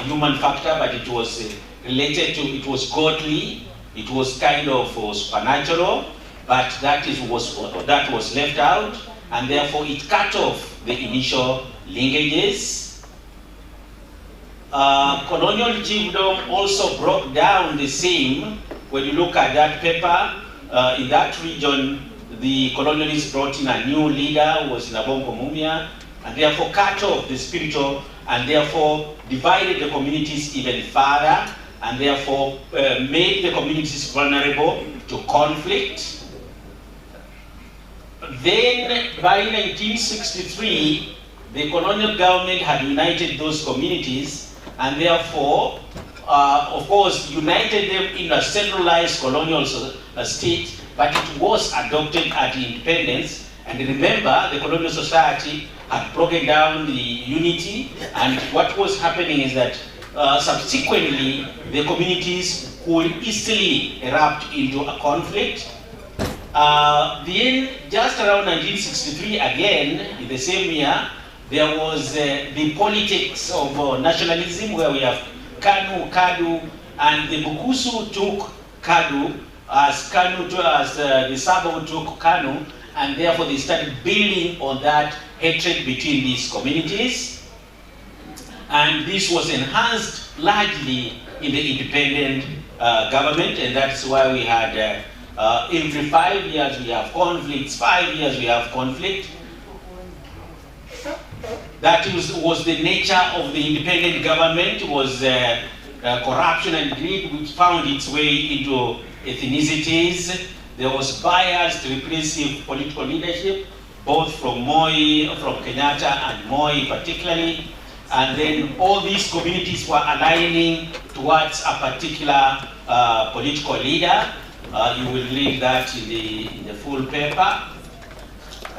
human factor, but it was related to, it was godly, it was kind of supernatural, but that was left out, and therefore it cut off the initial linkages. Colonial chiefdom also broke down the same. When you look at that paper, in that region, the colonialists brought in a new leader, who was Nabongo Mumia, and therefore cut off the spiritual, and therefore divided the communities even further, and therefore made the communities vulnerable to conflict. Then, by 1963, the colonial government had united those communities, and therefore, of course, united them in a centralized colonial state, but it was adopted at independence. And remember, the colonial society had broken down the unity, and what was happening is that subsequently, the communities could easily erupt into a conflict. Then, just around 1963, again, in the same year, there was the politics of nationalism, where we have Kanu, Kadu, and the Bukusu took Kadu, as the Sabo took Kanu, and therefore they started building on that hatred between these communities. And this was enhanced largely in the independent government, and that's why we had every 5 years we have conflicts, 5 years we have conflict. That was the nature of the independent government, was corruption and greed, which found its way into ethnicities. There was biased, repressive political leadership, both from Moi, from Kenyatta and Moi particularly. And then all these communities were aligning towards a particular political leader. You will read that in the full paper.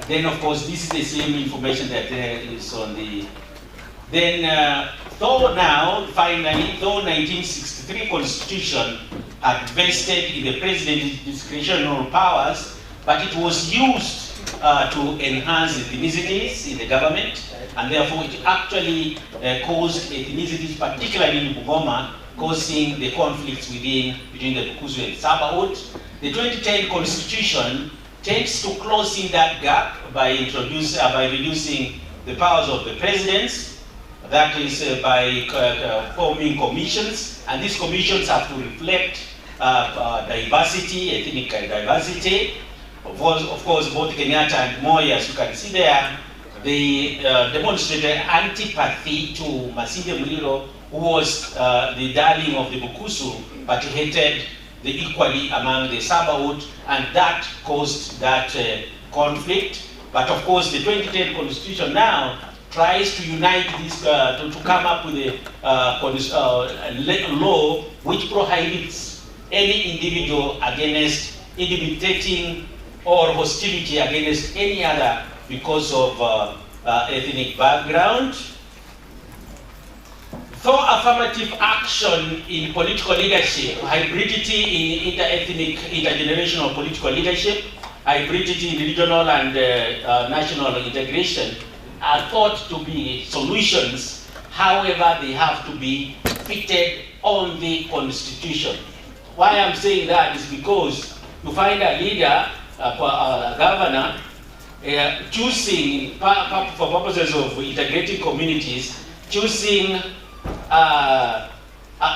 Then, of course, this is the same information that is on the... Then, though 1963 Constitution had vested in the president's discretionary powers but it was used to enhance ethnicities in the government, and therefore it actually caused ethnicities, particularly in Bungoma, causing the conflicts between the Bukusu and Sabaot. The 2010 constitution tends to close in that gap by reducing the powers of the presidents. That is by forming commissions, and these commissions have to reflect diversity, ethnic diversity. Of course, both Kenyatta and Moi, as you can see there, they demonstrated antipathy to Masinde Muliro, who was the darling of the Bukusu, but hated the equally among the Sabaot, and that caused that conflict. But of course, the 2010 constitution now tries to unite this, to come up with a law which prohibits any individual against intimidating or hostility against any other because of ethnic background. Through affirmative action in political leadership, hybridity in inter-ethnic, intergenerational political leadership, hybridity in regional and national integration are thought to be solutions. However, they have to be fitted on the constitution. Why I'm saying that is because you find a leader, a governor, choosing, for purposes of integrating communities, choosing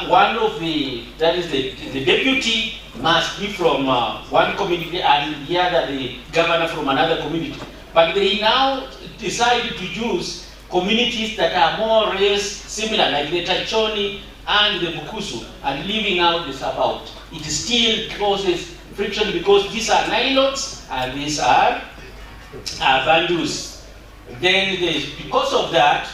one of the deputy must be from one community and the other the governor from another community. But they now decided to use communities that are more or less similar, like the Tachoni and the Bukusu, and leaving out the Sabaot. It still causes friction because these are Nilots and these are Bandus. Then because of that,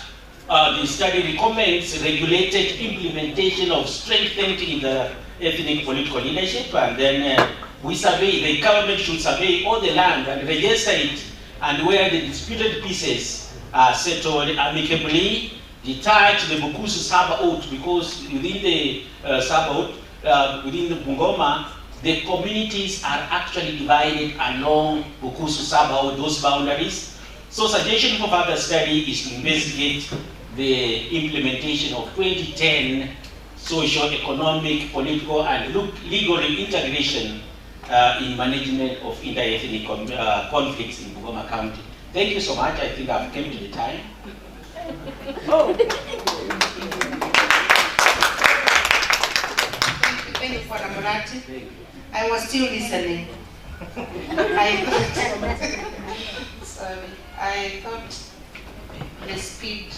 the study recommends regulated implementation of strengthened in the ethnic political leadership, and then we survey, the government should survey all the land and register it, and where the disputed pieces are settled amicably, detach the Bukusu Sabaot, because within the Sabaot, within the Bungoma, the communities are actually divided along Bukusu Sabaot, those boundaries. So suggestion for further study is to investigate the implementation of 2010 social, economic, political, and legal integration in management of inter-ethnic conflicts in Bungoma County. Thank you so much. I think I've come to the time. Thank you for Amurati. I was still listening. I thought the speed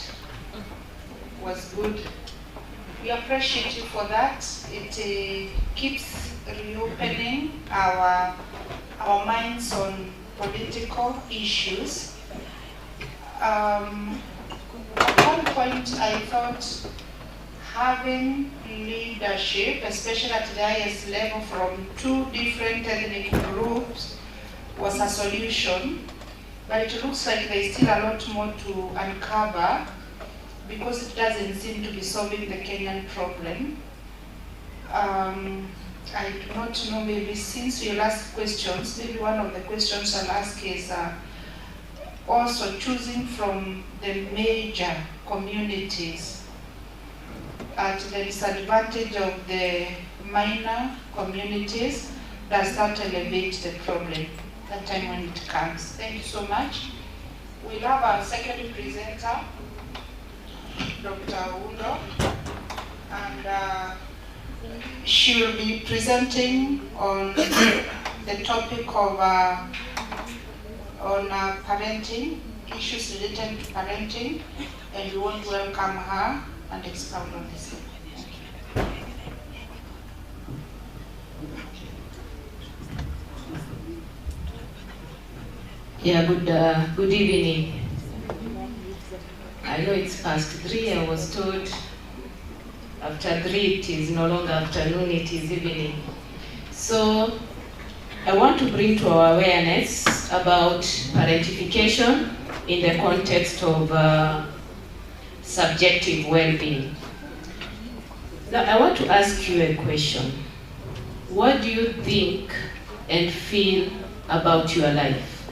was good. We appreciate you for that. It keeps reopening our minds on political issues. At one point I thought having leadership, especially at the highest level from two different ethnic groups, was a solution. But it looks like there's still a lot more to uncover because it doesn't seem to be solving the Kenyan problem. I do not know, maybe since you'll ask questions, maybe one of the questions I'll ask is also choosing from the major communities at the disadvantage of the minor communities. Does that elevate the problem that time when it comes? Thank you so much. We'll have our second presenter, Dr. Undo, and she will be presenting on the topic of parenting, issues related to parenting, and we want to welcome her and expound on this. Yeah, good evening. I know it's past 3. I was told after 3 it is no longer afternoon, it is evening. So I want to bring to our awareness about parentification in the context of subjective well-being. Now I want to ask you a question. What do you think and feel about your life.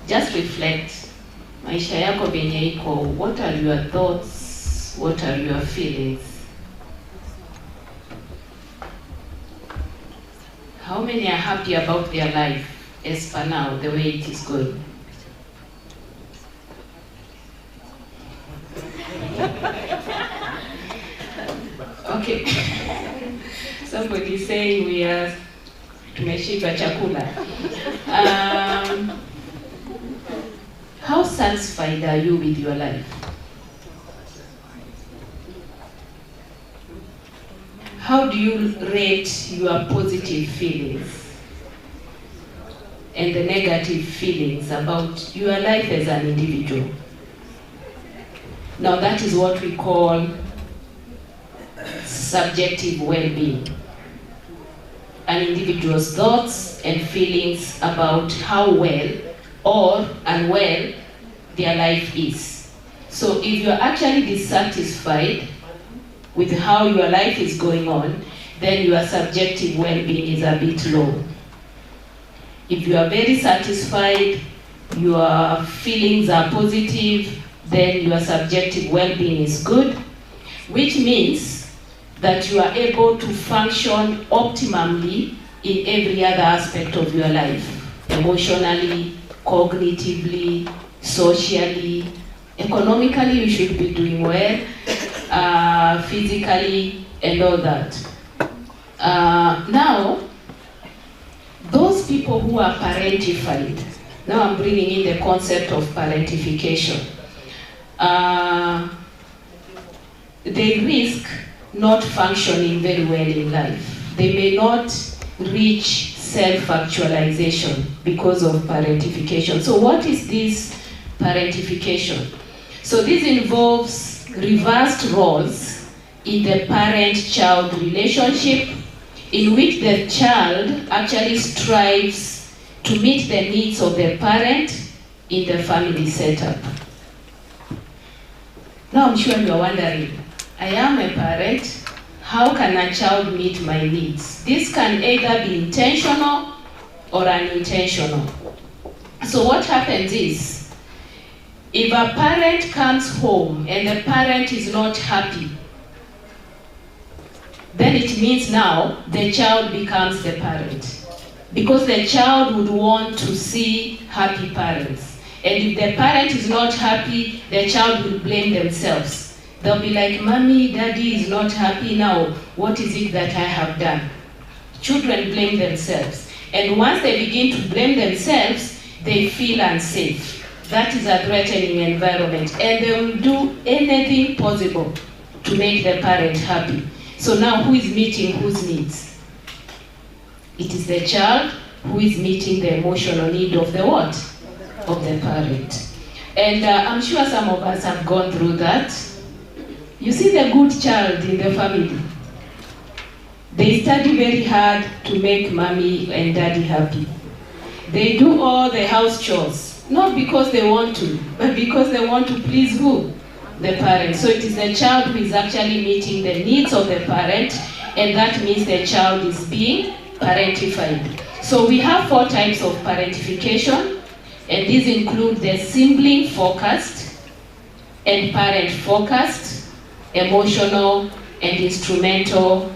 Just reflect. Maisha yako venye iko, what are your thoughts? What are your feelings? How many are happy about their life as per now, the way it is going? Okay. Somebody is saying we are tumeshiba chakula. How satisfied are you with your life? How do you rate your positive feelings and the negative feelings about your life as an individual? Now that is what we call subjective well-being. An individual's thoughts and feelings about how well or unwell their life is. So if you're actually dissatisfied with how your life is going on, then your subjective well-being is a bit low. If you are very satisfied, your feelings are positive, then your subjective well-being is good, which means that you are able to function optimally in every other aspect of your life, emotionally, cognitively, socially, economically you should be doing well, physically, and all that. Now, those people who are parentified, now I'm bringing in the concept of parentification, they risk not functioning very well in life. They may not reach self-actualization because of parentification. So what is this parentification? So this involves reversed roles in the parent-child relationship, in which the child actually strives to meet the needs of the parent in the family setup. Now I'm sure you're wondering, I am a parent, how can a child meet my needs? This can either be intentional or unintentional. So what happens is, if a parent comes home and the parent is not happy, then it means now the child becomes the parent. Because the child would want to see happy parents. And if the parent is not happy, the child will blame themselves. They'll be like, Mommy, Daddy is not happy now. What is it that I have done? Children blame themselves. And once they begin to blame themselves, they feel unsafe. That is a threatening environment. And they will do anything possible to make the parent happy. So now who is meeting whose needs? It is the child who is meeting the emotional need of the what? Of the parent. And I'm sure some of us have gone through that. You see the good child in the family. They study very hard to make mommy and daddy happy. They do all the house chores, not because they want to, but because they want to please who? The parent. So it is the child who is actually meeting the needs of the parent, and that means the child is being parentified. So we have 4 types of parentification, and these include the sibling-focused and parent-focused, emotional and instrumental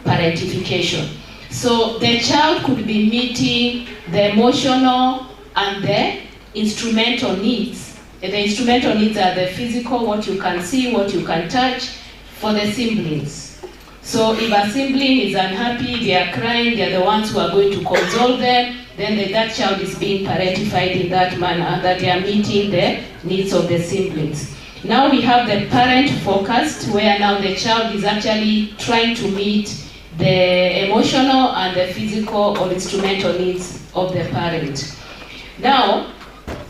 parentification. So the child could be meeting the emotional and the instrumental needs. And the instrumental needs are the physical, what you can see, what you can touch, for the siblings. So if a sibling is unhappy, they are crying, they are the ones who are going to console them, then that child is being parentified in that manner, that they are meeting the needs of the siblings. Now we have the parent-focused, where now the child is actually trying to meet the emotional and the physical or instrumental needs of the parent. Now,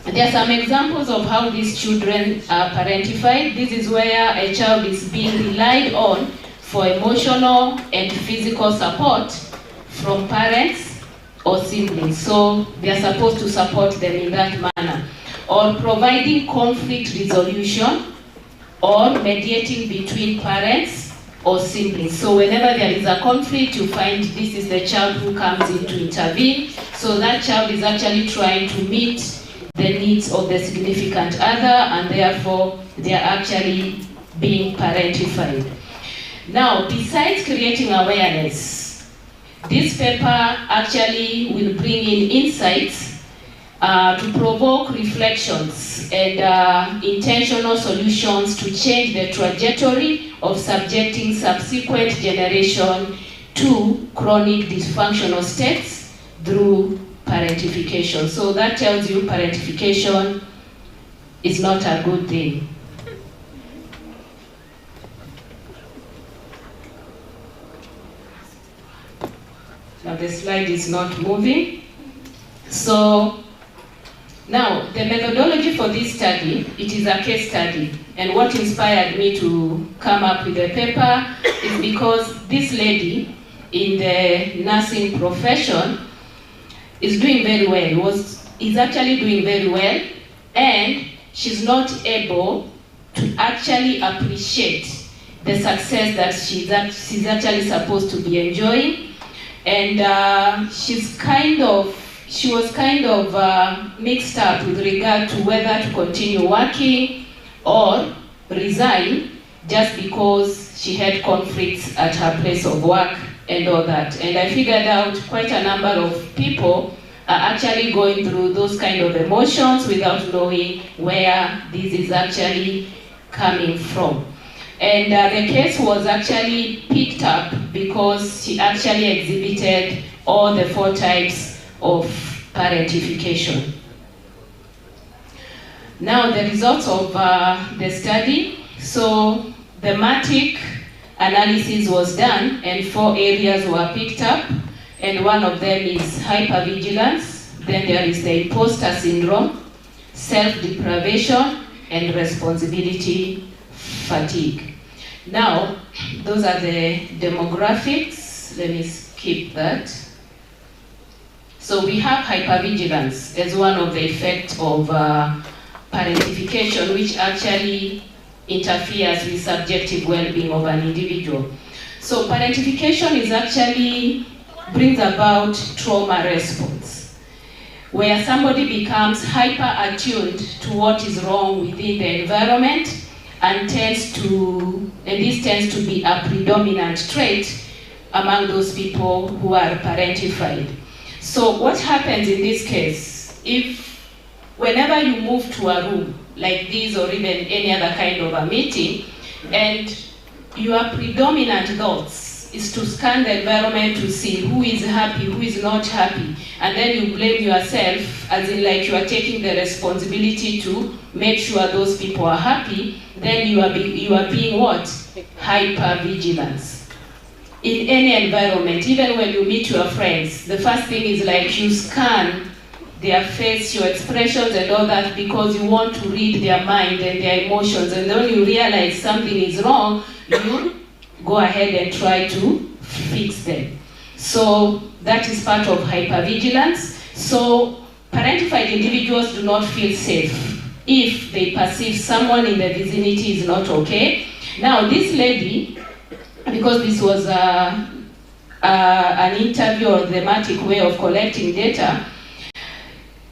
there are some examples of how these children are parentified. This is where a child is being relied on for emotional and physical support from parents or siblings. So they are supposed to support them in that manner. Or providing conflict resolution, or mediating between parents or siblings. So whenever there is a conflict, you find this is the child who comes in to intervene. So that child is actually trying to meet the needs of the significant other, and therefore they are actually being parentified. Now, besides creating awareness, this paper actually will bring in insights to provoke reflections and intentional solutions to change the trajectory of subjecting subsequent generation to chronic dysfunctional states through parentification. So that tells you parentification is not a good thing. Now the slide is not moving. So now the methodology for this study, it is a case study. And what inspired me to come up with the paper is because this lady in the nursing profession is doing very well, is actually doing very well, and she's not able to actually appreciate the success that she's actually supposed to be enjoying. And she was kind of mixed up with regard to whether to continue working or resign just because she had conflicts at her place of work and all that. And I figured out quite a number of people are actually going through those kind of emotions without knowing where this is actually coming from. And the case was actually picked up because she actually exhibited all the 4 types of parentification. Now the results of the study. So thematic analysis was done and 4 areas were picked up, and one of them is hypervigilance, then there is the imposter syndrome, self-deprivation, and responsibility fatigue. Now, those are the demographics. Let me skip that. So we have hypervigilance as one of the effects of parentification, which actually interferes with subjective well-being of an individual. So parentification is actually brings about trauma response, where somebody becomes hyper-attuned to what is wrong within the environment, and this tends to be a predominant trait among those people who are parentified. So what happens in this case, whenever you move to a room like this or even any other kind of a meeting, and your predominant thoughts is to scan the environment to see who is happy, who is not happy, and then you blame yourself, as in like you are taking the responsibility to make sure those people are happy, then you are being what? Hypervigilance. In any environment, even when you meet your friends, the first thing is like you scan their face, your expressions and all that, because you want to read their mind and their emotions, and then you realize something is wrong, you go ahead and try to fix them. So that is part of hypervigilance. So parentified individuals do not feel safe if they perceive someone in the vicinity is not okay. Now this lady, because this was an interview or thematic way of collecting data,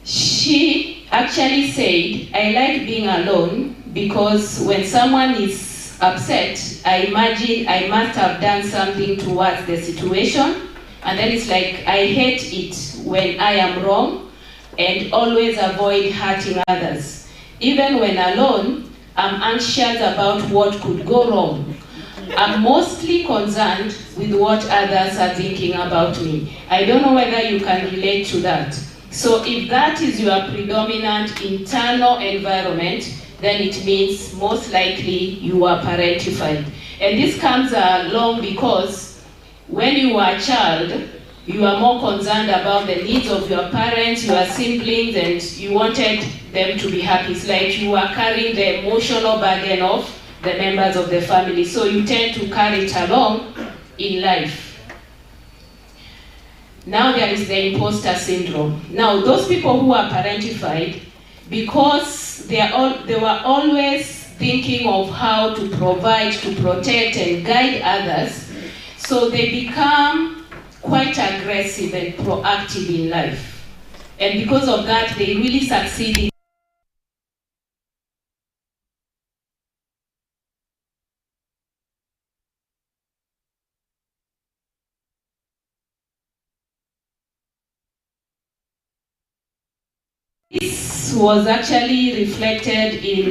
she actually said, I like being alone because when someone is upset, I imagine I must have done something towards the situation, and then it's like I hate it when I am wrong and always avoid hurting others. Even when alone, I'm anxious about what could go wrong. I'm mostly concerned with what others are thinking about me. I don't know whether you can relate to that. So if that is your predominant internal environment, then it means most likely you are parentified. And this comes along because when you were a child, you are more concerned about the needs of your parents, your siblings, and you wanted them to be happy. It's like you are carrying the emotional burden of the members of the family. So you tend to carry it along in life. Now there is the imposter syndrome. Now those people who are parentified, because they were always thinking of how to provide, to protect and guide others. So they become quite aggressive and proactive in life. And because of that, they really succeed in This was actually reflected in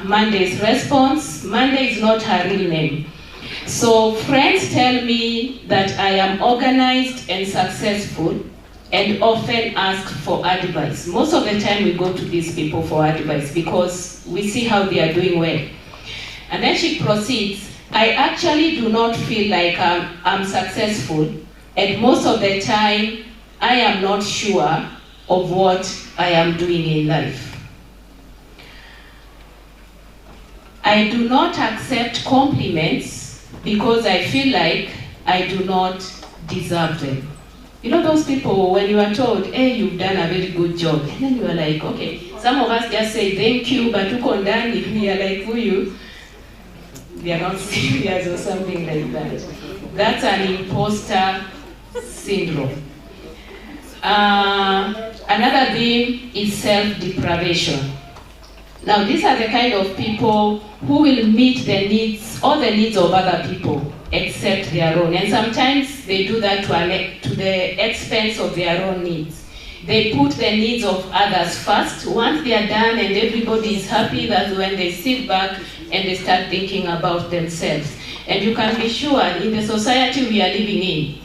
Monday's response. Monday is not her real name. So friends tell me that I am organized and successful and often ask for advice. Most of the time we go to these people for advice because we see how they are doing well. And then she proceeds, I actually do not feel like I'm successful, and most of the time I am not sure of what I am doing in life. I do not accept compliments because I feel like I do not deserve them. You know those people, when you are told, hey, you've done a very good job, and then you are like, okay, some of us just say thank you, but we are like, who you? They are not serious or something like that. That's an imposter syndrome. Another theme is self-deprivation. Now these are the kind of people who will meet the needs, all the needs of other people, except their own. And sometimes they do that to the expense of their own needs. They put the needs of others first. Once they are done and everybody is happy, that's when they sit back and they start thinking about themselves. And you can be sure in the society we are living in,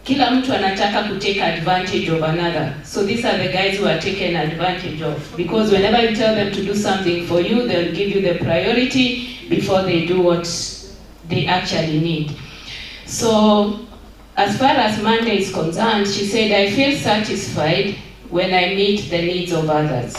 kila mtu anataka to take advantage of another. So these are the guys who are taken advantage of. Because whenever you tell them to do something for you, they'll give you the priority before they do what they actually need. So as far as Monday is concerned, she said, I feel satisfied when I meet the needs of others.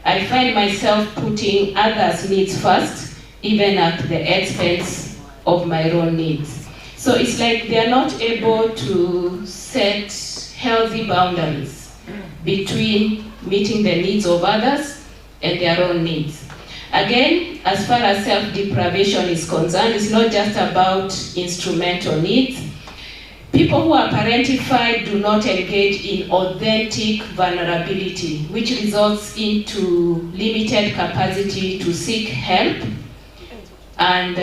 I find myself putting others' needs first, even at the expense of my own needs. So it's like they are not able to set healthy boundaries between meeting the needs of others and their own needs. Again, as far as self-deprivation is concerned, it's not just about instrumental needs. People who are parentified do not engage in authentic vulnerability, which results into limited capacity to seek help and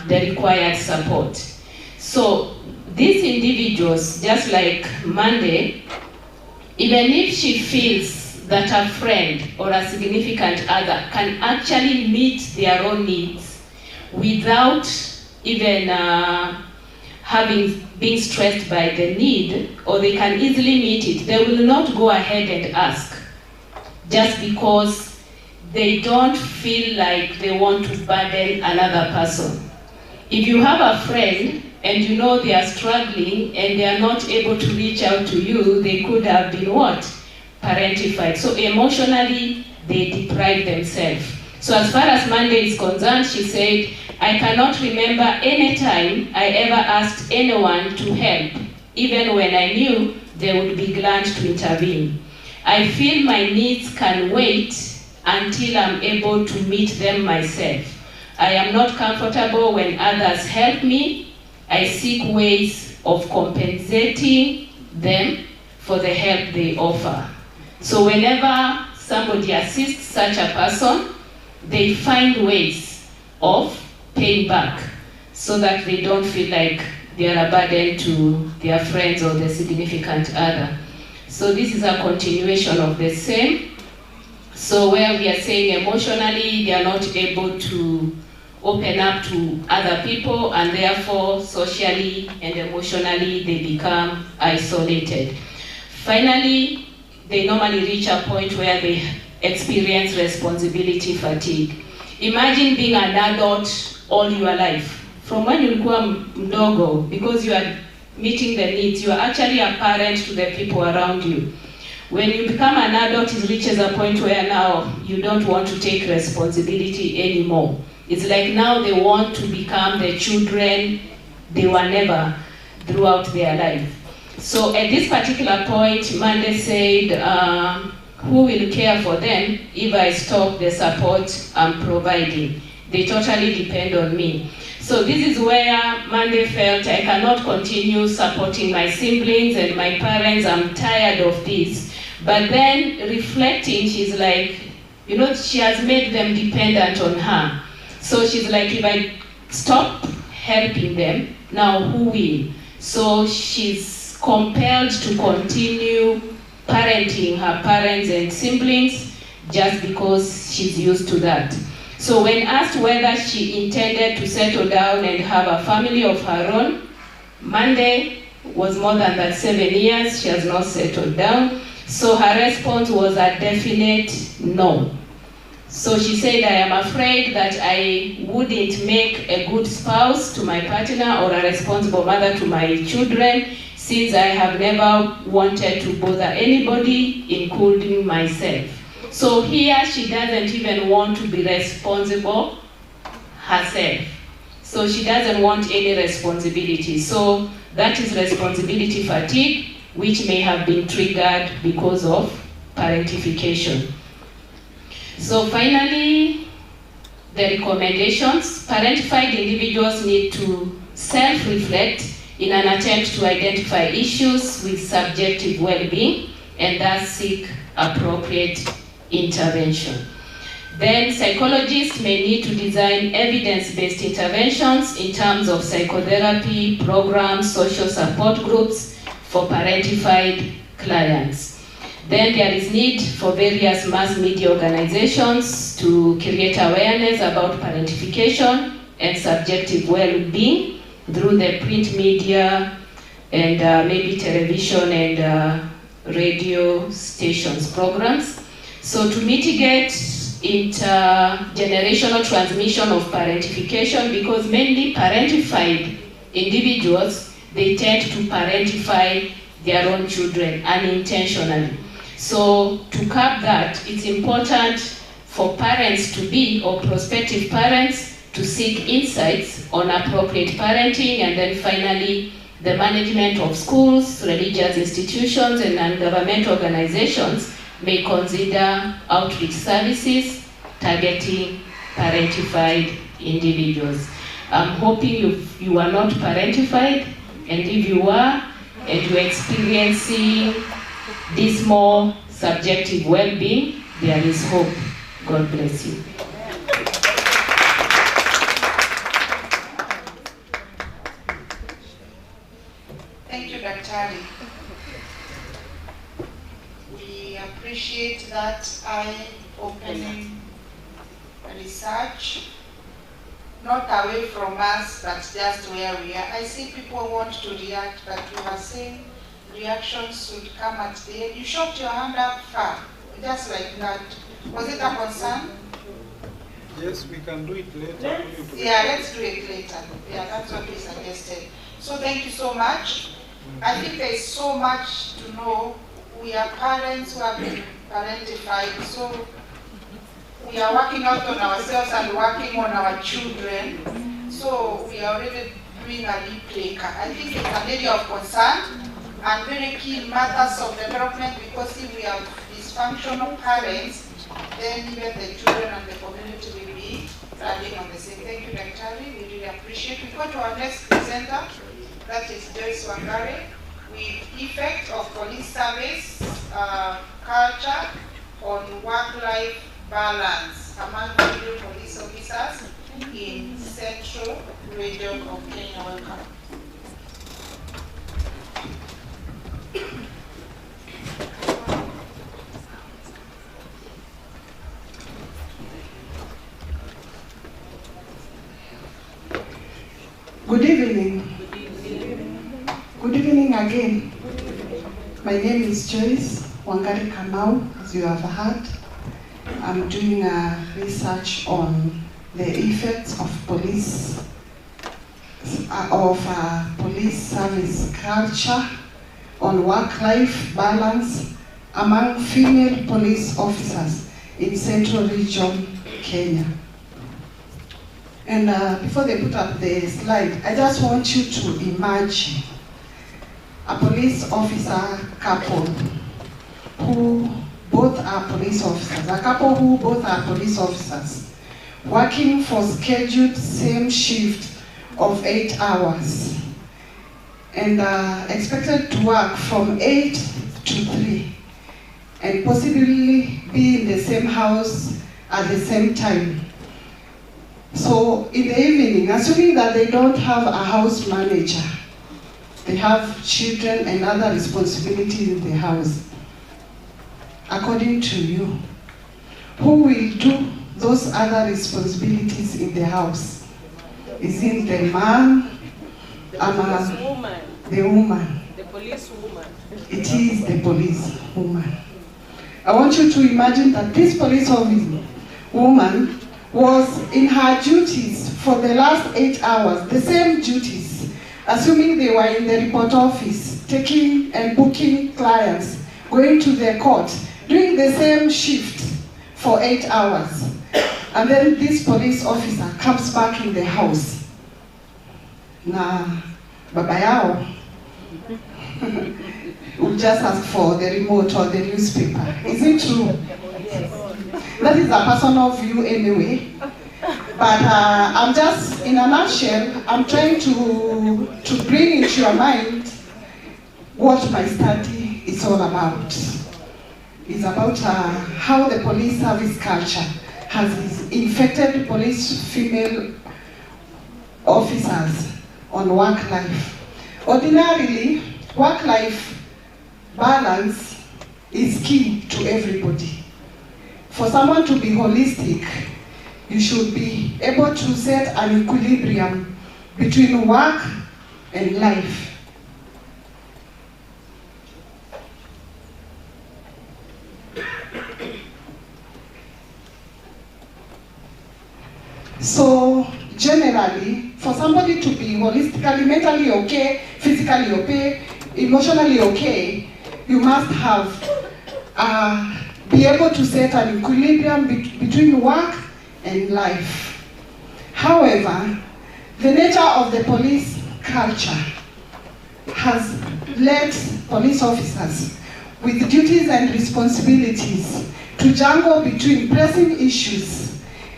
the required support. So these individuals, just like Monday, even if she feels that a friend or a significant other can actually meet their own needs without even being stressed by the need, or they can easily meet it, they will not go ahead and ask just because they don't feel like they want to burden another person. If you have a friend and you know they are struggling and they are not able to reach out to you, they could have been what? Parentified. So emotionally, they deprive themselves. So as far as Monday is concerned, she said, I cannot remember any time I ever asked anyone to help, even when I knew they would be glad to intervene. I feel my needs can wait until I'm able to meet them myself. I am not comfortable when others help me. I seek ways of compensating them for the help they offer. So whenever somebody assists such a person, they find ways of paying back so that they don't feel like they are a burden to their friends or their significant other. So this is a continuation of the same. So where we are saying emotionally they are not able to open up to other people, and therefore socially and emotionally they become isolated. Finally, they normally reach a point where they experience responsibility fatigue. Imagine being an adult all your life. From when you ulikuwa mdogo, because you are meeting the needs, you are actually a parent to the people around you. When you become an adult, it reaches a point where now you don't want to take responsibility anymore. It's like now they want to become the children they were never throughout their life. So at this particular point, Monday said, who will care for them if I stop the support I'm providing? they totally depend on me. So this is where Monday felt I cannot continue supporting my siblings and my parents, I'm tired of this. But then reflecting, she's like, you know, she has made them dependent on her. So she's like, if I stop helping them, now who will? So she's compelled to continue parenting her parents and siblings just because she's used to that. So when asked whether she intended to settle down and have a family of her own, Monday was more than that 7 years, she has not settled down. So her response was a definite no. So she said, I am afraid that I wouldn't make a good spouse to my partner or a responsible mother to my children, since I have never wanted to bother anybody, including myself. So here she doesn't even want to be responsible herself. So she doesn't want any responsibility. So that is responsibility fatigue, which may have been triggered because of parentification. So finally, the recommendations. Parentified individuals need to self-reflect in an attempt to identify issues with subjective well-being and thus seek appropriate intervention. Then psychologists may need to design evidence-based interventions in terms of psychotherapy, programs, social support groups for parentified clients. Then there is need for various mass media organizations to create awareness about parentification and subjective well-being through the print media and maybe television and radio stations programs. So to mitigate intergenerational transmission of parentification, because mainly parentified individuals, they tend to parentify their own children unintentionally. So to curb that, it's important for parents to be, or prospective parents, to seek insights on appropriate parenting, and then finally, the management of schools, religious institutions, and non-government organizations may consider outreach services targeting parentified individuals. I'm hoping you are not parentified, and if you are, and you're experiencing this more subjective well-being, there is hope. God bless you. Thank you, Daktari. We appreciate that eye-opening research, not away from us, but just where we are. I see people want to react, but you are saying reactions should come at the end. You shot your hand up far, just like that. Was it a concern? Yes, we can do it later. Let's do it later. Yeah, that's what we suggested. So thank you so much. I think there is so much to know. We are parents who have been parentified, so we are working out on ourselves and working on our children. So we are already doing a replay. I think it's an area of concern and very key matters of development, because if we have dysfunctional parents, then even the children and the community will be running on the same. Thank you, Daktari. We really appreciate it. We go to our next presenter, that is Joyce Wangare, with effect of police service culture on work-life balance among female police officers in Central Region of Kenya. Welcome. Good evening. Good evening again. My name is Joyce Wangari Kamau, as you have heard. I'm doing a research on the effects of police service culture on work-life balance among female police officers in Central Region, Kenya. And before they put up the slide, I just want you to imagine a police officer couple who both are police officers, a couple who both are police officers, working for scheduled same shift of 8 hours, and expected to work from 8 to 3, and possibly be in the same house at the same time. So in the evening, assuming that they don't have a house manager, they have children and other responsibilities in the house, according to you, who will do those other responsibilities in the house? Is it the man? The woman. The woman. The police woman. It is the police woman. I want you to imagine that this police woman was in her duties for the last 8 hours, the same duties, assuming they were in the report office, taking and booking clients, going to the court, doing the same shift for 8 hours. And then this police officer comes back in the house. Na baba yao will just ask for the remote or the newspaper. Is it true? That is a personal view anyway. But I'm just, in a nutshell, I'm trying to bring into your mind what my study is all about. It's about how the police service culture has infected police female officers on work life. Ordinarily, work-life balance is key to everybody. For someone to be holistic, you should be able to set an equilibrium between work and life. So generally, for somebody to be holistically, mentally okay, physically okay, emotionally okay, you must have be able to set an equilibrium between work and life. However, the nature of the police culture has led police officers with duties and responsibilities to juggle between pressing issues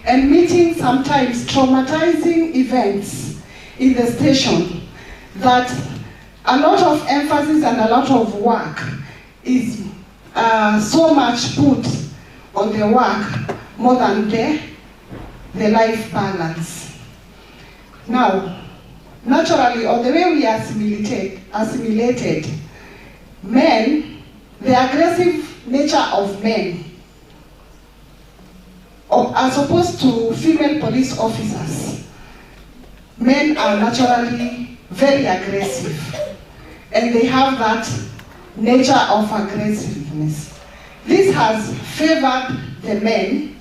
and meeting sometimes traumatizing events in the station, that a lot of emphasis and a lot of work is so much put on the work more than the life balance. Now, naturally, or the way we assimilated men, the aggressive nature of men, as opposed to female police officers, men are naturally very aggressive, and they have that nature of aggressiveness. This has favored the men.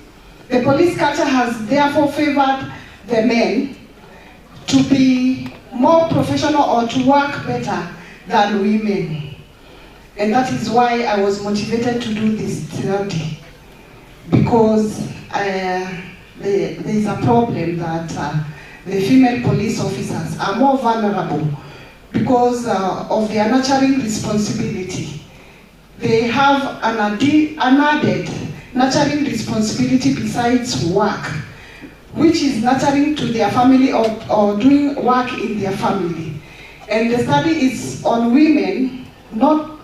The police culture has therefore favored the men to be more professional or to work better than women. And that is why I was motivated to do this study, because there is a problem that the female police officers are more vulnerable because of their nurturing responsibility. They have an added nurturing responsibility besides work, which is nurturing to their family or doing work in their family. And the study is on women, not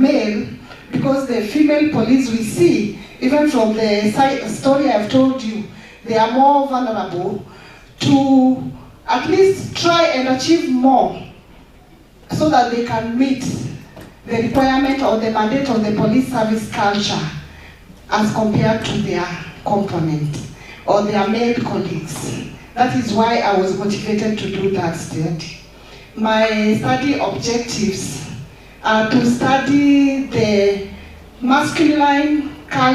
male, because the female police we see, even from the story I've told you, they are more vulnerable to at least try and achieve more so that they can meet the requirement or the mandate of the police service culture as compared to their component or their male colleagues. That is why I was motivated to do that study. My study objectives are to study the masculine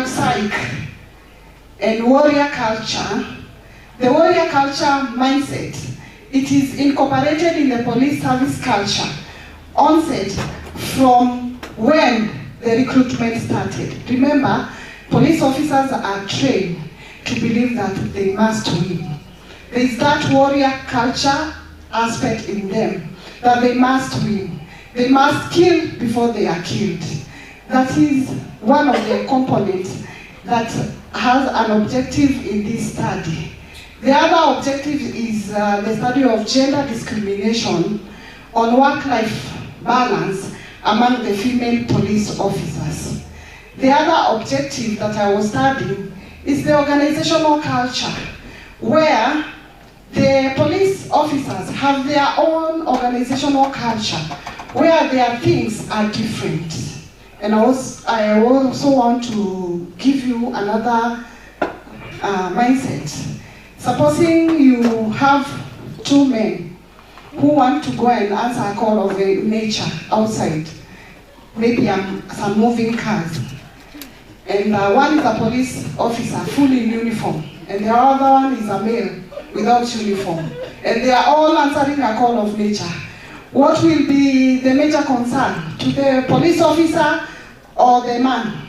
psyche and warrior culture. The warrior culture mindset, it is incorporated in the police service culture, onset from when the recruitment started. Remember, police officers are trained to believe that they must win. There is that warrior culture aspect in them, that they must win. They must kill before they are killed. That is one of the components that has an objective in this study. The other objective is the study of gender discrimination on work-life balance among the female police officers. The other objective that I was studying is the organizational culture, where the police officers have their own organizational culture, where their things are different. And I also want to give you another mindset. Supposing you have two men who want to go and answer a call of nature outside, maybe some moving cars, and one is a police officer fully in uniform, and the other one is a male without uniform, and they are all answering a call of nature. What will be the major concern to the police officer or the man?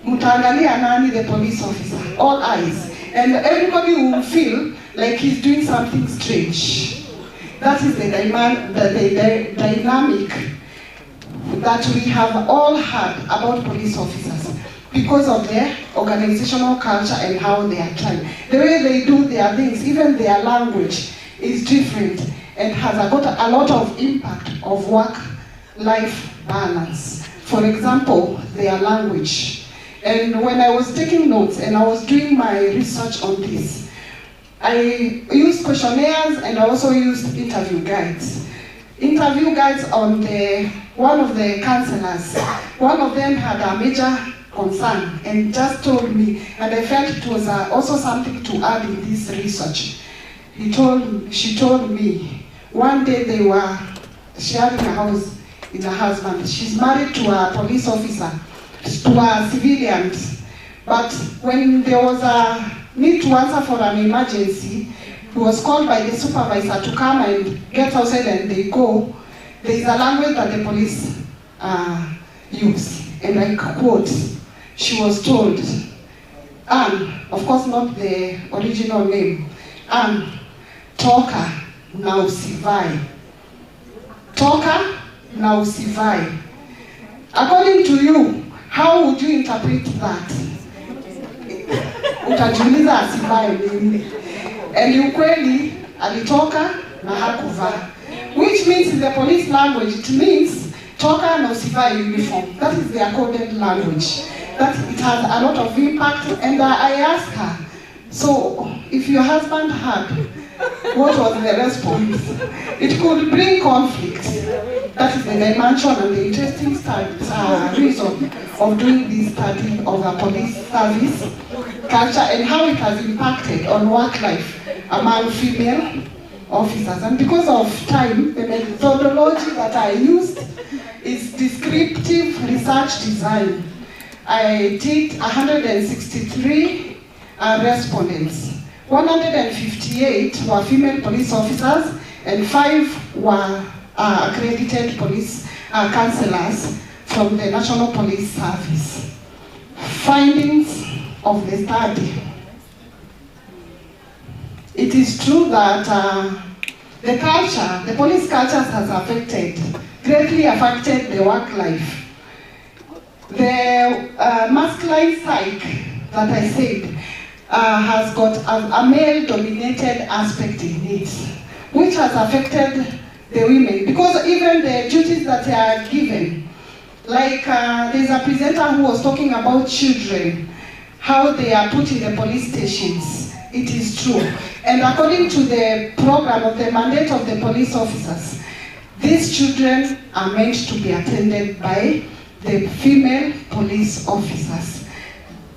Mutaangalia nani, the police officer, all eyes. And everybody will feel like he's doing something strange. That is the dynamic that we have all heard about police officers because of their organizational culture and how they are trying. The way they do their things, even their language is different and has got a lot of impact of work-life balance. For example, their language. And when I was taking notes and I was doing my research on this, I used questionnaires and I also used interview guides. Interview guides on one of the counselors. One of them had a major concern and just told me, and I felt it was also something to add in this research. She told me, one day they were sharing a house with her husband. She's married to a police officer, to a civilian, but when there was a need to answer for an emergency, he was called by the supervisor to come and get outside and they go. There is a language that the police use, and I quote, she was told, Anne, of course not the original name, Anne, toka na usivai. Toka na usivai. According to you, how would you interpret that? Utajiuliza asivai nini? And ukweli alitoka na hakuvaa. Which means in the police language, it means toka na usivai uniform. That is their coded language. That it has a lot of impact. And I asked her, so if your husband had, what was the response? It could bring conflict. That is the dimension and the interesting reason of doing this study of the police service culture and how it has impacted on work life among female officers. And because of time, the methodology that I used is descriptive research design. I did 163 respondents. 158 were female police officers and 5 were accredited police counselors from the National Police Service. Findings of the study. It is true that the culture, the police culture has greatly affected the work life. The masculine psyche that I said has got a male-dominated aspect in it, which has affected the women, because even the duties that they are given, like there's a presenter who was talking about children, how they are put in the police stations. It is true. And according to the program of the mandate of the police officers, these children are meant to be attended by the female police officers.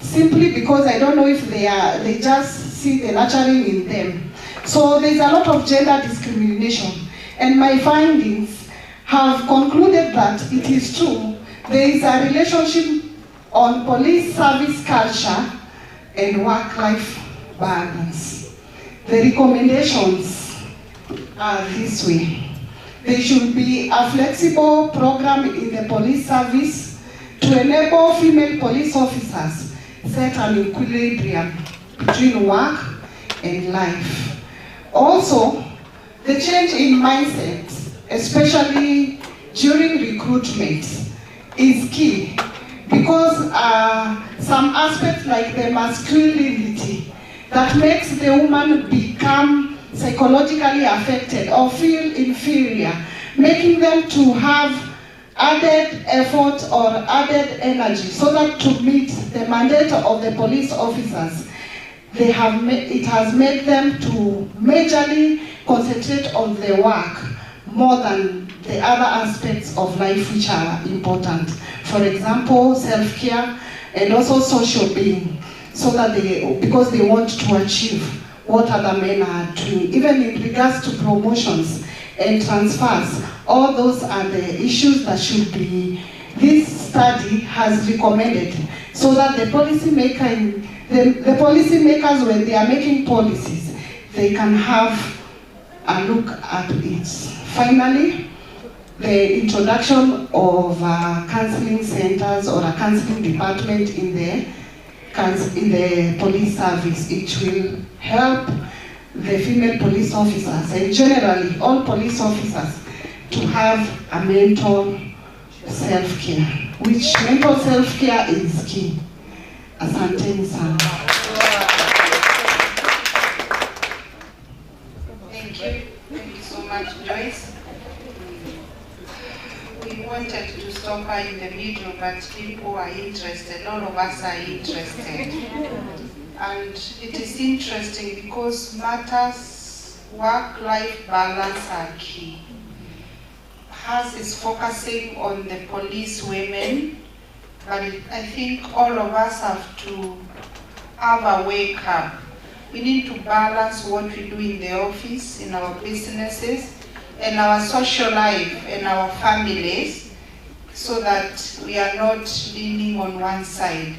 Simply because I don't know if they just see the nurturing in them. So there's a lot of gender discrimination. And my findings have concluded that it is true. There is a relationship on police service culture and work-life balance. The recommendations are this way. There should be a flexible program in the police service to enable female police officers set an equilibrium between work and life. Also, the change in mindset, especially during recruitment, is key because some aspects like the masculinity that makes the woman become psychologically affected or feel inferior, making them to have added effort or added energy so that to meet the mandate of the police officers, it has made them to majorly concentrate on their work more than the other aspects of life which are important. For example, self-care and also social being, so that because they want to achieve what other men are doing. Even in regards to promotions and transfers, all those are the issues that should be, this study has recommended, so that the policymakers, when they are making policies, they can have a look at it. Finally, the introduction of counseling centers or a counseling department in the police service, it will help the female police officers and generally all police officers to have a mental self-care, which mental self-care is key. Asanteni sana. Thank you so much, Joyce. We wanted to stop her in the middle, but people are interested, all of us are interested. And it is interesting because matters, work-life balance are key. Hers is focusing on the police women, but I think all of us have to have a wake up. We need to balance what we do in the office, in our businesses, and our social life and our families, so that we are not leaning on one side.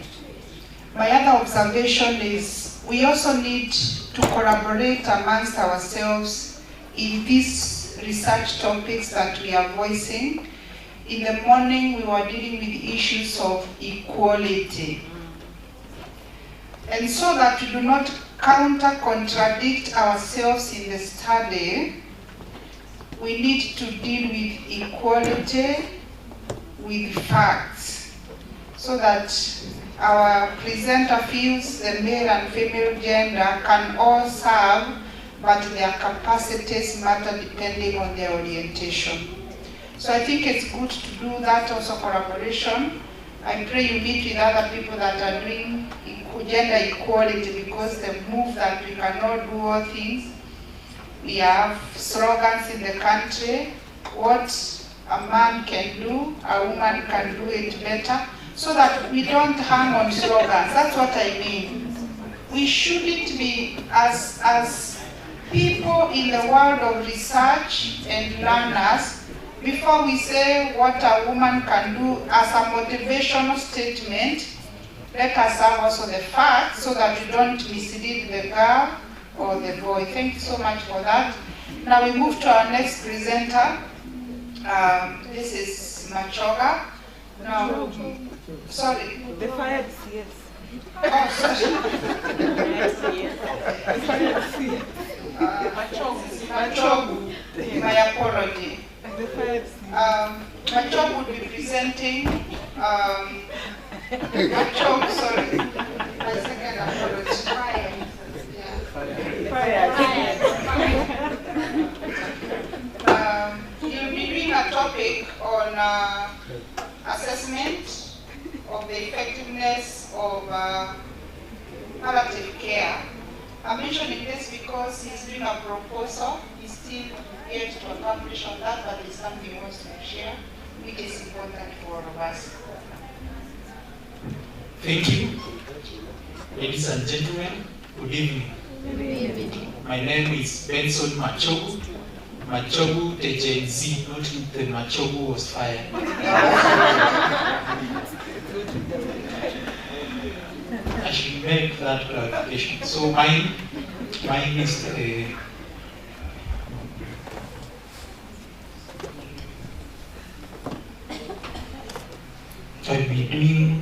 My other observation is we also need to collaborate amongst ourselves in these research topics that we are voicing. In the morning, we were dealing with issues of equality. And so that we do not contradict ourselves in the study, we need to deal with equality with facts, so that our presenter feels the male and female gender can all serve, but their capacities matter depending on their orientation. So I think it's good to do that also, collaboration. I pray you meet with other people that are doing gender equality, because the move that we cannot do all things. We have slogans in the country, what a man can do, a woman can do it better, so that we don't hang on slogans. That's what I mean. We shouldn't be, as people in the world of research and learners, before we say what a woman can do as a motivational statement, let us have also the facts so that we don't mislead the girl or the boy. Thank you so much for that. Now we move to our next presenter. This is Machoga. Now, sorry. The fired CS. Oh, sorry. Machogu. My apology. Machogu will be presenting. Machogu, sorry. My second apology. You'll be doing a topic on assessment of the effectiveness of palliative care. I'm mentioning this because he's doing a proposal. He's still yet to accomplish on that, but it's something he wants to share, which is important for all of us. Thank you. Ladies and gentlemen, good evening. My name is Benson Machogu. Machogu, the Gen Z, not the Machogu was fired. I should make that clarification. So mine is I'll be doing.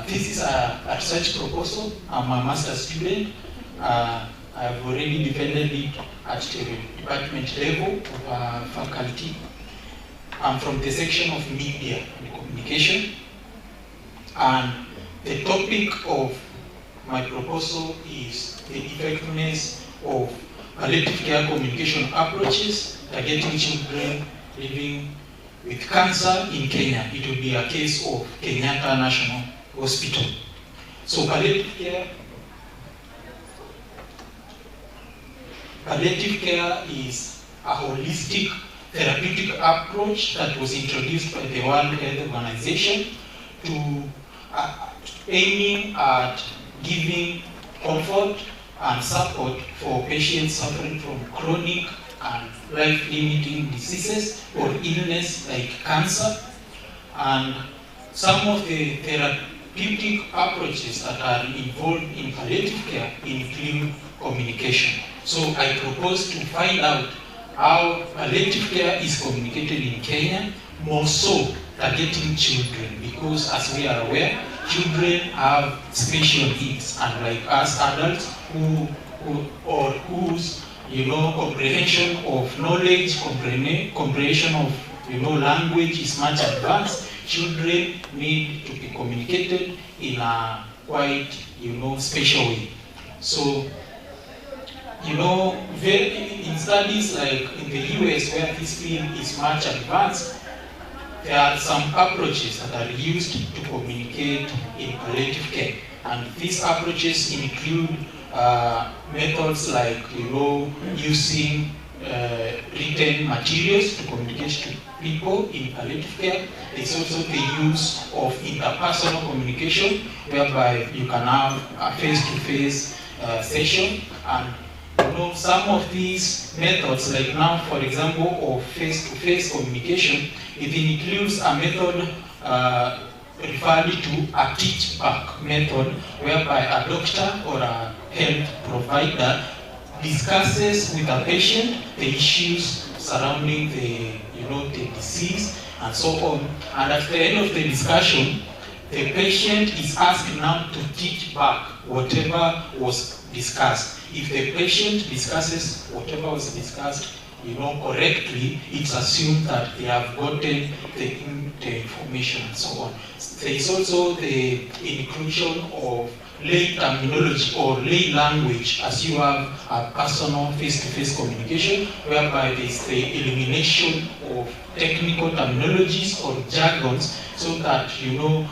This is a research proposal. I'm a master's student. I've already defended it at the department level of faculty. I'm from the section of media and communication. And the topic of my proposal is the effectiveness of palliative care communication approaches targeting children living with cancer in Kenya. It will be a case of Kenyatta National Hospital. So palliative care is a holistic therapeutic approach that was introduced by the World Health Organization to aiming at giving comfort and support for patients suffering from chronic and life-limiting diseases or illness like cancer. And some of the therapeutic approaches that are involved in palliative care include communication. So I propose to find out how palliative care is communicated in Kenya, more so targeting children, because as we are aware, children have special needs, and like us adults whose comprehension of knowledge, comprehension of language is much advanced, children need to be communicated in a quite special way. So in studies like in the US, where this field is much advanced, there are some approaches that are used to communicate in palliative care. And these approaches include methods like using written materials to communicate to people in palliative care. There's also the use of interpersonal communication, whereby you can have a face-to-face session. And some of these methods, like now, for example, of face-to-face communication, it includes a method referred to a teach-back method, whereby a doctor or a health provider discusses with a patient the issues surrounding the disease and so on. And at the end of the discussion, the patient is asked now to teach back whatever was discussed. If the patient discusses whatever was discussed, correctly, it's assumed that they have gotten the information and so on. There is also the inclusion of lay terminology or lay language, as you have a personal face-to-face communication, whereby there is the elimination of technical terminologies or jargons, so that you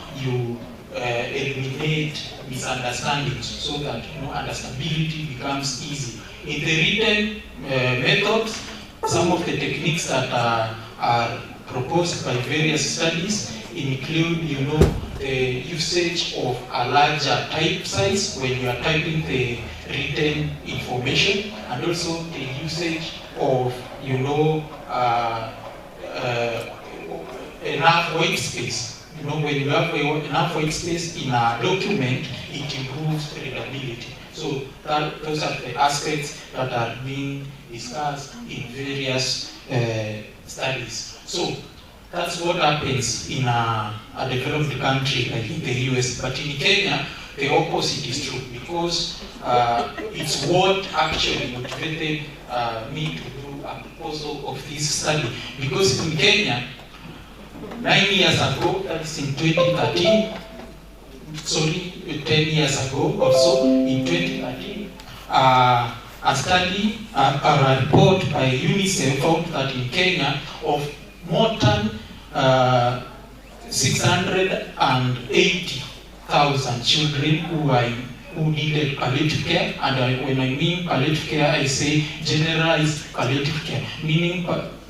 eliminate misunderstandings, so that understandability becomes easy. In the written methods, some of the techniques that are proposed by various studies include the usage of a larger type size when you are typing the written information, and also the usage of enough white space. When you have enough white space in a document, it improves readability. So those are the aspects that are being discussed in various studies. So that's what happens in a developed country like in the US. But in Kenya, the opposite is true, because it's what actually motivated me to do a proposal of this study. Because in Kenya, 9 years ago, that's in 2013, 10 years ago or so, in 2013, a study, a report by UNICEF found that in Kenya, of more than 680,000 children who needed palliative care, and when I mean palliative care, I say generalized palliative care, meaning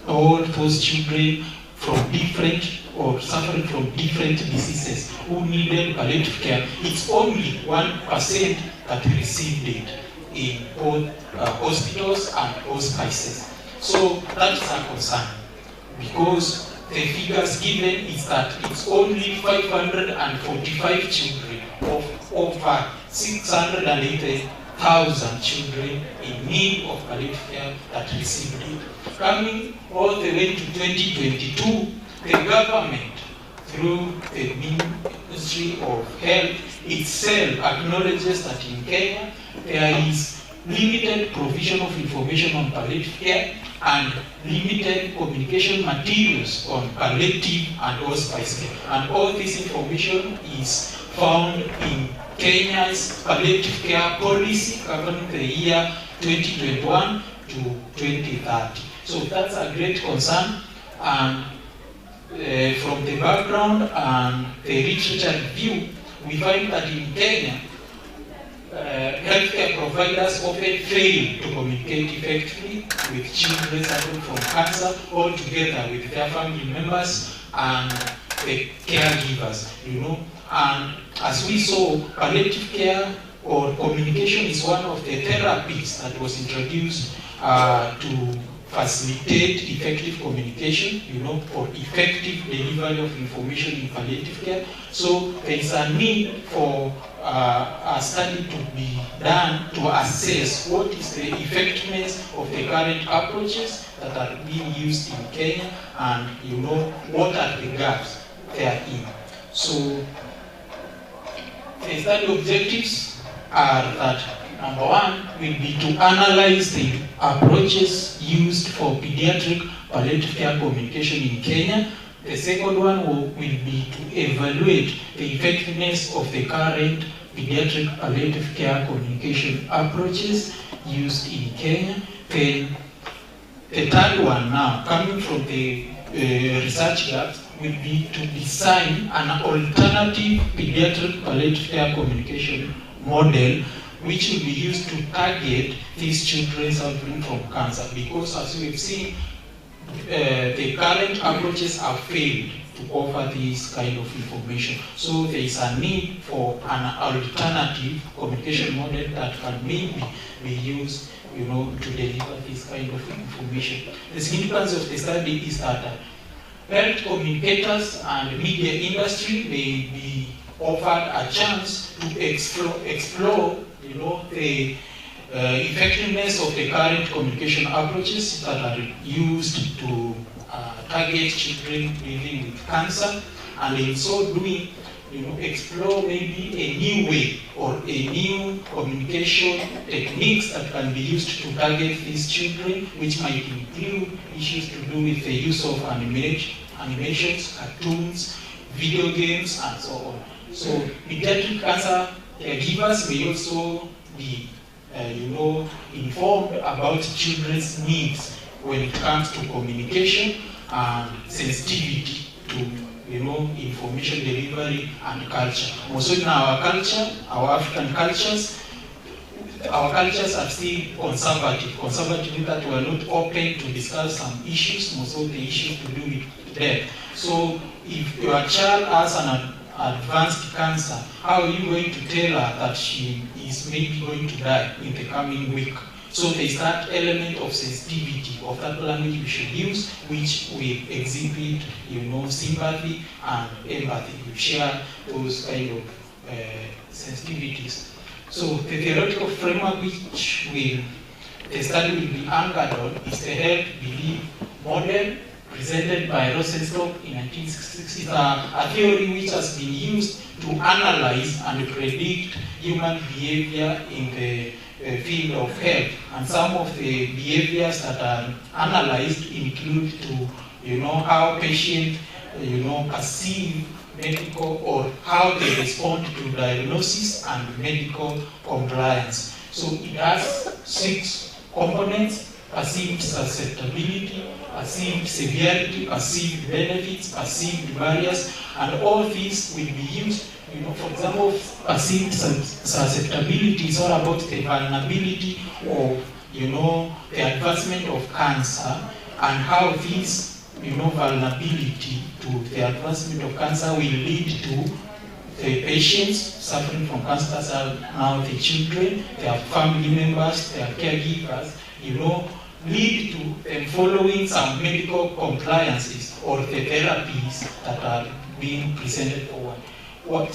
all those children from different or suffering from different diseases who needed palliative care. It's only 1% that received it in both hospitals and hospices. So that is a concern, because the figures given is that it's only 545 children of over 680,000 children in need of palliative care that received it. Coming all the way to 2022, the government, through the Ministry of Health itself, acknowledges that in Kenya there is limited provision of information on palliative care and limited communication materials on palliative and hospice care. And all this information is found in Kenya's palliative care policy covering the year 2021 to 2030. So that's a great concern. And from the background and the literature review, we find that in Kenya, healthcare providers often fail to communicate effectively with children suffering from cancer, or together with their family members and the caregivers, And as we saw, palliative care or communication is one of the therapies that was introduced to facilitate effective communication, or effective delivery of information in palliative care. So there is a need for a study to be done to assess what is the effectiveness of the current approaches that are being used in Kenya, and what are the gaps therein. So the study objectives are that number one will be to analyze the approaches used for pediatric palliative care communication in Kenya. The second one will be to evaluate the effectiveness of the current pediatric palliative care communication approaches used in Kenya. Then the third one, now coming from the research gaps, will be to design an alternative pediatric palliative care communication model which will be used to target these children suffering from cancer, because as we have seen, the current approaches have failed to offer this kind of information. So there is a need for an alternative communication model that can maybe be used, to deliver this kind of information. The significance of the study is that health communicators and media industry may be offered a chance to explore the effectiveness of the current communication approaches that are used to target children living with cancer, and in so doing, explore maybe a new way or a new communication techniques that can be used to target these children, which might include issues to do with the use of animations, cartoons, video games, and so on. So pediatric cancer caregivers may also be, informed about children's needs when it comes to communication and sensitivity to, information delivery and culture. Also in our culture, our African cultures, our cultures are still conservative in that we are not open to discuss some issues, most of the issues to do with death. So if your child has an advanced cancer, how are you going to tell her that she is maybe going to die in the coming week? So there is that element of sensitivity of that language we should use, which will exhibit, sympathy and empathy. We share those kind of sensitivities. So the theoretical framework which the study will be anchored on is the health belief model presented by Rosenstock in 1960s, a theory which has been used to analyze and predict human behavior in the field of health. And some of the behaviors that are analyzed include how patients, perceive medical, or how they respond to diagnosis and medical compliance. So it has 6 components: perceived susceptibility, perceived severity, perceived benefits, perceived barriers, and all these will be used. For example, perceived susceptibility is all about the vulnerability of, the advancement of cancer, and how this, vulnerability to the advancement of cancer will lead to the patients suffering from cancer, now the children, their family members, their caregivers, lead to them following some medical compliances or the therapies that are being presented forward. What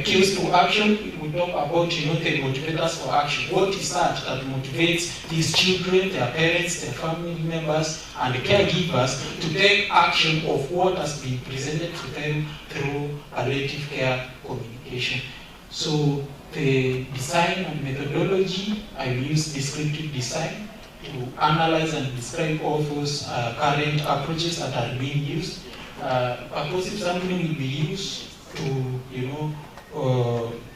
kills to action, we talk about, the motivators for action. What is that motivates these children, their parents, their family members, and the caregivers to take action of what has been presented to them through palliative care communication? So the design and methodology, I use descriptive design to analyze and describe all those current approaches that are being used. Purposive sampling will be used to,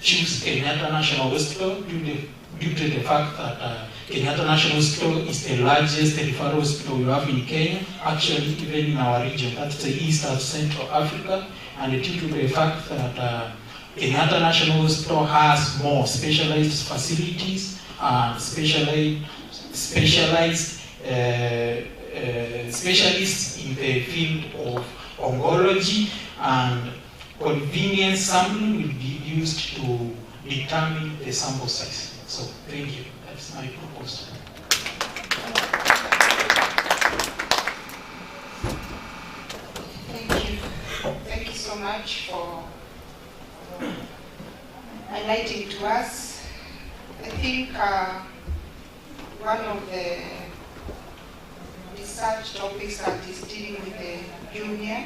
choose Kenyatta National Hospital due to the fact that Kenyatta National Hospital is the largest referral hospital we have in Kenya, actually even in our region, that's the East and Central Africa, and due to the fact that Kenyatta National Hospital has more specialized facilities and specialized specialists in the field of oncology, and convenience sampling will be used to determine the sample size. So thank you. That's my proposal. Thank you. Thank you so much for highlighting to us. I think one of the research topics that is dealing with the junior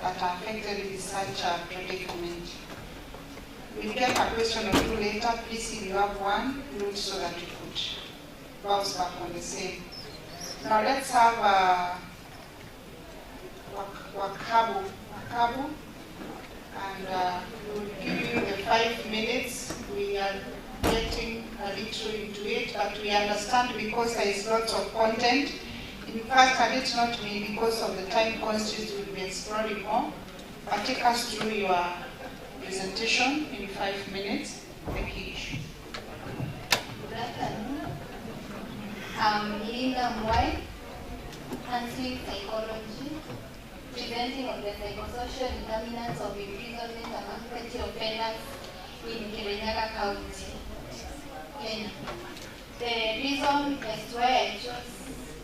that are affected with such a predicament. We'll get a question or two later. Please, if you have one, note so that we could bounce back on the same. Now let's have Wakabu, and we'll give you the 5 minutes. We are getting a little into it, but we understand because there is lots of content. In fact, had it not been because of the time constraints, we'll be exploring more. But take us through your presentation in 5 minutes. Thank you. Good afternoon. I'm Linda Mwai, counseling psychology, presenting on the psychosocial determinants of imprisonment among petty offenders in Kirinyaga County, Kenya. The reason as to why I chose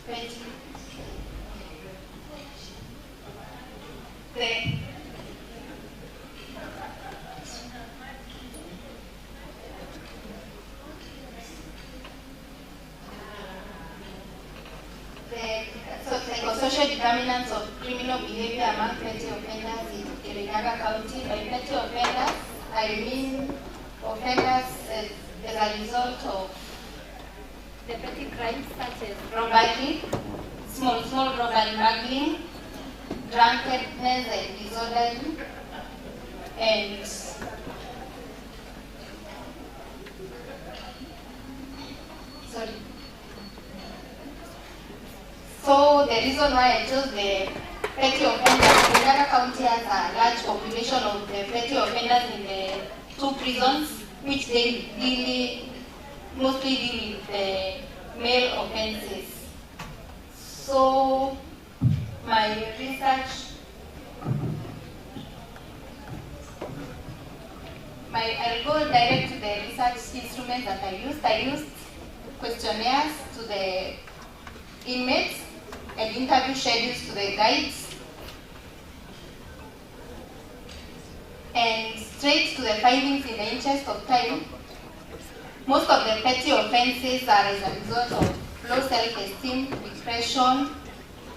petty psychosocial determinants of criminal behavior among petty offenders in Kirinyaga County. By petty offenders, I mean offenders as a result of the petty crimes such as robbery, small robbery, mugging, drunkenness and disorderly, and So the reason why I chose the petty offenders, Kirinyaga County has a large population of the petty offenders in the 2 prisons, which they mostly deal with the male offenses. So my research, I'll go direct to the research instruments that I used. I used questionnaires to the inmates and interview schedules to the guides, and straight to the findings in the interest of time. Most of the petty offenses are as a result of low self-esteem, depression,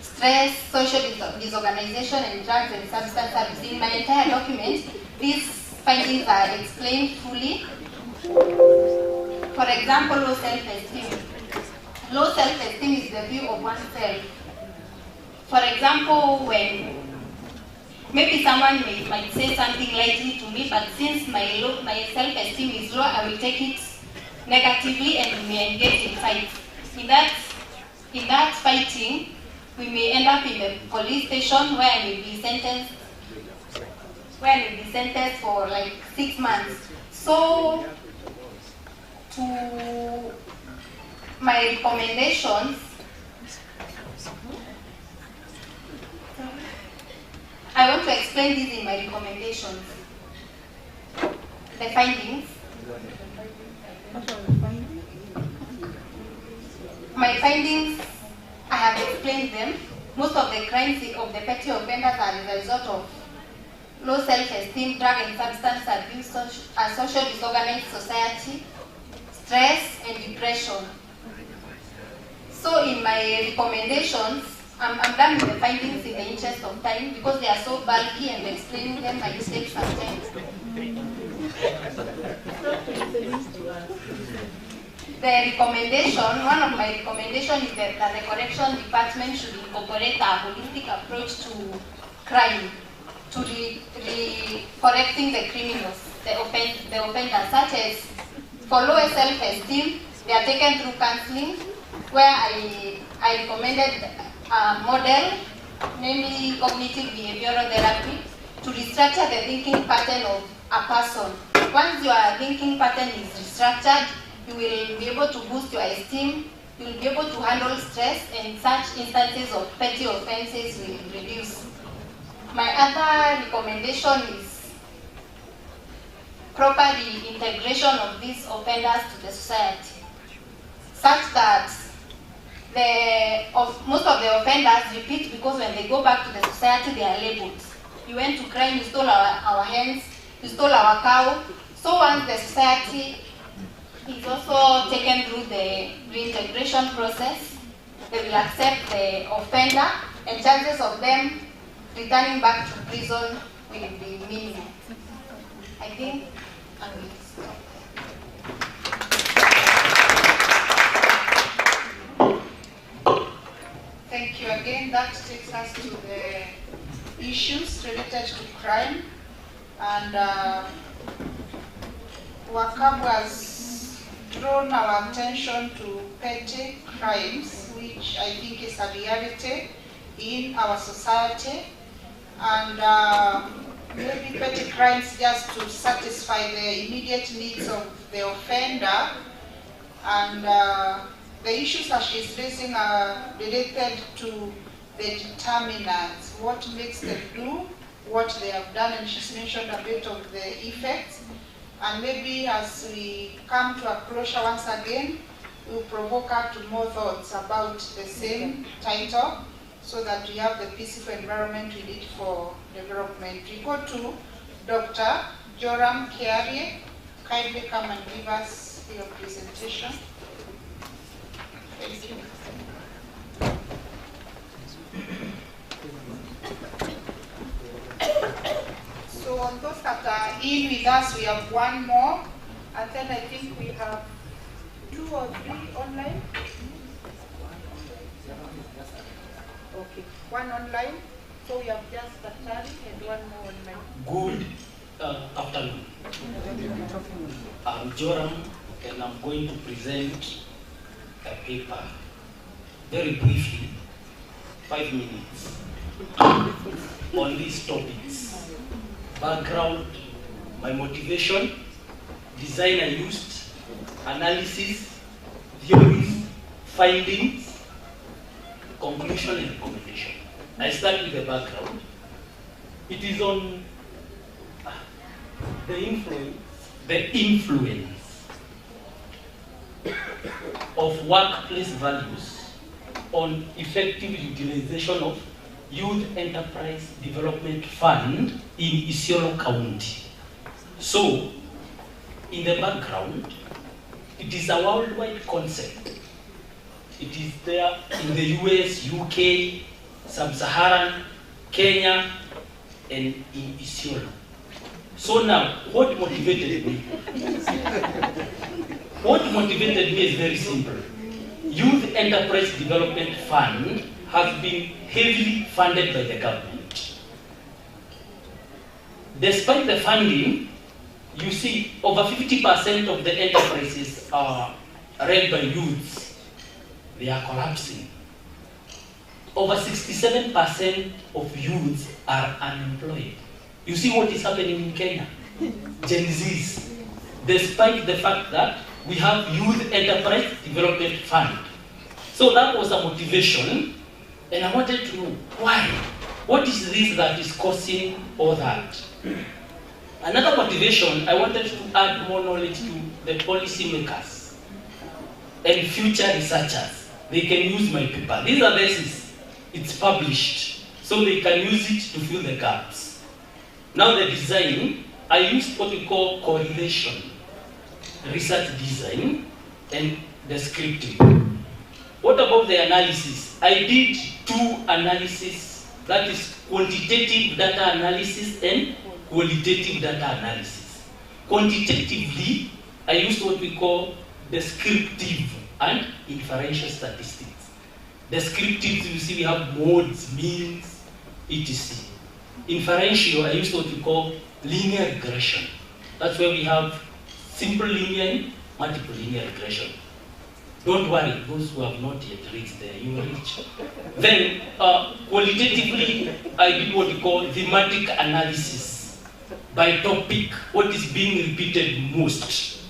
stress, social disorganization, and drugs and substance abuse. In my entire document, these findings are explained fully. For example, low self-esteem. Low self-esteem is the view of oneself. For example, when maybe someone might say something lightly to me, but since my self-esteem is low, I will take it negatively and we may engage in fights. In that fighting, we may end up in the police station where I may be sentenced for like 6 months. So, to my recommendations, I want to explain this in my recommendations. The findings. My findings, I have explained them. Most of the crimes of the petty offenders are as a result of low self-esteem, drug and substance abuse, a social disorganized society, stress, and depression. So in my recommendations, I'm done with the findings in the interest of time because they are so bulky and explaining them might take some time. The recommendation, one of my recommendations is that the correction department should incorporate a holistic approach to crime, to correcting the criminals. the offenders, such as for lower self-esteem, they are taken through counseling, where I recommended a model, namely cognitive behavioral therapy, to restructure the thinking pattern of a person. Once your thinking pattern is restructured, you will be able to boost your esteem, you will be able to handle stress, and such instances of petty offenses will reduce. My other recommendation is proper reintegration of these offenders to the society, such that most of the offenders repeat, because when they go back to the society, they are labeled. You went to crime, you stole our hens, you stole our cow. So once the society is also taken through the reintegration process, they will accept the offender, and chances of them returning back to prison will be minimal. I think I will stop. Thank you again. That takes us to the issues related to crime. And Wakabu has drawn our attention to petty crimes, which I think is a reality in our society. And maybe petty crimes just to satisfy the immediate needs of the offender. And the issues that she's raising are related to the determinants, what makes them do what they have done, and she's mentioned a bit of the effects. And maybe as we come to a closure once again, we'll provoke her to more thoughts about the same title, so that we have the peaceful environment we need for development. We go to Dr. Joram Kiarie. Kindly come and give us your presentation. Thank you. So on those that are in with us, we have one more, and then I think we have 2 or 3 online. Okay, 1 online. So we have just Daktari and 1 more online. Good afternoon. I'm Joram, and I'm going to present a paper, very briefly, 5 minutes, on these topics. Background, my motivation, design I used, analysis, theories, findings, conclusion and recommendation. I start with the background. It is on the influence of workplace values on effective utilization of Youth Enterprise Development Fund in Isiolo County. So, in the background, it is a worldwide concept. It is there in the US, UK, Sub-Saharan, Kenya, and in Isiolo. So now, what motivated me? What motivated me is very simple. Youth Enterprise Development Fund has been heavily funded by the government. Despite the funding, you see over 50% of the enterprises are run by youths. They are collapsing. Over 67% of youths are unemployed. You see what is happening in Kenya? Gen Zs. Despite the fact that we have Youth Enterprise Development Fund. So that was a motivation, and I wanted to know why. What is this that is causing all that? Another motivation, I wanted to add more knowledge to the policy makers and future researchers. They can use my paper. These are bases. It's published, so they can use it to fill the gaps. Now the design, I used what we call correlation, research design, and descriptive. What about the analysis? I did 2 analyses, that is quantitative data analysis and qualitative data analysis. Quantitatively, I used what we call descriptive and inferential statistics. Descriptive, you see we have modes, means, etc. Inferential, I used what we call linear regression. That's where we have simple linear and multiple linear regression. Don't worry, those who have not yet reached there, you will reach. Then, qualitatively, I did what we call thematic analysis by topic, what is being repeated most.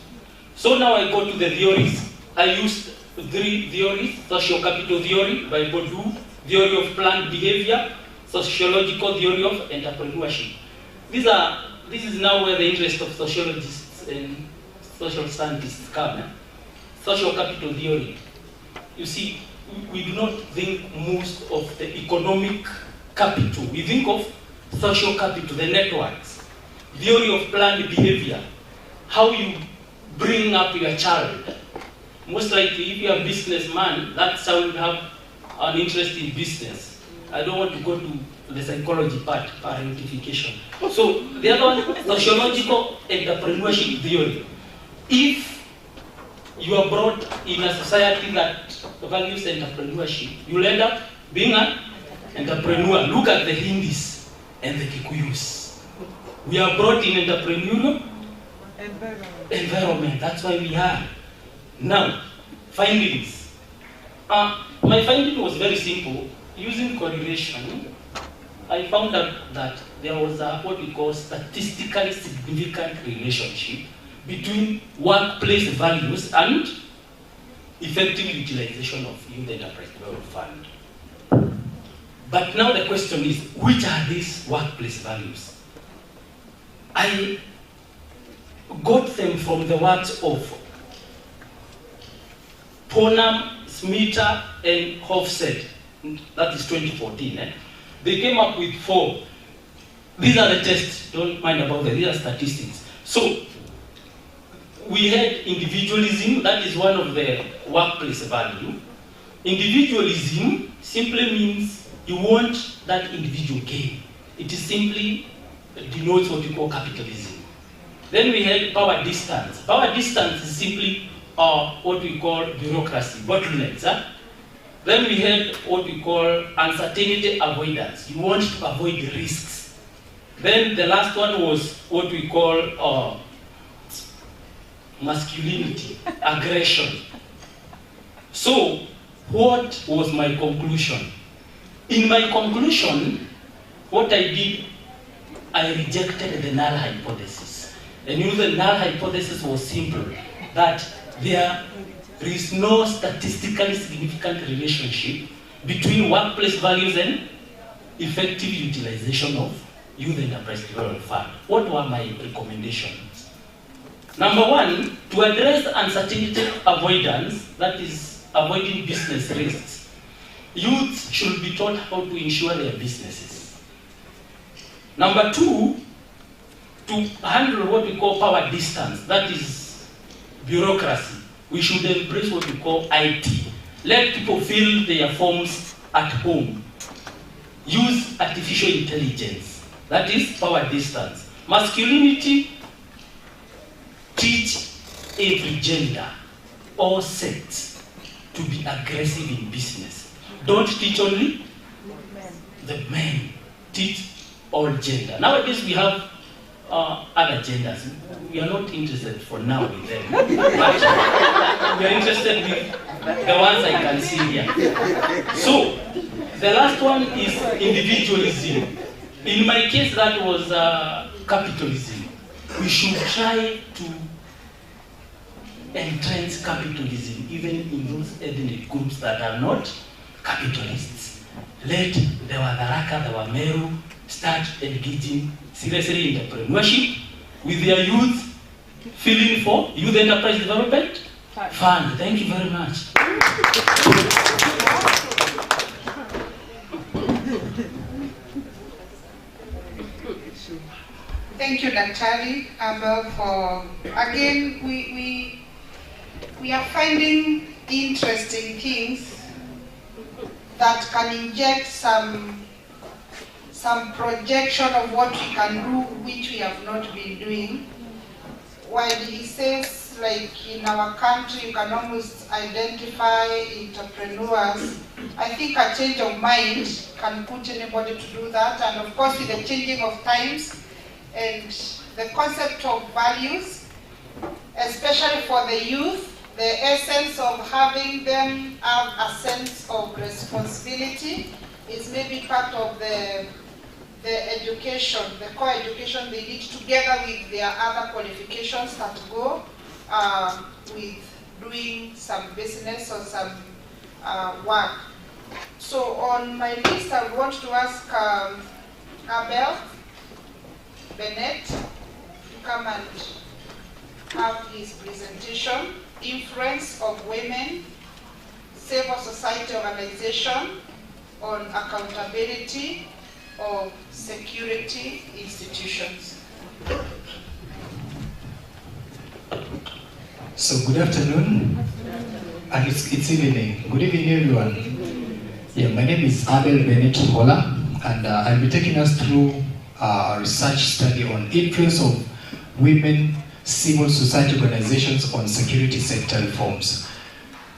So now I go to the theories. I used 3 theories: social capital theory by Bourdieu, theory of planned behavior, sociological theory of entrepreneurship. This is now where the interest of sociologists and social scientists come. Social capital theory. You see, we do not think most of the economic capital. We think of social capital, the networks, theory of planned behavior, how you bring up your child. Most likely, if you're a businessman, that's how you have an interest in business. I don't want to go to the psychology part, parentification. So, the other one, sociological entrepreneurship theory. If you are brought in a society that values entrepreneurship, you'll end up being an entrepreneur. Look at the Hindis and the Kikuyus. We are brought in entrepreneurial environment. That's why we are. Now, findings. My finding was very simple. Using correlation, I found out that there was a what we call statistically significant relationship between workplace values and effective utilization of youth enterprise development fund. But now the question is, which are these workplace values? I got them from the works of Ponham, Smitha, and Hofstede. That is 2014. They came up with 4. These are the tests, don't mind about them, these are statistics. So, we had individualism, that is one of the workplace value. Individualism simply means you want that individual gain. It is simply denotes what we call capitalism. Then we had power distance. Power distance is simply what we call bureaucracy, bottlenecks. Then we had what we call uncertainty avoidance. You want to avoid the risks. Then the last one was what we call masculinity, aggression. So, what was my conclusion? In my conclusion, what I did, I rejected the null hypothesis. And you know, the null hypothesis was simple, that there is no statistically significant relationship between workplace values and effective utilization of youth enterprise development fund. What were my recommendations? Number 1, to address uncertainty avoidance, that is avoiding business risks, youth should be taught how to insure their businesses. Number 2, to handle what we call power distance, that is bureaucracy, we should embrace what we call IT. Let people fill their forms at home. Use artificial intelligence, that is power distance. Masculinity, teach every gender or sex to be aggressive in business. Don't teach only the men, teach all gender. Nowadays we have other genders. We are not interested for now with them. But we are interested with the ones I can see here. So, the last one is individualism. In my case, that was capitalism. We should try to entrench capitalism even in those ethnic groups that are not capitalists. Let the Wadaraka, the Wameru start engaging seriously in entrepreneurship with their youth, filling for Youth Enterprise Development Fund. Thank you very much. Thank you, Daktari Abel, for again we are finding interesting things that can inject some projection of what we can do, which we have not been doing. While he says, like in our country, you can almost identify entrepreneurs, I think a change of mind can put anybody to do that. And of course, with the changing of times and the concept of values, especially for the youth, the essence of having them have a sense of responsibility is maybe part of the education, the core education they need together with their other qualifications that go with doing some business or some work. So on my list, I want to ask Abel Bennett to come and have his presentation, Influence of Women, Civil Society Organization on Accountability of Security Institutions. So good afternoon, and it's evening. Good evening, everyone. Yeah, my name is Abel Bennett Hola, and I'll be taking us through a research study on influence of women civil society organizations on security sector reforms.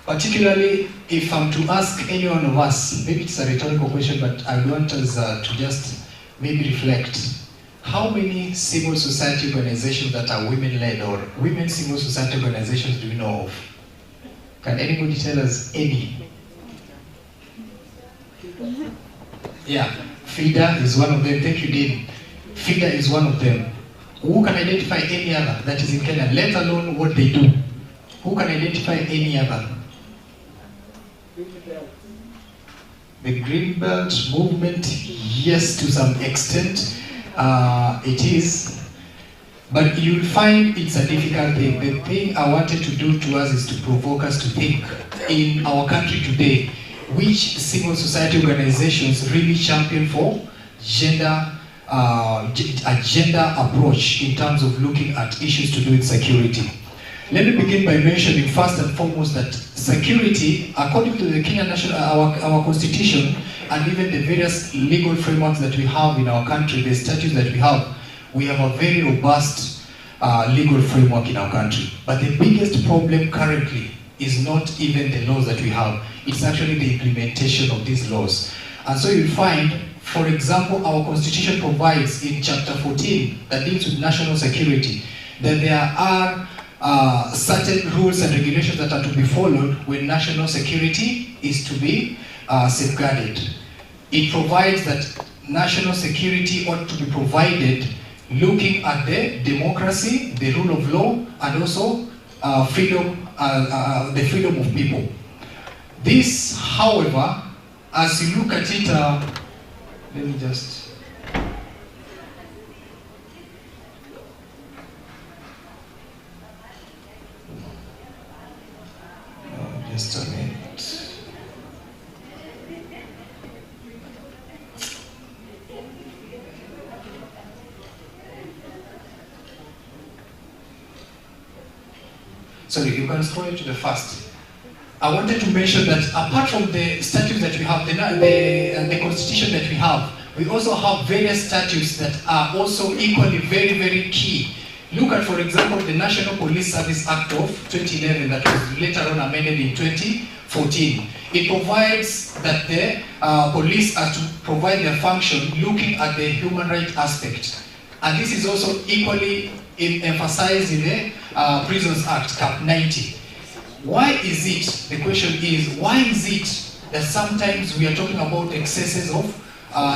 Particularly, if I'm to ask any one of us, maybe it's a rhetorical question, but I want us to just maybe reflect. How many civil society organizations that are women-led or women civil society organizations do you know of? Can anybody tell us any? Yeah, FIDA is one of them. Thank you, Dean. FIDA is one of them. Who can identify any other that is in Kenya, let alone what they do? Who can identify any other? The Green Belt movement, yes, to some extent, it is. But you'll find it's a difficult thing. The thing I wanted to do to us is to provoke us to think in our country today, which civil society organizations really champion for a gender approach in terms of looking at issues to do with security. Let me begin by mentioning first and foremost that security, according to the Kenya National, our constitution, and even the various legal frameworks that we have in our country, the statutes that we have a very robust legal framework in our country. But the biggest problem currently is not even the laws that we have, it's actually the implementation of these laws. And so you'll find, for example, our constitution provides in chapter 14 that deals with national security, that there are certain rules and regulations that are to be followed when national security is to be safeguarded. It provides that national security ought to be provided looking at the democracy, the rule of law, and also freedom, the freedom of people. This, however, as you look at it, let me just... just a minute. Sorry, you can scroll to the first. I wanted to mention that apart from the statutes that we have, the constitution that we have, we also have various statutes that are also equally very, very key. Look at, for example, the National Police Service Act of 2011 that was later on amended in 2014. It provides that the police are to provide their function looking at the human rights aspect. And this is also equally emphasized in the Prisons Act, Cap 90. Why is it, the question is, why is it that sometimes we are talking about excesses of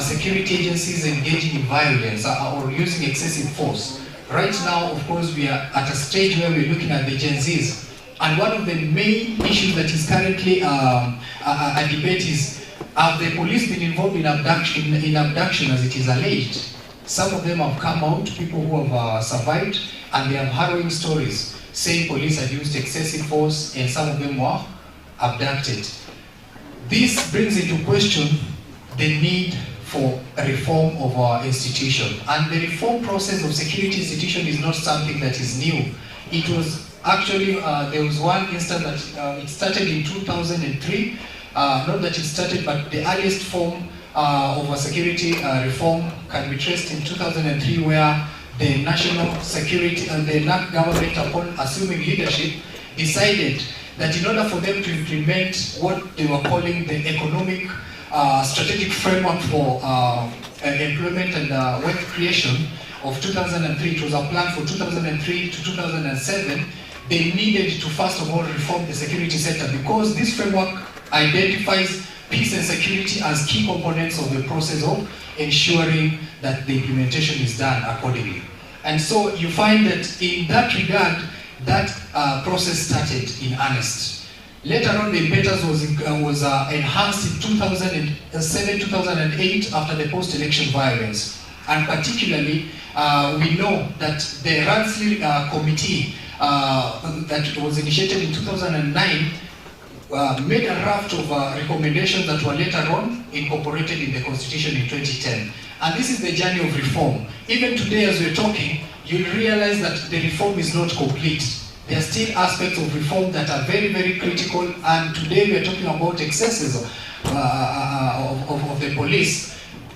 security agencies engaging in violence or using excessive force? Right now, of course, we are at a stage where we're looking at the Gen Zs. And one of the main issues that is currently a debate is, have the police been involved in abduction as it is alleged? Some of them have come out, people who have survived, and they have harrowing stories, saying police had used excessive force and some of them were abducted. This brings into question the need for a reform of our institution. And the reform process of security institution is not something that is new. It was actually, there was one instance that it started in 2003. Not that it started, but the earliest form of a security reform can be traced in 2003, where the national security and the government, upon assuming leadership, decided that in order for them to implement what they were calling the economic strategic framework for employment and wealth creation of 2003, it was a plan for 2003 to 2007, they needed to first of all reform the security sector, because this framework identifies peace and security as key components of the process of ensuring that the implementation is done accordingly. And so you find that in that regard, that process started in earnest. Later on, the impetus was enhanced in 2007-2008 after the post-election violence. And particularly, we know that the Ransley Committee that was initiated in 2009 made a raft of recommendations that were later on incorporated in the Constitution in 2010. And this is the journey of reform. Even today, as we're talking, you'll realize that the reform is not complete. There are still aspects of reform that are very, very critical, and today we're talking about excesses of the police,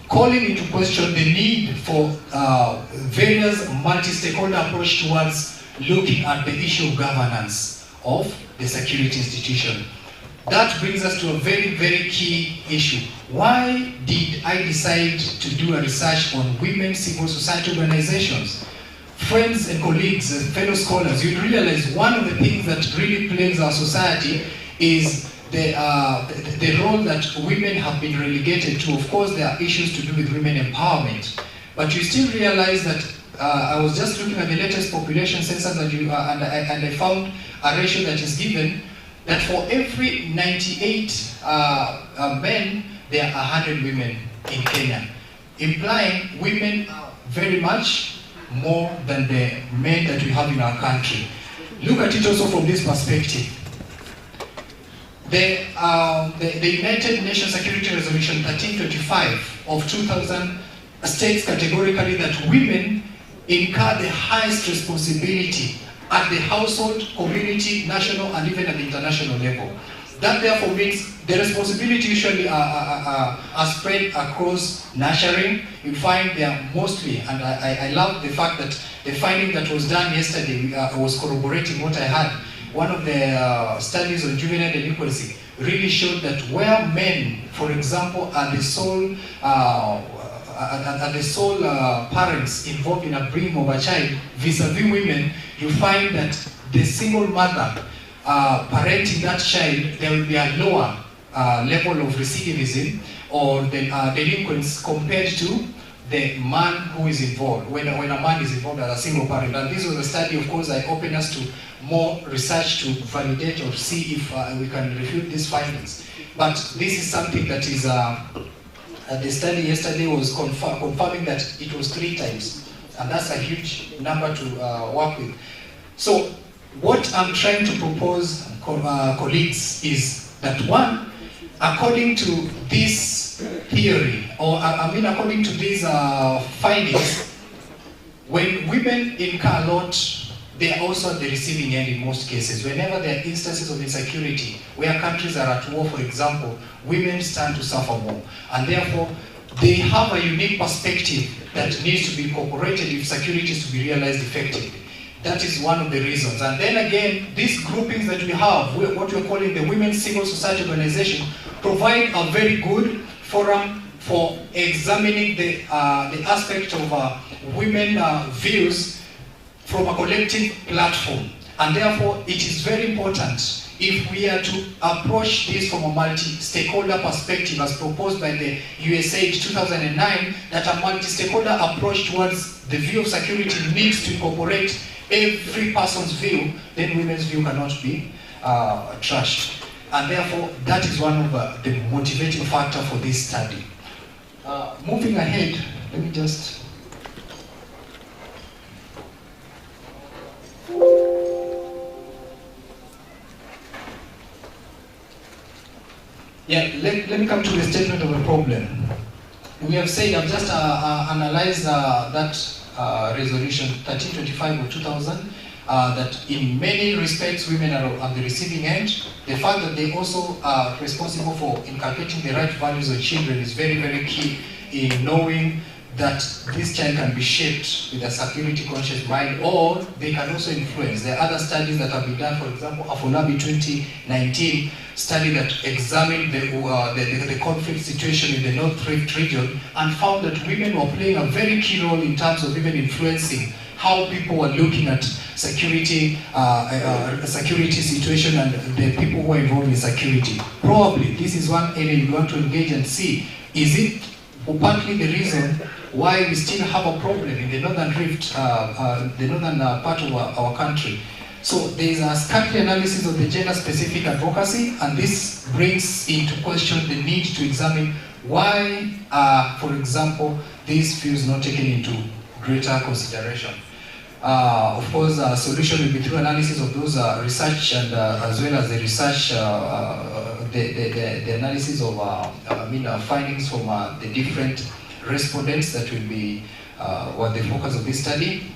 calling into question the need for various multi-stakeholder approach towards looking at the issue of governance of the security institution. That brings us to a very, very key issue. Why did I decide to do a research on women civil society organizations? Friends and colleagues and fellow scholars, you realize one of the things that really plagues our society is the role that women have been relegated to. Of course, there are issues to do with women empowerment, but you still realize that I was just looking at the latest population census that and I found a ratio that is given that for every 98 men, there are 100 women in Kenya, implying women are very much more than the men that we have in our country. Look at it also from this perspective. The United Nations Security Resolution 1325 of 2000 states categorically that women incur the highest responsibility at the household, community, national, and even at the international level. That therefore means the responsibility usually are spread across nurturing. You find they are mostly, and I love the fact that the finding that was done yesterday was corroborating what I had. One of the studies on juvenile delinquency really showed that where men, for example, are the sole parents involved in a bringing of a child, vis-a-vis women, you find that the single mother parenting that child, there will be a lower level of recidivism or the delinquents compared to the man who is involved, when a man is involved as a single parent. And this was a study, of course, that opened us to more research to validate or see if we can refute these findings. But this is something that is, the study yesterday was confirming that it was 3 times. And that's a huge number to work with. So what I'm trying to propose, colleagues, is that one, according to this theory, or according to these findings, when women incur a lot, they are also at the receiving end in most cases. Whenever there are instances of insecurity, where countries are at war, for example, women stand to suffer more. And therefore, they have a unique perspective that needs to be incorporated if security is to be realized effectively. That is one of the reasons. And then again, these groupings that we have, what we're calling the Women's Civil Society Organization, provide a very good forum for examining the aspect of women views from a collective platform. And therefore, it is very important if we are to approach this from a multi-stakeholder perspective as proposed by the USAID 2009, that a multi-stakeholder approach towards the view of security needs to incorporate every person's view, then women's view cannot be trashed. And therefore, that is one of the motivating factor for this study. Moving ahead, let me just... Yeah, let me come to the statement of the problem. We have said, I've just analyzed that resolution 1325 of 2000, that in many respects women are at the receiving end. The fact that they also are responsible for inculcating the right values of children is very, very key in knowing that this child can be shaped with a security conscious mind, or they can also influence. There are other studies that have been done, for example, Afolabi 2019 study that examined the conflict situation in the North Rift region and found that women were playing a very key role in terms of even influencing how people were looking at security, security situation and the people who are involved in security. Probably this is one area you want to engage and see, is it partly the reason why we still have a problem in the Northern Rift, the northern part of our country. So there is a scanty analysis of the gender-specific advocacy, and this brings into question the need to examine why, for example, these views not taken into greater consideration. Of course, a solution will be through analysis of those research and as well as the research, the analysis of findings from the different respondents that will be what the focus of this study.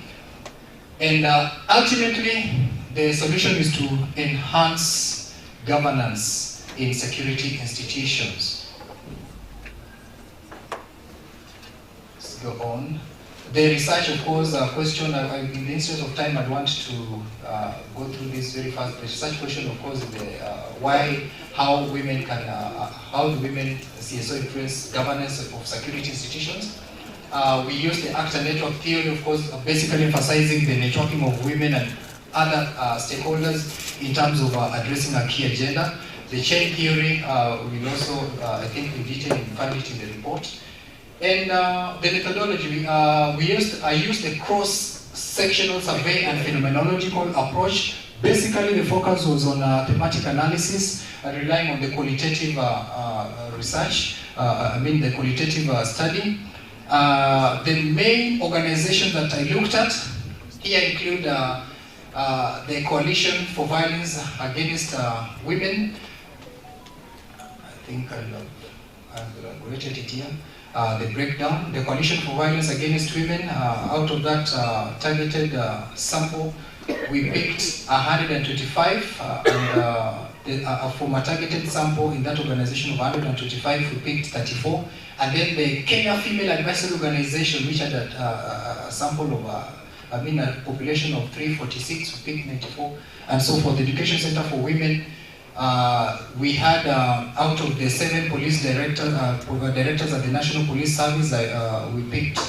And ultimately, the solution is to enhance governance in security institutions. Let's go on. The research, of course, question, in the interest of time, I want to go through this very fast. The research question, of course, is the how women can, how do women CSO influence governance of security institutions? We use the actor network theory, of course, basically emphasizing the networking of women and other stakeholders in terms of addressing a key agenda. The chain theory will also, I think, we detail and find it in the report. And the methodology, I used the cross-sectional survey and phenomenological approach. Basically, the focus was on thematic analysis, relying on the qualitative research, the qualitative study. The main organizations that I looked at here include the Coalition for Violence Against Women. I think I've rated it here. The breakdown, the Coalition for Violence Against Women, out of that targeted sample, we picked 125, and from a targeted sample in that organization of 125, we picked 34. And then the Kenya Female Advisory Organization, which had a sample of, a population of 346, we picked 94. And so for the Education Center for Women, we had, out of the 7 police directors at the National Police Service, we picked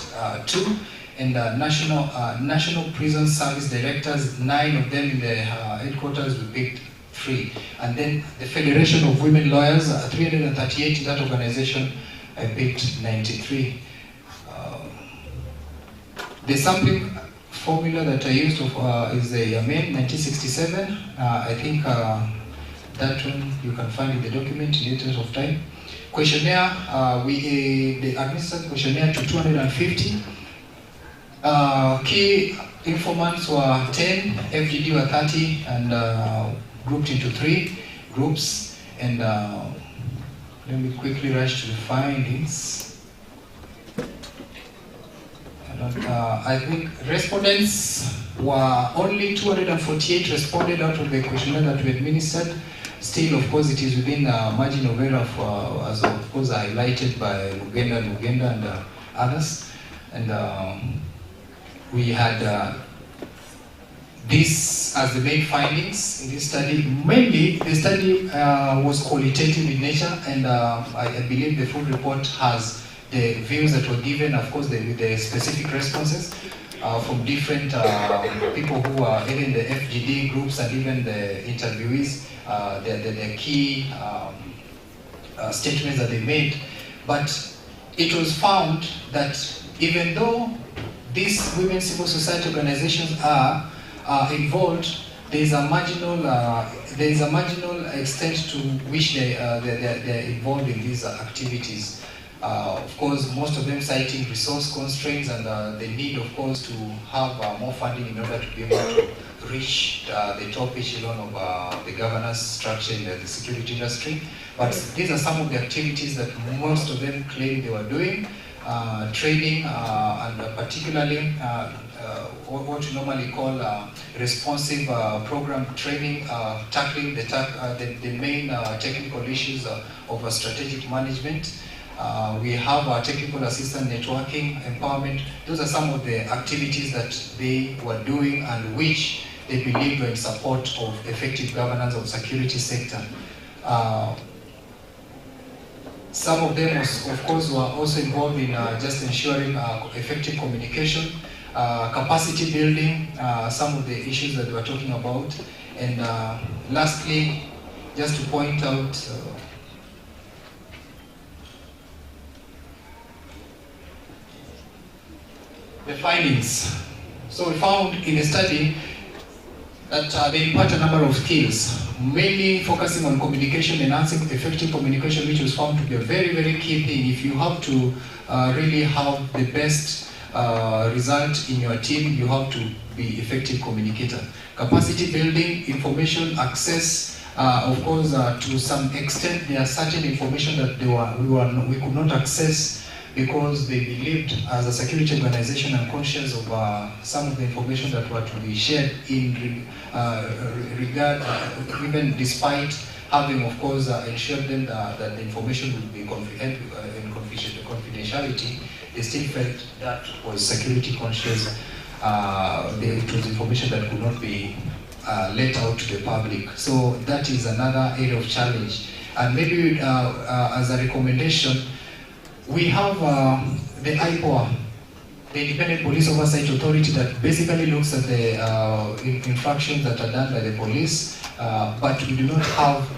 2, and National Prison Service directors, 9 of them in the headquarters, we picked 3. And then the Federation of Women Lawyers, 338 in that organization, I picked 93. The sampling formula that I used is the Yamen 1967. I think that one you can find in the document in the interest of time. Questionnaire, the administered questionnaire to 250. Key informants were 10, FGD were 30, and grouped into 3 groups. And let me quickly rush to the findings. I think respondents were only 248 responded out of the questionnaire that we administered. Still, of course, it is within a margin of error, as of course highlighted by Mugenda and others. And we had this as the main findings in this study. Mainly, the study was qualitative in nature, and I believe the full report has the views that were given, of course, with the specific responses from different people who are in the FGD groups and even the interviewees, the key statements that they made. But it was found that even though these women civil society organizations are involved, there is a marginal extent to which they're involved in these activities. Of course, most of them citing resource constraints and the need, of course, to have more funding in order to be able to reach the top echelon of the governance structure in the security industry. But these are some of the activities that most of them claim they were doing. Training and particularly what we normally call responsive program training, tackling the main technical issues of strategic management. We have our technical assistance networking, empowerment. Those are some of the activities that they were doing and which they believe were in support of effective governance of security sector. Some of them, of course, were also involved in just ensuring effective communication, capacity building, some of the issues that we were talking about. And lastly, just to point out, the findings. So we found in a study that they impart a number of skills, mainly focusing on communication, enhancing effective communication, which was found to be a very, very key thing. If you have to really have the best result in your team, you have to be effective communicator. Capacity building, information access, of course, to some extent, there are certain information that we could not access because they believed as a security organization and conscious of some of the information that were to be shared in regard, even despite having, of course, ensured them that the information would be in confidentiality, they still felt that was security conscious. It was information that could not be let out to the public. So that is another area of challenge. And maybe as a recommendation, we have the IPOA, the Independent Police Oversight Authority, that basically looks at the infractions that are done by the police, but we do not have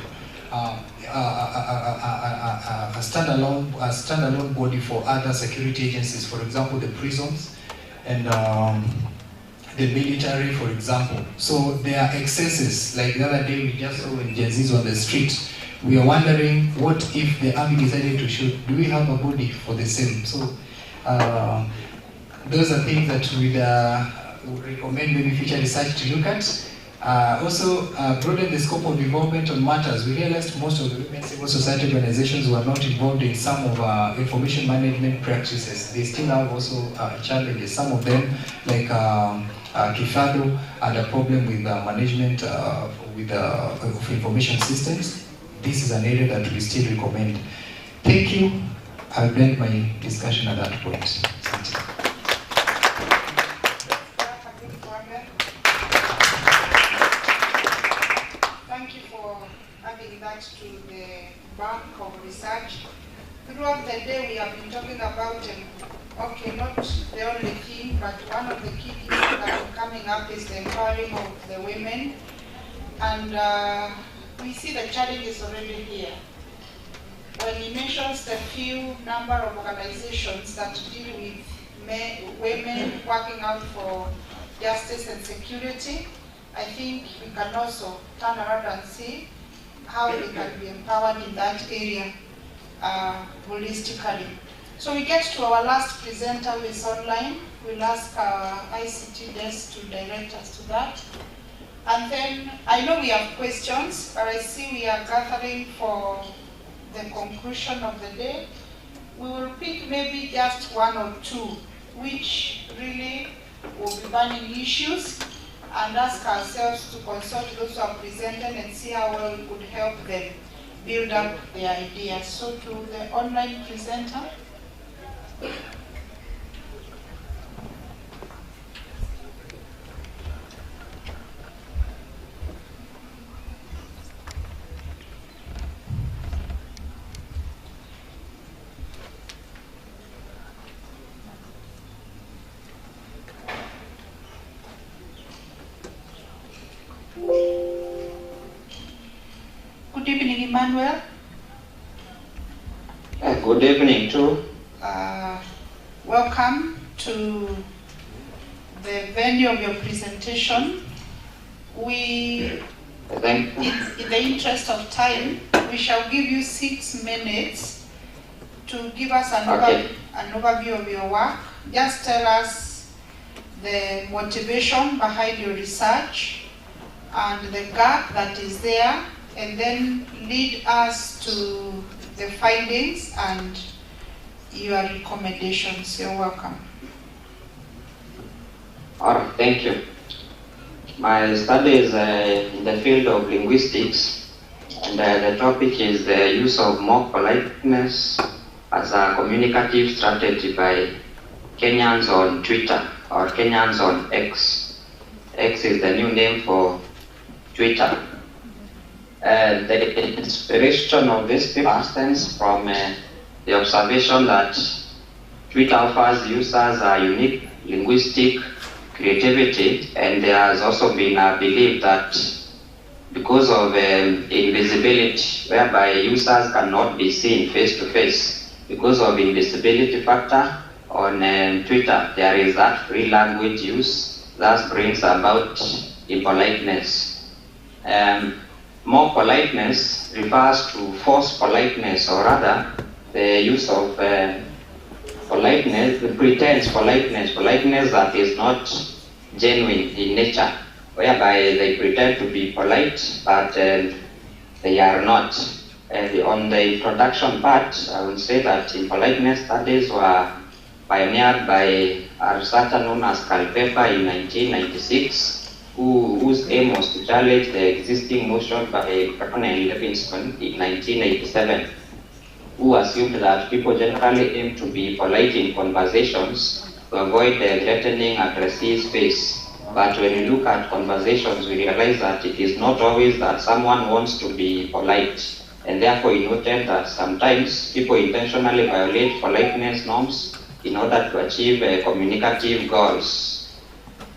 a standalone body for other security agencies, for example, the prisons and the military, for example. So there are excesses, like the other day we just saw when Gen Zs on the street. We are wondering, what if the army decided to shoot? Do we have a body for the same? So those are things that we'd recommend maybe future research to look at. Also, broaden the scope of involvement on matters. We realized most of the women civil society organizations were not involved in some of information management practices. They still have also challenges. Some of them, like Kifado, had a problem with management of information systems. This is an area that we still recommend. Thank you. I'll end my discussion at that point. Thank you for adding that to the bank of research. Throughout the day we have been talking about, okay, not the only thing, but one of the key things that are coming up is the empowering of the women. And we see the challenges already here. When he mentions the few number of organizations that deal with women working out for justice and security, I think we can also turn around and see how they can be empowered in that area holistically. So we get to our last presenter who is online. We'll ask our ICT desk to direct us to that. And then, I know we have questions, but I see we are gathering for the conclusion of the day. We will pick maybe just one or two, which really will be burning issues, and ask ourselves to consult those who are presented and see how well we could help them build up their ideas. So to the online presenter. Good evening, Emmanuel. Good evening, too. Welcome to the venue of your presentation. In the interest of time, we shall give you 6 minutes to give us an overview of your work. Just tell us the motivation behind your research and the gap that is there, and then lead us to the findings and your recommendations. You're welcome. All right, thank you. My study is in the field of linguistics, and the topic is the use of mock politeness as a communicative strategy by Kenyans on Twitter or Kenyans on X. X is the new name for Twitter. The inspiration of this paper stems from the observation that Twitter offers users a unique linguistic creativity, and there has also been a belief that because of invisibility, whereby users cannot be seen face to face, because of invisibility factor on Twitter, there is that free language use that brings about impoliteness. More politeness refers to false politeness, or rather the use of politeness, the pretense politeness that is not genuine in nature, whereby they pretend to be polite, but they are not. On the introduction part, I would say that impoliteness studies were pioneered by a researcher known as Culpeper in 1996, whose aim was to challenge the existing notion by Patton and Livingston in 1987, who assumed that people generally aim to be polite in conversations to avoid the threatening aggressive space. But when you look at conversations, we realize that it is not always that someone wants to be polite. And therefore, he noted that sometimes people intentionally violate politeness norms in order to achieve communicative goals.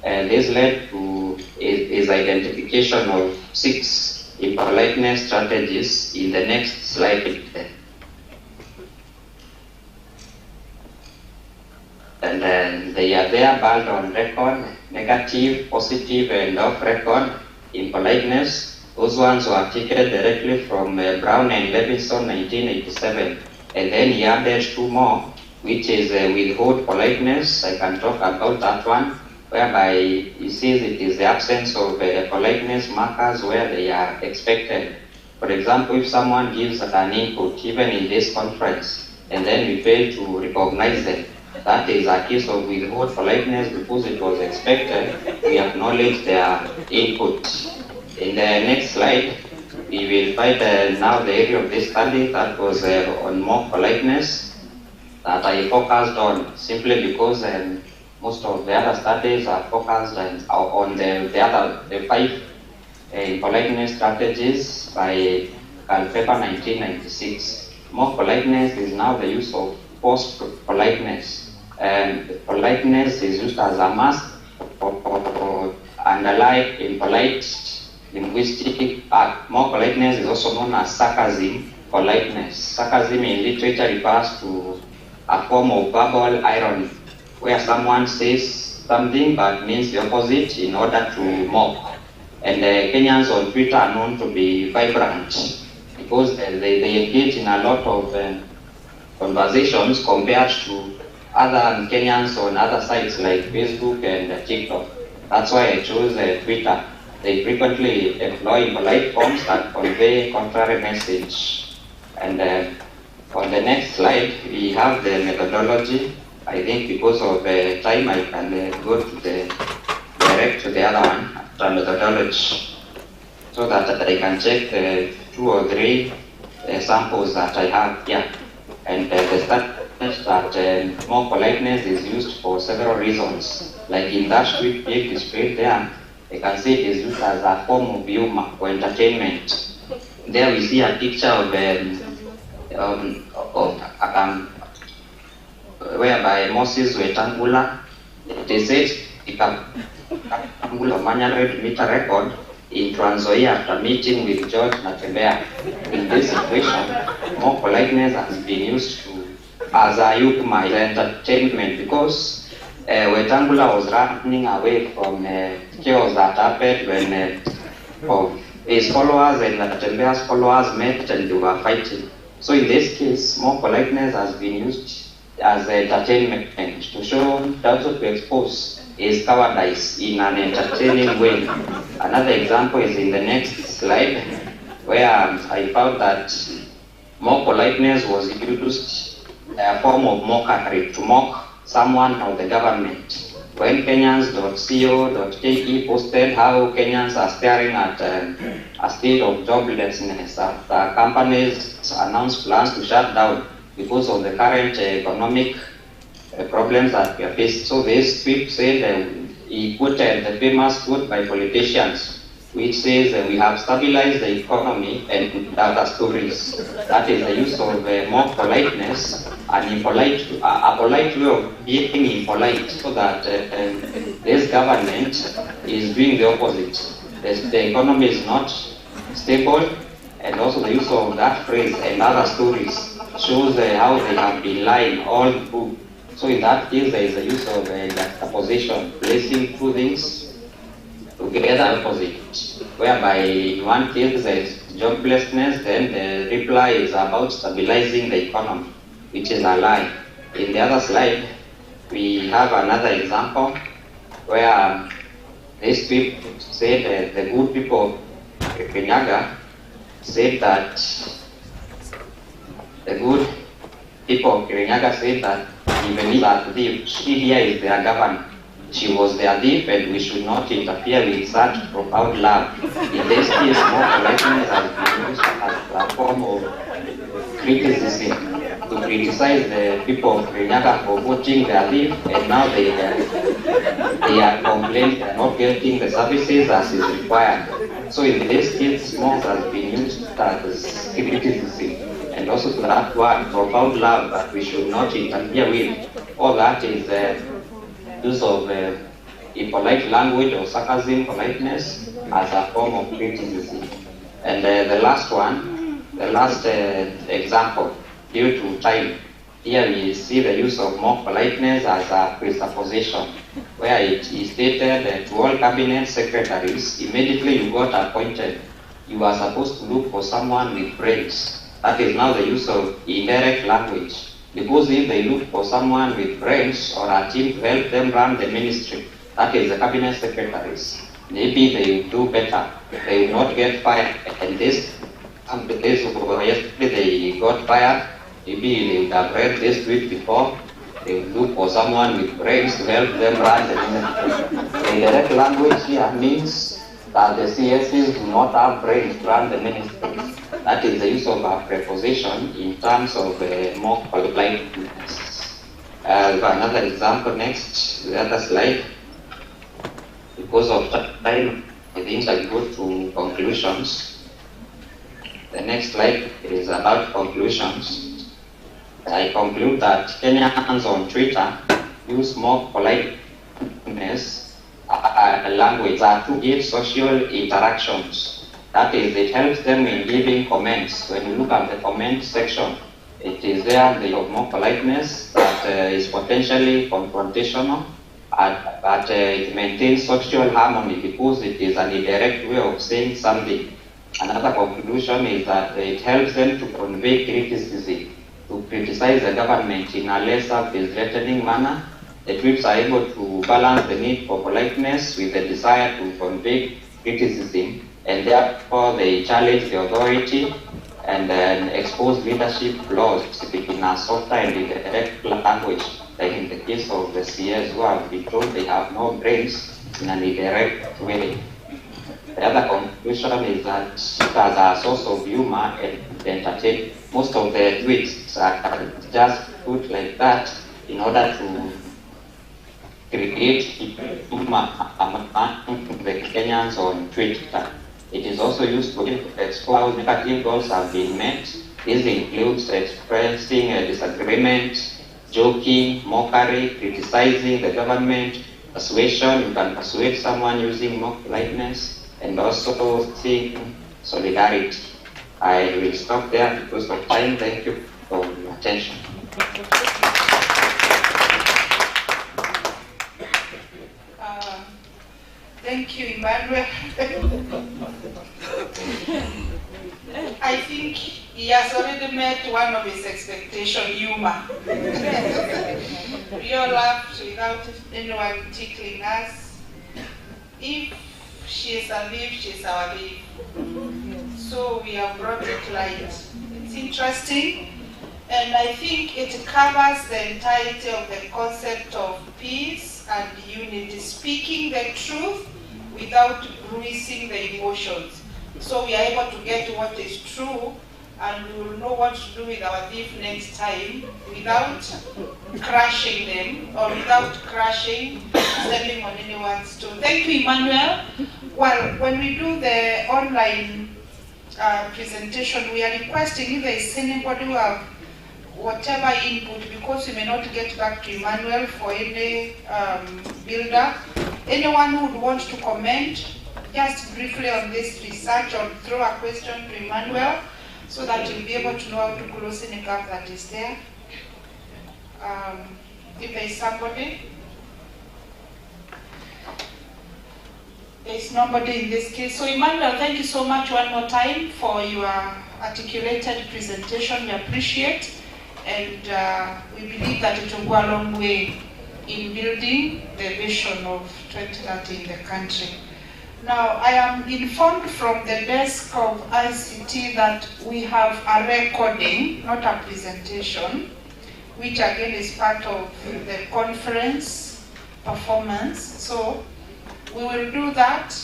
This led to his identification of 6 impoliteness strategies in the next slide. And then they are there bold on record, negative, positive, and off record impoliteness. Those ones were taken directly from Brown and Levinson 1987. And then he added 2 more, which is withhold politeness. I can talk about that one, whereby he says it is the absence of politeness markers where they are expected. For example, if someone gives an input, even in this conference, and then we fail to recognize them, that is a case of withhold politeness because it was expected. We acknowledge their input. In the next slide, we will find now the area of this study that was on more politeness that I focused on, simply because most of the other studies are focused on the 5 politeness strategies by Culpeper 1996. More politeness is now the use of forced politeness. Politeness is used as a mask or underlie impolite linguistic act. More politeness is also known as sarcasm politeness. Sarcasm in literature refers to a form of verbal irony, where someone says something but means the opposite in order to mock. And Kenyans on Twitter are known to be vibrant because they engage in a lot of conversations compared to other Kenyans on other sites like Facebook and TikTok. That's why I chose Twitter. They frequently employ polite forms that convey contrary message. And on the next slide, we have the methodology. I think because of time, I can go to direct to the other one, the methodology, so that I can check the 2 or 3 samples that I have here. And the study that more politeness is used for several reasons. Like in that quick page displayed there, you can see it is used as a form of humor or entertainment. There we see a picture of whereby Moses Wetangula, they said Wetangula managed to meet a record in Trans Nzoia after meeting with George Natembea. In this situation, more politeness has been used as a humor entertainment because Wetangula was running away from chaos that happened when his followers and Natembea's followers met and they were fighting. So in this case, more politeness has been used as entertainment to show, also to expose his cowardice in an entertaining way. Another example is in the next slide, where I found that more politeness was used a form of mockery to mock someone or the government. When Kenyans.co.ke posted how Kenyans are staring at a state of joblessness after companies announced plans to shut down, because of the current economic problems that we are facing. So this tweet said, he quoted the famous quote by politicians, which says we have stabilized the economy and other stories. That is the use of more politeness and a polite way of being impolite, so that this government is doing the opposite. The economy is not stable, and also the use of that phrase and other stories shows how they have been lying all through. So in that case, there is a use of juxtaposition, placing two things together opposite, whereby in one case there is joblessness, then the reply is about stabilizing the economy, which is a lie. In the other slide, we have another example where this tweet said the good people of Kenyaga said that the good people of Kirinyaga said that even if a thief, she here is their governor. She was their thief, and we should not interfere with such profound love. In this case, more politeness has been used as a form of criticism to criticize the people of Kirinyaga for voting their thief, and now they are complaining they are not getting the services as is required. So in this case, more has been used as criticism. And also to that word, profound love, that we should not interfere with. All that is use of impolite language or sarcasm, politeness, as a form of criticism. And the last one, the last example, due to time, here we see the use of more politeness as a presupposition, where it is stated that to all cabinet secretaries, immediately you got appointed, you are supposed to look for someone with brains. That is now the use of indirect language. Because if they look for someone with brains or a team to help them run the ministry, that is the cabinet secretaries, maybe they will do better. They will not get fired. And this, yesterday they got fired. Maybe they would have read this tweet before. They will look for someone with brains to help them run the ministry. The indirect language here means that the CSs do not have brains to run the ministry. That is the use of a preposition in terms of more politeness. Another example next, the other slide. Because of time, I think I go to conclusions. The next slide is about conclusions. I conclude that Kenyans on Twitter use more politeness language to give social interactions. That is, it helps them in giving comments. When you look at the comment section, it is there the more politeness that is potentially confrontational, but it maintains social harmony because it is an indirect way of saying something. Another conclusion is that it helps them to convey criticism, to criticize the government in a less self-threatening manner. The tweets are able to balance the need for politeness with the desire to convey criticism, and therefore they challenge the authority and then expose leadership flaws, speaking in a softer and indirect language, like in the case of the CS who have been told they have no brains in an indirect way. The other conclusion is that as a source of humor and entertainment, most of the tweets are just put like that in order to create humor among the Kenyans on Twitter. It is also used to expose how negative goals have been met. This includes expressing a disagreement, joking, mockery, criticizing the government, persuasion. You can persuade someone using more politeness, and also seeing solidarity. I will stop there because of time. Thank you for your attention. Thank you, Emmanuel. I think he has already met one of his expectations, humor. We all laughed without anyone tickling us. If she is a leaf, she is our leaf. So we have brought it light. It's interesting, and I think it covers the entirety of the concept of peace and unity, speaking the truth without bruising the emotions. So we are able to get what is true and we will know what to do with our thief next time without crushing them or without stepping on anyone's toe. Thank you, Emmanuel. Well, when we do the online presentation, we are requesting if there is anybody who have whatever input, because we may not get back to Emmanuel for any build-up. Anyone who would want to comment just briefly on this research or throw a question to Emmanuel so that you'll be able to know how to close any gap that is there. If there is somebody. There is nobody in this case. So Emmanuel, thank you so much one more time for your articulated presentation. We appreciate, and we believe that it will go a long way in building the vision of 2030 in the country. Now, I am informed from the desk of ICT that we have a recording, not a presentation, which again is part of the conference performance. So we will do that.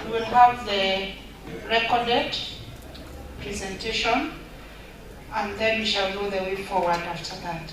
We will have the recorded presentation, and then we shall know the way forward after that.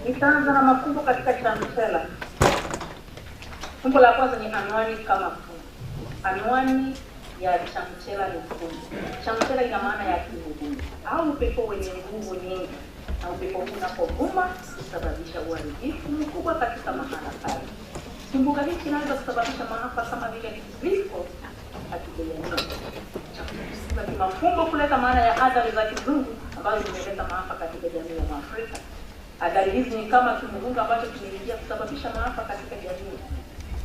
Nitaanza na mafumbo katika chamchela. Fumbo la kwanza ni anwani kama fumbo. Anwani ya chamchela ni fumbo. Chamchela ina maana ya kivugumu au upepo wenye nguvu nyingi, na upepo unapovuma husababisha uharibifu mkubwa katika mahala pale. Kimbunga hiki kinaweza kusababisha maafa kama vile vifo katika jamii. Lakini mafumbo kuleta maana ya athari za kizungu ambazo zimeleta maafa katika jamii ya Afrika. Athari hizi ni kama kimbunga ambacho kimeingia kusababisha maafa katika jamii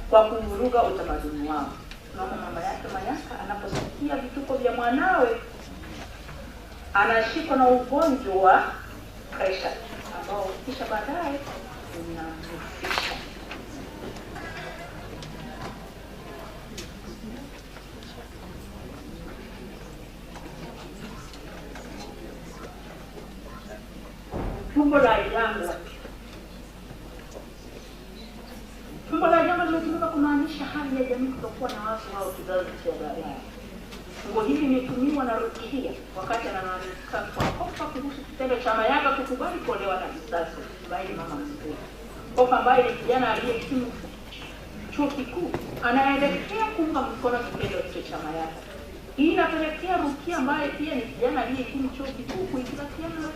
kwa kuvuruga utamaduni wao. Mama yake Manyaka anaposikia vituko vya mwanawe anashikwa na ugonjwa wa pressure ambao kisha baadaye unamfisha. Fumbo la jangwa. Fumbo la jangwa limetumika kumaanisha hali ya jamii kutokuwa na watu au kizazi cha baadaye. Fumbo hili limetumiwa na Rukia wakati analalamika kwa Kofa kuhusu kitendo cha Mayaka kukubali kuolewa na kisasi ambaye mama mzee. Kofa ambaye ni kijana aliyehitimu chuo kikuu anaelekea kuunga mkono kitendo cha Mayaka. Hii inapelekea Rukia ambaye pia ni kijana aliyehitimu chuo kikuu kuikubaliana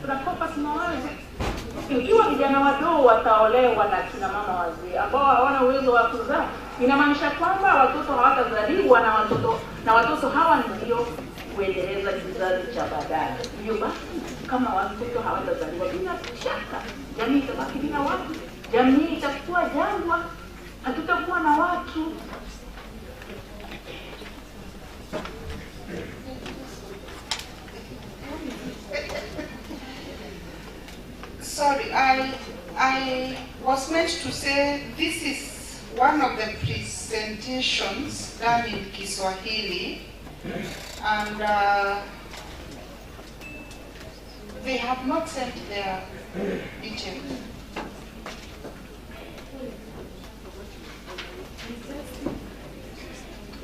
tunakopa tunawaza. Ikiwa vijana wadogo wataolewa na kina mama wazee ambao hawana uwezo wa kuzaa, inamaanisha kwamba watoto hawatazaliwa na watoto hawa ndio kuendeleza kizazi cha baadaye. Hivyo basi kama watoto hawatazaliwa, bila shaka jamii itabaki bila watu, jamii itakuwa jangwa, hatutakuwa na watu. Sorry, I was meant to say this is one of the presentations done in Kiswahili, and they have not sent their details.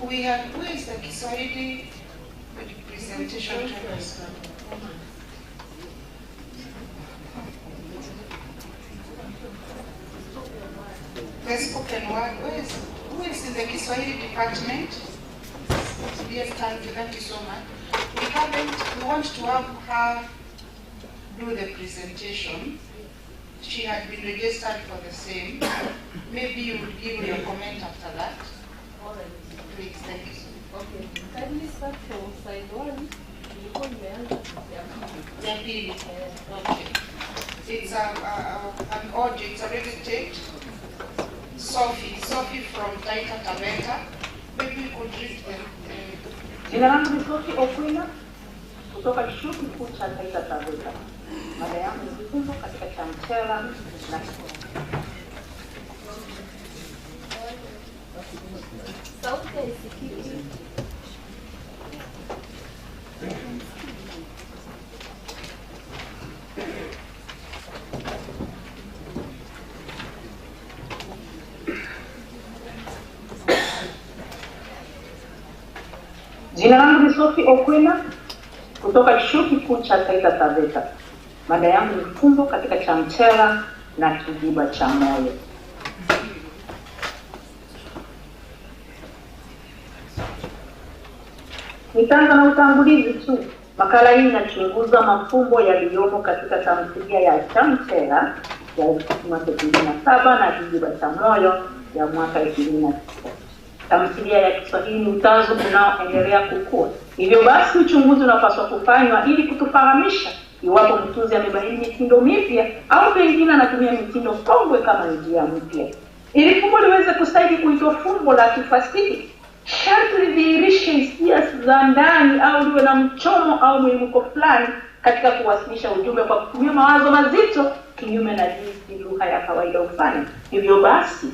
We have, where is the Kiswahili presentation to us? The spoken word, who is in the Kiswahili department? Yes, thank you so much. We want to have her do the presentation. She had been registered for the same. Maybe you will give your comment after that. Please, thank you. Okay, kindly start from side 1. Okay. It's an audio, it's already taped. Sophie from Taita Taveta. Maybe you could read them. Jina langu ni Sophie Okwina kutoka Chuo Kikuu cha Taita Taveta. Mada yangu ni vifungo katika chemchela na sauti haisikiki. Jina langu ni Sophie Okwena kutoka Chuo Kikuu cha Taita Taveta. Mada yangu ni vifungo katika chemchela na kijiba cha moyo. Nitaanza na utangulizi tu. Makala hii inachunguza mafumbo yaliyomo katika tamthilia ya chemchela ya mwaka 2007 na kijiba cha moyo ya mwaka 2006. Tamthilia ya Kiswahili ni utazo unaoendelea kukua. Hivyo basi uchunguzi unapaswa kufanywa ili kutufahamisha iwapo mtunzi amebaini mitindo mipya au pengine anatumia mitindo kongwe kama njia mpya. Ili fumbo liweze kustahili kuitwa fumbo la kifasihi, sharti lidhihirishe hisia za ndani au liwe na mchomo au mwinuko fulani katika kuwasilisha ujumbe kwa kutumia mawazo mazito, kinyume na jinsi lugha ya kawaida hufanya. Hivyo basi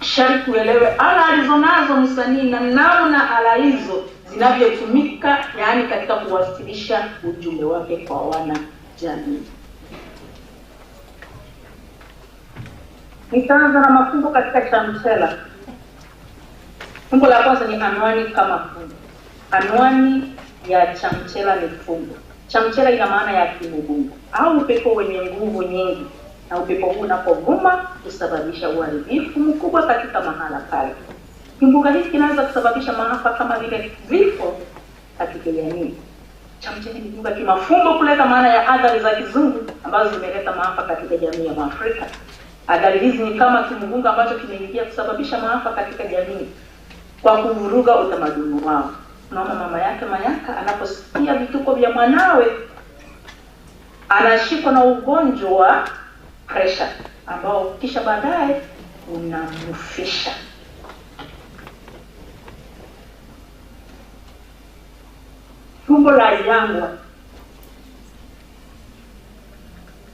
sharti uelewe ala alizonazo msanii na namna ala hizo zinavyotumika, yaani katika kuwasilisha ujumbe wake kwa wana jamii. Nitaanza na mafumbo katika chemchela. Fumbo la kwanza ni anwani kama fumbo. Anwani ya chemchela ni fumbo. Chemchela ina maana ya kimbunga au upepo wenye nguvu nyingi, na upepo huu unapovuma husababisha uharibifu mkubwa katika mahala pale. Kimbunga hiki kinaweza kusababisha maafa kama vile vifo katika jamii. Chemchela ni kimbunga kimafumbo kuleta maana ya athari za kizungu ambazo zimeleta maafa katika jamii ya Afrika. Athari hizi ni kama kimbunga ambacho kimeingia kusababisha maafa katika jamii kwa kuvuruga utamaduni wao. Mama mama yake Mayaka anaposikia vituko vya mwanawe anashikwa na ugonjwa wa pressure ambao kisha baadaye unamufisha. Fumbo la jangwa.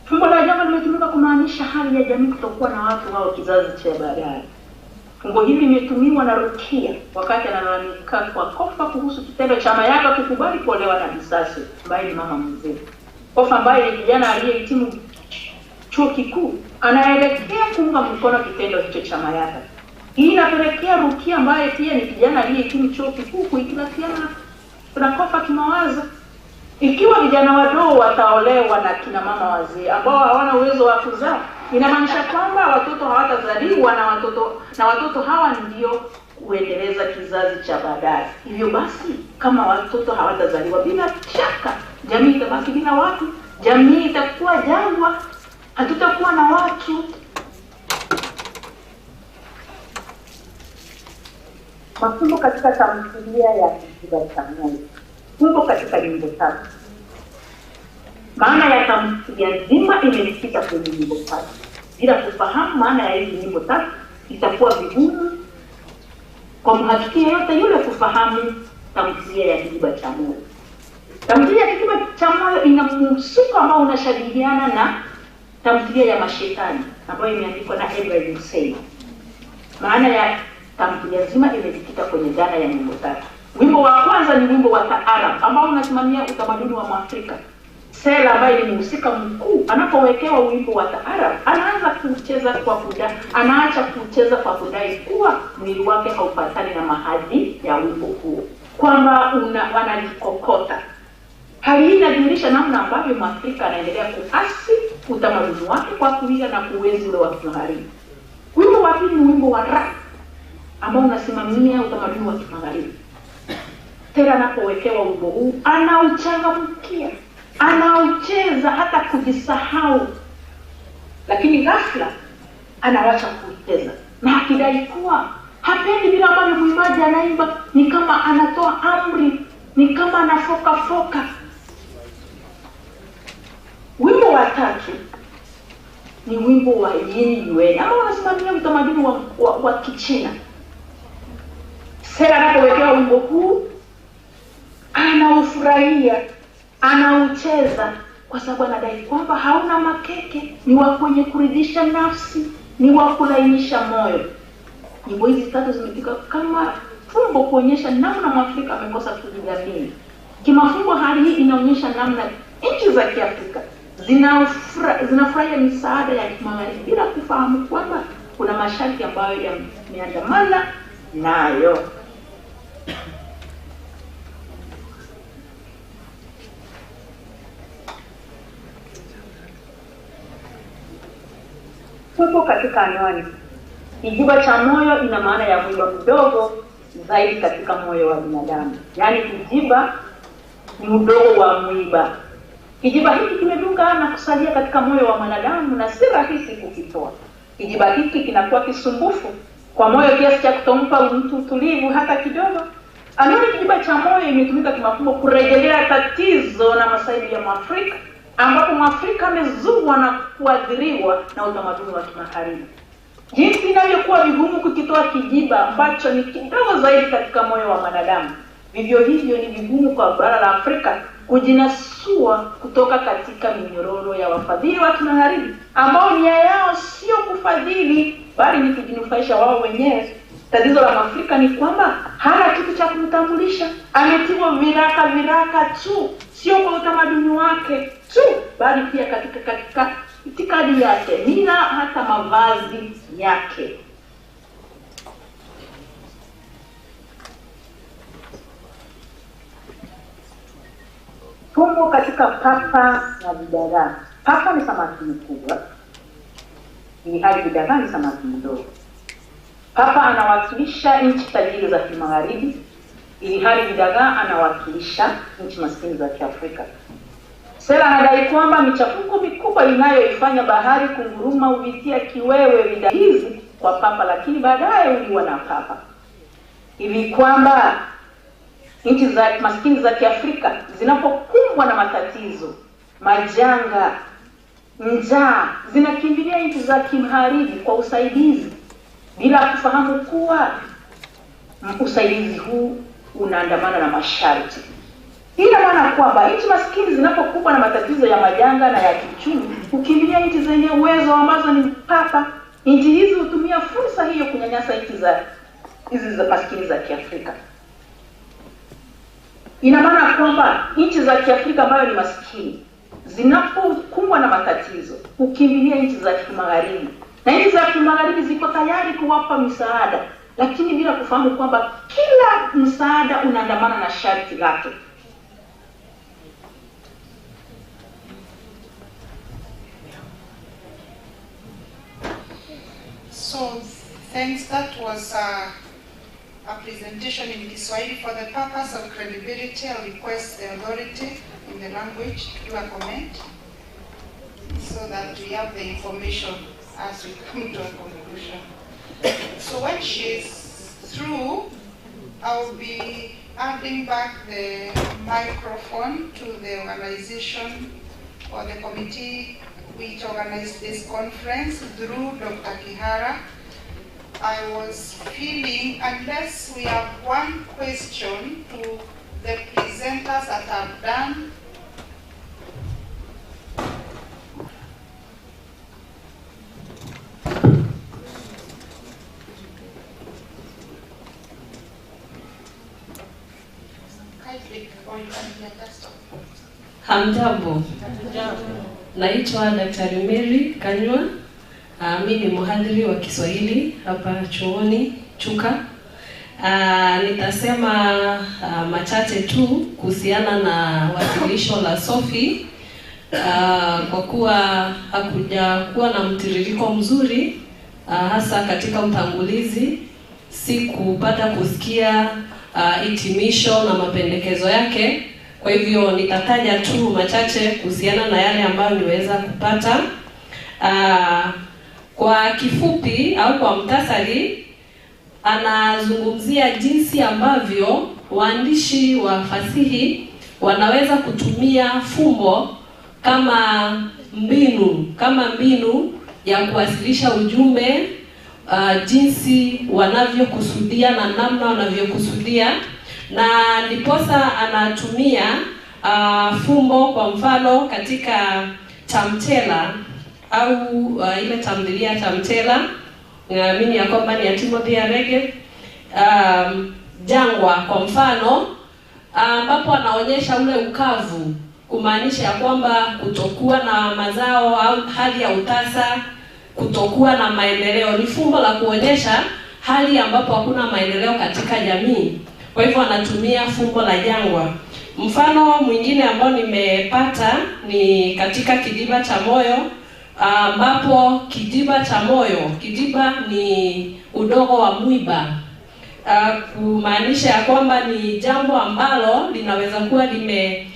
Fumbo la jangwa limetumika kumaanisha hali ya jamii kutokuwa na watu wao kizazi cha baadaye. Fumbo hili limetumiwa na Rukia wakati analalamika kwa Kofa kuhusu kitendo cha Mayaka kukubali kuolewa na Bisasi ambaye ni mama mzee. Kofa ambaye ni kijana aliyehitimu chuo kikuu anaelekea kuunga mkono kitendo hicho cha Mayaka. Hii inapelekea Rukia ambaye pia ni kijana aliyehitimu chuo kikuu kuikilafiana na Kofa kimawazo. Ikiwa vijana wadogo wataolewa na kina mama wazee ambao hawana uwezo wa kuzaa, inamaanisha kwamba watoto hawatazaliwa na watoto hawa ndio kuendeleza kizazi cha baadaye. Hivyo basi kama watoto hawatazaliwa, bila shaka jamii itabaki bila watu, jamii itakuwa jangwa, hatutakuwa na watu. Mafumbo katika tamthilia ya kijiba cha moyo. Fumbo katika nyimbo tatu. Maana ya tamthilia nzima imelikita kwenye nyimbo tatu. Bila kufahamu maana ya hizi nyimbo tatu, itakuwa vigumu kwa mhakiki yote yule kufahamu tamthilia ya kijiba cha moyo. Tamthilia ya kijiba cha moyo ina msuko ambao unashabihiana na tamthilia ya mashetani ambayo imeandikwa na Ibrahim Hussein. Maana ya tamthilia nzima imelikita kwenye dhana ya nyimbo tatu. Wimbo wa kwanza ni wimbo wa taarab ambao unasimamia utamaduni wa Mwafrika. Sela ambaye ni mhusika mkuu anapowekewa wimbo wa taarab anaanza kucheza kwa kudai, anaacha kucheza kwa kudai kuwa mwili wake haufatani na mahadhi ya wimbo huo, kwamba wanajikokota. Hali hii inajulisha namna ambavyo Mwafrika anaendelea kuasi utamaduni wake kwa kuiga na kuenzi ule wa kimagharibi. Wimbo wa pili ni wimbo wa rap ambao unasimamia utamaduni wa kimagharibi. Tena anapowekewa wimbo huu anauchangamkia, anaucheza hata kujisahau, lakini ghafla anawacha kucheza na akidai kuwa hapendi vile ambavyo mwimbaji anaimba, ni kama anatoa amri, ni kama anafoka. Wimbo wa tatu ni wimbo wa Yin Yue ambao unasimamia utamaduni wa Kichina. Sera anapowekewa wimbo huu anaufurahia, anaucheza kwa sababu anadai kwamba hauna makeke, ni wa kwenye kuridhisha nafsi, ni wa kulainisha moyo. Nyimbo hizi tatu zimepika kama fumbo kuonyesha namna Mwafrika amekosa kujidhamini. Kimafumbo, hali hii inaonyesha namna nchi za Kiafrika zinafurahia misaada ya Magharibi bila kufahamu kwamba kuna masharti ambayo yameandamana nayo. Tupo katika anwani. Kijiba cha moyo ina maana ya mwiba mdogo zaidi katika moyo wa binadamu. Yaani kijiba ni udogo wa mwiba. Kijiba hiki kimedunga na kusalia katika moyo wa mwanadamu na si rahisi kukitoa. Kijiba hiki kinakuwa kisumbufu kwa moyo kiasi cha kutompa mtu utulivu hata kidogo. Anwani kijiba cha moyo imetumika kimafumbo kurejelea tatizo na masaibu ya Mwafrika, ambapo Mwafrika amezungwa na kuadhiriwa na utamaduni wa Kimagharibi. Jinsi inavyokuwa vigumu kukitoa kijiba ambacho ni kidogo zaidi katika moyo wa mwanadamu, vivyo hivyo ni vigumu kwa bara la Afrika kujinasua kutoka katika minyororo ya wafadhili wa Kimagharibi ambao nia yao sio kufadhili bali ni kujinufaisha wao wenyewe. Tatizo la Mwafrika ni kwamba hana kitu cha kumtambulisha, ametiwa viraka tu, sio kwa utamaduni wake tu bali pia katika itikadi yake, mila, hata mavazi yake. Fumbo katika papa na vidagaa. Papa ni samaki mkubwa, ili hali vidagaa ni samaki mdogo. Papa anawakilisha nchi tajiri za Kimagharibi, ili hali vidagaa anawakilisha nchi maskini za Kiafrika. Sera anadai kwamba michafuko mikubwa inayoifanya bahari kunguruma huvitia kiwewe vidagaa hizi kwa papa, lakini baadaye uliwa na papa. Hivi kwamba nchi za maskini za Kiafrika zinapokumbwa na matatizo, majanga, njaa, zinakimbilia nchi za Kimagharibi kwa usaidizi bila kufahamu kuwa usaidizi huu unaandamana na masharti. Hii ina maana kwamba nchi maskini zinapokumbwa na matatizo ya majanga na ya kiuchumi, hukimbilia nchi zenye uwezo ambazo ni papa. Nchi hizi hutumia fursa hiyo kunyanyasa nchi za maskini za Kiafrika. Ina maana kwamba nchi za Kiafrika ambayo ni maskini zinapokumbwa na matatizo hukimbilia nchi za Kimagharibi, na nchi za Kimagharibi ziko tayari kuwapa msaada, lakini bila kufahamu kwamba kila msaada unaandamana na sharti lake. So, thanks. That was a presentation in Kiswahili. For the purpose of credibility, I'll request the authority in the language to do a comment so that we have the information as we come to a conclusion. So when she's through, I'll be handing back the microphone to the organization or the committee which organized this conference through Dr. Kihara. I was feeling, unless we have one question to the presenters that have done. Hamjambo. Naitwa Daktari Mary Kanywa. Mimi ni mhadhiri wa Kiswahili hapa chuoni Chuka. Nitasema machache tu kuhusiana na wasilisho la Sophie. Kwa kuwa hakuja kuwa na mtiririko mzuri hasa katika utangulizi, si kupata kusikia hitimisho na mapendekezo yake. Kwa hivyo nitataja tu machache kuhusiana na yale ambayo niweza kupata. Kwa kifupi au kwa mtasari, anazungumzia jinsi ambavyo waandishi wa fasihi wanaweza kutumia fumbo kama mbinu ya kuwasilisha ujumbe, jinsi wanavyokusudia na namna wanavyokusudia, na ndiposa anatumia fumbo kwa mfano katika tamtela au ile tamthilia tamtela, naamini ya kwamba ni ya Timothy Arege, jangwa kwa mfano, ambapo anaonyesha ule ukavu, kumaanisha ya kwamba kutokuwa na mazao au hali ya utasa, kutokuwa na maendeleo. Ni fumbo la kuonyesha hali ambapo hakuna maendeleo katika jamii. Kwa hivyo anatumia fumbo la jangwa. Mfano mwingine ambao nimepata ni katika kidiba cha moyo, ambapo kidiba cha moyo, kidiba ni udogo wa mwiba, kumaanisha ya kwamba ni jambo ambalo linaweza kuwa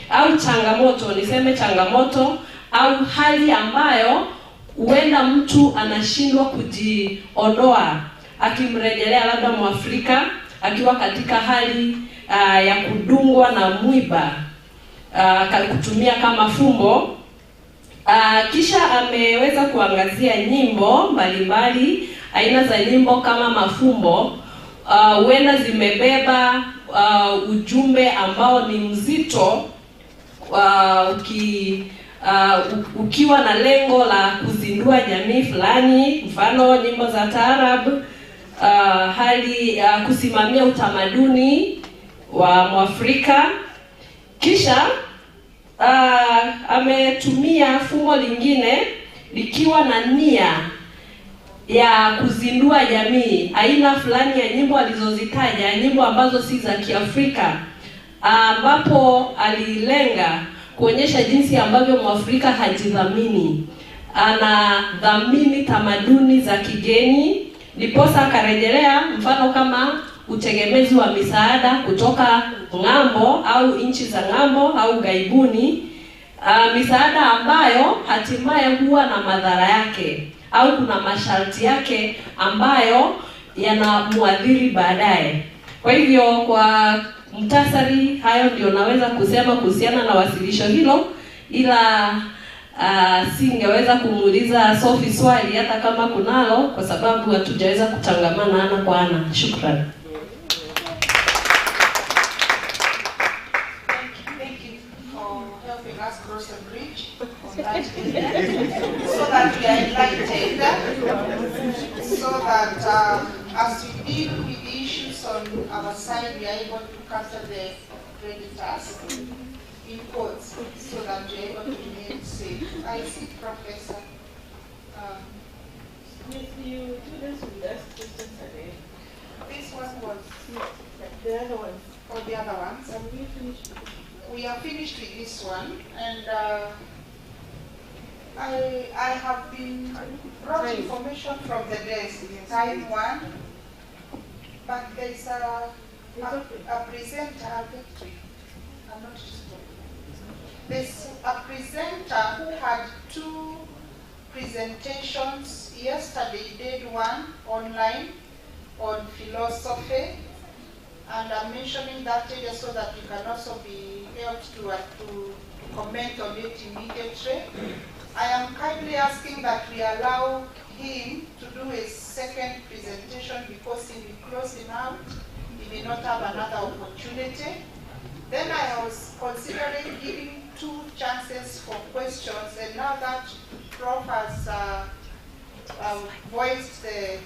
au changamoto, niseme changamoto au hali ambayo huenda mtu anashindwa kujiondoa, akimrejelea labda Mwafrika akiwa katika hali ya kudungwa na mwiba, kutumia kama fumbo. Kisha ameweza kuangazia nyimbo mbalimbali, aina za nyimbo kama mafumbo, huenda zimebeba ujumbe ambao ni mzito, ukiwa na lengo la kuzindua jamii fulani, mfano nyimbo za taarab, kusimamia utamaduni wa Mwafrika. Kisha ametumia fumbo lingine likiwa na nia ya kuzindua jamii, aina fulani ya nyimbo alizozitaja, nyimbo ambazo si za Kiafrika, ambapo alilenga kuonyesha jinsi ambavyo Mwafrika hajidhamini, anadhamini tamaduni za kigeni. Ndiposa akarejelea mfano kama utegemezi wa misaada kutoka ng'ambo au nchi za ng'ambo au gaibuni, misaada ambayo hatimaye huwa na madhara yake au kuna masharti yake ambayo yanamuadhiri baadaye. Kwa hivyo kwa mtasari, hayo ndio naweza kusema kuhusiana na wasilisho hilo, ila singeweza kumuuliza Sophie swali hata kama kunalo, kwa sababu hatujaweza kutangamana ana kwa ana. Shukrani. Thank you for helping us cross the bridge on that so that we are enlightened, so that as we deal with the issues on our side, we are able to capture the predators in quotes, so that we are able to remain safe. I see Professor. Yes, you students will ask questions again. This one was the other ones. Or the other ones. Have we finished? We are finished with this one, and I have been brought information from the desk in time one, but there's a presenter victory. I'm not just there's a presenter who had 2 presentations yesterday. He did one online on philosophy, and I'm mentioning that area so that you can also be helped to comment on it immediately. I am kindly asking that we allow him to do a second presentation because he will close him out. He may not have another opportunity. Then I was considering giving 2 chances for questions, and now that Prof has voiced the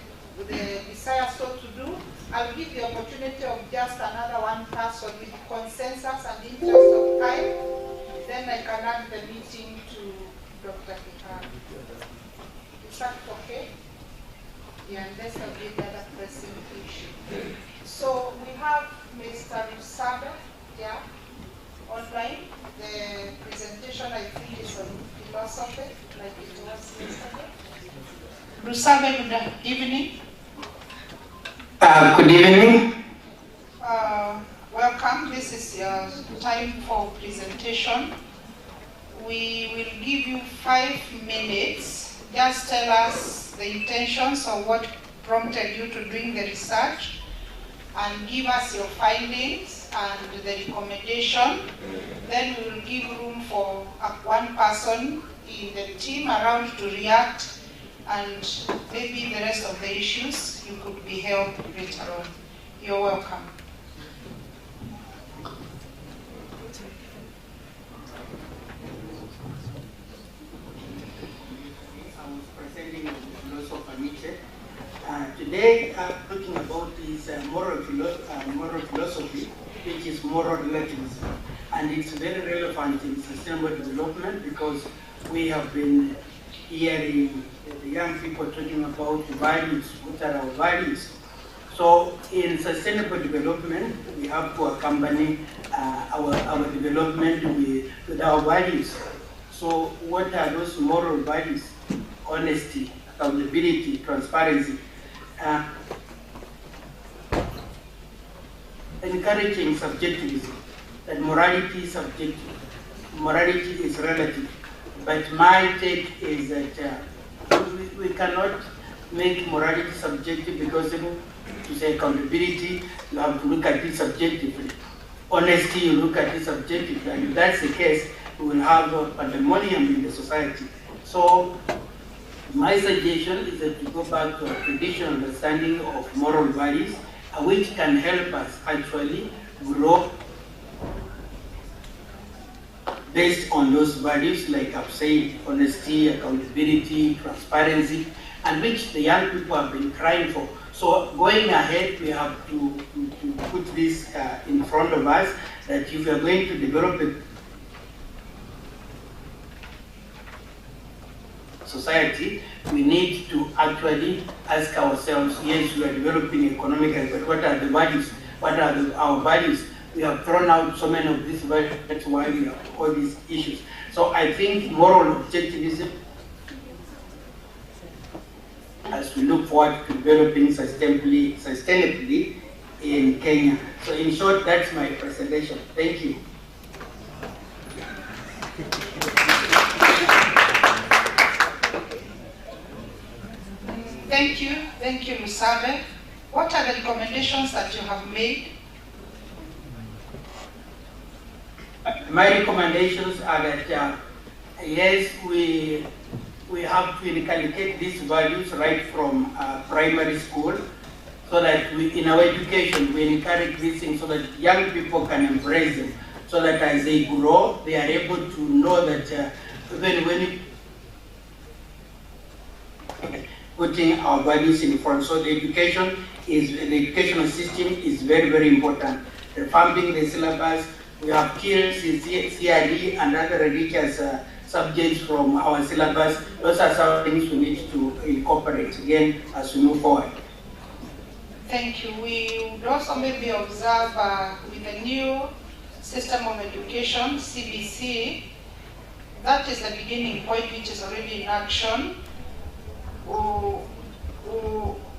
desire so to do, I'll give the opportunity of just another one person with consensus and interest of time. Then I can hand the meeting to Dr. Kihan. Is that okay? Yeah, and let's agree the other pressing issue. So we have Mr. Rusabe, yeah, online. The presentation I think is on philosophy, like it was yesterday. Rusabe, good evening. Good evening. Welcome. This is your time for presentation. We will give you 5 minutes. Just tell us the intentions of what prompted you to doing the research, and give us your findings and the recommendation. Then we will give room for one person in the team around to react, and maybe the rest of the issues you could be helped later on. You're welcome. today I'm talking about this moral philosophy, which is moral relativism. And it's very relevant in sustainable development because we have been hearing the young people talking about values, what are our values. So in sustainable development, we have to accompany our development with our values. So what are those moral values? Honesty, accountability, transparency. Encouraging subjectivism, that morality is subjective, morality is relative. But my take is that we cannot make morality subjective because to say accountability, you have to look at it subjectively. Honesty, you look at it subjectively. And if that's the case, we will have a pandemonium in the society. So my suggestion is that we go back to a traditional understanding of moral values, which can help us actually grow based on those values, like I've said, honesty, accountability, transparency, and which the young people have been crying for. So going ahead, we have to put this in front of us, that if we are going to develop a society, we need to actually ask ourselves, yes, we are developing economically, but what are the values? What are our values? We have thrown out so many of these values, that's why we have all these issues. So I think moral objectivism, as we look forward to developing sustainably in Kenya. So in short, that's my presentation. Thank you. Thank you, Musabe. What are the recommendations that you have made? My recommendations are that, yes, we have to inculcate these values right from primary school, so that in our education we encourage these things so that young people can embrace them, so that as they grow, they are able to know that when putting our values in front. So the educational system is very, very important. Revamping the syllabus, we have killed CRE and other religious subjects from our syllabus. Those are some things we need to incorporate again as we move forward. Thank you. We would also maybe observe with the new system of education, CBC, that is the beginning point which is already in action.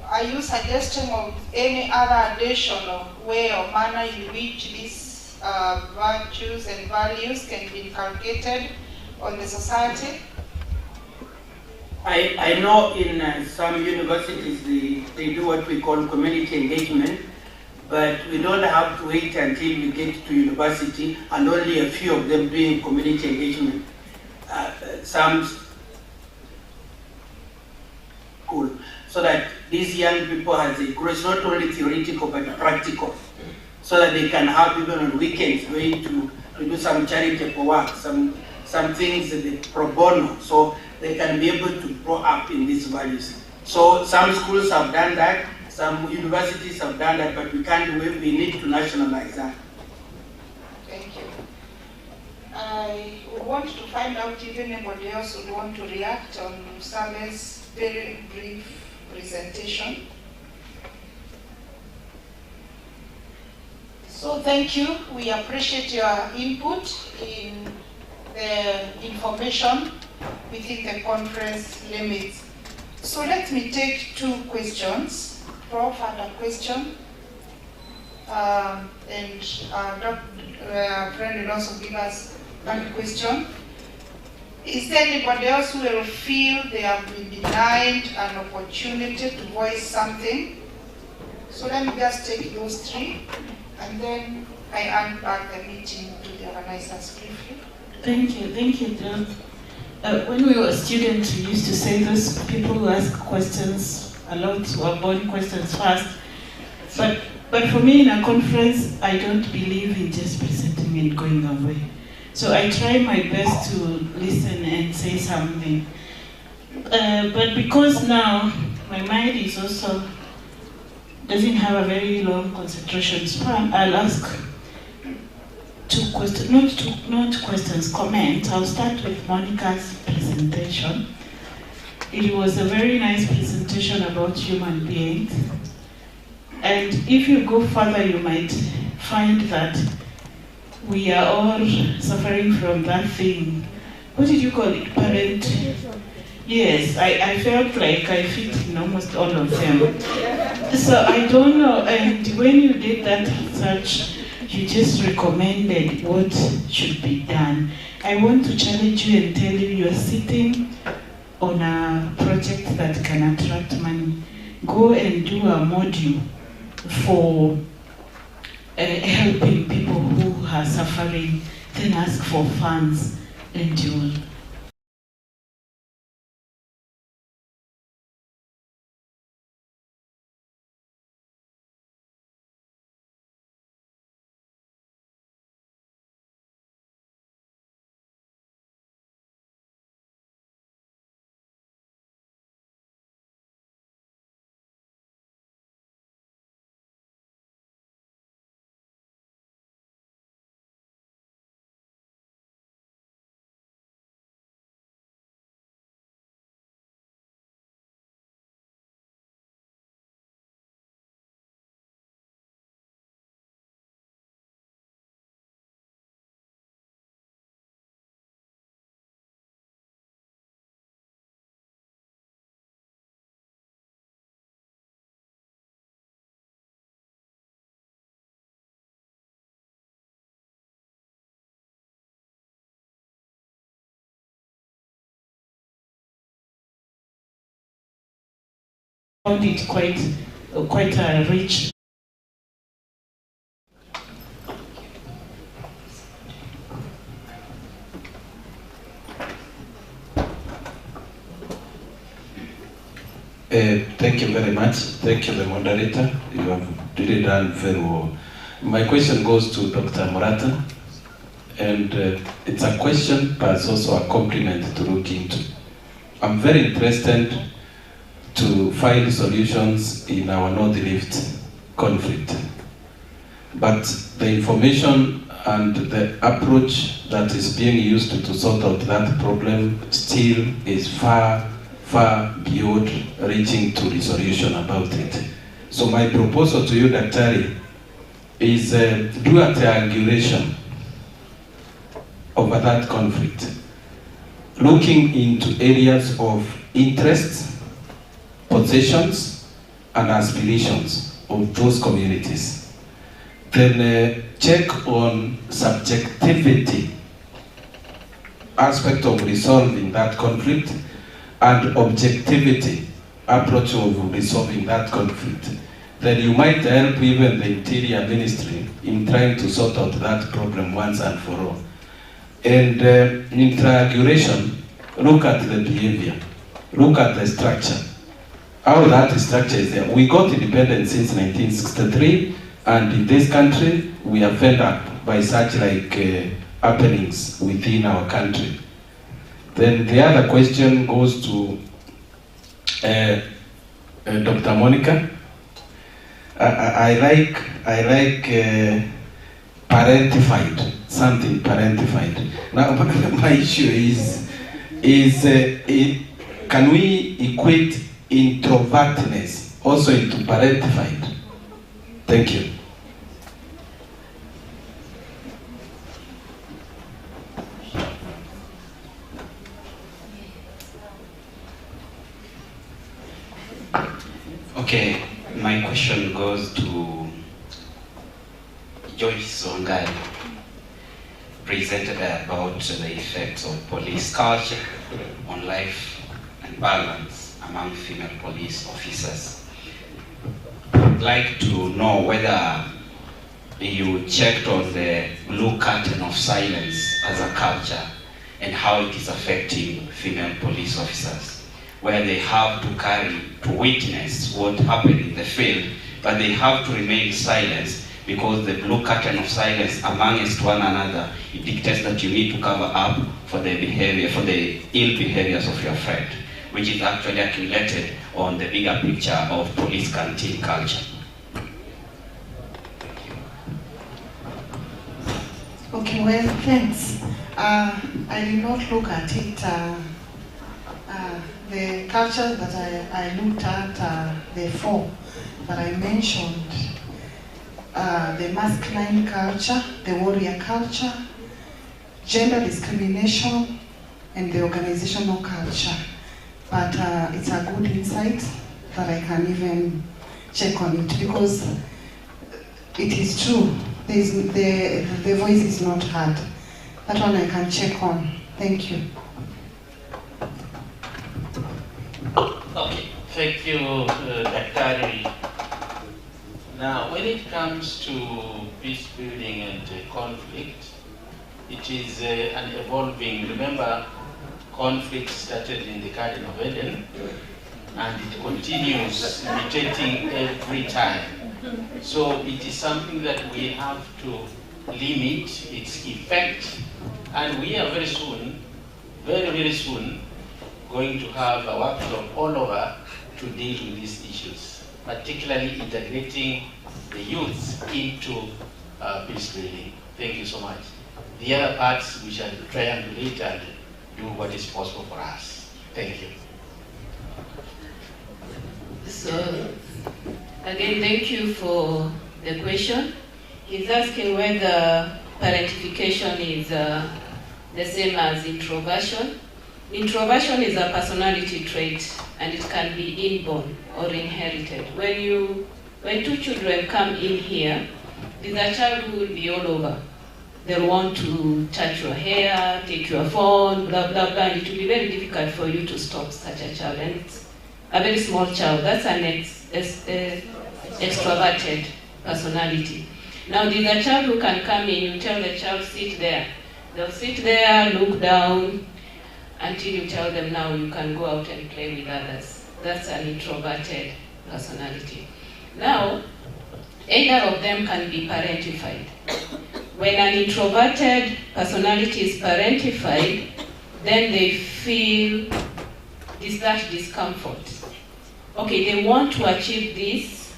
Are you suggesting of any other additional way or manner in which these virtues and values can be inculcated on the society? I know in some universities they do what we call community engagement, but we don't have to wait until we get to university and only a few of them doing community engagement. Some school, so that these young people as they grow, it's not only theoretical but practical, so that they can have even on weekends going to do some charitable work, some things pro bono, so they can be able to grow up in these values. So some schools have done that, some universities have done that, but we can't do it. We need to nationalize that. Thank you. I would want to find out if anybody else would want to react on Musabe's very brief presentation. So thank you. We appreciate your input in the information within the conference limits. So let me take two questions. Prof had a question, and our friend will also give us one question. Is there anybody else who will feel they have been denied an opportunity to voice something? So let me just take those three, and then I hand back the meeting to the organizers briefly. Thank you, John. When we were students, we used to say those people who ask questions, allowed to avoid questions first. But for me in a conference, I don't believe in just presenting and going away. So I try my best to listen and say something. But because now my mind is also doesn't have a very long concentration span, I'll ask two questions, not questions, comments. I'll start with Monica's presentation. It was a very nice presentation about human beings. And if you go further, you might find that we are all suffering from that thing. What did you call it? Parent? Yes, I felt like I fit in almost all of them. So I don't know, and when you did that research, you just recommended what should be done. I want to challenge you and tell you you're sitting on a project that can attract money. Go and do a module for helping people who are suffering, then ask for funds and you'll found it quite rich. Thank you very much. Thank you, the moderator. You have really done very well. My question goes to Dr. Murata, and it's a question, but it's also a compliment to look into. I'm very interested to find solutions in our North Rift conflict, but the information and the approach that is being used to sort out that problem still is far beyond reaching to resolution about it. So my proposal to you, Daktari, is do a triangulation over that conflict, looking into areas of interest, possessions, and aspirations of those communities. Then check on subjectivity aspect of resolving that conflict, and objectivity approach of resolving that conflict. Then you might help even the Interior Ministry in trying to sort out that problem once and for all. And in triangulation, look at the behavior, look at the structure, how that structure is there. We got independence since 1963, and in this country, we are fed up by such happenings within our country. Then the other question goes to Dr. Monica. I like parentified, something parentified. Now my issue is can we equate introvertedness also into parentified? Thank you. Okay, my question goes to Joyce Wangari, presented about the effects of police culture on life and balance among female police officers. I'd like to know whether you checked on the blue curtain of silence as a culture and how it is affecting female police officers, where they have to witness what happened in the field, but they have to remain silent because the blue curtain of silence amongst one another, it dictates that you need to cover up for the behavior, for the ill behaviors of your friend, which is actually accumulated on the bigger picture of police canteen culture. Okay, well, thanks. I did not look at it. The cultures that I looked at, the four that I mentioned, the masculine culture, the warrior culture, gender discrimination, and the organizational culture. But it's a good insight that I can even check on it, because it is true. The voice is not heard. That one I can check on. Thank you. Okay, thank you, Daktari. Now, when it comes to peace building and conflict, it is an evolving. Remember, conflict started in the Garden of Eden, and it continues mutating every time. So it is something that we have to limit its effect, and we are very soon, very soon, going to have a workshop all over to deal with these issues, particularly integrating the youth into peace building. Thank you so much. The other parts we shall triangulate and do what is possible for us. Thank you. So, again, thank you for the question. He's asking whether parentification is the same as introversion. Introversion is a personality trait, and it can be inborn or inherited. When two children come in here, there's a child who will be all over. They'll want to touch your hair, take your phone, blah, blah, blah, and it will be very difficult for you to stop such a child. And it's a very small child. That's an extroverted personality. Now, there's a child who can come in, you tell the child, sit there. They'll sit there, look down, until you tell them, now you can go out and play with others. That's an introverted personality. Now, either of them can be parentified. When an introverted personality is parentified, then they feel that discomfort. Okay, they want to achieve this,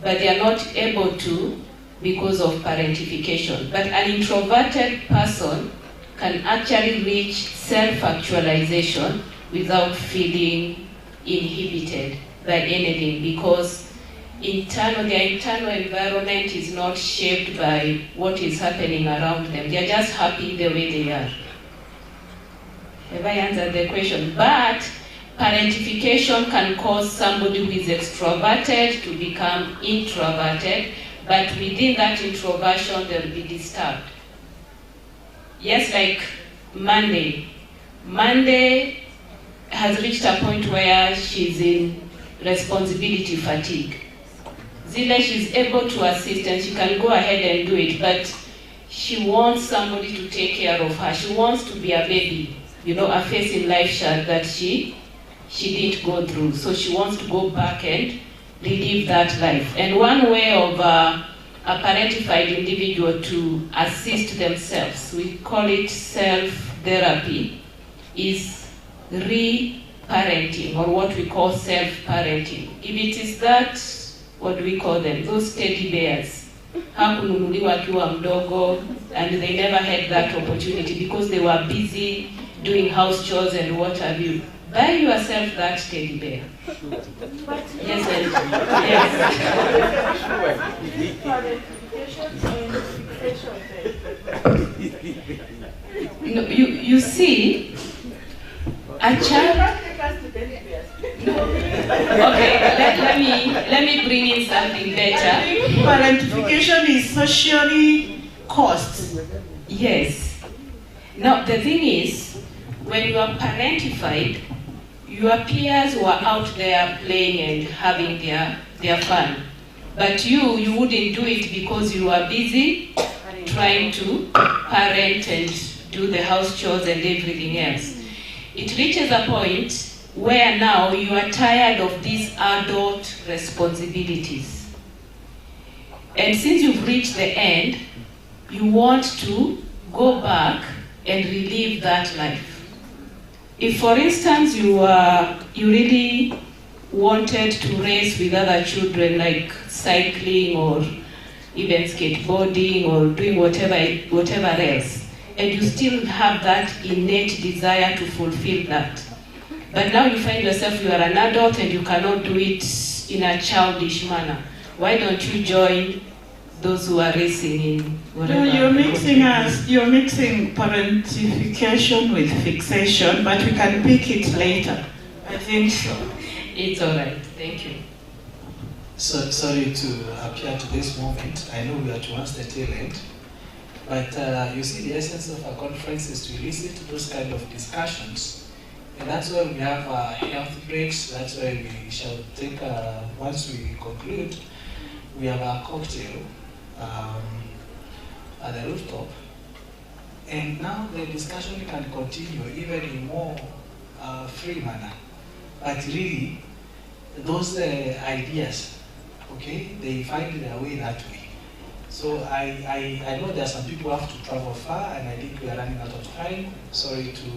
but they are not able to because of parentification. But an introverted person can actually reach self-actualization without feeling inhibited by anything, because their internal environment is not shaped by what is happening around them. They are just happy the way they are. Have I answered the question? But parentification can cause somebody who is extroverted to become introverted, but within that introversion they will be disturbed. Yes, like Monday. Monday has reached a point where she's in responsibility fatigue. Zile, she's able to assist and she can go ahead and do it, but she wants somebody to take care of her. She wants to be a baby, a phase in life that she didn't go through. So she wants to go back and relive that life. And one way of a parentified individual to assist themselves, we call it self-therapy, is re-parenting, or what we call self-parenting. If it is that, what do we call them? Those teddy bears. Hakununuliwa akiwa mdogo, and they never had that opportunity because they were busy doing house chores and what have you. Buy yourself that teddy bear. Yes, yes. No, you see, a child. Okay, let me bring in something better. I think parentification is socially caused. Yes. Now the thing is, when you are parentified, your peers were out there playing and having their fun. But you wouldn't do it because you are busy trying to parent and do the house chores and everything else. It reaches a point where now you are tired of these adult responsibilities. And since you've reached the end, you want to go back and relive that life. If, for instance, you really wanted to race with other children, like cycling or even skateboarding or doing whatever else. And you still have that innate desire to fulfill that. But now you find yourself, you are an adult and you cannot do it in a childish manner. Why don't you join those who are racing in whatever? No, you're mixing parentification with fixation, but we can pick it later. I think so. It's all right. Thank you. So sorry to appear to this moment. I know we are towards the tail end. But you see, the essence of our conference is to elicit those kind of discussions. And that's why we have health breaks. That's why we shall take, once we conclude, we have a cocktail at the rooftop. And now the discussion can continue even in more free manner. But really, those ideas, okay, they find their way that way. So I know there are some people who have to travel far, and I think we are running out of time. Sorry to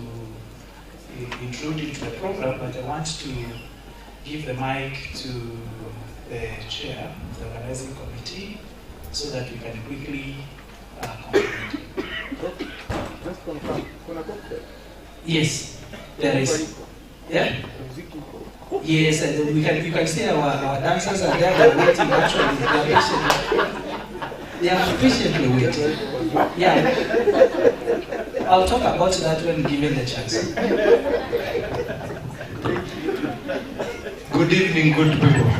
intrude into the program, but I want to give the mic to the chair of the organizing committee so that we can quickly conclude. Yes, there is. Yeah? Yes, you can see our dancers are there, they're waiting actually. They are patiently waiting. Yeah. I'll talk about that when given the chance. Good evening, good people.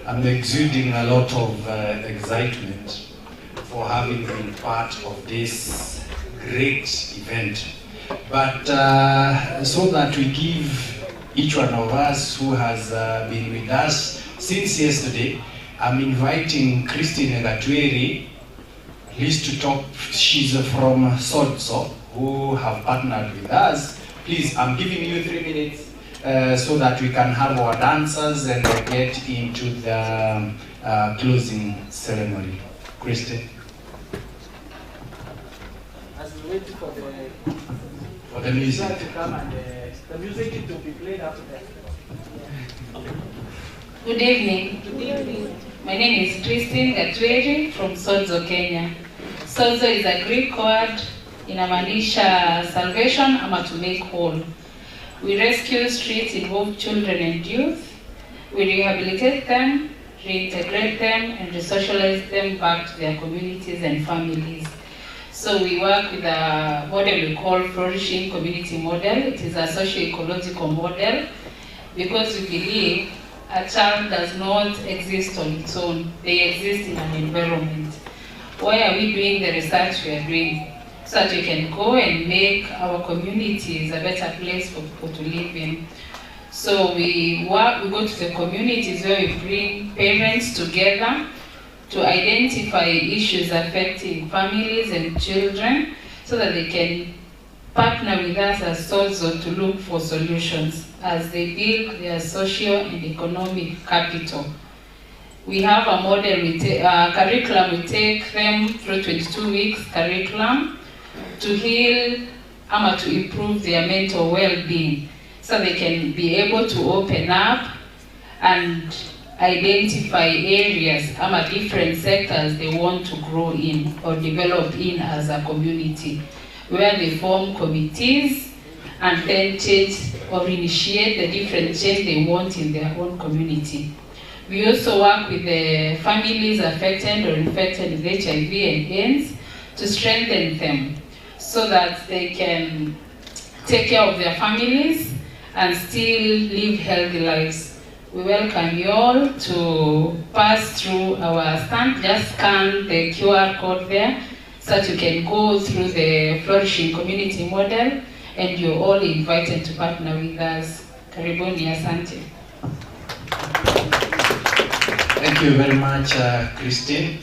I'm exuding a lot of excitement for having been part of this great event. But so that we give each one of us who has been with us since yesterday, I'm inviting Christine Gatweri, at least to talk. She's from Sodso, who have partnered with us. Please, I'm giving you 3 minutes so that we can have our dancers and get into the closing ceremony. Christine. As we wait for the music to come and the music to be played after that. Good evening. Good evening. My name is Christine Gatweri from Sodzo, Kenya. Sodzo is a Greek word inamaanisha salvation ama to make whole. We rescue street-involved children and youth. We rehabilitate them, reintegrate them, and resocialize them back to their communities and families. So we work with a model we call Flourishing Community Model. It is a socio-ecological model because we believe a child does not exist on its own. They exist in an environment. Why are we doing the research we are doing? So that we can go and make our communities a better place for people to live in. So we go to the communities where we bring parents together to identify issues affecting families and children so that they can partner with us as Sozo to look for solutions as they build their social and economic capital. We have a model, curriculum, we take them through 22 weeks curriculum to heal or to improve their mental well-being so they can be able to open up and identify areas different sectors they want to grow in or develop in as a community, where they form committees and then change or initiate the different change they want in their own community. We also work with the families affected or infected with HIV and AIDS to strengthen them so that they can take care of their families and still live healthy lives. We welcome you all to pass through our stand. Just scan the QR code there so that you can go through the Flourishing Community Model, and you're all invited to partner with us. Karibuni, asante. Thank you very much, Christine,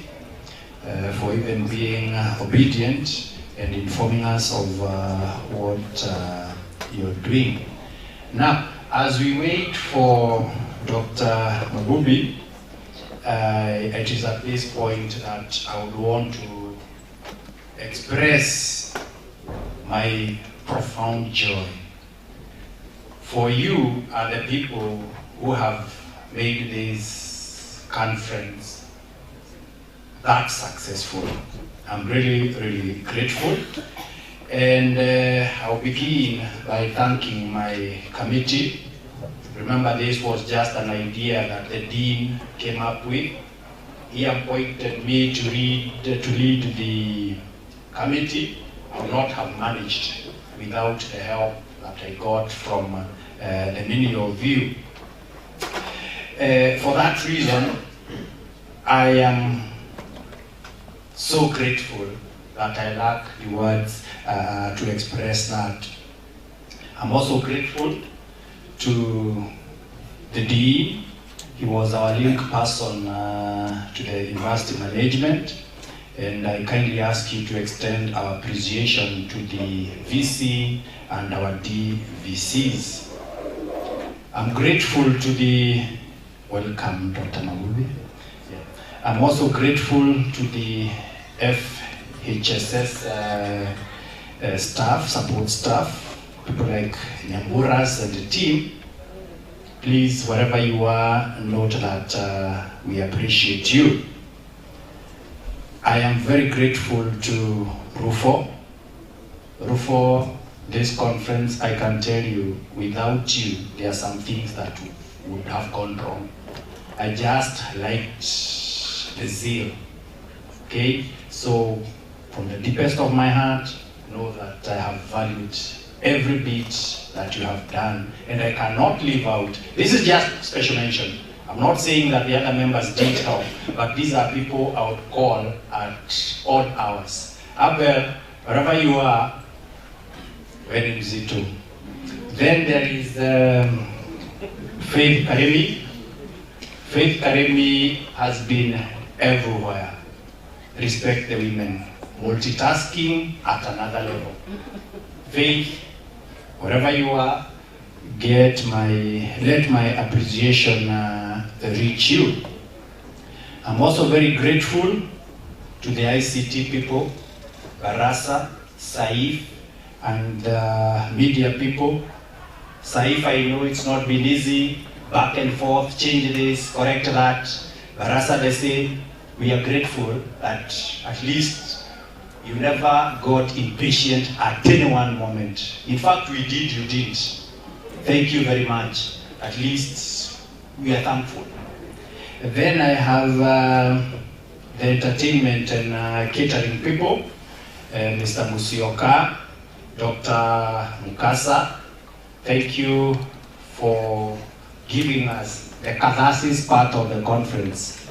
for even being obedient and informing us of what you're doing. Now, as we wait for Dr. Mabubi, it is at this point that I would want to express my profound joy. For you are the people who have made this conference that successful. I'm really, really grateful. And I'll begin by thanking my committee. Remember, this was just an idea that the Dean came up with. He appointed me to lead the committee. I would not have managed without the help that I got from the many of you. For that reason, I am so grateful that I lack the words to express that. I'm also grateful to the Dean. He was our link person to the university management, and I kindly ask you to extend our appreciation to the VC and our DVCs. I'm grateful to the, welcome Dr. Magubi. Yeah. I'm also grateful to the FHSS staff, support staff, people like Nyamburas and the team. Please, wherever you are, note that we appreciate you. I am very grateful to Rufo. Rufo, this conference, I can tell you, without you, there are some things that would have gone wrong. I just liked the zeal. Okay? So, from the deepest of my heart, know that I have valued every bit that you have done, and I cannot leave out. This is just special mention. I'm not saying that the other members did help, but these are people I would call at odd hours. Abel, wherever you are, very mzito. Then there is Faith Karemi. Faith Karemi has been everywhere. Respect the women. Multitasking at another level. Faith, wherever you are, let my appreciation reach you. I'm also very grateful to the ICT people, Barasa, Saif, and media people. Saif, I know it's not been easy, back and forth, change this, correct that. Barasa, they say, we are grateful that at least you never got impatient at any one moment. In fact, we did, you did. Thank you very much. At least we are thankful. Then I have the entertainment and catering people, Mr. Musioka, Dr. Mukasa. Thank you for giving us the catharsis part of the conference.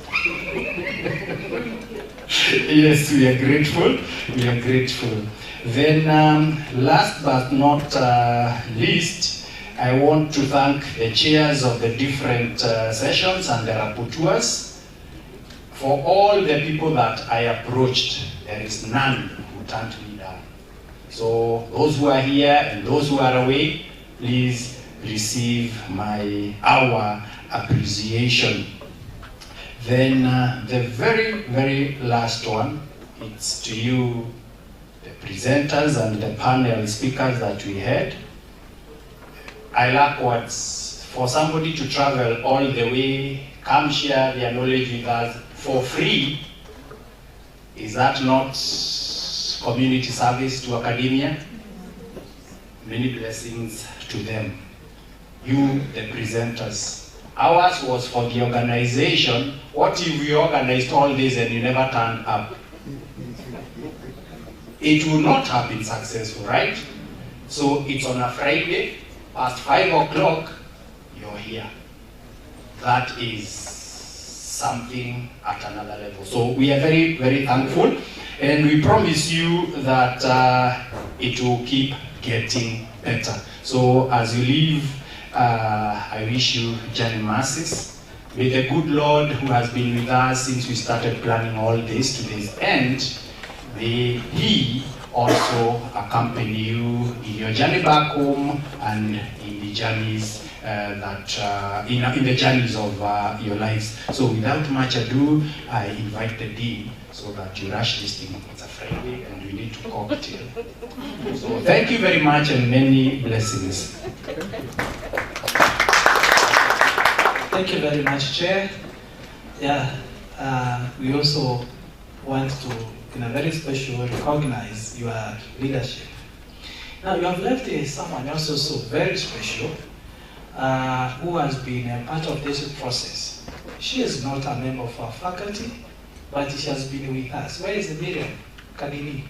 Yes, we are grateful. We are grateful. Then, last but not least, I want to thank the chairs of the different sessions and the rapporteurs. For all the people that I approached, there is none who turned me down. So those who are here and those who are away, please receive our appreciation. Then the very, very last one, it's to you, the presenters and the panel speakers that we had. I lack words. For somebody to travel all the way, come share their knowledge with us for free, is that not community service to academia? Many blessings to them. You, the presenters. Ours was for the organization. What if we organized all this and you never turned up? It would not have been successful, right? So it's on a Friday, past 5 o'clock, you're here. That is something at another level. So we are very, very thankful, and we promise you that it will keep getting better. So as you leave, I wish you journey mercies. May the good Lord who has been with us since we started planning all this to this end, may He also accompany you in your journey back home and in the journeys in the journeys of your lives. So without much ado, I invite the Dean so that you rush this thing. It's a Friday and we need to cocktail. So thank you very much and many blessings. Thank you very much, Chair. we also want to, in a very special way, recognize your leadership. Now, you have left someone else also very special, who has been a part of this process. She is not a member of our faculty, but she has been with us. Where is Miriam Kadini?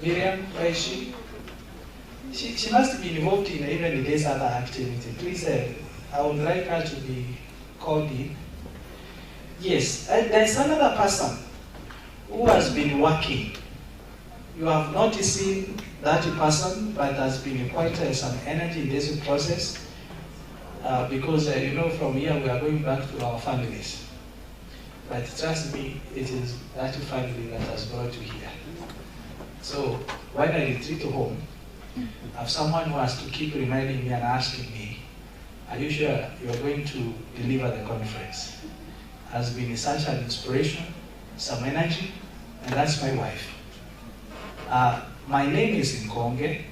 Miriam, where is she? She must be involved in even this other activity. Please, I would like her to be called in. Yes, there's another person who has been working. You have not seen that person, but has been quite some energy in this process. Because, you know, from here we are going back to our families. But trust me, it is that family that has brought you here. So, when I retreat home, I have someone who has to keep reminding me and asking me, are you sure you are going to deliver the conference? Has been such an inspiration, some energy, and that's my wife. My name is Nkonge,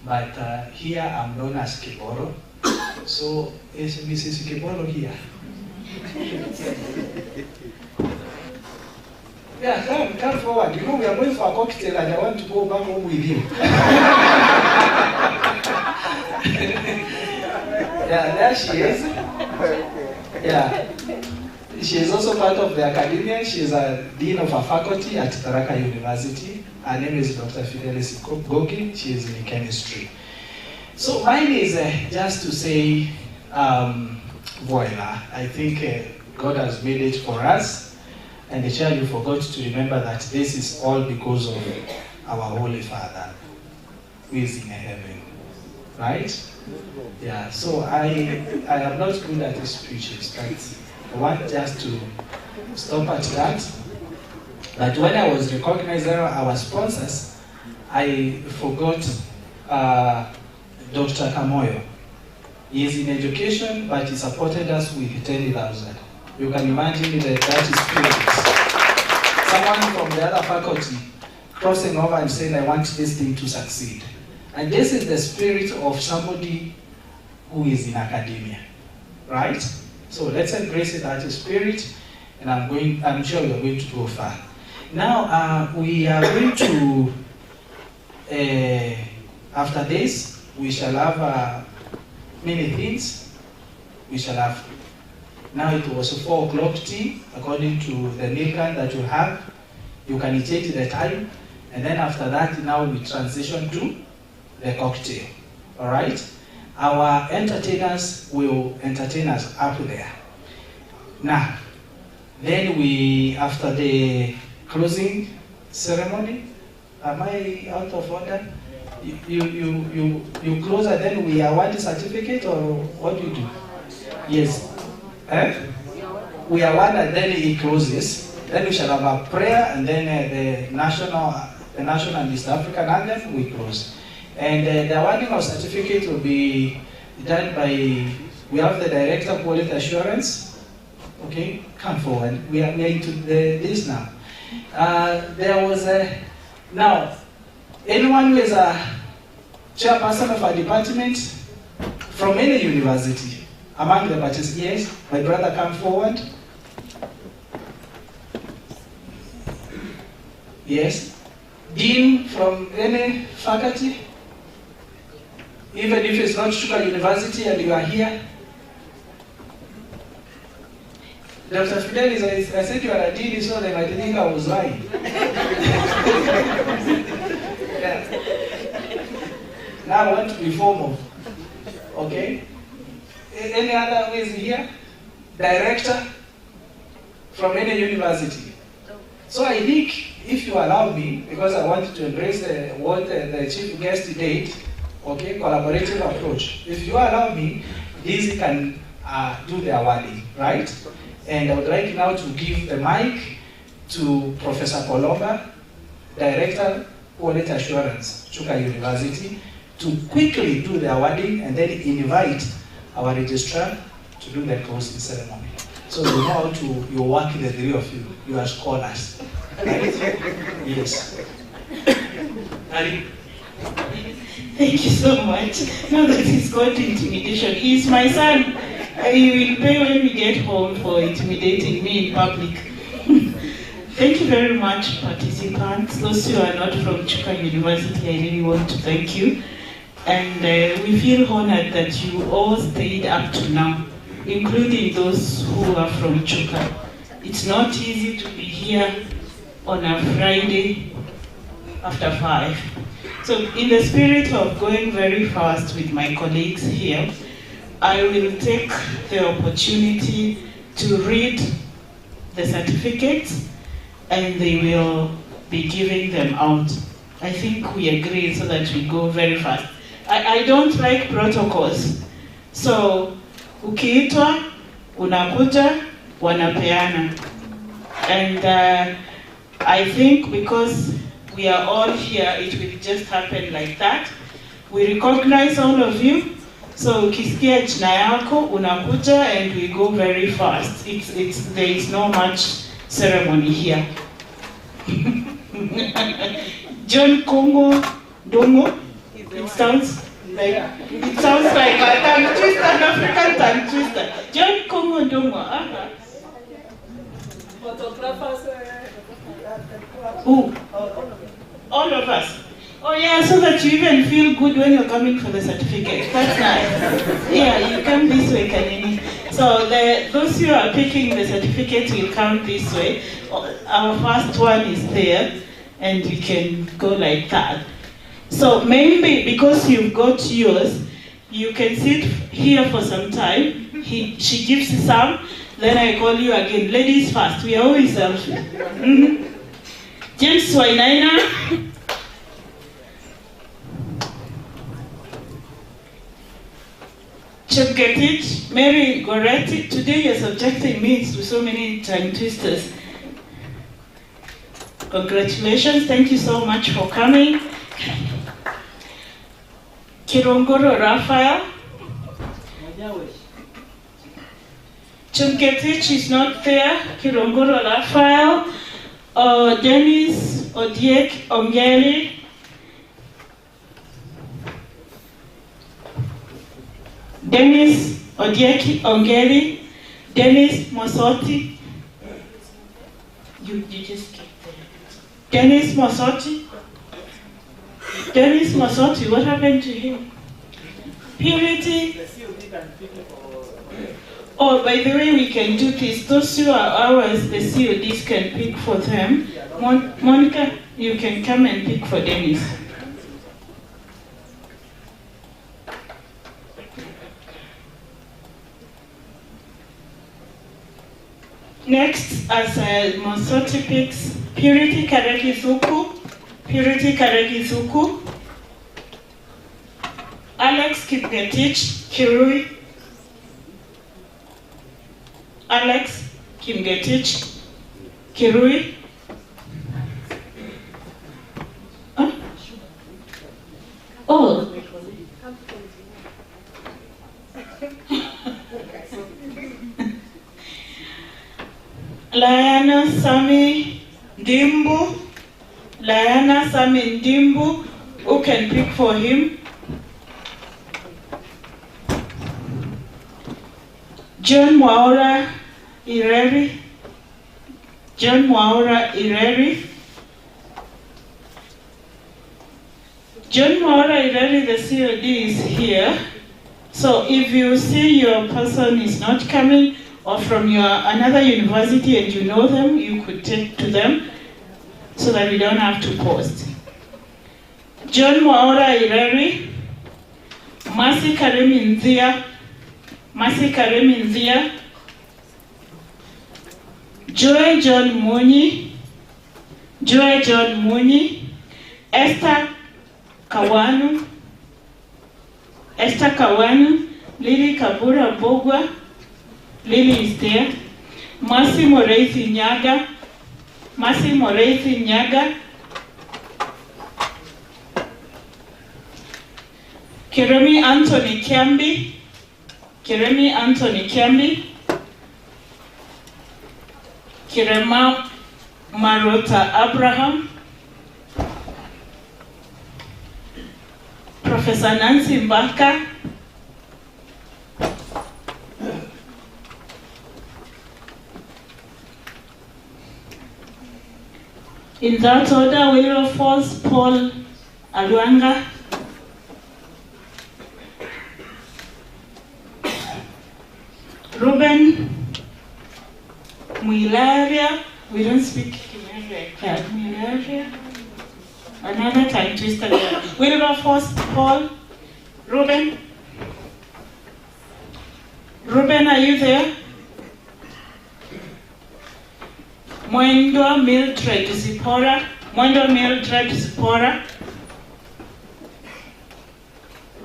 but here I'm known as Kiboro. So is Mrs. Kiboro here? Yeah, come forward. You know, we are going for a cocktail and I want to go back home with you. Yeah, there she is. Yeah. She is also part of the academia. She is a dean of a faculty at Tharaka University. Her name is Dr. Fidelis Gogi. She is in chemistry. So mine is just to say, voila. I think God has made it for us. And the Chair, you forgot to remember that this is all because of our Holy Father, who is in heaven. Right? Yeah, so I am not good at these speeches, but I want just to stop at that. But when I was recognizing our sponsors, I forgot Dr. Kamoyo. He is in education, but he supported us with 10,000. You can imagine that is spirit. Someone from the other faculty crossing over and saying, I want this thing to succeed. And this is the spirit of somebody who is in academia, right? So let's embrace that spirit, and I'm sure we are going to go far. Now, we are going to, after this, we shall have many things. We shall have, now it was a 4 o'clock tea, according to the meal plan that you have. You can change the time, and then after that, now we transition to the cocktail, all right? Our entertainers will entertain us up there. Now, then we, after the closing ceremony, am I out of order? You close and then we award the certificate, or what do you do? Yes. We award and then it closes. Then we shall have a prayer, and then the national and East African anthem we close. And the awarding of certificate will be done by, we have the Director of Quality Assurance. Okay, come forward. We are into this now. There was now, anyone who is a chairperson of a department from any university, among the participants, yes, my brother, come forward. Yes. Dean from any faculty, even if it's not Chuka University and you are here. Dr. Fidelis, I said you are a dean, so they might think I was lying. Yeah. Now I want to be formal. Okay? Any other ways here? Director from any university. So I think, if you allow me, because I want to embrace what the chief guest did, okay, collaborative approach. If you allow me, these can do the awarding, right? And I would like now to give the mic to Professor Kolomba, Director, Quality Assurance, Chuka University, to quickly do the awarding and then invite our registrar to do the closing ceremony. So you know how to, you work, the three of you. You are scholars. Right? Yes. Ali? Thank you so much. Now that he's got intimidation, he's my son. You will pay when we get home for intimidating me in public. Thank you very much, participants. Those who are not from Chuka University, I really want to thank you. And we feel honored that you all stayed up to now, including those who are from Chuka. It's not easy to be here on a Friday after 5. So in the spirit of going very fast with my colleagues here, I will take the opportunity to read the certificates and they will be giving them out. I think we agree so that we go very fast. I don't like protocols. So, ukiitwa, unakuja, wanapeana. And I think because we are all here, it will just happen like that. We recognize all of you. So, ukisikia jina yako, unakuja, and we go very fast. There is no much ceremony here. John Kongo Dongo. It sounds like a tongue twister, an African tongue twister. John Kongo Dongo. Photographers. Who? All of us. Oh yeah, so that you even feel good when you're coming for the certificate. That's nice. Yeah, you come this way, Kanini. So those who are picking the certificate will come this way. Our first one is there, and we can go like that. So maybe because you've got yours, you can sit here for some time. She gives some, then I call you again. Ladies first, we are always selfish. James Wainaina. Chepgetich, Mary Goretti. Today you're subjecting me to so many tongue twisters. Congratulations, thank you so much for coming. Kirongoro Raphael. Chepgetich is not there. Kirongoro Raphael. Dennis Odiek Ongeri. Dennis Odieki Ongeri. Dennis Mosoti. You just get there. Dennis Mosoti. Dennis Mosoti, what happened to him? Purity. Oh, by the way, we can do this. Those who are ours, the CODs can pick for them. Monica, you can come and pick for Dennis. Next, as Mosoti picks, Purity Karekizuku. Purity Karekizuku. Alex Kipgetich Kirui. Alex Kimgetich Kirui. Huh? Oh. Liana Sami Ndimbu. Liana Sami Ndimbu. Who can pick for him? John Mwaura Ireri. John Mwaura Ireri. John Mwaura Ireri, the COD is here. So if you see your person is not coming, or from another university and you know them, you could take to them so that we don't have to post. John Mwaura Ireri. Mercy Karemi Nzia. Mercy Karemi Nzia. Joy John Muni. Joy John Muni. Esther Kawanu. Esther Kawanu. Lily Kabura Bogwa. Lily is there. Mercy Moreithi Nyaga. Mercy Moreithi Nyaga. Keremi Anthony Kiambi. Keremi Anthony Kiambi. Kirema Marota Abraham. Professor Nancy Mbaka. In that order, Wilberforce Paul Alwanga, Ruben Mwilaria, we don't speak Kimeri like that, Mwilaria, another time twister there. Wilberforce Paul, Ruben, are you there? Mwendo Mildred Zipora,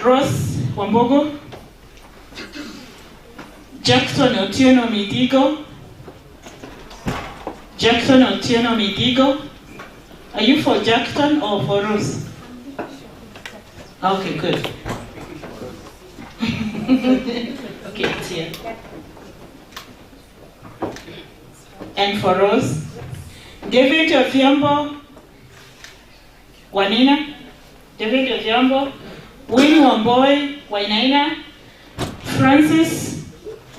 Rose Wambogo, Jackson Otieno Midigo. Are you for Jackson or for Rose? Okay, good. Okay, it's here. And for Rose, David Odhiambo, Wanina, Win Wamboy, Wainaina, Francis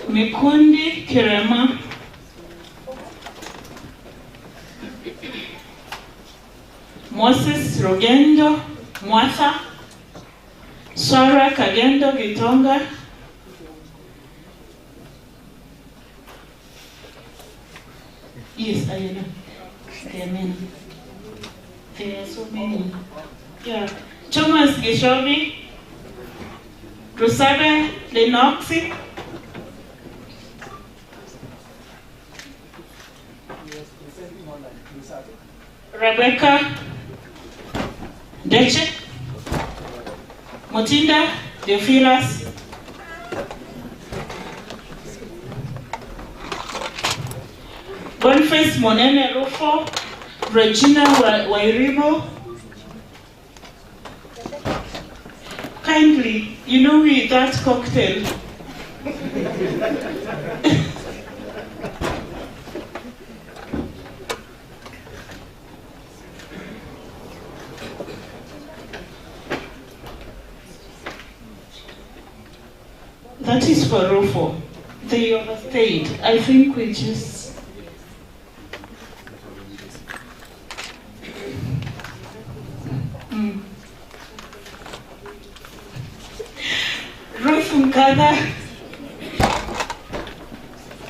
Mikundi Kirema, Moses Rogendo Mwatha, Sara Kagendo Gitonga, yes, I know. There are many. There are so many. Yeah. Thomas Gishobi, Rosabe Lenoxi, Rebecca Deche, Motinda Theophilus, Boniface Monene Rufo, Regina Wairibo. Kindly, you know me, that cocktail. That is for Rufo. They overstayed. I think we just...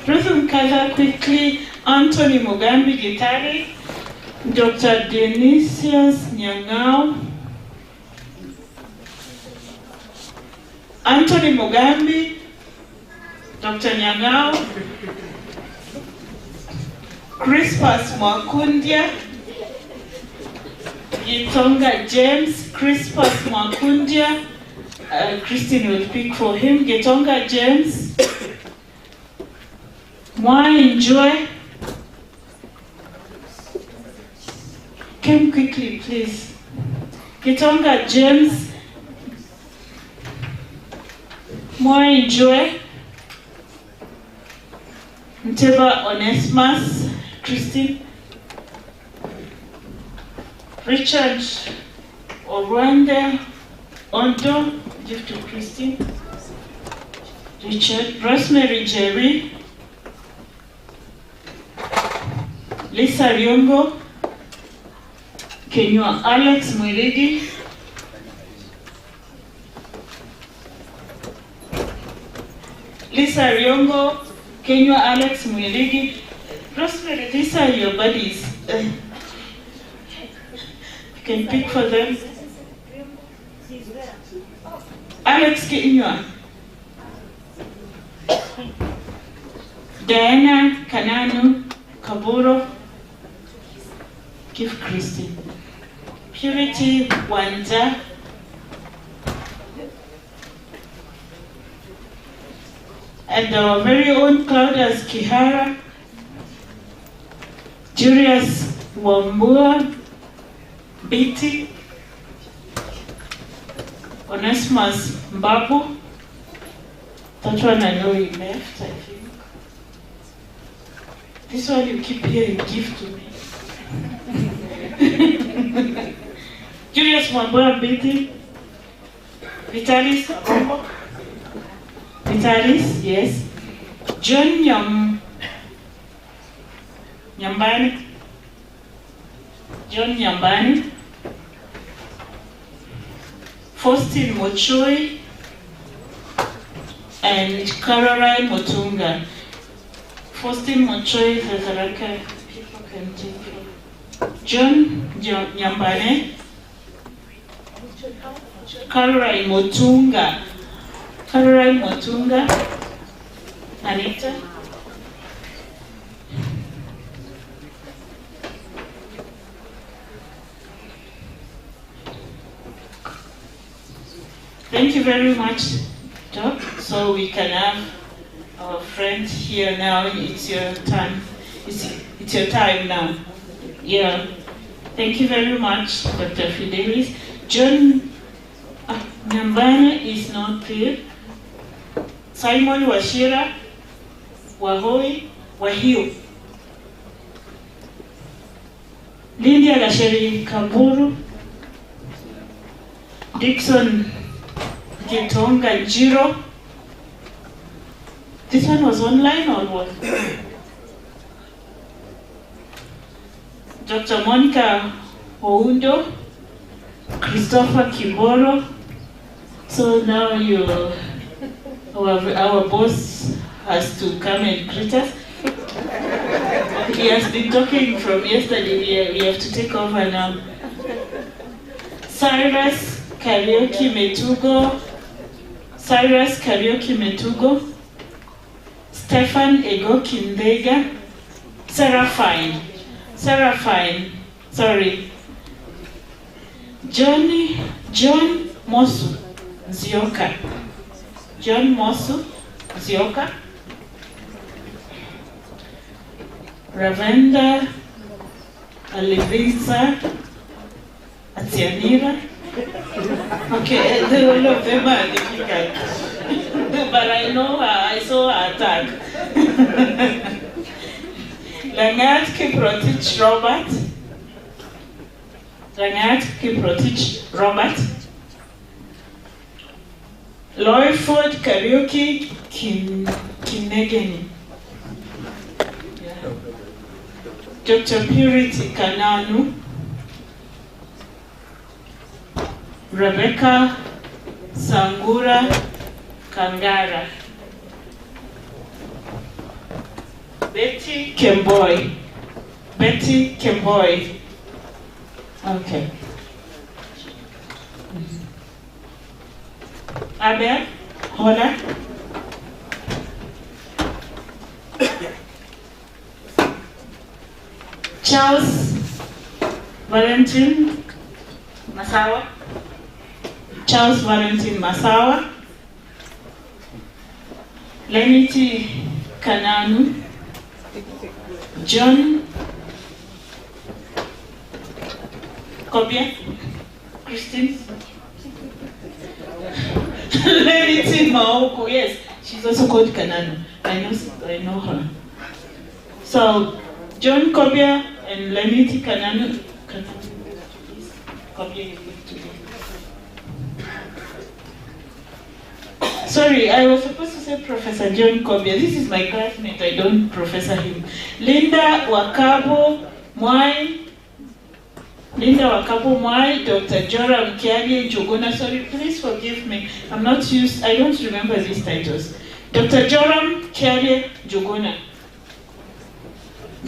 Ruth Mkada quickly, Anthony Mugambi Gitari, Dr. Dionysius Nyang'ao, Anthony Mugambi, Dr. Nyang'ao, Crispus Mwakundia, Gitonga James, Crispus Mwakundia, Christine will speak for him. Gitonga James, Enjoy. Come quickly, please. Gitonga James, Enjoy. Nteba Onesimus, Christine. Richard Orwande Ondo, give to Christine. Richard, Rosemary Jerry, Lisa Riongo, Kenywa Alex Mwirigi, Lisa Riongo, Kenywa Alex Mwirigi. Rosemary, these are your buddies. You can pick for them. Alex Kenywa. Diana Kananu Kaburo. Give Christine. Purity Wanja. And our very own Claudius Kihara. Julius Wambua. Biti. Onesimus Mbabu. That one I know he left, I think. This one you keep hearing, give to me. Julius Wambua Biti. Vitalis Abombo. Vitalis, yes. John Nyambani. John Nyambani, Faustin Mochoi, and Caroline Motunga. Faustin Mochoi, Zazaraka, people can take it. John Nyambane, Caroline Motunga, Anita. Thank you very much, Doc. So we can have our friend here now. It's your time. It's your time now. Yeah. Thank you very much, Dr. Fidelis. John Nyambana is not there. Simon Washira, Wahoi, Wahio. Lydia Gasheri Kaburu, Dixon Gitonga Jiro. This one was online or what? Dr. Monica Oundo, Christopher Kiboro. So now our boss has to come and greet us. He has been talking from yesterday. We have to take over now. Cyrus Karaoke Metugo, Stefan Ego Kindega, Seraphine, John Mosu Zioka, Ravenda Alivinsa Atianira. Okay, all of them are difficult. But I know her, I saw her tag. Langat Kiprotich Robert. Loyford Karaoke Kinegeni. Dr. Purity Kananu. Rebecca Sangura Kangara. Betty Kemboy. Okay. Abel, Hola. Charles Valentin Masawa. Lenity Kananu. John Kobia. Christine. Lenity Maoko, yes. She's also called Kananu. I know her. So John Kobia and Lenity Kananu. Kobia. Sorry, I was supposed to say Professor John Kobia. This is my classmate, I don't professor him. Linda Wakabo Mwai, Dr. Joram Kiagi Jogona. Sorry, please forgive me. I don't remember these titles. Dr. Joram Kiagi Jogona.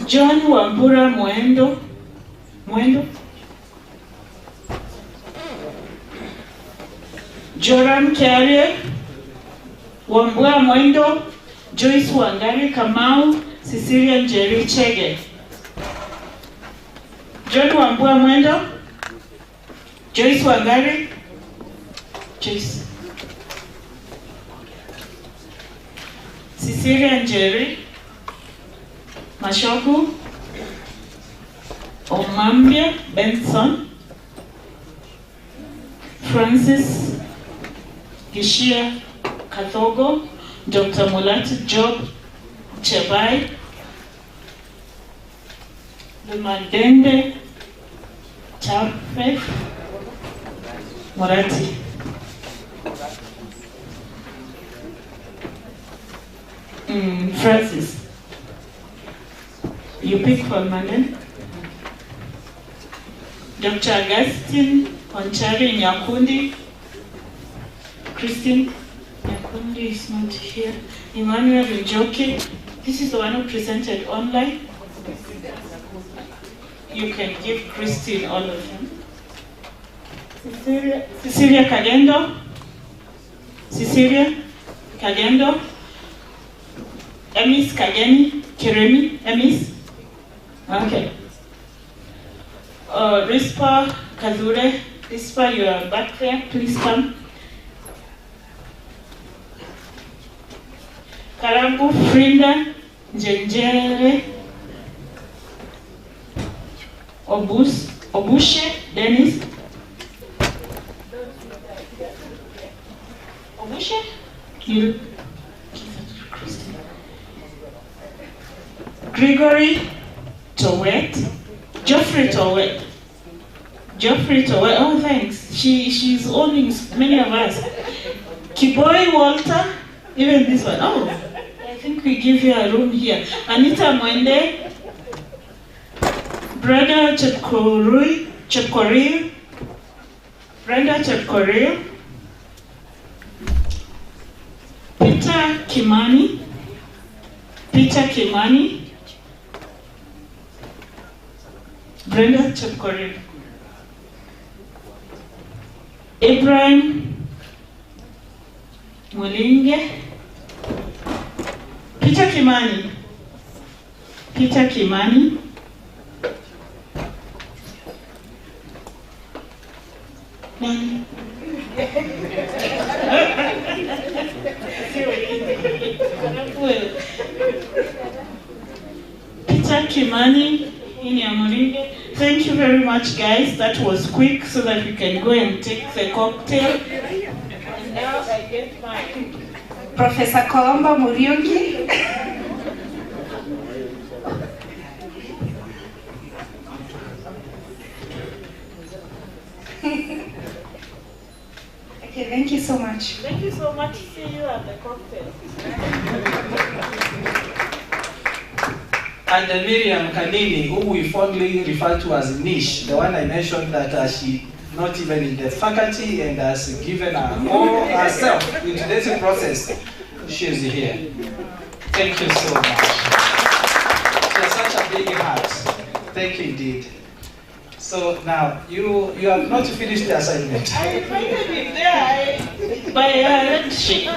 John Wambura Mwendo. Joram Kiagi Wambua Mwendo, Joyce Wangari Kamau, Cecilia Njeri Chege. John Wambua Mwendo, Joyce Wangari, Cecilia Njeri, Mashoku, Omambia Benson, Francis Gishia Kathogo, Dr. Mulati Job Chebai, Lumandende Chafe Morati. Francis, you pick for Manden. Dr. Augustine Onchari Nyakundi. Christine Nyakundi is not here. Emmanuel Njoki. This is the one who presented online. You can give Christine all of them. Cecilia Kagendo. Cecilia Kagendo. Emis Kageni. Kiremi. Emis. Okay. Rispa Kazure. Rispa, you are back there. Please come. Karambu Frinda Njenjere. Obushe Dennis. Obushe? You. Gregory Towet. Geoffrey Towet. Geoffrey Towet. Oh, thanks. She's owning many of us. Kiboy Walter. Even this one. Oh, I think we give you a room here. Anita Mwende. Brother Chepkoril. Brenda Chepkoril. Peter Kimani. Peter Kimani. Brenda Chepkoril. Ibrahim Mulinge. Peter Kimani. Peter Kimani. Nani? Peter Kimani in Yamuringe. Thank you very much, guys. That was quick so that we can go and take the cocktail. And now I get my Professor Colomba Muriuki. Okay, thank you so much. Thank you so much. See you at the cocktail. And Miriam Kanini, who we fondly refer to as Niche, the one I mentioned that she not even in the faculty and has given her all herself into this process. She is here. Thank you so much. She has such a big heart. Thank you indeed. So now, you have not finished the assignment. I invited him there by handshake.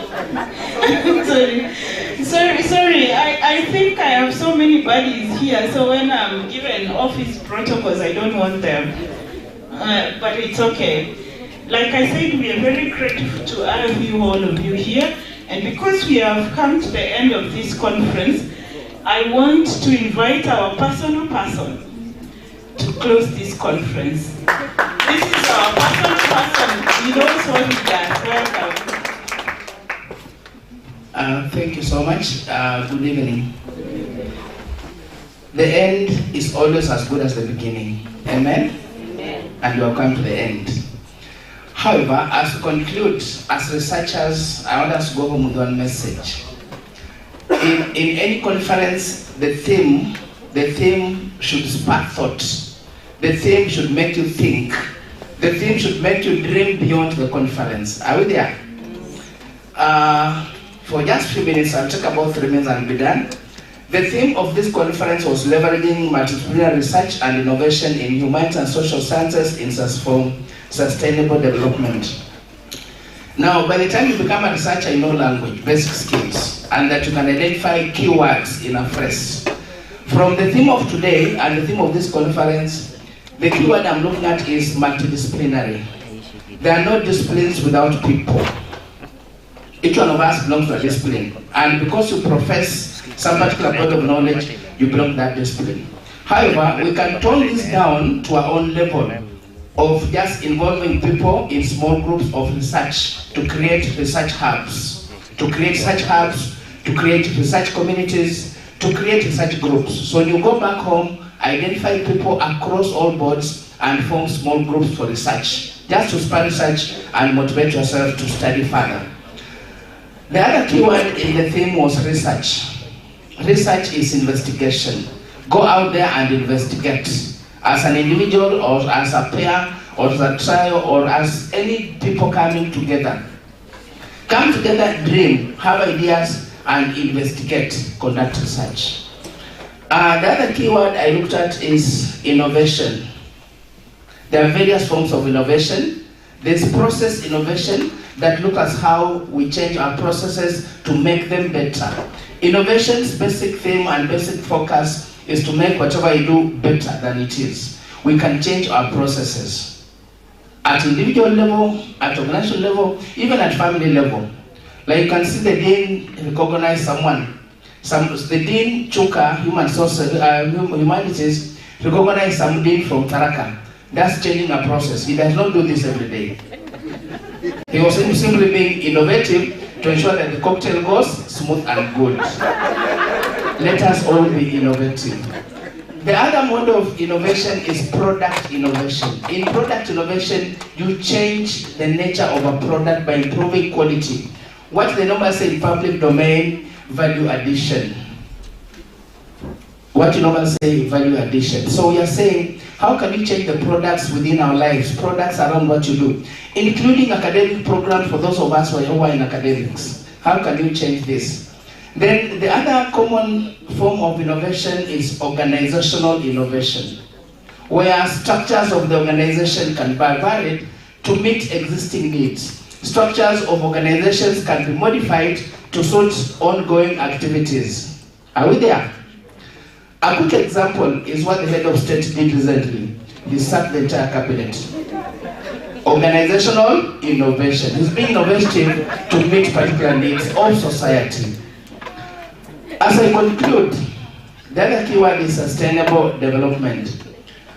Sorry. I think I have so many buddies here, so when I'm given office protocols, I don't want them. But it's okay. Like I said, we are very grateful to all of you here. And because we have come to the end of this conference, I want to invite our personal person to close this conference. This is our personal person. He knows what he does. Welcome. Thank you so much. Good evening. The end is always as good as the beginning. Amen? Amen. And you have come to the end. However, as we conclude, as researchers, I want us to go home with one message. In any conference, the theme should spark thought. The theme should make you think. The theme should make you dream beyond the conference. Are we there? For just a few minutes, I'll talk about 3 minutes and be done. The theme of this conference was leveraging multidisciplinary research and innovation in humanities and social sciences in sustainable development. Now, by the time you become a researcher, you know language, basic skills, and that you can identify keywords in a phrase. From the theme of today and the theme of this conference, the keyword I'm looking at is multidisciplinary. There are no disciplines without people. Each one of us belongs to a discipline. And because you profess some particular body of knowledge, you belong to that discipline. However, we can tone this down to our own level of just involving people in small groups of research to create research hubs, to create research communities, to create research groups. So when you go back home, identify people across all boards and form small groups for research, just to spread research and motivate yourself to study further. The other keyword in the theme was research. Research is investigation. Go out there and investigate. as an individual or as a pair or as a trio or as any people coming together. Come together, dream, have ideas, and investigate, conduct research. The other keyword I looked at is innovation. There are various forms of innovation. There's process innovation that looks at how we change our processes to make them better. Innovation's basic theme and basic focus is to make whatever you do better than it is. We can change our processes at individual level, at organizational level, even at family level. Like you can see the dean recognize someone. The dean Chuka, Humanities, recognize some dean from Taraka. That's changing a process. He does not do this every day. He was simply being innovative to ensure that the cocktail goes smooth and good. Let us all be innovative. The other mode of innovation is product innovation. In product innovation, you change the nature of a product by improving quality. What they normally say in public domain, value addition. What you normally say, value addition. So we are saying, how can we change the products within our lives, products around what you do, including academic programs for those of us who are in academics. How can you change this? Then the other common form of innovation is organizational innovation, where structures of the organization can be varied to meet existing needs. Structures of organizations can be modified to suit ongoing activities. Are we there? A quick example is what the head of state did recently. He sacked the entire cabinet. Organizational innovation. He's being innovative to meet particular needs of society. As I conclude, the other keyword is sustainable development.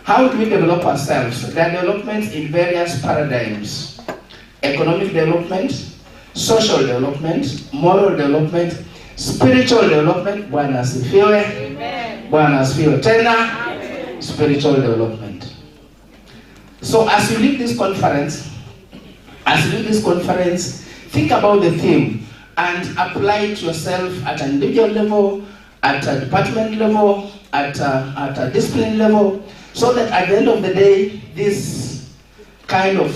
How do we develop ourselves? There are developments in various paradigms. Economic development, social development, moral development, spiritual development, Bwana asifiwe, Bwana asifiwe tena, spiritual development. So as you leave this conference, think about the theme and apply it yourself at an individual level, at a department level, at a discipline level, so that at the end of the day, this kind of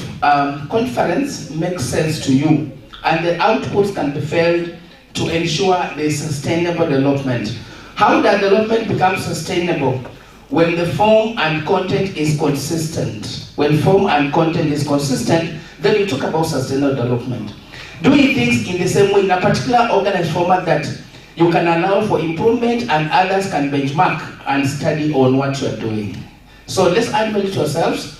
conference makes sense to you, and the outputs can be felt to ensure the sustainable development. How does development become sustainable? When the form and content is consistent. When form and content is consistent, then you talk about sustainable development. Doing things in the same way, in a particular organized format that you can allow for improvement and others can benchmark and study on what you are doing. So let's add value to ourselves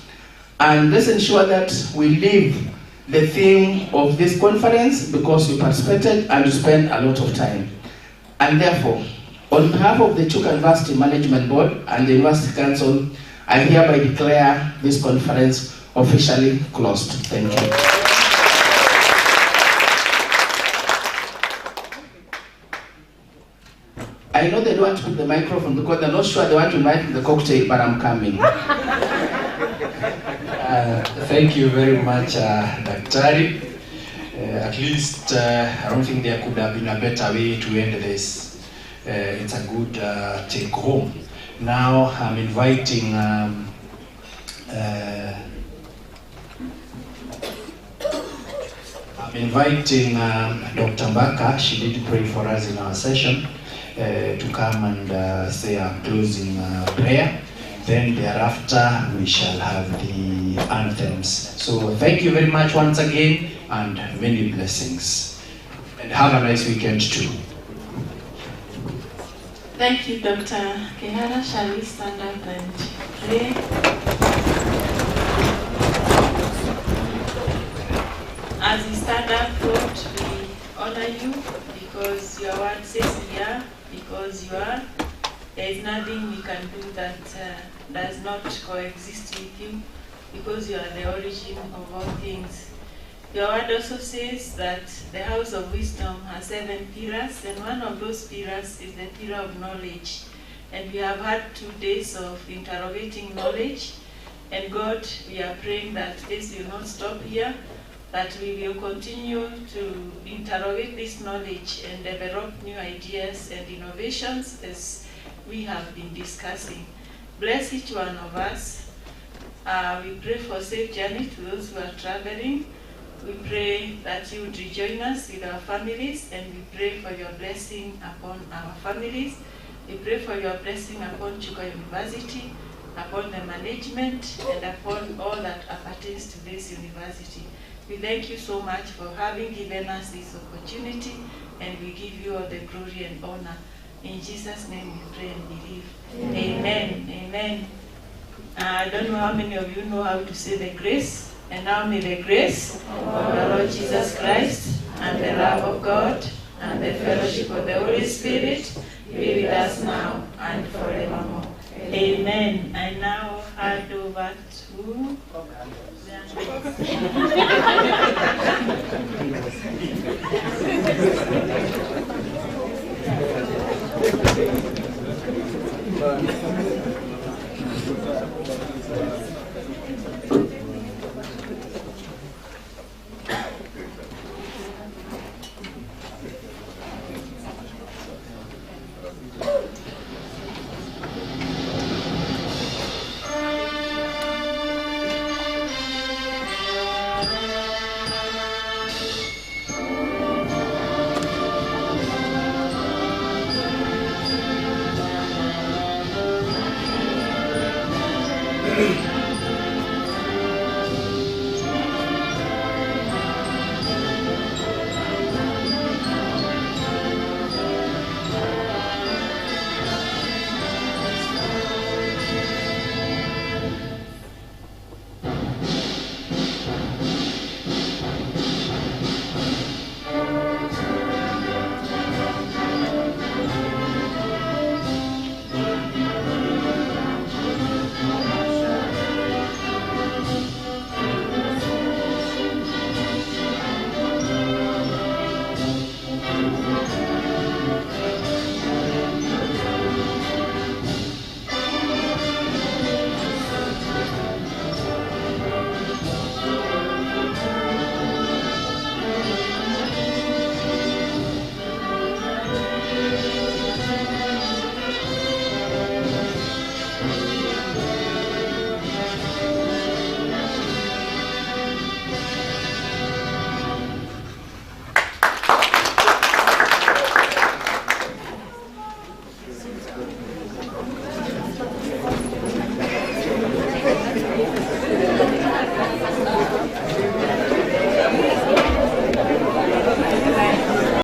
and let's ensure that we live the theme of this conference because you participated and you spent a lot of time. And therefore, on behalf of the Chuka University Management Board and the University Council, I hereby declare this conference officially closed. Thank you. I know they don't want to put the microphone because they're not sure they want to invite the cocktail, but I'm coming. Thank you very much, Daktari. At least, I don't think there could have been a better way to end this. It's a good take home. Now I'm inviting Dr. Mbaka. She did pray for us in our session to come and say a closing prayer. Then thereafter we shall have the anthems. So thank you very much once again and many blessings. And have a nice weekend too. Thank you, Dr. Kehara. Shall we stand up and pray? As we stand up, Lord, we honor you because your word says we are, because you are. There is nothing we can do that does not coexist with you, because you are the origin of all things. Your word also says that the house of wisdom has 7 pillars, and one of those pillars is the pillar of knowledge. And we have had 2 days of interrogating knowledge, and God, we are praying that this will not stop here, that we will continue to interrogate this knowledge and develop new ideas and innovations as we have been discussing. bless each one of us. We pray for safe journey to those who are traveling. We pray that you would rejoin us with our families, and we pray for your blessing upon our families. We pray for your blessing upon Chuka University, upon the management, and upon all that appertains to this university. We thank you so much for having given us this opportunity, and we give you all the glory and honor. In Jesus' name we pray and believe. Amen. Amen. I don't know how many of you know how to say the grace. And now may the grace of our Lord Jesus Christ, and the love of God, and the fellowship of the Holy Spirit be with us now and forevermore. Amen. I now hand over to